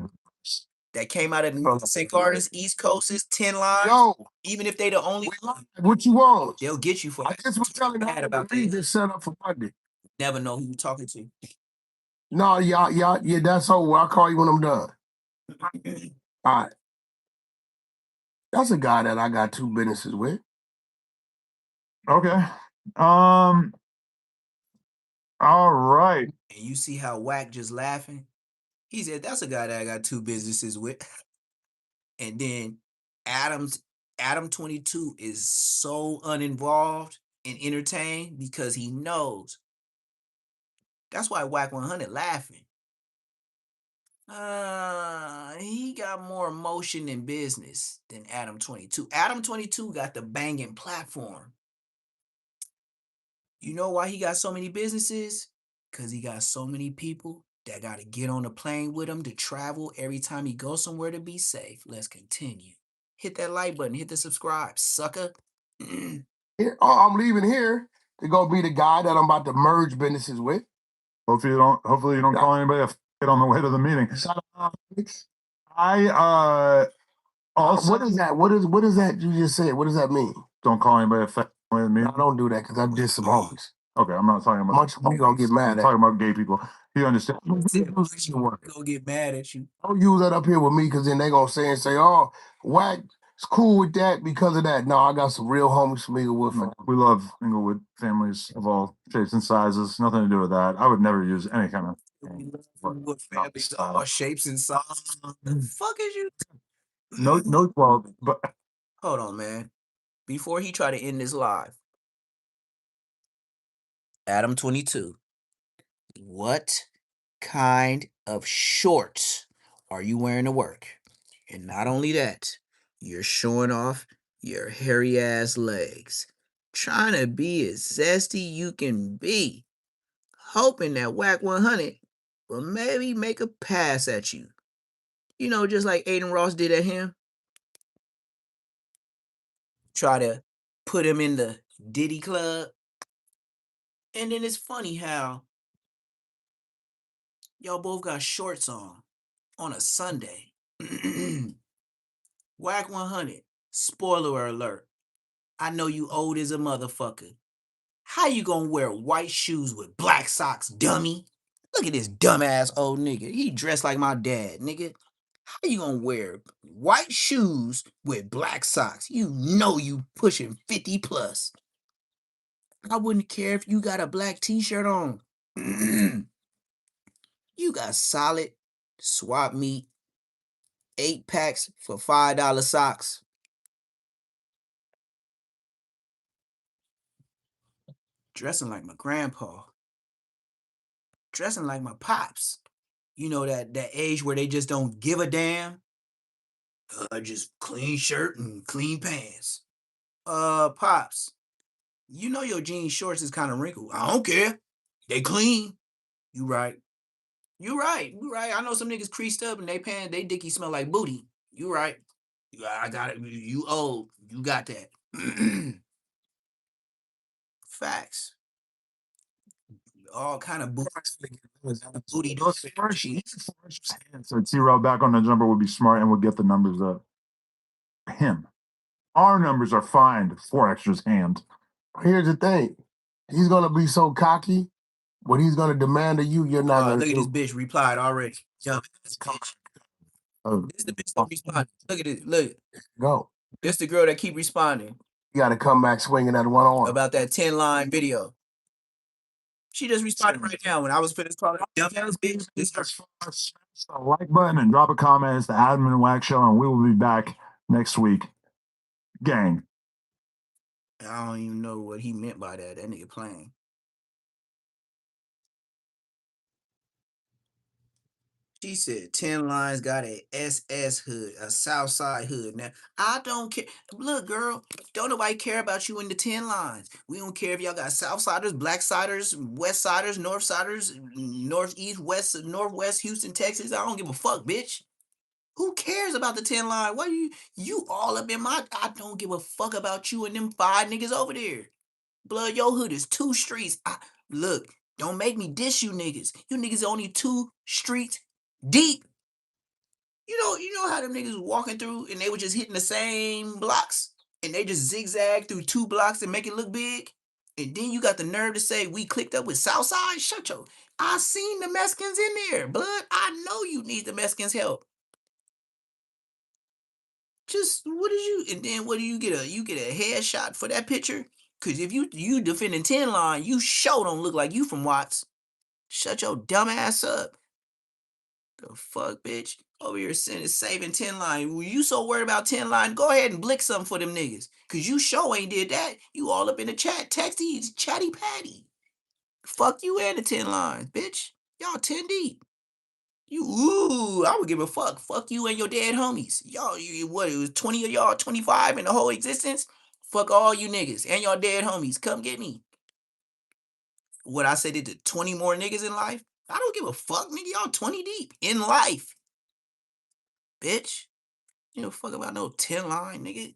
that came out of the St. Gardens, East Coast is 10 lines. Yo, Even if they the only one, what you want? they'll get you for I that. just was telling Mad her about about this that. set up for Monday. Never know who you're talking to. No, yeah, that's over. I'll call you when I'm done. All right. That's a guy that I got 2 businesses with. Okay. All right. And you see how Wack just laughing? He said, that's a guy that I got 2 businesses with. And then Adam 22 is so uninvolved and entertained because he knows. That's why Wack 100 laughing. He got more emotion in business than Adam 22. Adam 22 got the banging platform. You know why he got so many businesses? Because he got so many people that got to get on a plane with him to travel every time he goes somewhere to be safe. Let's continue. Hit that like button. Hit the subscribe, sucker. I'm leaving here to go be the guy that I'm about to merge businesses with. Hopefully you don't call anybody a f*** on the way to the meeting. Also, what is that? What is that you just said? What does that mean? Don't call anybody a f*** on the way to the meeting. I don't do that because I'm just some homies. Okay, I'm not talking about Munchie B gonna get mad I'm at. talking about gay people. You understand? Gonna get mad at you. Don't use that up here with me because then they gonna say, oh, Wack is cool with that because of that. No, I got some real homies from Inglewood. No, we love Inglewood families of all shapes and sizes. Nothing to do with that. I would never use any kind of What families of all shapes and sizes. The fuck is you? no 12, but Hold on, man. Before he try to end this live, Adam 22. What kind of shorts are you wearing to work? And not only that, you're showing off your hairy ass legs. Trying to be as zesty you can be. Hoping that Wack 100 will maybe make a pass at you. You know, just like Aiden Ross did at him. Try to put him in the Diddy Club. And then it's funny how y'all both got shorts on a Sunday. Wack 100. Spoiler alert. I know you old as a motherfucker. How you gonna wear white shoes with black socks, dummy? Look at this dumbass old nigga. He dressed like my dad, nigga. How you gonna wear white shoes with black socks? You know you pushing 50 plus. I wouldn't care if you got a black t-shirt on. You got solid swap meet 8 packs for $5 socks. Dressing like my grandpa. Dressing like my pops. You know that age where they just don't give a damn. Just clean shirt and clean pants. Pops, you know your jean shorts is kind of wrinkled. I don't care. They clean. You right. You right. You right. I know some niggas creased up and they pants, they dicky smell like booty. You right. I got it. You old. You got that. Facts. All kind of booty. Booty don't fit jeans. So T-Rail back on the jumper would be smart and would get the numbers up. Him. Our numbers are fine for extra's hand. Here's the thing. He's gonna be so cocky. What he's gonna demand of you, you're not gonna Look at do. this bitch replied already. Yo, this is the bitch that responded. Look at it. Look. Go. This the girl that keep responding. You gotta come back swinging that one arm. About that 10-line video. She just responded right now when I was finished calling her dumbass bitch. This her. Smash the like button and drop a comment. It's the Admin Wax Show, and we will be back next week. Gang. I don't even know what he meant by that. That nigga playing. She said 10 lines got a SS hood, a Southside hood. Now, I don't care. Look, girl, don't nobody care about you in the 10 lines. We don't care if y'all got Southsiders, Blacksiders, Westsiders, Northsiders, Northeast, West, Northwest, Houston, Texas. I don't give a fuck, bitch. Who cares about the 10 line? What you all up in my, I don't give a fuck about you and them 5 niggas over there. Blood, your hood is 2 streets. Look, don't make me diss you niggas. You niggas only 2 streets deep. You know how them niggas was walking through and they were just hitting the same blocks and they just zigzag through 2 blocks and make it look big? And then you got the nerve to say we clicked up with Southside? Shut your, I seen the Mexicans in there, blood. I know you need the Mexicans help. Just what did you, and then what do you get a headshot for that picture? Cause if you defending 10 line, you sure don't look like you from Watts. Shut your dumb ass up. The fuck, bitch? Over here saving 10 line. Were you so worried about 10 line? Go ahead and blick something for them niggas. Cause you sure ain't did that. You all up in the chat, texty, chatty patty. Fuck you and the 10 lines, bitch. Y'all 10 deep. I would give a fuck. Fuck you and your dead homies. Y'all, what, it was 20 of y'all, 25 in the whole existence? Fuck all you niggas and y'all dead homies. Come get me. What I said it to 20 more niggas in life? I don't give a fuck, nigga. Y'all 20 deep in life. Bitch. You don't fuck about no 10 line, nigga.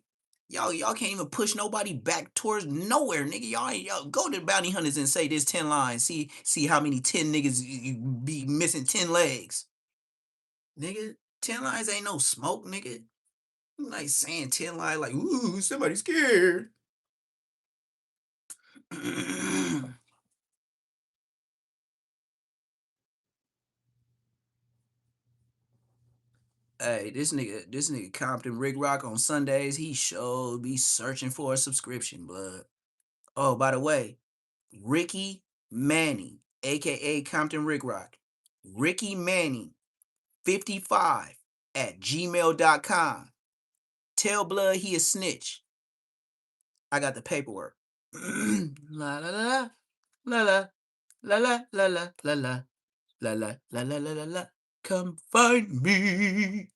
Y'all can't even push nobody back towards nowhere, nigga. Y'all go to the bounty hunters and say this 10 line. See how many 10 niggas you be missing 10 legs. Nigga, 10 lines ain't no smoke, nigga. I'm like saying 10 lines like, ooh, somebody's scared. Hey, this nigga Compton Rick Rock on Sundays, he sure be searching for a subscription, blood. Oh, by the way, Ricky Manning, aka Compton Rick Rock. Ricky Manning, 55 at gmail.com. Tell Blood he a snitch. I got the paperwork. La la la la la la la la la la la la la la la la la la. Come find me.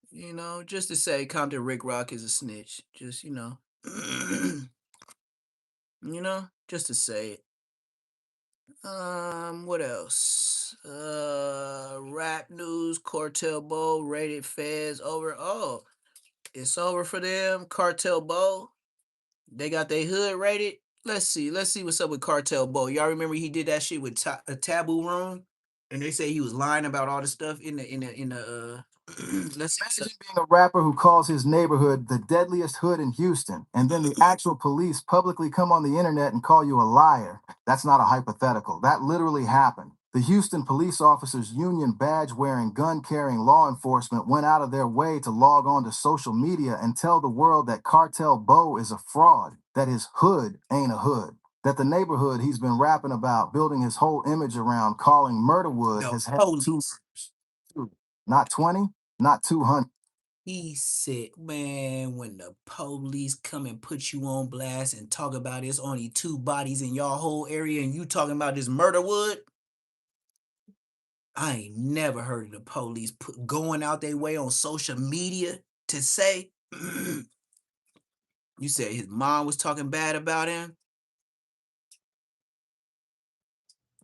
You know, just to say Compton Rick Rock is a snitch. Just, just to say it. What else? Rap news, Cartel Bowl, rated Feds over. Oh, it's over for them. Cartel Bowl. They got their hood rated. Let's see what's up with Cartel Bowl. Y'all remember he did that shit with a Taboo Room? And they say he was lying about all the stuff in the Let's Imagine being a rapper who calls his neighborhood the deadliest hood in Houston, and then the actual police publicly come on the internet and call you a liar. That's not a hypothetical. That literally happened. The Houston Police Officers Union badge wearing, gun carrying law enforcement went out of their way to log on to social media and tell the world that Cartel Bo is a fraud, that his hood ain't a hood, that the neighborhood he's been rapping about, building his whole image around, calling Murderwood, the has had police. not 20, not 200. He said, man, when the police come and put you on blast and talk about it's only 2 bodies in your whole area and you talking about this Murderwood, I ain't never heard of the police going out their way on social media to say, you said his mom was talking bad about him?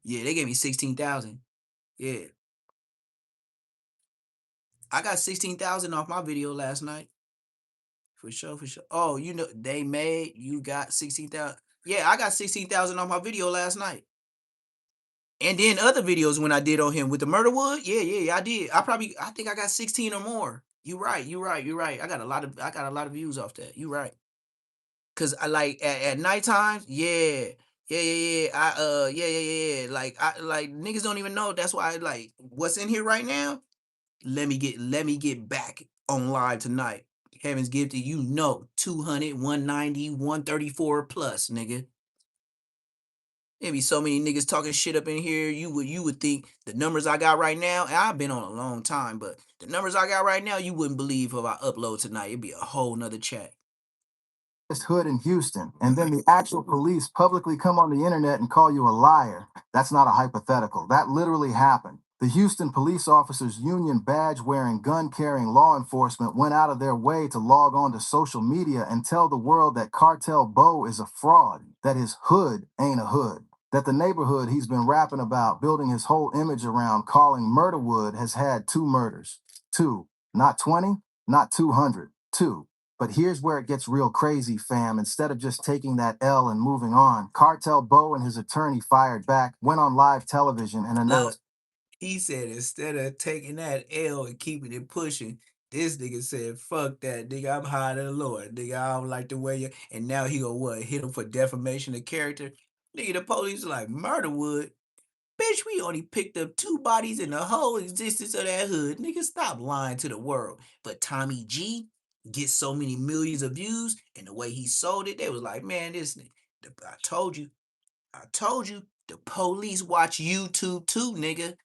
Yeah, they gave me 16,000. Yeah. I got 16,000 off my video last night. For sure, for sure. Oh, you know, they made you got 16,000. Yeah, I got 16,000 off my video last night. And then other videos when I did on him with the Murderwood, yeah, I did. I think I got 16 or more. You right. I got a lot of views off that. You right. Cause I like at nighttime, yeah. Yeah. Like I like niggas don't even know. That's why I like what's in here right now. Let me get back on live tonight. Heaven's gifted, 200, 190, 134 plus, nigga. There be so many niggas talking shit up in here. You would think the numbers I got right now, and I've been on a long time, but the numbers I got right now, you wouldn't believe if I upload tonight. It'd be a whole nother chat. Hood in Houston, and then the actual police publicly come on the internet and call you a liar. That's not a hypothetical. That literally happened. The Houston Police Officers Union badge wearing, gun carrying law enforcement went out of their way to log on to social media and tell the world that Cartel Bo is a fraud, that his hood ain't a hood, that the neighborhood he's been rapping about, building his whole image around, calling Murderwood, has had 2 murders. 2, not 20, not 200, 2. But here's where it gets real crazy, fam. Instead of just taking that L and moving on, Cartel Bo and his attorney fired back, went on live television and announced. He said instead of taking that L and keeping it pushing, this nigga said, fuck that, nigga, I'm higher than the Lord. Nigga, I don't like the way you, and now he gonna what, hit him for defamation of character? Nigga, the police like, Murderwood? Bitch, we only picked up 2 bodies in the whole existence of that hood. Nigga, stop lying to the world. But Tommy G gets so many millions of views, and the way he sold it, they was like, man, this nigga, I told you, the police watch YouTube too, nigga.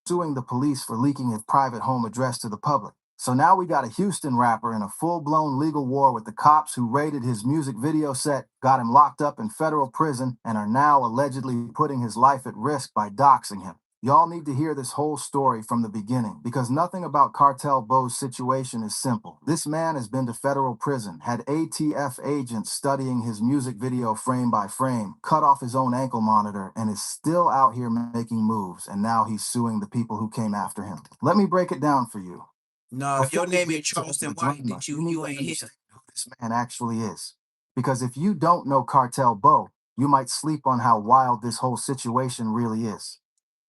Suing the police for leaking his private home address to the public. So now we got a Houston rapper in a full-blown legal war with the cops who raided his music video set, got him locked up in federal prison, and are now allegedly putting his life at risk by doxing him. Y'all need to hear this whole story from the beginning because nothing about Cartel Bo's situation is simple. This man has been to federal prison, had ATF agents studying his music video frame by frame, cut off his own ankle monitor, and is still out here making moves. And now he's suing the people who came after him. Let me break it down for you. No, if your name is Charleston White, that you ain't here. Who this man actually is. Because if you don't know Cartel Bo, you might sleep on how wild this whole situation really is.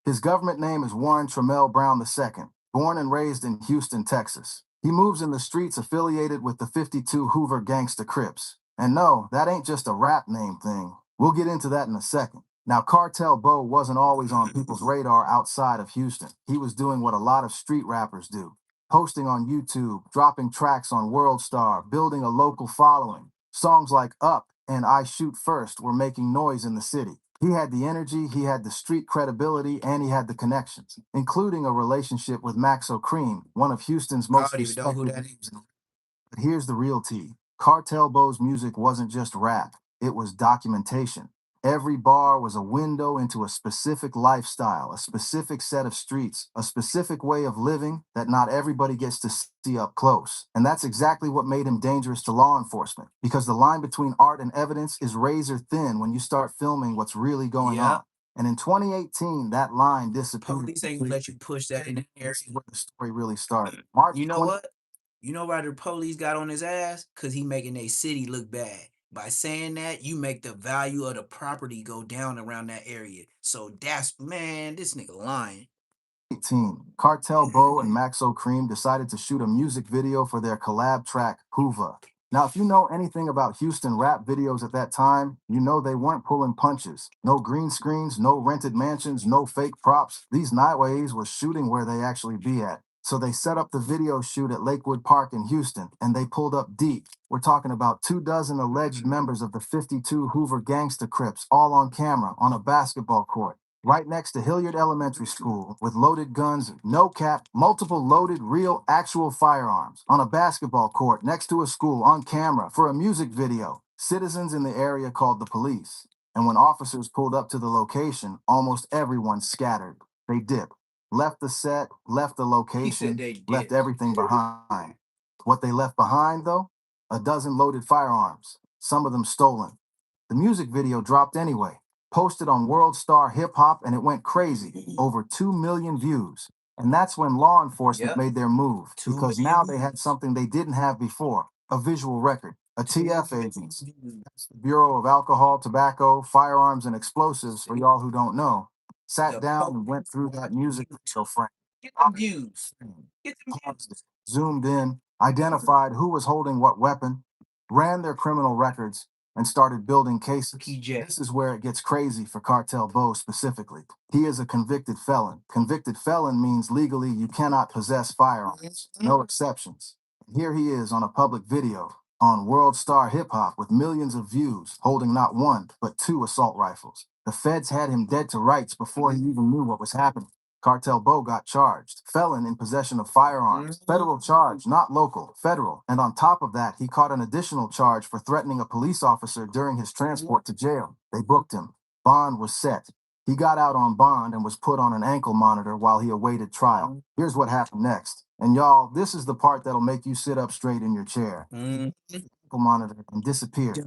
His government name is Warren Trammell Brown II, born and raised in Houston, Texas. He moves in the streets affiliated with the 52 Hoover Gangster Crips. And no, that ain't just a rap name thing. We'll get into that in a second. Now, Cartel Bo wasn't always on people's radar outside of Houston. He was doing what a lot of street rappers do, posting on YouTube, dropping tracks on World Star, building a local following. Songs like Up and I Shoot First were making noise in the city. He had the energy, he had the street credibility, and he had the connections, including a relationship with Maxo Cream, one of Houston's most I don't even know who respected. that is. But here's the real tea. Cartel Bo's music wasn't just rap, it was documentation. Every bar was a window into a specific lifestyle, a specific set of streets, a specific way of living that not everybody gets to see up close. And that's exactly what made him dangerous to law enforcement, because the line between art and evidence is razor thin when you start filming what's really going on. And in 2018, that line disappeared. Police ain't gonna let you push that in the area. This is where the story really started. You know what? You know why the police got on his ass? Because he making a city look bad. By saying that, you make the value of the property go down around that area. So that's, man, this nigga lying. 2018, Cartel Bo and Maxo Cream decided to shoot a music video for their collab track, Hoover. Now, if you know anything about Houston rap videos at that time, you know they weren't pulling punches. No green screens, no rented mansions, no fake props. These nightways were shooting where they actually be at. So they set up the video shoot at Lakewood Park in Houston, and they pulled up deep. We're talking about 24 alleged members of the 52 Hoover Gangster Crips, all on camera on a basketball court right next to Hilliard Elementary School with loaded guns, no cap, multiple loaded, real, actual firearms on a basketball court next to a school on camera for a music video. Citizens in the area called the police. And when officers pulled up to the location, almost everyone scattered. They dipped, left the set, left the location, left everything behind. What they left behind, though? A dozen loaded firearms, some of them stolen. The music video dropped anyway, posted on World Star Hip Hop, and it went crazy. Over 2 million views. And that's when law enforcement made their move, because now they had something they didn't have before, a visual record, a TF agency. That's the Bureau of Alcohol, Tobacco, Firearms, and Explosives, for y'all who don't know, sat down and went through that music video frame. Get the views. Paused it, zoomed in, identified who was holding what weapon, ran their criminal records, and started building cases. This is where it gets crazy for Cartel Bo specifically. He is a convicted felon. Convicted felon means legally you cannot possess firearms. No exceptions. Here he is on a public video on World Star Hip Hop with millions of views, holding not one, but two assault rifles. The feds had him dead to rights before he even knew what was happening. Cartel Bo got charged. Felon in possession of firearms. Federal charge, not local, federal. And on top of that, he caught an additional charge for threatening a police officer during his transport to jail. They booked him. Bond was set. He got out on bond and was put on an ankle monitor while he awaited trial. Here's what happened next. And y'all, this is the part that'll make you sit up straight in your chair. Ankle monitor and disappeared.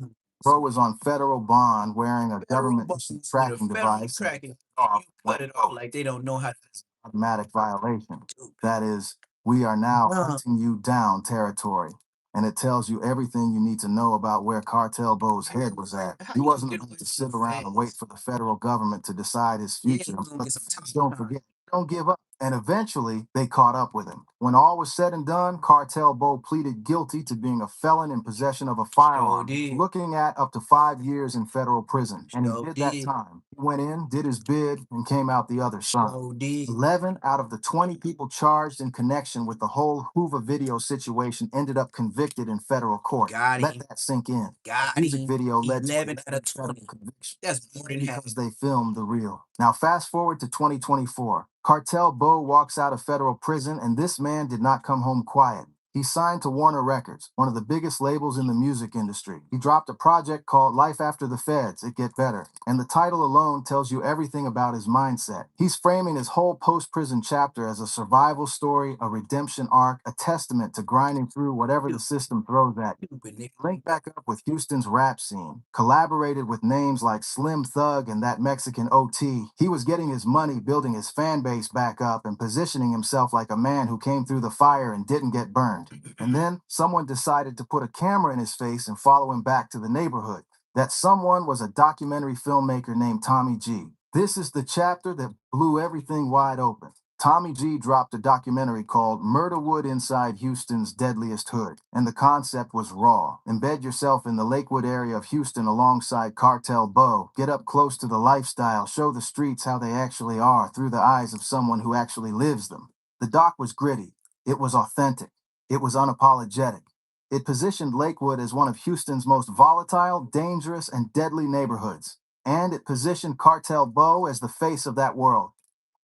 Bro was on federal bond wearing a government tracking device. Cut it off like they don't know how to. Automatic violation. That is, we are now hunting you down territory. And it tells you everything you need to know about where Cartel Bo's head was at. He wasn't about to sit around and wait for the federal government to decide his future. But don't forget, don't give up. And eventually, they caught up with him. When all was said and done, Cartel Bo pleaded guilty to being a felon in possession of a firearm, looking at up to 5 years in federal prison. And he did that time. He went in, did his bid, and came out the other side. 11 out of the 20 people charged in connection with the whole Hoover video situation ended up convicted in federal court. Let that sink in. Music video led to 11 out of 20 convictions. That's more than half. Because they filmed the real. Now fast forward to 2024. Cartel Bo walks out of federal prison, and this man did not come home quiet. He signed to Warner Records, one of the biggest labels in the music industry. He dropped a project called Life After the Feds, It Get Better. And the title alone tells you everything about his mindset. He's framing his whole post-prison chapter as a survival story, a redemption arc, a testament to grinding through whatever the system throws at you. Linked back up with Houston's rap scene, collaborated with names like Slim Thug and that Mexican OT. He was getting his money, building his fan base back up, and positioning himself like a man who came through the fire and didn't get burned. And then someone decided to put a camera in his face and follow him back to the neighborhood. That someone was a documentary filmmaker named Tommy G. This is the chapter that blew everything wide open. Tommy G dropped a documentary called Murderwood Inside Houston's Deadliest Hood, and the concept was raw. Embed yourself in the Lakewood area of Houston alongside Cartel Bo. Get up close to the lifestyle, show the streets how they actually are through the eyes of someone who actually lives them. The doc was gritty. It was authentic. It was unapologetic. It positioned Lakewood as one of Houston's most volatile, dangerous, and deadly neighborhoods. And it positioned Cartel Bo as the face of that world.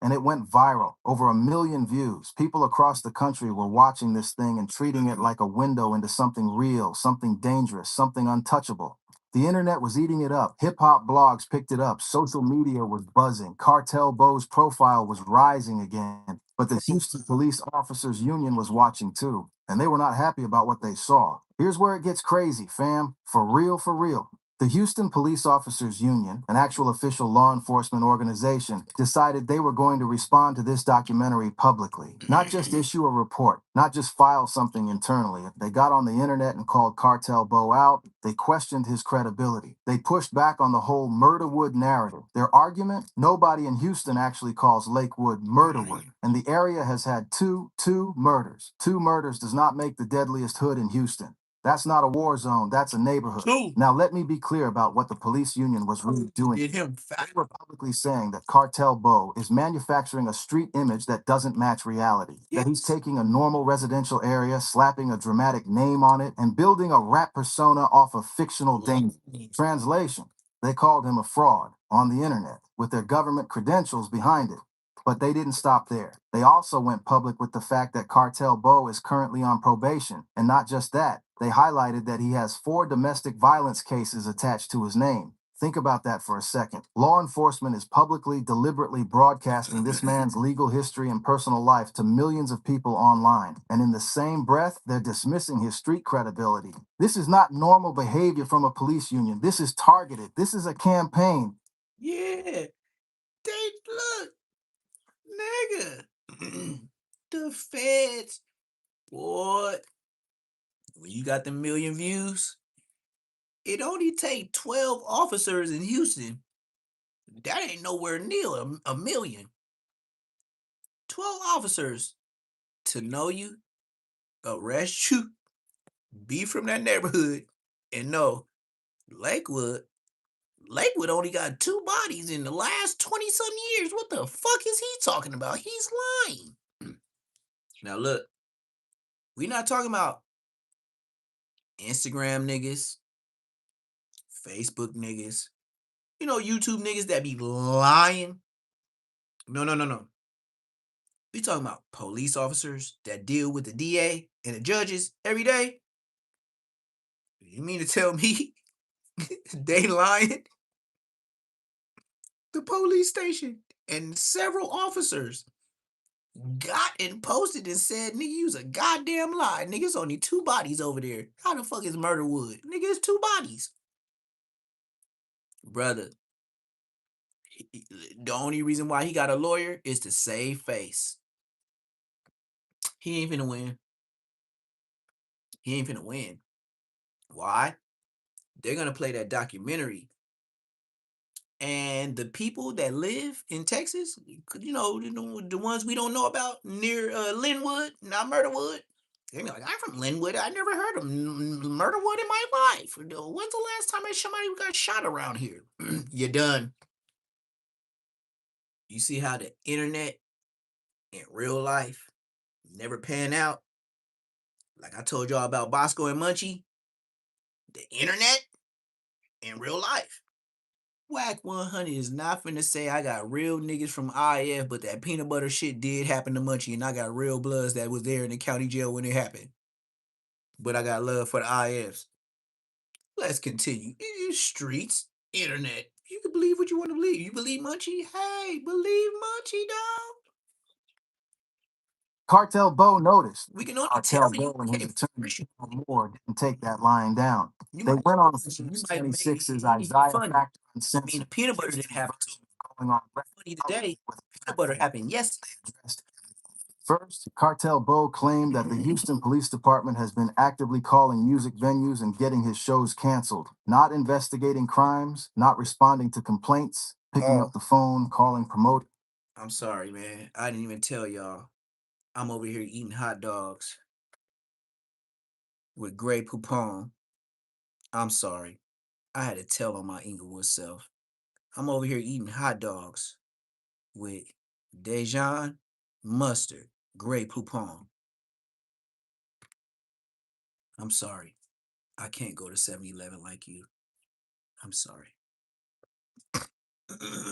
And it went viral, over 1 million views. People across the country were watching this thing and treating it like a window into something real, something dangerous, something untouchable. The internet was eating it up. Hip-hop blogs picked it up. Social media was buzzing. Cartel Bo's profile was rising again. But the Houston Police Officers Union was watching too, and they were not happy about what they saw. Here's where it gets crazy, fam. For real, for real. The Houston Police Officers Union, an actual official law enforcement organization, decided they were going to respond to this documentary publicly. Not just issue a report, not just file something internally. They got on the internet and called Cartel Bo out. They questioned his credibility. They pushed back on the whole Murderwood narrative. Their argument? Nobody in Houston actually calls Lakewood Murderwood. And the area has had two murders. 2 murders does not make the deadliest hood in Houston. That's not a war zone. That's a neighborhood. Now, let me be clear about what the police union was really doing. They were publicly saying that Cartel Bo is manufacturing a street image that doesn't match reality. That he's taking a normal residential area, slapping a dramatic name on it, and building a rap persona off of fictional danger. Translation: they called him a fraud on the internet with their government credentials behind it. But they didn't stop there. They also went public with the fact that Cartel Bo is currently on probation. And not just that, they highlighted that he has 4 domestic violence cases attached to his name. Think about that for a second. Law enforcement is publicly, deliberately broadcasting this man's legal history and personal life to millions of people online. And in the same breath, they're dismissing his street credibility. This is not normal behavior from a police union. This is targeted. This is a campaign. Yeah, they look, nigga. The feds, boy. When you got the million views, it only take 12 officers in Houston. That ain't nowhere near a million. 12 officers to know you, arrest you, be from that neighborhood, and know Lakewood. Lakewood only got 2 bodies in the last 20-some years. What the fuck is he talking about? He's lying. Now look, we not talking about Instagram niggas, Facebook niggas, YouTube niggas that be lying. No. We talking about police officers that deal with the DA and the judges every day. You mean to tell me they lying? The police station and several officers got and posted and said, nigga, use a goddamn lie. Nigga, it's only 2 bodies over there. How the fuck is Murderwood? Nigga, it's 2 bodies. Brother, the only reason why he got a lawyer is to save face. He ain't finna win. He ain't finna win. Why? They're gonna play that documentary. And the people that live in Texas, the ones we don't know about near Linwood, not Murderwood, they're like, I'm from Linwood. I never heard of Murderwood in my life. When's the last time somebody got shot around here? You're done. You see how the internet in real life never pan out? Like I told y'all about Bosco and Munchie, the internet in real life. Whack 100 is not finna say I got real niggas from IF, but that peanut butter shit did happen to Munchie, and I got real bloods that was there in the county jail when it happened. But I got love for the IFs. Let's continue. Streets, internet. You can believe what you want to believe. You believe Munchie? Hey, believe Munchie, dog. Cartel Bo noticed. We can only Cartel tell Bo you. and his Hey, attorney Moore didn't take that line down. you They might, went on you Feuds might make 26's it Isaiah funny. Factor I Uncensored. mean, the peanut butter didn't happen too. Going on Funny today. with Peanut butter happened yesterday. First, Cartel Bo claimed that the Houston Police Department has been actively calling music venues and getting his shows canceled, not investigating crimes, not responding to complaints, picking up the phone, calling promoters. I'm sorry, man. I didn't even tell y'all. I'm over here eating hot dogs with Grey Poupon. I'm sorry. I had to tell on my Inglewood self. I'm over here eating hot dogs with Dijon, mustard, Grey Poupon. I'm sorry. I can't go to 7-Eleven like you. I'm sorry.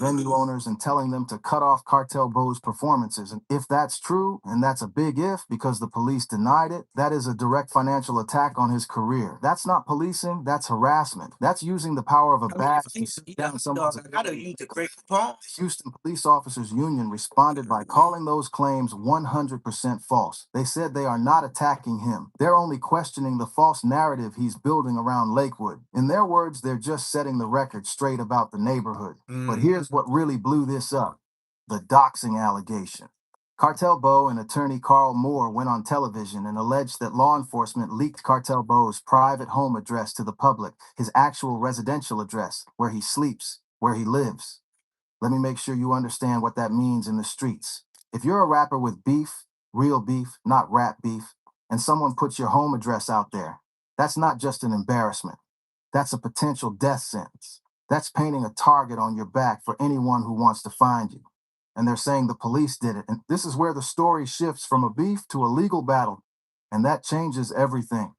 venue owners and telling them to cut off Cartel Bo's performances. And if that's true, and that's a big if because the police denied it, that is a direct financial attack on his career. That's not policing, that's harassment. That's using the power of a badge to sit down someone's The Houston Police Officers Union responded by calling those claims 100% false. They said they are not attacking him. They're only questioning the false narrative he's building around Lakewood. In their words, they're just setting the record straight about the neighborhood. But here's what really blew this up: the doxing allegation. Cartel Bo and attorney Carl Moore went on television and alleged that law enforcement leaked Cartel Bo's private home address to the public, his actual residential address, where he sleeps, where he lives. Let me make sure you understand what that means in the streets. If you're a rapper with beef, real beef, not rap beef, and someone puts your home address out there, that's not just an embarrassment. That's a potential death sentence. That's painting a target on your back for anyone who wants to find you. And they're saying the police did it. And this is where the story shifts from a beef to a legal battle. And that changes everything.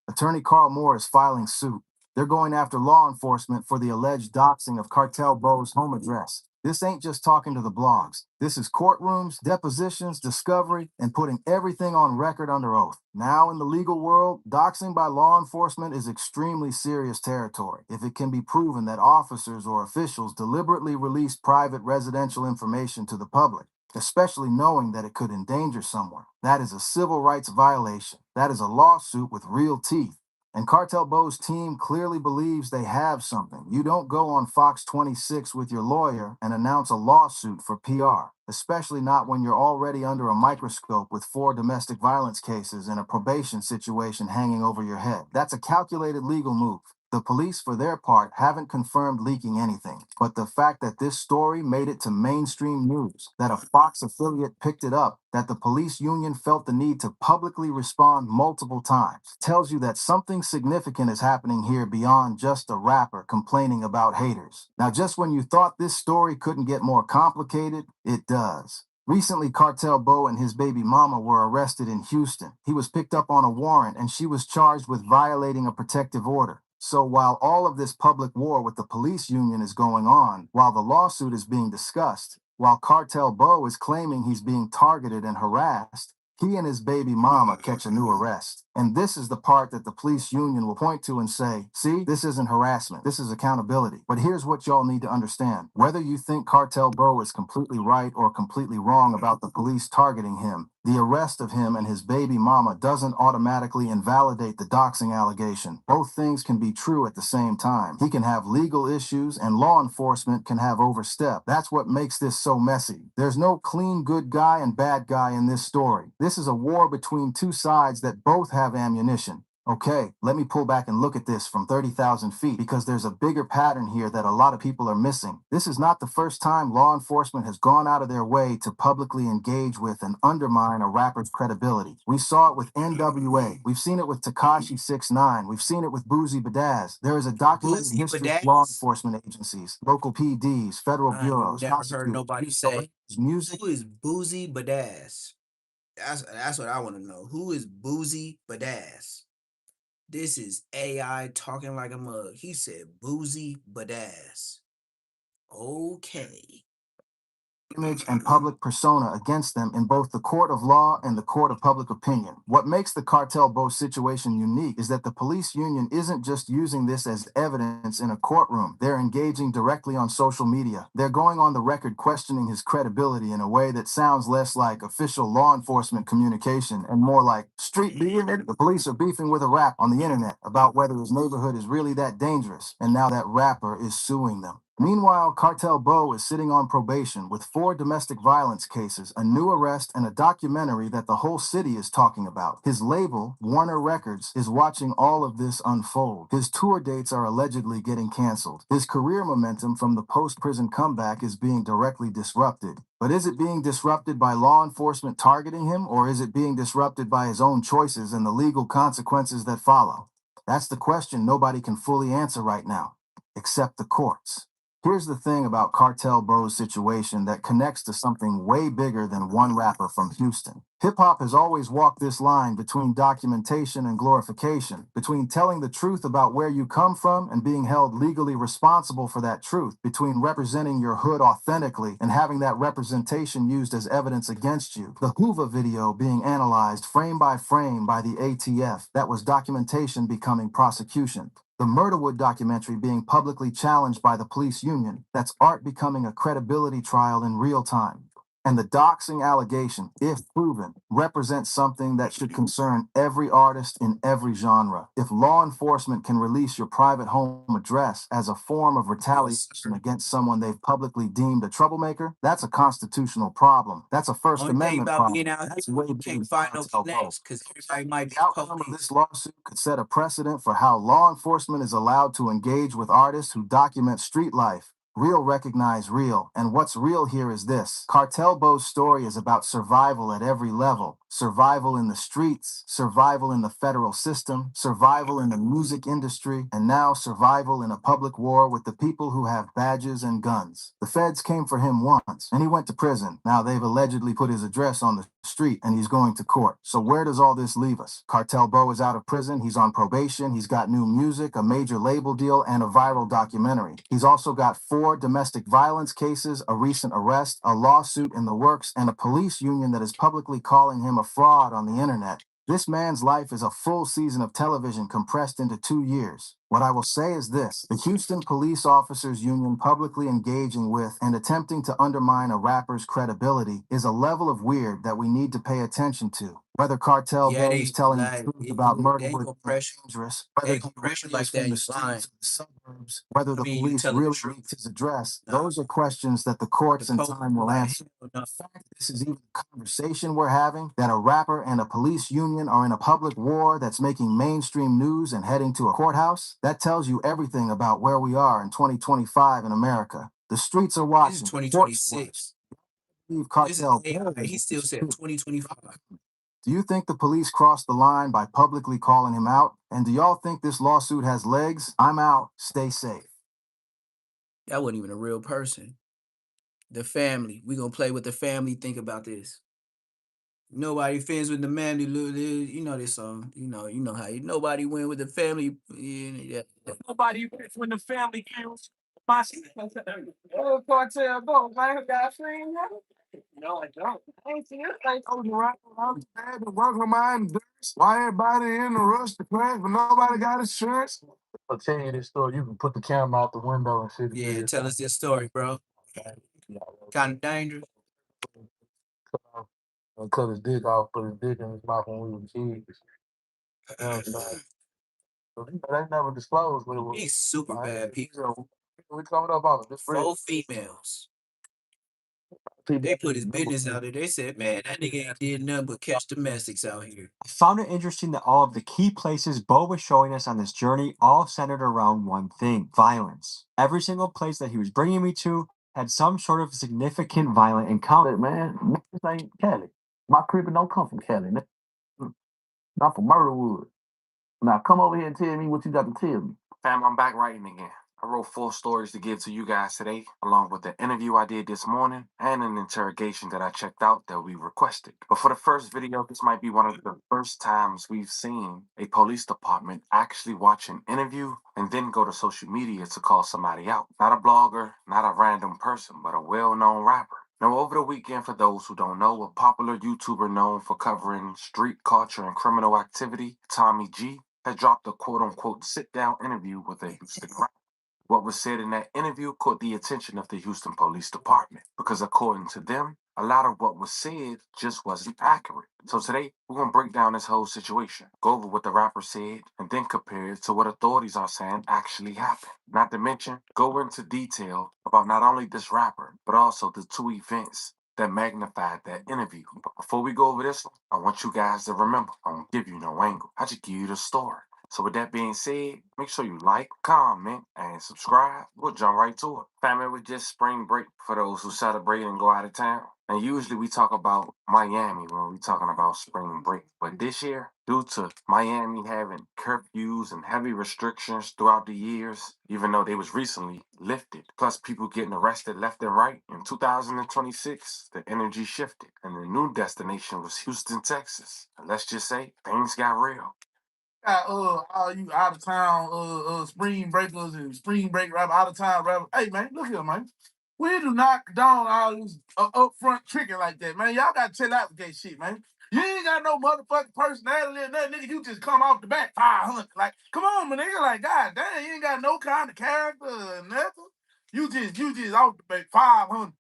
Attorney Carl Moore is filing suit. They're going after law enforcement for the alleged doxing of Cartel Bo's home address. This ain't just talking to the blogs. This is courtrooms, depositions, discovery, and putting everything on record under oath. Now, in the legal world, doxing by law enforcement is extremely serious territory. If it can be proven that officers or officials deliberately release private residential information to the public, especially knowing that it could endanger someone, that is a civil rights violation. That is a lawsuit with real teeth. And Cartel Bo's team clearly believes they have something. You don't go on Fox 26 with your lawyer and announce a lawsuit for PR, especially not when you're already under a microscope with 4 domestic violence cases and a probation situation hanging over your head. That's a calculated legal move. The police, for their part, haven't confirmed leaking anything, but the fact that this story made it to mainstream news, that a Fox affiliate picked it up, that the police union felt the need to publicly respond multiple times, tells you that something significant is happening here beyond just a rapper complaining about haters. Now, just when you thought this story couldn't get more complicated, it does. Recently, Cartel Bo and his baby mama were arrested in Houston. He was picked up on a warrant and she was charged with violating a protective order. So while all of this public war with the police union is going on, while the lawsuit is being discussed, while Cartel Bo is claiming he's being targeted and harassed, he and his baby mama catch a new arrest. And this is the part that the police union will point to and say, see, this isn't harassment, this is accountability. But here's what y'all need to understand. Whether you think Cartel Bo is completely right or completely wrong about the police targeting him, the arrest of him and his baby mama doesn't automatically invalidate the doxing allegation. Both things can be true at the same time. He can have legal issues and law enforcement can have overstep. That's what makes this so messy. There's no clean good guy and bad guy in this story. This is a war between two sides that both have ammunition. Okay, let me pull back and look at this from 30,000 feet because there's a bigger pattern here that a lot of people are missing. This is not the first time law enforcement has gone out of their way to publicly engage with and undermine a rapper's credibility. We saw it with NWA. We've seen it with Tekashi 6ix9ine. We've seen it with Boozy Badazz. There is a documented history of law enforcement agencies, local PDs, federal bureaus. Never heard nobody say music. who is Boozy Badazz. That's what I want to know. Who is Boozy Badazz? This is AI talking like a mug. He said Boozy Badazz. Okay. Image and public persona against them in both the court of law and the court of public opinion. What makes the Cartel Bo situation unique is that the police union isn't just using this as evidence in a courtroom. They're engaging directly on social media. They're going on the record questioning his credibility in a way that sounds less like official law enforcement communication and more like street beefing. The police are beefing with a rap on the internet about whether his neighborhood is really that dangerous, and now that rapper is suing them. Meanwhile, Cartel Bo is sitting on probation with 4 domestic violence cases, a new arrest, and a documentary that the whole city is talking about. His label, Warner Records, is watching all of this unfold. His tour dates are allegedly getting canceled. His career momentum from the post-prison comeback is being directly disrupted. But is it being disrupted by law enforcement targeting him, or is it being disrupted by his own choices and the legal consequences that follow? That's the question nobody can fully answer right now, except the courts. Here's the thing about Cartel Bo's situation that connects to something way bigger than one rapper from Houston. Hip hop has always walked this line between documentation and glorification, between telling the truth about where you come from and being held legally responsible for that truth, between representing your hood authentically and having that representation used as evidence against you. The Hoover video being analyzed frame by frame by the ATF, that was documentation becoming prosecution. The Murderwood documentary being publicly challenged by the police union, that's art becoming a credibility trial in real time. And the doxing allegation, if proven, represents something that should concern every artist in every genre. If law enforcement can release your private home address as a form of retaliation against someone they've publicly deemed a troublemaker, that's a constitutional problem. That's a First Only thing Amendment about problem. being out That's here, way you bigger can't than find no Cartel Bo. connects because everybody might be The outcome of police. this lawsuit could set a precedent for how law enforcement is allowed to engage with artists who document street life. Real recognize real. And what's real here is this. Cartel Bo's story is about survival at every level. Survival in the streets, survival in the federal system, survival in the music industry, and now survival in a public war with the people who have badges and guns. The feds came for him once, and he went to prison. Now they've allegedly put his address on the street, and he's going to court. So where does all this leave us? Cartel Bo is out of prison, he's on probation, he's got new music, a major label deal, and a viral documentary. He's also got 4 domestic violence cases, a recent arrest, a lawsuit in the works, and a police union that is publicly calling him a fraud on the internet. This man's life is a full season of television compressed into 2 years. What I will say is this. The Houston Police Officers Union publicly engaging with and attempting to undermine a rapper's credibility is a level of weird that we need to pay attention to. Whether Cartel Yeah, Bo they is telling the like truth about they ain't Murderwood gonna being pressure. dangerous, They whether ain't he gonna pressure really is like that. from the You lying. streets or the suburbs, whether the I mean, you police telling the really truth. leaked his address, No, those are questions that the the courts and police time will like answer. hell no. The fact that this is even a conversation we're having, that a rapper and a police union are in a public war that's making mainstream news and heading to a courthouse, that tells you everything about where we are in 2025 in America. The streets are This is watching. Courts watch. 2026. Leave This is Cartel AI. Bo He still said 2025. Do you think the police crossed the line by publicly calling him out? And do y'all think this lawsuit has legs? I'm out. Stay safe. That wasn't even a real person. The family. We gonna play with the family. Think about this. Nobody fends with the man. You know this song. You know how nobody win with the family. Yeah. Nobody wins when the family counts. My oh, Cartel Bo, man, got free. No, I don't. I ain't seen it. Like, I was around bad to work on my endurance. Why everybody in a rush to crash, but nobody got insurance? I'll tell you this story. You can put the camera out the window and see the Yeah, video. tell us this story, bro. Kind of dangerous. Cut his dick off, put his dick in his mouth when we were kids. You know what I'm saying? So they never disclosed what it was. He's super bad people. We coming up on it. This 4 females. They put his business out there. They said, man, that nigga ain't did nothing but catch domestics out here. I found it interesting that all of the key places Bo was showing us on this journey all centered around one thing: violence. Every single place that he was bringing me to had some sort of significant violent encounter. Man, this ain't Cali. My crib don't come from Cali. Not from Murderwood. Now come over here and tell me what you got to tell me. Fam, I'm back writing again. I wrote 4 stories to give to you guys today, along with the interview I did this morning and an interrogation that I checked out that we requested. But for the first video, this might be one of the first times we've seen a police department actually watch an interview and then go to social media to call somebody out. Not a blogger, not a random person, but a well-known rapper. Now, over the weekend, for those who don't know, a popular YouTuber known for covering street culture and criminal activity, Tommy G, has dropped a quote-unquote sit-down interview with a Houston rapper. What was said in that interview caught the attention of the Houston Police Department because, according to them, a lot of what was said just wasn't accurate. So today, we're going to break down this whole situation, go over what the rapper said, and then compare it to what authorities are saying actually happened. Not to mention, go into detail about not only this rapper, but also the 2 events that magnified that interview. But before we go over this, I want you guys to remember, I don't give you no angle. I just give you the story. So with that being said, make sure you like, comment, and subscribe. We'll jump right to it. Family, it was just spring break for those who celebrate and go out of town. And usually we talk about Miami when we're talking about spring break. But this year, Due to Miami having curfews and heavy restrictions throughout the years, even though they was recently lifted, plus people getting arrested left and right, in 2026, the energy shifted, and the new destination was Houston, Texas. And let's just say, things got real. Got all you out of town spring breakers and spring break rap out of town rappers. Hey man, look here, man. We do not condone all this upfront tricking like that, man. Y'all gotta chill out with that shit, man. You ain't got no motherfucking personality or nothing, nigga. You just come off the bat 500. Like, come on, my nigga. Like, god damn, you ain't got no kind of character or nothing. You just off the bat 500.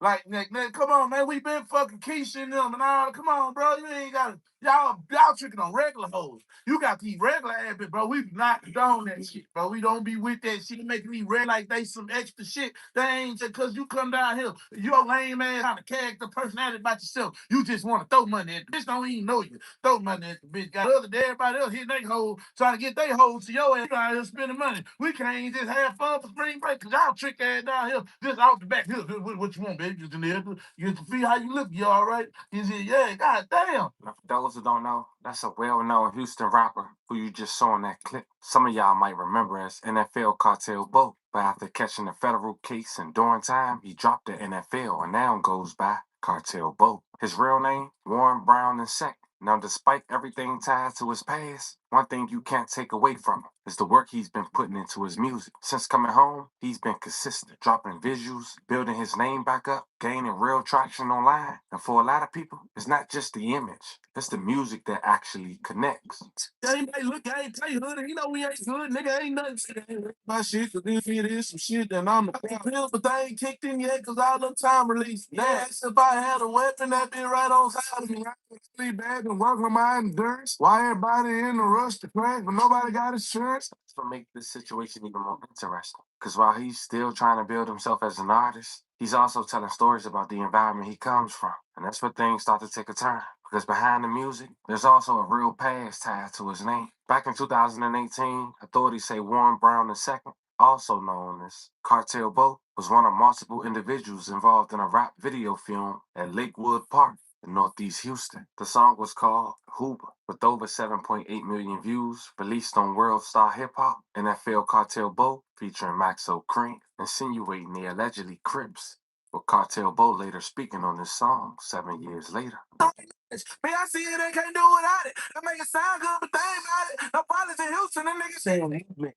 Like, come on, man. We been fucking Keisha and them and all. Come on, bro. You ain't got y'all tricking on regular hoes. You got these regular ass bitch, bro. We not condone that shit, bro. We don't be with that shit. Making me red like they some extra shit. They ain't just cause you come down here. Your lame ass kind of character, personality about yourself. You just want to throw money at the bitch. Don't even know you. Throw money at the bitch. Got other than everybody else hitting their hole, trying to get their hoes to your ass. You out here spending money. We can't just have fun for spring break because y'all trick ass down here just out the back. Here, what you want, baby? Just in there. You get to feel how you look. You all right? Is it? Yeah. God damn. Now, for those who don't know, that's a well-known Houston rapper who you just saw in that clip. Some of y'all might remember as NFL Cartel Bo, but after catching a federal case and during time, he dropped the NFL and now goes by Cartel Bo. His real name, Warren Brown II. Now, despite everything tied to his past, one thing you can't take away from him is the work he's been putting into his music. Since coming home, he's been consistent, dropping visuals, building his name back up, gaining real traction online. And for a lot of people, it's not just the image, it's the music that actually connects. Hey, look, I ain't tell you, hood. You know we ain't good, nigga. Ain't nothing to my shit, cause if it is some shit, then I'm a pills, but they ain't kicked in yet, cause all the time released. Yeah, if I had a weapon, that'd be right on side of me. I can sleep bad and work on my endurance. Why everybody in the rush to crack, but nobody got insurance? That's what makes this situation even more interesting. Because while he's still trying to build himself as an artist, he's also telling stories about the environment he comes from. And that's where things start to take a turn. Because behind the music, there's also a real past tied to his name. Back in 2018, authorities say Warren Brown II, also known as Cartel Bo, was one of multiple individuals involved in a rap video film at Lakewood Park in Northeast Houston. The song was called Hoover, with over 7.8 million views, released on World Star Hip Hop. NFL Cartel Bo, featuring Maxo Cream, insinuating they allegedly Crips, with Cartel Bo later speaking on this song 7 years later. Man, I see it, they can't do without it. They make it sound good, but they ain't about it. No problems in Houston, them niggas saying.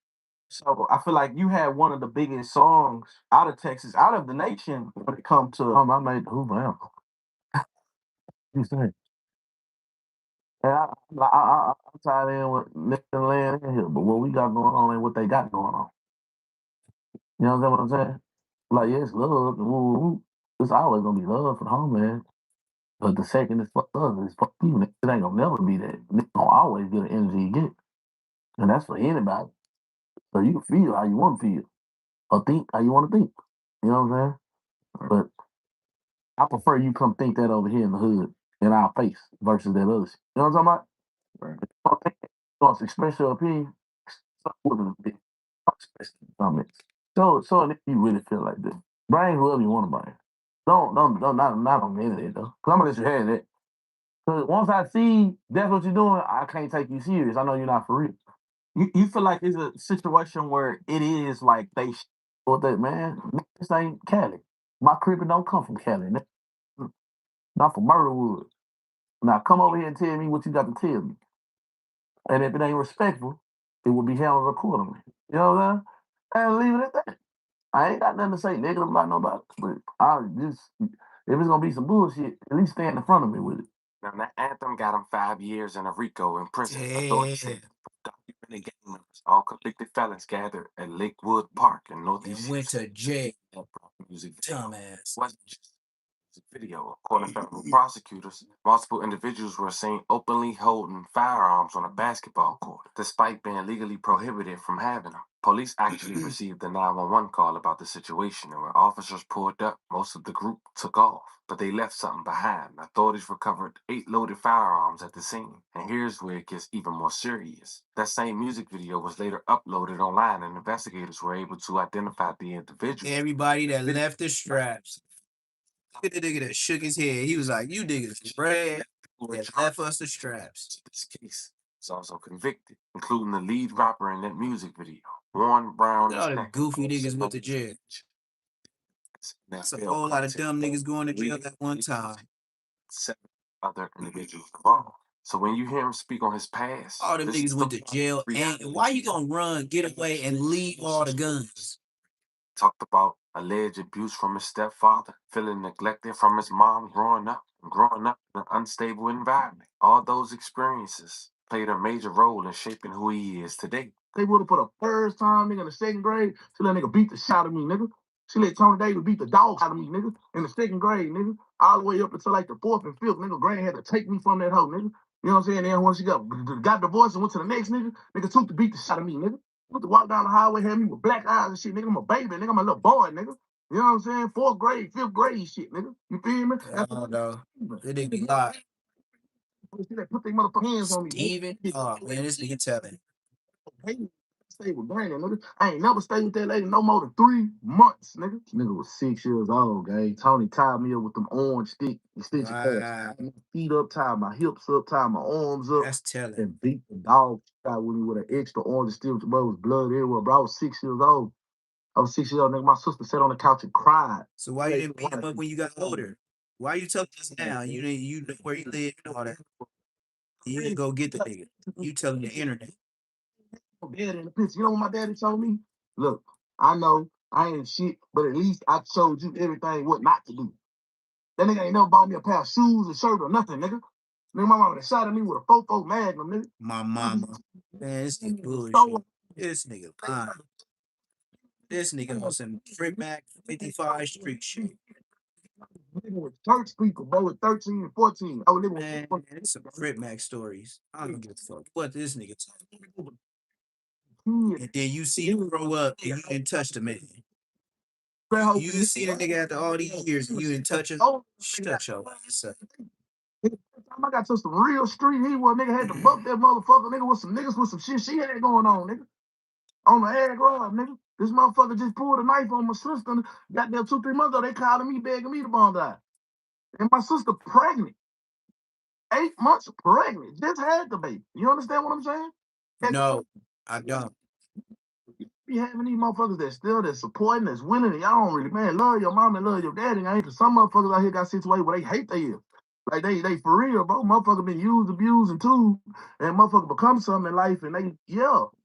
So I feel like you had one of the biggest songs out of Texas, out of the nation, when it comes to I made the Hoover anthem. You say? And I'm tied in with Mr. Land in here, but what we got going on ain't what they got going on. You know what I'm saying? Like, yeah, it's love. Woo. It's always gonna be love for the homeland. But the second it's fuck us, it's fuck you. It ain't gonna never be that. It's gonna always get the energy you get. And that's for anybody. So you can feel how you want to feel. Or think how you want to think. You know what I'm saying? But I prefer you come think that over here in the hood in our face versus that other shit. You know what I'm talking about? Right. If you want to express your opinion, comments. So if you really feel like this, bring whoever you want to bring. Don't not on the internet though. Cause I'm gonna let you have that. Cause once I see that's what you're doing, I can't take you serious. I know you're not for real. You feel like it's a situation where it is like they what that man, this ain't Cali. My crippin' don't come from Cali. Not from Murderwood. Now come over here and tell me what you got to tell me. And if it ain't respectful, it will be handled accordingly. You know what I'm saying? And leave it at that. I ain't got nothing to say negative about nobody, but I just if it's gonna be some bullshit, at least stand in front of me with it. Now, that anthem got him 5 years in a RICO in prison. Authorities say documented gang members, all convicted felons gathered at Lakewood Park in Northeast. And went to jail. Music Dumbass. wasn't just video. According to federal prosecutors, multiple individuals were seen openly holding firearms on a basketball court, despite being legally prohibited from having them. Police actually received a 911 call about the situation, and when officers pulled up, most of the group took off, but they left something behind. Authorities recovered 8 loaded firearms at the scene, and here's where it gets even more serious. That same music video was later uploaded online, and investigators were able to identify the individual. Everybody that left the straps. Look at the nigga that shook his head. He was like, you niggas, bruh. They left us the straps. This case is also convicted, including the lead rapper in that music video, Warren Brown. Look at all the goofy niggas went to jail. That's a whole lot of dumb niggas going to jail at one time. 7 other individuals involved. So when you hear him speak on his past, all them niggas went to jail. And why you gonna run, get away, and leave all the guns? Talked about alleged abuse from his stepfather, feeling neglected from his mom growing up in an unstable environment. All those experiences played a major role in shaping who he is today. They would have put a first time nigga in the second grade. She let nigga beat the shit out of me, nigga. She let Tony Davis beat the dog out of me, nigga, in the second grade, nigga. All the way up until like the 4th and 5th, nigga. Granny had to take me from that hoe, nigga. You know what I'm saying? Then when she got divorced and went to the next nigga took to beat the shit out of me, nigga. Went to walk down the highway, had me with black eyes and shit, nigga. I'm a baby, nigga. I'm a little boy, nigga. You know what I'm saying? 4th grade, 5th grade shit, nigga. You feel me? I don't know. It didn't be lie. Put their motherfucking hands on me. Steven? Oh, man, this nigga telling. Hey, stay with Granny, nigga. I ain't never stayed with that lady no more than 3 months, nigga. Nigga was 6 years old, gang. Tony tied me up with them orange extension cords. Wow. My feet up, tied my hips up, tied my arms up. That's telling. And beat the dog out with me with an extra orange extension. Bro, it was blood everywhere, bro. I was 6 years old. Nigga. My sister sat on the couch and cried. So why you didn't beat him up when you got older? Why you telling us now? You know where you live and all that. You didn't go get the nigga. You telling the internet. Dad in the picture. You know what my daddy told me? Look, I know I ain't shit, but at least I showed you everything what not to do. That nigga ain't never bought me a pair of shoes, a shirt, or nothing, nigga. Nigga, my mama shot at me with a 4-4 Magnum, nigga. My mama. Man, this nigga bullshit. This nigga fine. This nigga on some Frit Mac 55 street shit. Living with church people, bro, at 13 and 14. I was living Man, with it's some Frit Mac stories. I don't give a fuck what this nigga talking. And then you see him grow up and you didn't touch the man. You see the nigga after all these years and you didn't touch him. Shut your ass up. I got to some real street he was, nigga had to buck that motherfucker, nigga, with some niggas with some shit she had going on, nigga. On the egg rob, nigga. This motherfucker just pulled a knife on my sister. Got there 2-3 months ago. They calling me, begging me to bond out. And my sister pregnant. 8 months pregnant. Just had the baby. You understand what I'm saying? No, I don't. Be having these motherfuckers that's supporting, that's winning, and y'all don't really, man, love your mom and love your daddy. I ain't some motherfuckers out here got situated where they hate they is. Like they for real, bro. Motherfucker been used, abused, and too, and motherfucker become something in life, and they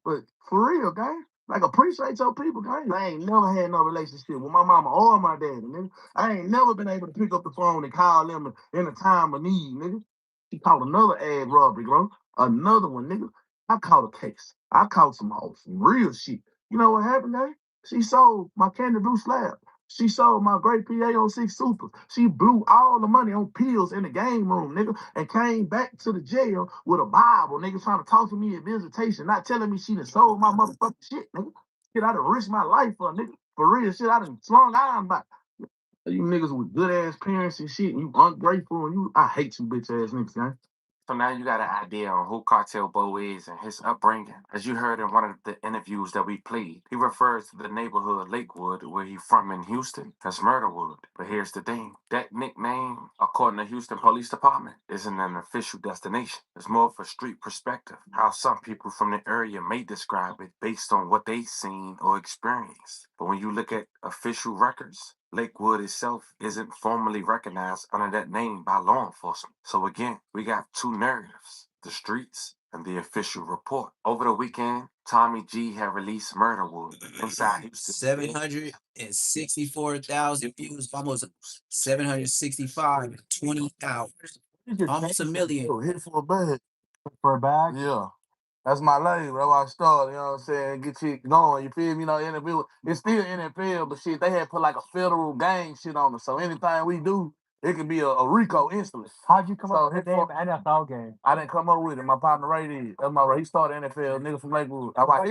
but for real, gang. Like appreciate your people, gang. I ain't never had no relationship with my mama or my daddy, nigga. I ain't never been able to pick up the phone and call them in a time of need, nigga. She called another ad robbery, bro. Another one, nigga. I caught a case. I caught some real shit. You know what happened, eh? She sold my Candy Blue Slab. She sold my great PA06 Super. She blew all the money on pills in the game room, nigga, and came back to the jail with a Bible, nigga, trying to talk to me at visitation, not telling me she done sold my motherfucking shit, nigga. Shit, I done risked my life for, nigga. For real, shit, I done slung iron back. You niggas with good ass parents and shit, and you ungrateful, and I hate you bitch ass niggas, man. So now you got an idea on who Cartel Bo is and his upbringing. As you heard in one of the interviews that we played, he refers to the neighborhood Lakewood, where he's from in Houston, as Murderwood. But here's the thing. That nickname, according to Houston Police Department, isn't an official destination. It's more of a street perspective, how some people from the area may describe it based on what they've seen or experienced. But when you look at official records, Lakewood itself isn't formally recognized under that name by law enforcement. So again, we got two narratives, the streets and the official report. Over the weekend, Tommy G had released Murderwood inside Houston. 764,000 views, almost 765 in 20 hours. Almost a million. Hit for a bag. For a bag? Yeah. That's my lane, bro. I started, you know what I'm saying? Get you going, you feel me? You know, NFL, it's still NFL, but shit, they had put like a federal gang shit on us. So anything we do, it can be a RICO instantly. How'd you come up with the name NFL game? I didn't come up with it. My partner Ray did. That's my Ray. He started NFL, nigga from Lakewood. I'm like,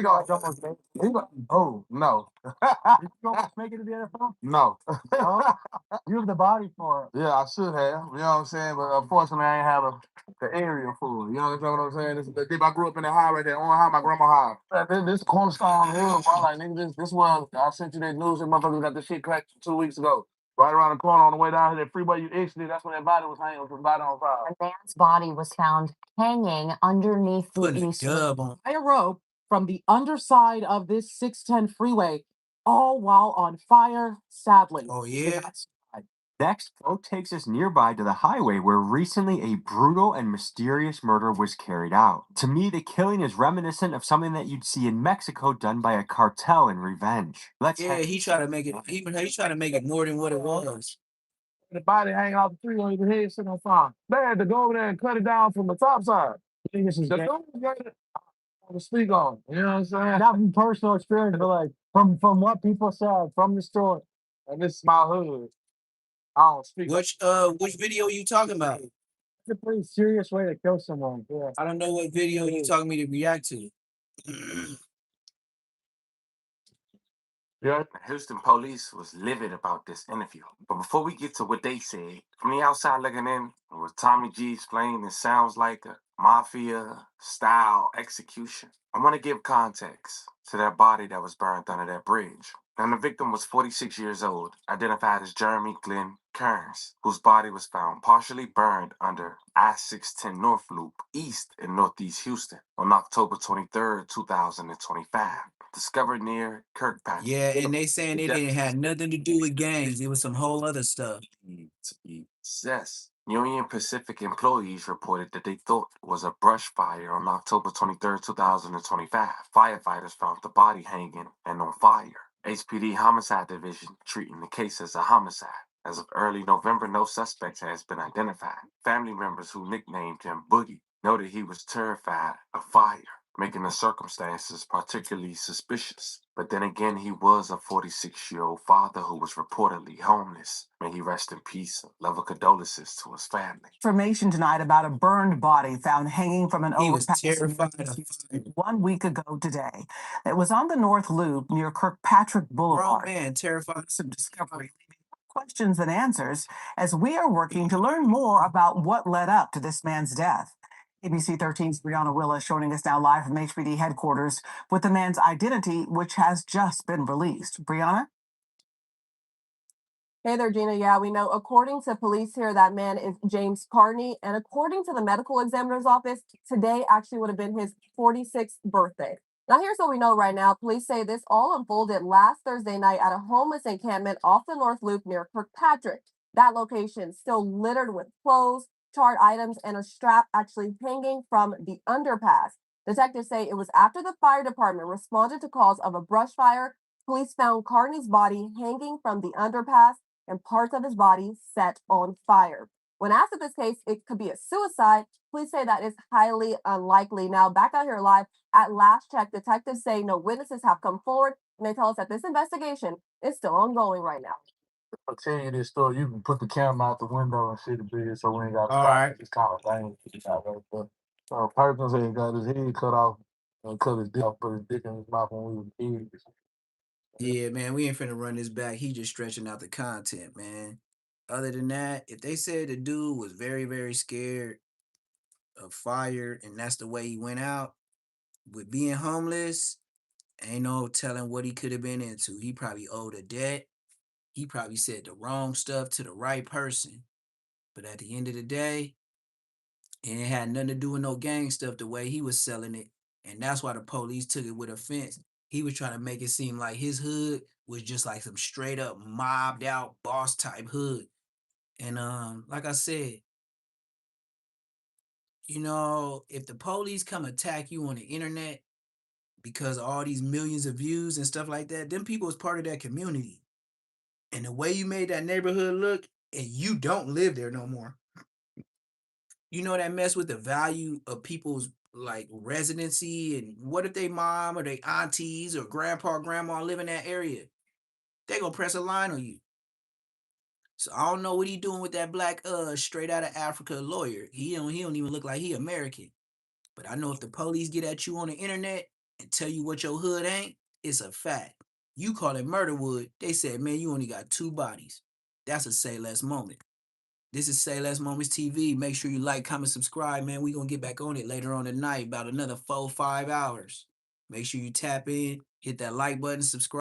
oh, no. Did you almost make it to the NFL? No. Oh, you have the body for it. Yeah, I should have. You know what I'm saying? But unfortunately, I ain't have the area for it. You understand what I'm saying? I grew up in that high right there. On high, my grandma high. This cornerstone hood, bro. Like, nigga, this one, I sent you that news. That motherfucker got this shit cracked 2 weeks ago. Right around the corner on the way down to that freeway you exited, that's when that body was hanging with the body on fire. A man's body was found hanging underneath Putting a a dub on. By a rope from the underside of this 610 freeway, all while on fire, sadly. Oh They yeah. got supplied. Next, Flo takes us nearby to the highway where recently a brutal and mysterious murder was carried out. To me, the killing is reminiscent of something that you'd see in Mexico done by a cartel in revenge. Let's Yeah, head he tried to make it. He tried to make it more than what it was. The body hanging off the freeway, the head sitting on fire. They had to go over there and cut it down from the top side. The dude was ready to speak on. You know what I'm saying? Not from personal experience, but like from what people said from the story. And this is my hood. I don't speak. Which video you talking about? It's a pretty serious way to kill someone. Yeah. I don't know what video you talking me to react to. Yeah. The Houston police was livid about this interview. But before we get to what they said, from the outside looking in, what Tommy G explained, it sounds like a mafia style execution. I want to give context to that body that was burned under that bridge. And the victim was 46 years old, identified as Jeremy Glenn Kearns, whose body was found partially burned under I-610 North Loop east in northeast Houston on October 23rd, 2025. Discovered near Kirkpatrick. Yeah, and they saying it didn't have nothing to do with gangs. It was some whole other stuff. Yes. Union Pacific employees reported that they thought it was a brush fire on October 23rd, 2025. Firefighters found the body hanging and on fire. HPD Homicide Division treating the case as a homicide. As of early November, no suspect has been identified. Family members who nicknamed him Boogie noted he was terrified of fire, making the circumstances particularly suspicious. But then again, he was a 46-year-old father who was reportedly homeless. May he rest in peace. Level condolences to his family. Information tonight about a burned body found hanging from an He was overpass terrified of fire. 1 week ago today. It was on the North Loop near Kirkpatrick Grown Boulevard. man terrified. Some discovery, questions and answers as we are working to learn more about what led up to this man's death. ABC 13's Brianna Willis joining us now live from HPD headquarters with the man's identity, which has just been released. Brianna? Hey there, Gina. Yeah, we know according to police here, that man is James Carney. And according to the medical examiner's office, today actually would have been his 46th birthday. Now, here's what we know right now. Police say this all unfolded last Thursday night at a homeless encampment off the North Loop near Kirkpatrick. That location still littered with clothes, charred items, and a strap actually hanging from the underpass. Detectives say it was after the fire department responded to calls of a brush fire. Police found Carney's body hanging from the underpass and parts of his body set on fire. When asked if this case it could be a suicide, police say that is highly unlikely. Now, back out here live, at last check, detectives say no witnesses have come forward, and they tell us that this investigation is still ongoing right now. I'll tell you this story. You can put the camera out the window and see the video so we ain't got to All stop. right. It's kind of dangerous. But Perkins had got his head cut off and cut his dick off, put his dick in his mouth when we were kids. Yeah, man, we ain't finna run this back. He just stretching out the content, man. Other than that, if they said the dude was very, very scared of fire and that's the way he went out, with being homeless, ain't no telling what he could have been into. He probably owed a debt. He probably said the wrong stuff to the right person. But at the end of the day, it had nothing to do with no gang stuff the way he was selling it. And that's why the police took it with offense. He was trying to make it seem like his hood was just like some straight up mobbed out boss type hood. And like I said, if the police come attack you on the internet because of all these millions of views and stuff like that, them people is part of that community. And the way you made that neighborhood look, and you don't live there no more. That mess with the value of people's like residency. And what if they mom or they aunties or grandpa or grandma live in that area? They gonna press a line on you. So I don't know what he doing with that black straight out of Africa lawyer. He don't even look like he American. But I know if the police get at you on the internet and tell you what your hood ain't, it's a fact. You call it Murderwood, they said, man, you only got 2 bodies. That's a Say Less moment. This is Say Less Moments TV. Make sure you like, comment, subscribe, man. We're going to get back on it later on tonight, about another 4-5 hours. Make sure you tap in, hit that like button, subscribe.